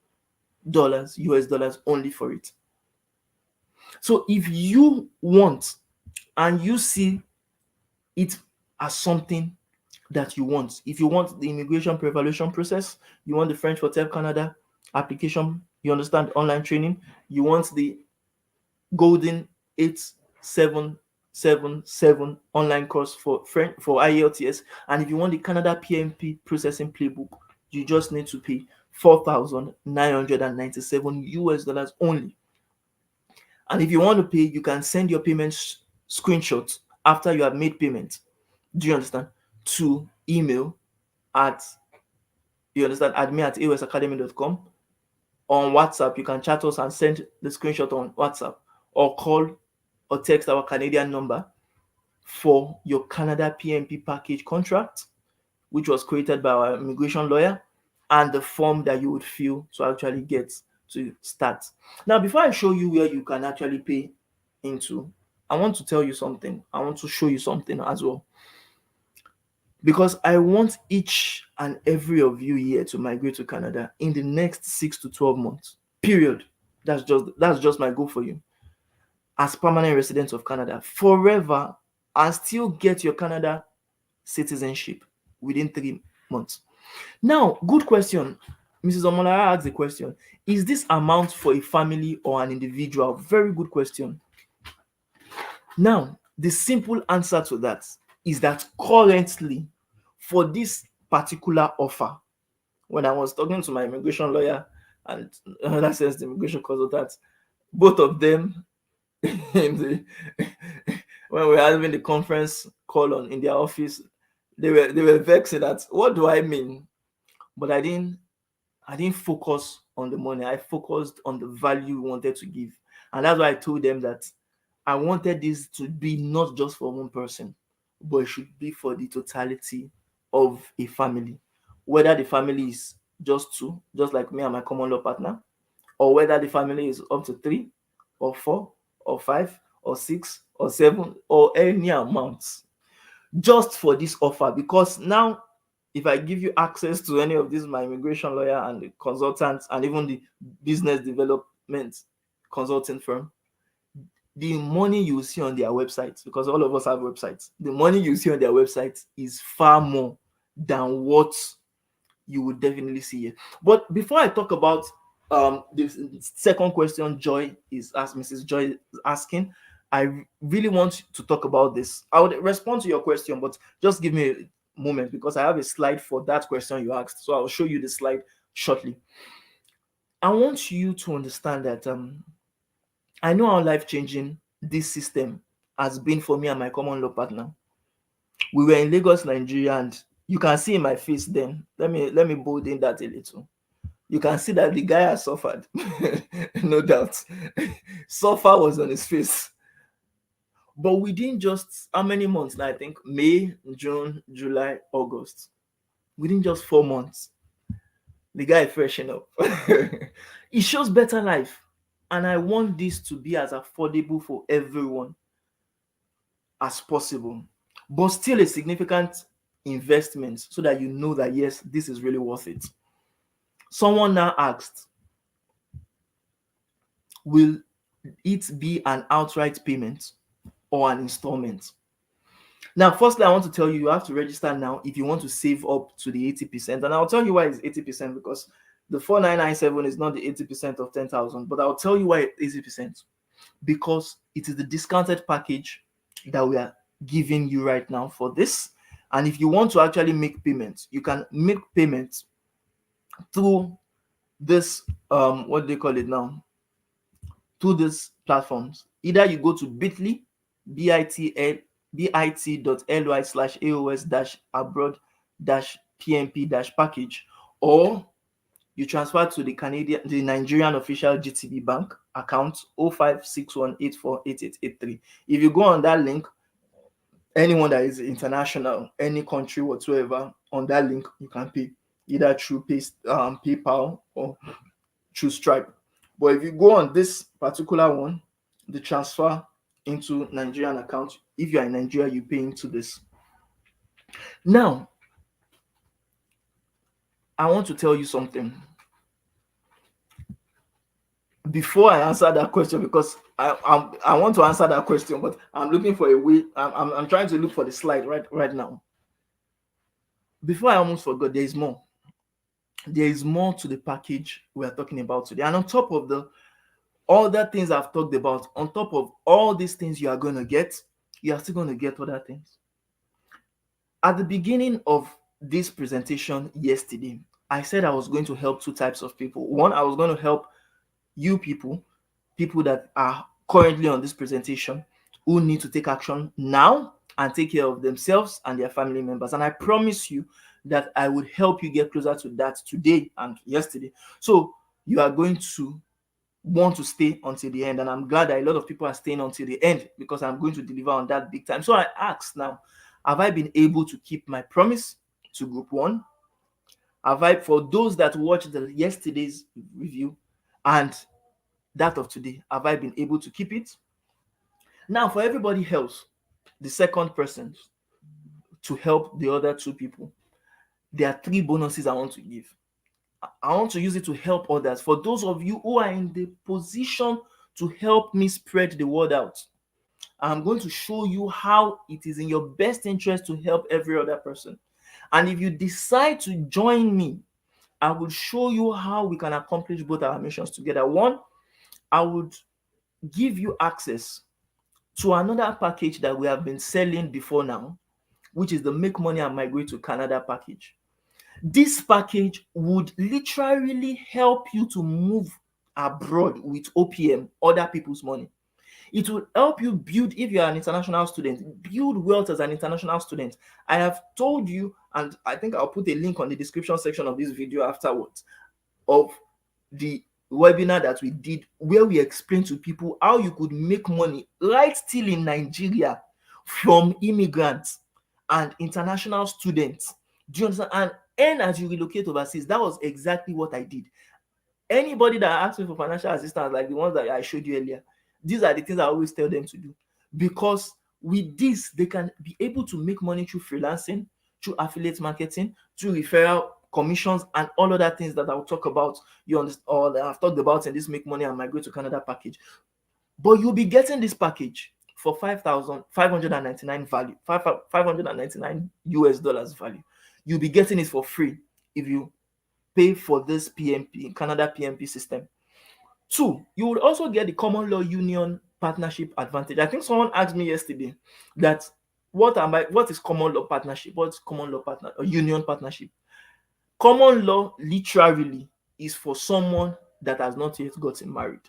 US dollars only for it. So if you want and you see it as something that you want, if you want the immigration pre-evaluation process, you want the French for TEP Canada application, you understand online training, you want the golden 8777 online course for French for IELTS, and if you want the Canada PNP processing playbook, you just need to pay 4,997 US dollars only. And if you want to pay, you can send your payment screenshots after you have made payment. Do you understand? To email at admin@aosacademy.com. On WhatsApp, you can chat us and send the screenshot on WhatsApp, or call or text our Canadian number for your Canada PNP package contract, which was created by our immigration lawyer, and the form that you would fill to actually get to start. Now, before I show you where you can actually pay into, I want to tell you something. I want to show you something as well. Because I want each and every of you here to migrate to Canada in the next 6 to 12 months. Period. That's just my goal for you. As permanent residents of Canada forever, and still get your Canada citizenship within 3 months. Now, good question. Mrs. Omolara asked the question, is this amount for a family or an individual? Very good question. Now, the simple answer to that is that currently, for this particular offer, when I was talking to my immigration lawyer and another sense the immigration consultant, both of them in the when we were having the conference call on in their office, they were vexed that what do I mean? But I didn't focus on the money. I focused on the value we wanted to give. And that's why I told them that I wanted this to be not just for one person, but it should be for the totality of a family. Whether the family is just two, just like me and my common law partner, or whether the family is up to three, or four, or five, or six, or seven, or any amount, just for this offer. Because now, if I give you access to any of these, my immigration lawyer and the consultants, and even the business development consulting firm, the money you see on their websites, because all of us have websites, the money you see on their websites is far more than what you would definitely see here. But before I talk about the second question Joy is Mrs. Joy is asking, I really want to talk about this. I would respond to your question, but just give me a moment because I have a slide for that question you asked. So I'll show you the slide shortly. I want you to understand that I know how life-changing this system has been for me and my common law partner. We were in Lagos, Nigeria, and you can see in my face then. Let me bold in that a little. You can see that the guy has suffered. No doubt. Suffer was on his face. But within just how many months now? I think May, June, July, August. Within just 4 months, the guy freshen up. It shows better life. And I want this to be as affordable for everyone. as possible, but still a significant investment so that you know that yes, this is really worth it. Someone now asked, will it be an outright payment or an installment? Now, firstly, I want to tell you, you have to register now if you want to save up to the 80%. And I'll tell you why it's 80% because the 4997 is not the 80% of 10,000, but I'll tell you why it's 80% because it is the discounted package that we are giving you right now for this. And if you want to actually make payments, you can make payments through this what do they call it now? Through these platforms. Either you go to bit.ly, bit.ly/AOS abroad PMP package, or you transfer to the Nigerian official GTB bank account 0561848883. If you go on that link, anyone that is international, any country whatsoever, on that link you can pay either through PayPal or through Stripe. But if you go on this particular one, the transfer into Nigerian account, if you are in Nigeria, you pay into this. Now, I want to tell you something before I answer that question, because I want to answer that question, but I'm looking for a way. I'm trying to look for the slide right now. Before I almost forgot, there is more. There is more to the package we are talking about today. And on top of the other things I've talked about, on top of all these things you are going to get, you are still going to get other things. At the beginning of this presentation yesterday, I said I was going to help two types of people. One, I was going to help you people that are currently on this presentation who need to take action now and take care of themselves and their family members. And I promise you that I would help you get closer to that today and yesterday. So you are going to want to stay until the end. And I'm glad that a lot of people are staying until the end because I'm going to deliver on that big time. So I asked now, have I been able to keep my promise to group one? Have I, for those that watched yesterday's review and that of today, have I been able to keep it? Now, for everybody else, the second person, to help the other two people, there are three bonuses I want to give. I want to use it to help others. For those of you who are in the position to help me spread the word out, I'm going to show you how it is in your best interest to help every other person. And if you decide to join me, I will show you how we can accomplish both our missions together. One, I would give you access to another package that we have been selling before now, which is the Make Money and Migrate to Canada package. This package would literally help you to move abroad with OPM, other people's money. It will help you build, if you are an international student, build wealth as an international student. I have told you, and I think I'll put a link on the description section of this video afterwards, of the webinar that we did where we explained to people how you could make money right still in Nigeria from immigrants and international students. Do you understand? And earn as you relocate overseas. That was exactly what I did. Anybody that asked me for financial assistance, like the ones that I showed you earlier, these are the things I always tell them to do, because with this they can be able to make money through freelancing, through affiliate marketing, through referral commissions, and all other things that I'll talk about, you understand, or that I've talked about in this Make Money and Migrate to Canada package. But you'll be getting this package for 5,599 value, 599 US dollars value. You'll be getting it for free if you pay for this PMP, Canada PMP system. Two, you would also get the common law union partnership advantage. I think someone asked me yesterday that what is common law partnership? What's common law partner or union partnership? Common law literally is for someone that has not yet gotten married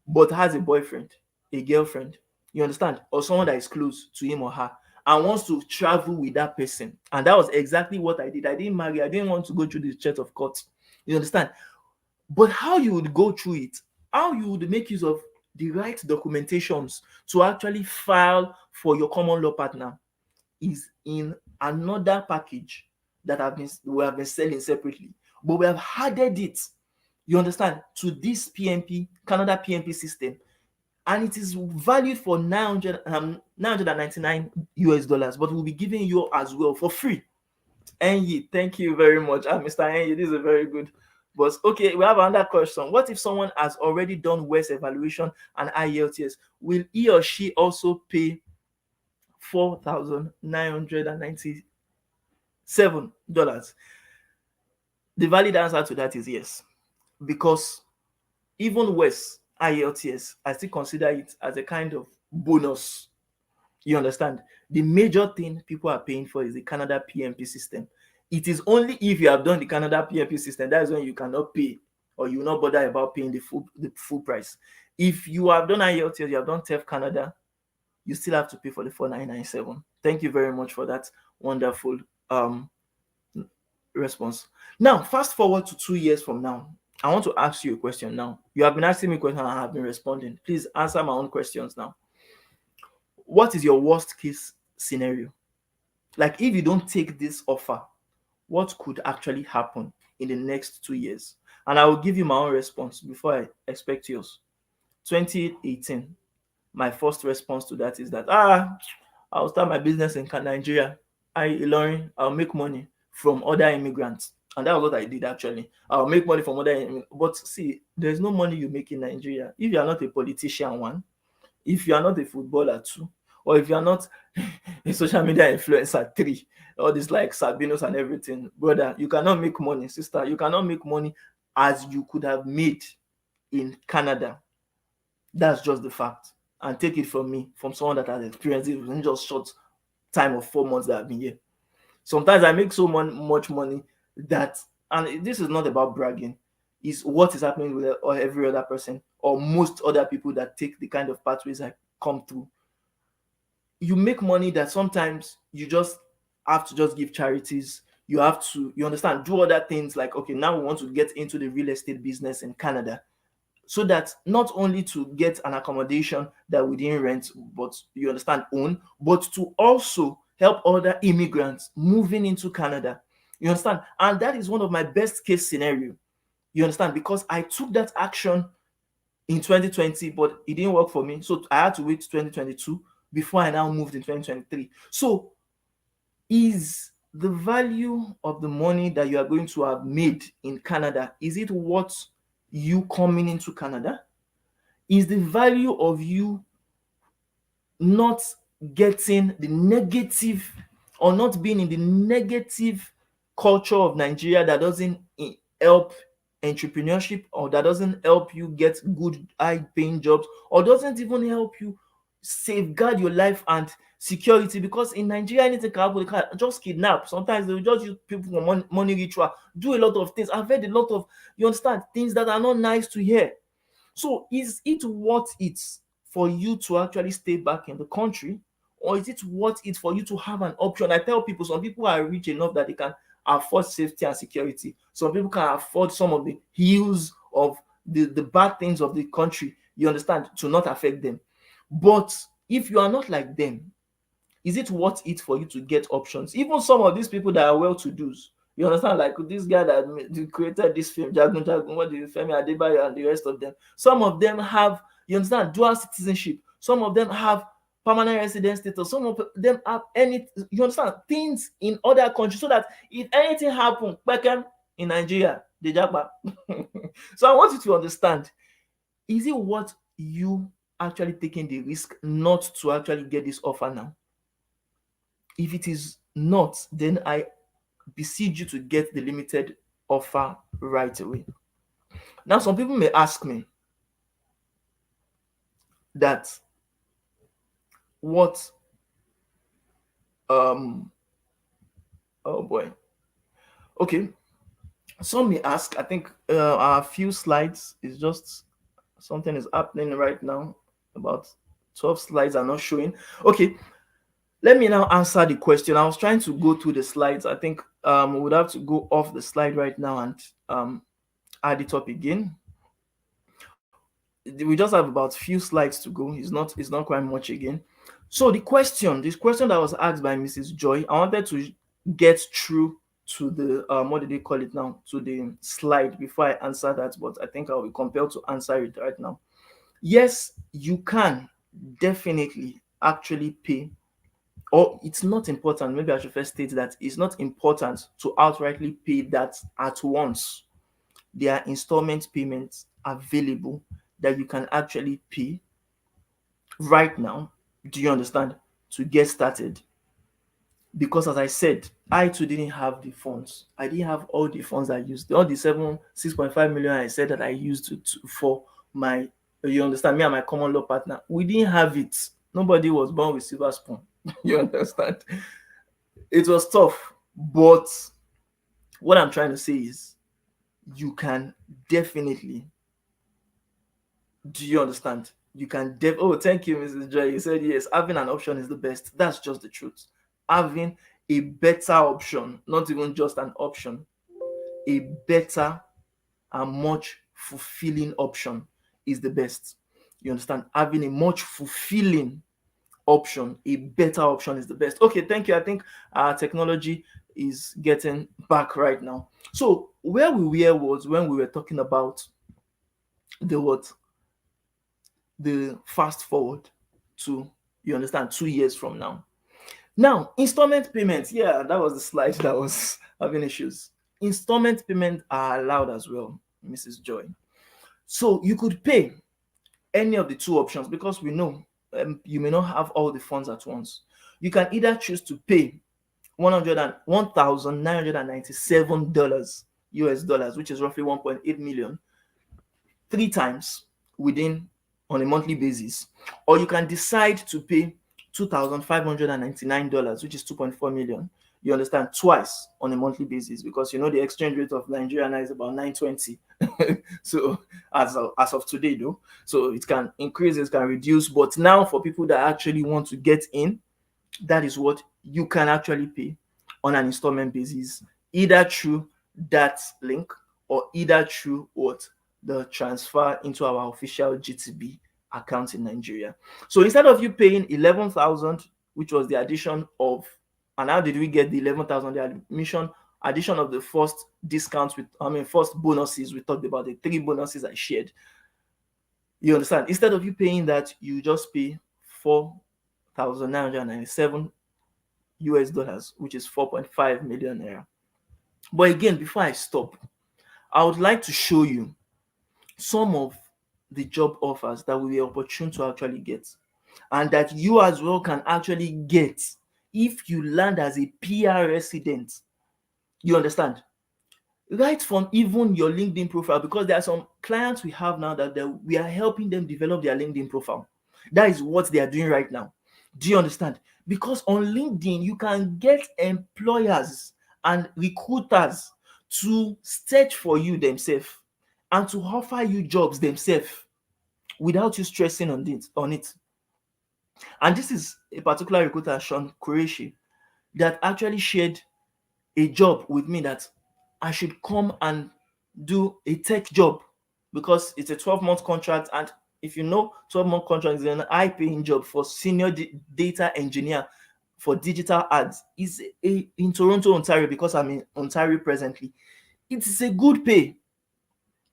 but has a boyfriend, a girlfriend, you understand, or someone that is close to him or her and wants to travel with that person. And that was exactly what I did. I didn't marry. I didn't want to go through the church of court. You understand? But how you would go through it, how you would make use of the right documentations to actually file for your common law partner is in another package that we have been selling separately. But we have added it, you understand, to this PMP, Canada PMP system. and it is valued for 999 US dollars, but we'll be giving you as well for free. Enyi, thank you very much. Mr. Enyi, this is a very good. But okay, we have another question. What if someone has already done WES evaluation and IELTS? Will he or she also pay $4,997? The valid answer to that is yes, because even WES IELTS, I still consider it as a kind of bonus. You understand? The major thing people are paying for is the Canada PMP system. It is only if you have done the Canada PMP system that is when you cannot pay, or you will not bother about paying the full price. If you have done IELTS, you have done TEF Canada, you still have to pay for the 4997. Thank you very much for that wonderful um response. Now, fast forward to 2 years from now. I want to ask you a question now. You have been asking me questions and I have been responding. Please answer my own questions now. What is your worst case scenario? Like, if you don't take this offer, what could actually happen in the next 2 years? And I will give you my own response before I expect yours. 2018, my first response to that is that I'll start my business in Nigeria. I'll make money from other immigrants. And that was what I did actually. I'll make money from other immigrants. But see, there's no money you make in Nigeria if you are not a politician, one, if you are not a footballer, two, or if you are not a social media influencer, three, all this like Sabinos and everything, brother, you cannot make money. Sister, you cannot make money as you could have made in Canada. That's just the fact. And take it from me, from someone that has experienced it within just short time of 4 months that I've been here. Sometimes I make so much money that, and this is not about bragging, is what is happening with every other person or most other people that take the kind of pathways I come through. You make money that sometimes you just have to just give charities. You have to, you understand, do other things like, okay, now we want to get into the real estate business in Canada, so that not only to get an accommodation that we didn't rent, but you understand, own, but to also help other immigrants moving into Canada. You understand? And that is one of my best case scenario. You understand? Because I took that action in 2020, but it didn't work for me. So I had to wait 2022 before I now moved in 2023. So is the value of the money that you are going to have made in Canada, is it worth you coming into Canada? Is the value of you not getting the negative, or not being in the negative culture of Nigeria that doesn't help entrepreneurship, or that doesn't help you get good high paying jobs, or doesn't even help you safeguard your life and security? Because in Nigeria, anything can happen. They can just kidnap. Sometimes they will just use people for money ritual, do a lot of things. I've heard a lot of, you understand, things that are not nice to hear. So is it worth it for you to actually stay back in the country, or is it worth it for you to have an option? I tell people, some people are rich enough that they can afford safety and security. Some people can afford some of the hills of the bad things of the country, you understand, to not affect them. But if you are not like them, is it worth it for you to get options? Even some of these people that are well-to-dos, you understand, like this guy that created this film, Jagun Jagun, what is Femi Adebayo and the rest of them. Some of them have, you understand, dual citizenship. Some of them have permanent resident status. Some of them have any, you understand, things in other countries, so that if anything happen, back in Nigeria, they japa. So I want you to understand, is it worth you actually taking the risk not to actually get this offer now? If it is not, then I beseech you to get the limited offer right away. Now, some people may ask me that what oh boy. Okay. Some may ask, I think our few slides is just something is happening right now. About 12 slides are not showing. Okay. Let me now answer the question. I was trying to go through the slides. I think we would have to go off the slide right now and add it up again. We just have about few slides to go. It's not quite much again. So this question that was asked by Mrs. Joy, I wanted to get through to the what did they call it now, to the slide before I answer that, but I think I'll be compelled to answer it right now. Yes, you can definitely actually pay, or it's not important. Maybe I should first state that it's not important to outrightly pay that at once. There are installment payments available that you can actually pay right now. Do you understand? To get started. Because as I said, I too didn't have the funds. I didn't have all the funds I used. All the 6.5 million I said that I used for my, you understand, me and my common law partner, we didn't have it. Nobody was born with silver spoon. You understand? It was tough. But what I'm trying to say is you can definitely, do you understand? You can oh, thank you, Mrs. Joy. You said yes, having an option is the best. That's just the truth. Having a better option, not even just an option, a better and much fulfilling option is the best. You understand? Having a much fulfilling option, a better option is the best. Okay, thank you. I think our technology is getting back right now. So where we were was when we were talking about the what, the fast forward to, you understand, 2 years from now. Now, installment payments, yeah, that was the slide that was having issues. Installment payments are allowed as well, Mrs. Joy. So you could pay any of the two options, because we know you may not have all the funds at once. You can either choose to pay $1,997 US dollars, which is roughly 1.8 million, 3 times within, on a monthly basis, or you can decide to pay $2,599, which is 2.4 million. You understand, twice on a monthly basis, because you know the exchange rate of Nigeria now is about 920. So as of today, though, so it can increase, it can reduce. But now for people that actually want to get in, that is what you can actually pay on an installment basis, either through that link or either through what, the transfer into our official GTB account in Nigeria. So instead of you paying 11,000, which was the addition of, and how did we get the 11,000? The addition of the first discounts with, first bonuses. We talked about the 3 bonuses I shared. You understand? Instead of you paying that, you just pay 4,997 US dollars, which is 4.5 million naira. But again, before I stop, I would like to show you some of the job offers that we were opportune to actually get, and that you as well can actually get if you land as a PR resident. You understand? Right from even your LinkedIn profile, because there are some clients we have now that we are helping them develop their LinkedIn profile. That is what they are doing right now. Do you understand? Because on LinkedIn, you can get employers and recruiters to search for you themselves and to offer you jobs themselves without you stressing on it. And this is a particular recruiter, Sean Qureshi, that actually shared a job with me that I should come and do a tech job, because it's a 12-month contract. And if you know, 12-month contract is an high-paying job for senior data engineer for digital ads. Is in Toronto, Ontario, because I'm in Ontario presently. It is a good pay.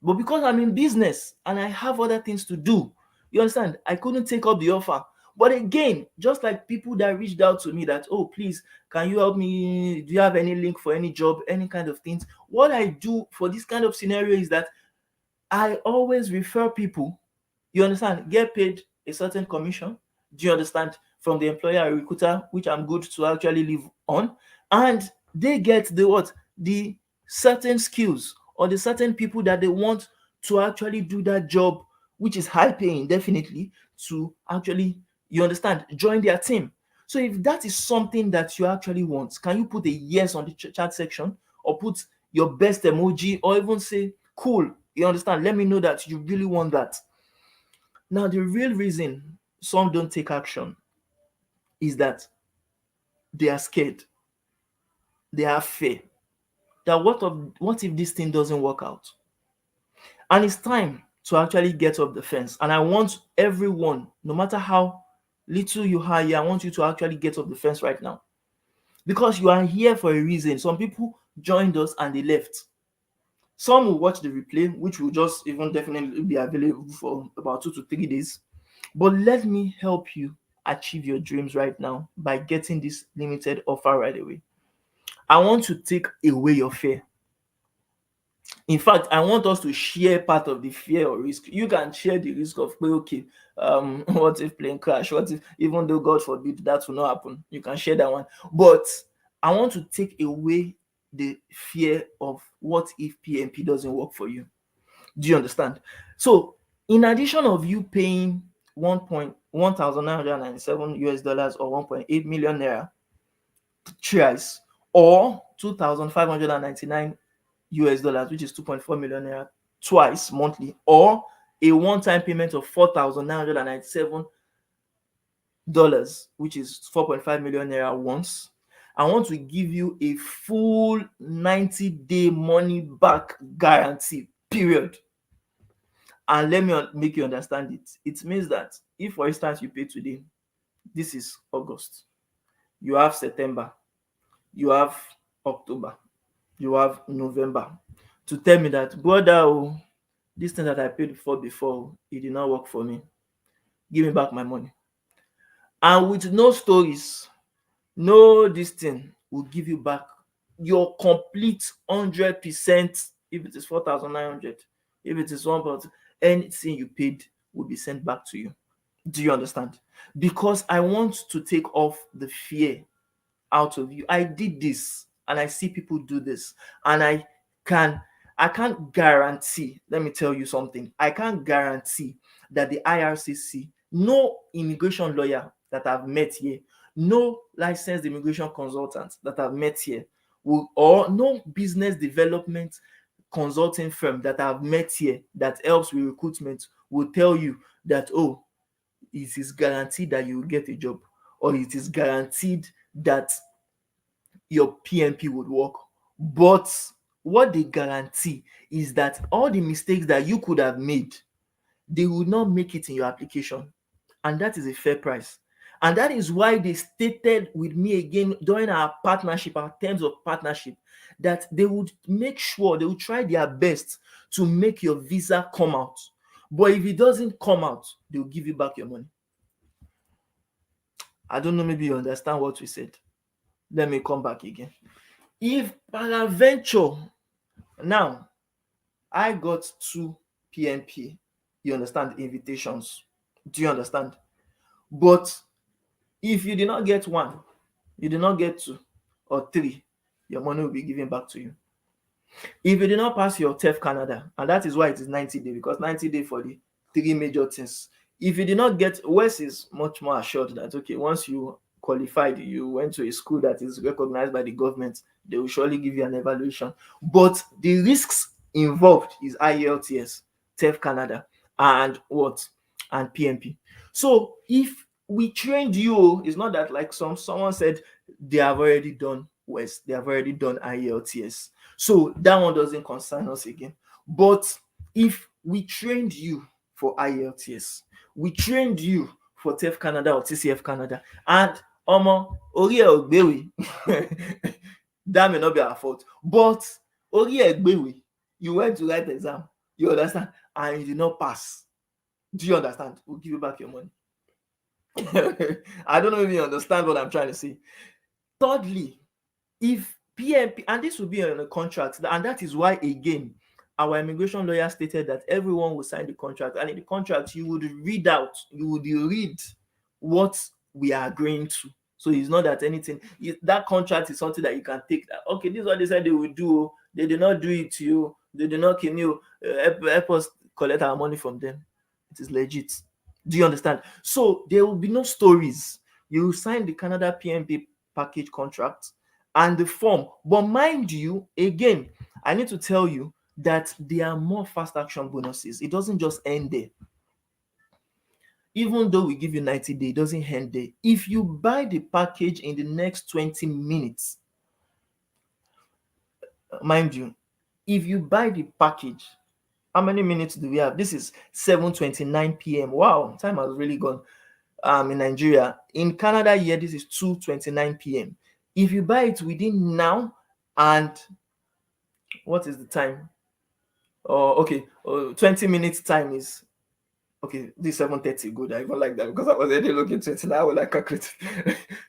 But because I'm in business and I have other things to do, you understand, I couldn't take up the offer. But again, just like people that reached out to me that, oh, please, can you help me? Do you have any link for any job, any kind of things? What I do for this kind of scenario is that I always refer people, you understand, get paid a certain commission. Do you understand? From the employer or recruiter, which I'm good to actually live on. And they get the what? The certain skills or the certain people that they want to actually do that job, which is high paying, definitely, to actually, you understand, join their team. So if that is something that you actually want, can you put a yes on the chat section, or put your best emoji, or even say, cool, you understand, let me know that you really want that. Now, the real reason some don't take action is that they are scared, they are fear that what if this thing doesn't work out? And it's time to actually get up the fence. And I want everyone, no matter how little you are here, I want you to actually get up the fence right now, because you are here for a reason. Some people joined us and they left. Some will watch the replay, which will just even definitely be available for about 2 to 3 days. But let me help you achieve your dreams right now by getting this limited offer right away. I want to take away your fear. In fact, I want us to share part of the fear or risk. You can share the risk of, well, okay, what if plane crash? What if, even though God forbid that will not happen, you can share that one. But I want to take away the fear of what if PNP doesn't work for you. Do you understand? So, in addition of you paying 1,997 US dollars or 1.8 million naira thrice, or 2,599 US dollars, which is 2.4 million naira twice monthly, or a one-time payment of 4,997 dollars, which is 4.5 million naira once. I want to give you a full 90-day money back guarantee, period. And let me make you understand it. It means that if, for instance, you pay today, this is August, you have September, you have October, you have November, to tell me that, brother, oh, this thing that I paid for before, it did not work for me. Give me back my money. And with no stories, no this thing will give you back your complete 100%. If it is 4,900, if it is 1, anything you paid will be sent back to you. Do you understand? Because I want to take off the fear out of you. I did this and I see people do this, and can I can't guarantee, let me tell you something. I can't guarantee that the IRCC, no immigration lawyer that I've met here, no licensed immigration consultant that I've met here, or no business development consulting firm that I've met here that helps with recruitment will tell you that, oh, it is guaranteed that you will get a job, or it is guaranteed that your PNP would work. But what they guarantee is that all the mistakes that you could have made, they will not make it in your application. And that is a fair price. And that is why they stated with me again during our partnership, our terms of partnership, that they would make sure, they would try their best to make your visa come out. But if it doesn't come out, they will give you back your money. I don't know, maybe you understand what we said. Let me come back again. If peradventure, now I got 2 PNP, you understand, invitations. Do you understand? But if you did not get 1, you did not get 2 or 3, your money will be given back to you. If you did not pass your TEF Canada, and that is why it is 90 days, because 90 days for the 3 major things. If you did not get, O.S is much more assured that, okay, once you qualified, you went to a school that is recognized by the government, they will surely give you an evaluation. But the risks involved is IELTS, TEF Canada, and what? And PNP. So if we trained you, it's not that like someone said they have already done West, they have already done IELTS. So that one doesn't concern us again. But if we trained you for IELTS, we trained you for TEF Canada or TCF Canada, and ori e o gbewe, that may not be our fault. But ori e gbewe, you went to write exam, you understand, and you did not pass. Do you understand? We'll give you back your money. I don't know if you understand what I'm trying to say. Thirdly, if PNP, and this will be on a contract, and that is why, again, our immigration lawyer stated that everyone will sign the contract, and in the contract, you would read what we are agreeing to. So it's not that anything, that contract is something that you can take, that, okay, this is what they said they will do, they did not do it to you, they did not kill you, help us collect our money from them. It is legit. Do you understand? So there will be no stories. You will sign the Canada PNP package contract and the form. But mind you, again, I need to tell you that there are more fast action bonuses. It doesn't just end there. Even though we give you 90 days, it doesn't end there. If you buy the package in the next 20 minutes, mind you, if you buy the package, how many minutes do we have? This is 7:29 p.m. Wow, time has really gone. In Nigeria. In Canada here, this is 2:29 p.m. If you buy it within now and what is the time? Or okay, 20 minutes time is okay. This 7:30 good. I even like that because I was already looking 20 now. I would like calculate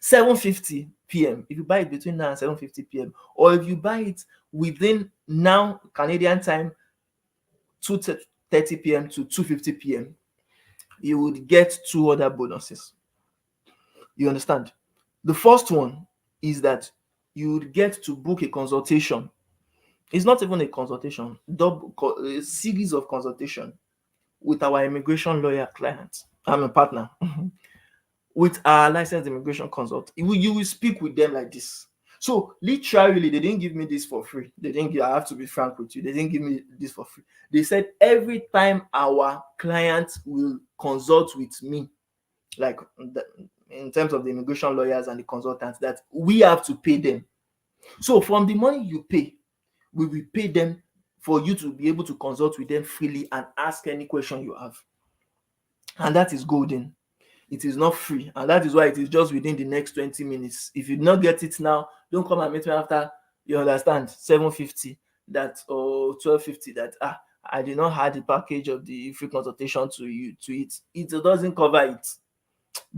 7:50 p.m. If you buy it between now and 7:50 p.m. or if you buy it within now Canadian time 2:30 p.m. to 2:50 p.m., you would get two other bonuses. You understand? The first one is that you would get to book a consultation. It's not even a consultation, a series of consultation with our immigration lawyer client. I'm a partner with our licensed immigration consult. You will speak with them like this. So literally, they didn't give me this for free. They didn't give, I have to be frank with you. They didn't give me this for free. They said every time our client will consult with me, like in terms of the immigration lawyers and the consultants, that we have to pay them. So from the money you pay, we will pay them for you to be able to consult with them freely and ask any question you have. And that is golden. It is not free, and that is why it is just within the next 20 minutes. If you do not get it now, don't come and meet me after, you understand, 7:50 that or 12:50 that I did not have the package of the free consultation to you to it. It doesn't cover it.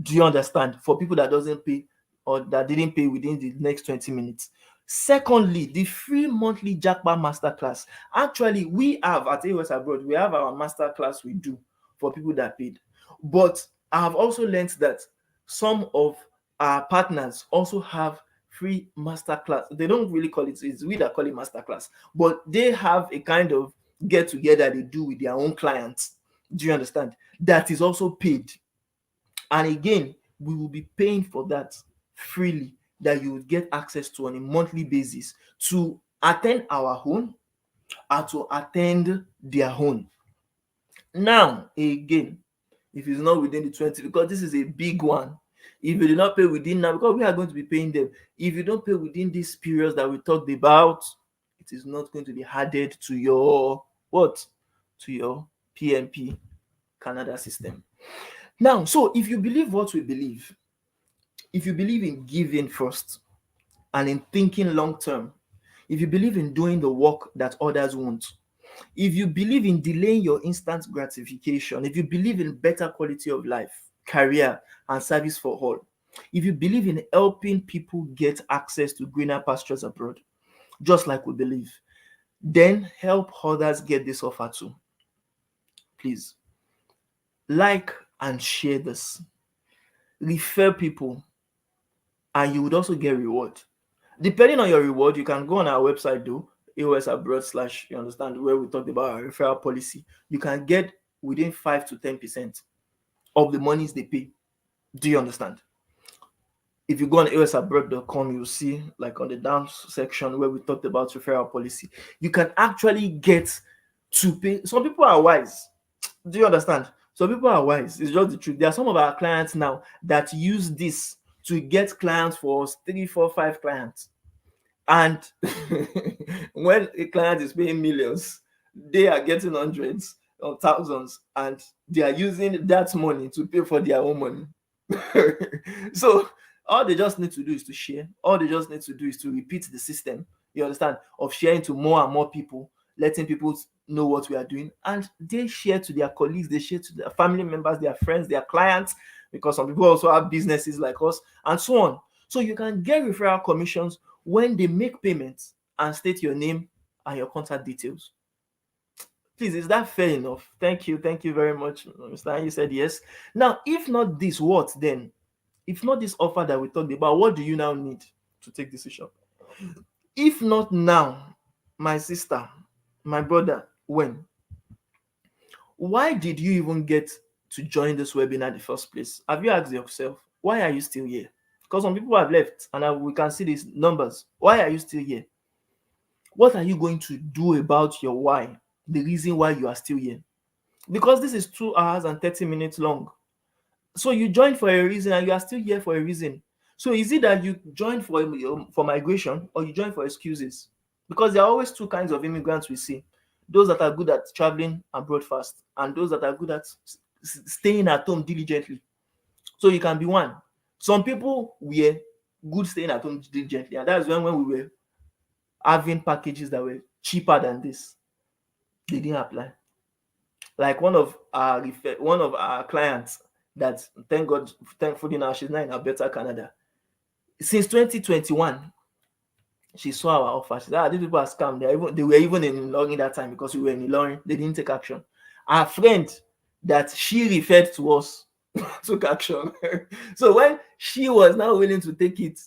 Do you understand? For people that doesn't pay or that didn't pay within the next 20 minutes. Secondly, the free monthly Jackpot Masterclass. Actually, we have at A.O.S Abroad, we have our masterclass we do for people that paid. But I have also learned that some of our partners also have free masterclass. They don't really call it, it's we that call it masterclass, but they have a kind of get together they do with their own clients. Do you understand? That is also paid. And again, we will be paying for that freely, that you will get access to on a monthly basis to attend our own or to attend their own. Now, again, if it's not within the 20, because this is a big one. If you do not pay within now, because we are going to be paying them, if you don't pay within these periods that we talked about, it is not going to be added to your what? To your PNP Canada system. Now, so if you believe what we believe, if you believe in giving first and in thinking long term, if you believe in doing the work that others won't, if you believe in delaying your instant gratification, if you believe in better quality of life, career, and service for all, if you believe in helping people get access to greener pastures abroad, just like we believe, then help others get this offer too. Please like and share this. Refer people, and you would also get reward. Depending on your reward, you can go on our website though, A.O.S abroad slash, you understand, where we talked about our referral policy. You can get within 5 to 10% of the monies they pay. Do you understand? If you go on aosabroad.com, you'll see, like on the down section where we talked about referral policy, you can actually get to pay. Some people are wise. Do you understand? Some people are wise. It's just the truth. There are some of our clients now that use this to get clients for us, 3, 4, 5 clients. And when a client is paying millions, they are getting hundreds of thousands, and they are using that money to pay for their own money. So all they just need to do is to share. All they just need to do is to repeat the system, you understand, of sharing to more and more people, letting people know what we are doing, and they share to their colleagues, they share to their family members, their friends, their clients, because some people also have businesses like us, and so on. So you can get referral commissions when they make payments and state your name and your contact details. Please, is that fair enough? Thank you. Thank you very much, Mr. You said yes. Now, if not this, what then? If not this offer that we talked about, what do you now need to take decision? If not now, my sister, my brother, when? Why did you even get to join this webinar in the first place? Have you asked yourself, why are you still here? Because some people have left, and we can see these numbers. Why are you still here? What are you going to do about your why? The reason why you are still here? Because this is 2 hours and 30 minutes long. So you joined for a reason and you are still here for a reason. So is it that you joined for migration, or you joined for excuses? Because there are always two kinds of immigrants we see: those that are good at traveling abroad fast, and those that are good at staying at home diligently. So you can be one. Some people were good staying at home diligently, and that's when we were having packages that were cheaper than this. They didn't apply. Like one of our clients that, thank God, thankfully now she's now in Alberta, Canada. Since 2021, she saw our offer. She said, these people are scammed. They were even in Ilorin that time because we were in Ilorin. They didn't take action. Our friend that she referred to us took action. So when she was now willing to take it,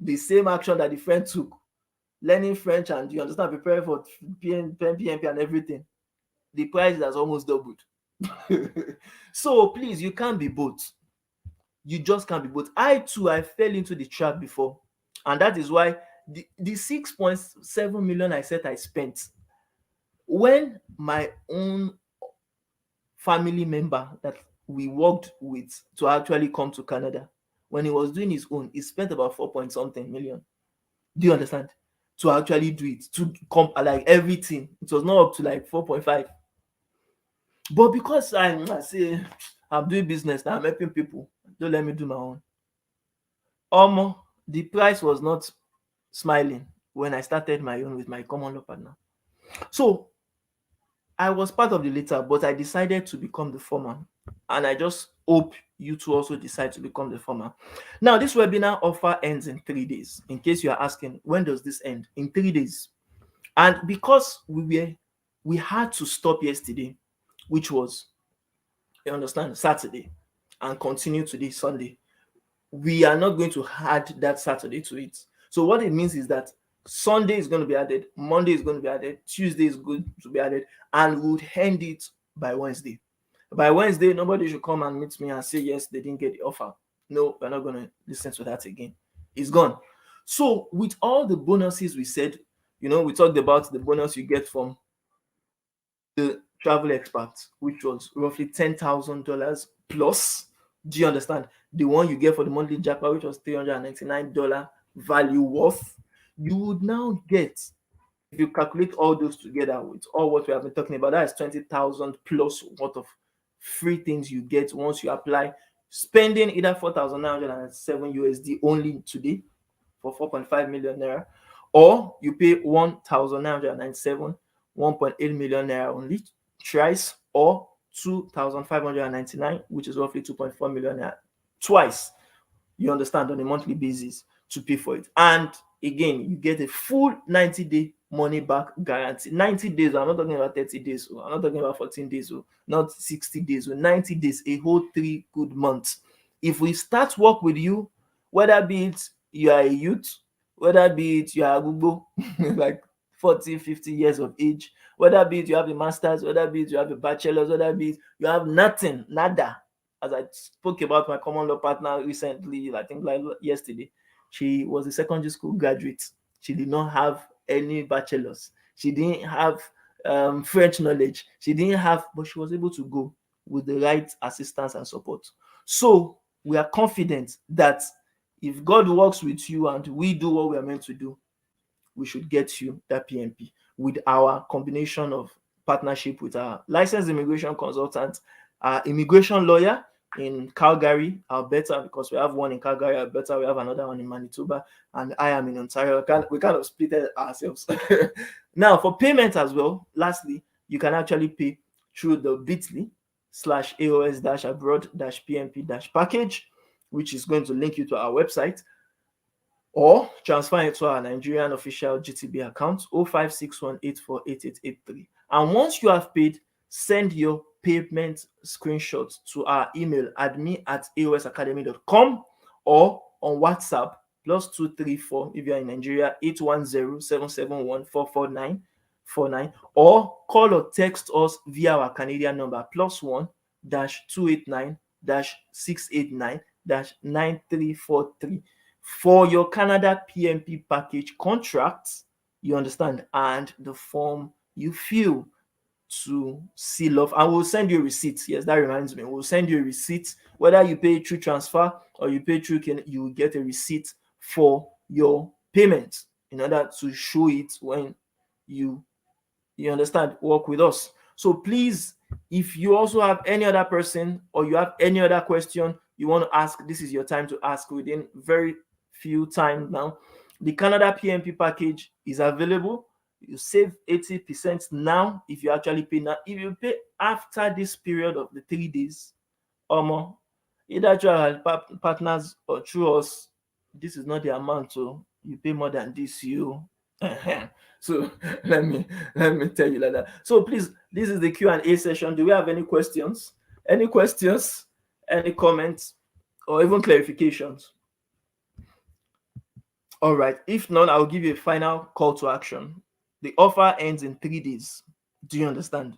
the same action that the friend took, learning French and, you understand, preparing for PNP and everything, the price has almost doubled. So please, you can't be both. You just can't be both. I too, I fell into the trap before, and that is why the 6.7 million I said I spent, when my own family member that we worked with to actually come to Canada, when he was doing his own, he spent about 4 point something million. Do you understand? To actually do it, to come like everything, it was not up to like 4.5. But because I say I'm doing business now, I'm helping people, don't let me do my own. The price was not smiling when I started my own with my common law partner. So I was part of the latter, but I decided to become the former. And I just hope you to also decide to become the former. Now, this webinar offer ends in 3 days. In case you are asking, when does this end? In 3 days. And because we had to stop yesterday, which was, you understand, Saturday, and continue today, Sunday, we are not going to add that Saturday to it. So what it means is that Sunday is going to be added, Monday is going to be added, Tuesday is going to be added, and we would end it by Wednesday. By Wednesday, nobody should come and meet me and say, yes, they didn't get the offer. No, we're not going to listen to that again. It's gone. So with all the bonuses we said, we talked about the bonus you get from the travel expert, which was roughly $10,000 plus. Do you understand? The one you get for the monthly jackpot, which was $399 value worth, you would now get, if you calculate all those together with all what we have been talking about, that is 20,000 plus worth of free things you get once you apply, spending either 4,907 USD only today for 4.5 million naira, or you pay 1,997, 1.8 million naira only thrice, or 2,599, which is roughly 2.4 million naira twice. You understand, on a monthly basis to pay for it. And again, you get a full 90-day money back guarantee. 90 days, I'm not talking about 30 days, I'm not talking about 14 days, not 60 days, 90 days, a whole 3 good months. If we start work with you, whether be it you are a youth, whether be it you are a Google, like 40, 50 years of age, whether be it you have a master's, whether be it you have a bachelor's, whether be it you have nothing, nada. As I spoke about my common law partner recently, I think like yesterday, she was a secondary school graduate. She did not have any bachelor's. She didn't have French knowledge. She didn't have, but she was able to go with the right assistance and support. So we are confident that if God works with you and we do what we are meant to do, we should get you that PNP with our combination of partnership with our licensed immigration consultant, our immigration lawyer in Calgary, Alberta, because we have one in Calgary, Alberta, we have another one in Manitoba, and I am in Ontario. We kind of split it ourselves. Now, for payment as well, lastly, you can actually pay through the bit.ly/AOS-abroad-PNP-package, which is going to link you to our website, or transfer it to our Nigerian official GTB account 0561848883. And once you have paid, send your payment screenshots to our email admin@aosacademy.com, or on WhatsApp +234 if you are in Nigeria 810-771-44949, or call or text us via our Canadian number +1-289-689-9343 for your Canada PNP package contracts, you understand, and the form you fill to seal off. And we'll send you a receipt. Yes, that reminds me. We'll send you a receipt. Whether you pay through transfer or you pay through, you will get a receipt for your payment in order to show it when you understand, work with us. So please, if you also have any other person or you have any other question you want to ask, this is your time to ask within very few time now. The Canada PNP package is available. You save 80% now if you actually pay now. If you pay after this period of the 3 days, omo, either through our partners or through us, this is not the amount. So you pay more than this, you. So let me tell you like that. So please, this is the Q&A session. Do we have any questions? Any questions? Any comments? Or even clarifications? All right. If not, I'll give you a final call to action. The offer ends in 3 days. Do you understand?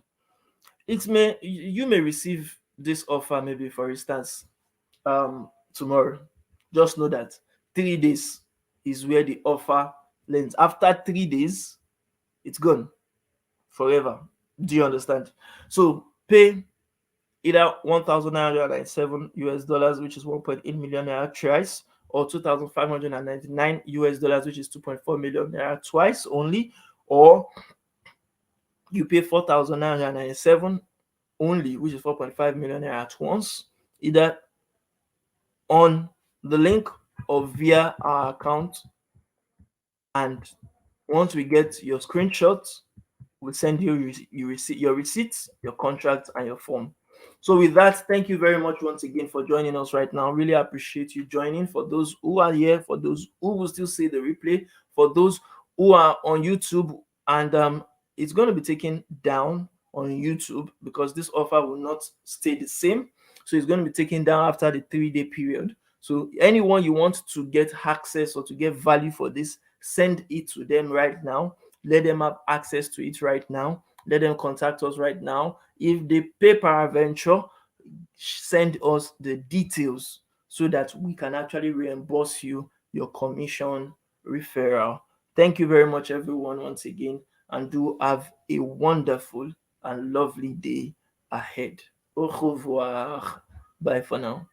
You may receive this offer, maybe for instance, tomorrow. Just know that 3 days is where the offer lands. After 3 days, it's gone forever. Do you understand? So pay either 1,907 US dollars, which is 1.8 million naira thrice, or 2,599 US dollars, which is 2.4 million naira twice only, or you pay 4,997 only, which is 4.5 million naira at once, either on the link or via our account. And once we get your screenshots, we'll send you your receipts, your contract, and your form. So with that, thank you very much once again for joining us right now. Really appreciate you joining. For those who are here, for those who will still see the replay, for those who are on YouTube, and it's going to be taken down on YouTube because this offer will not stay the same. So it's going to be taken down after the 3-day period. So anyone you want to get access or to get value for this, send it to them right now. Let them have access to it right now. Let them contact us right now. If they pay peradventure, send us the details so that we can actually reimburse you your commission referral. Thank you very much, everyone, once again, and do have a wonderful and lovely day ahead. Au revoir. Bye for now.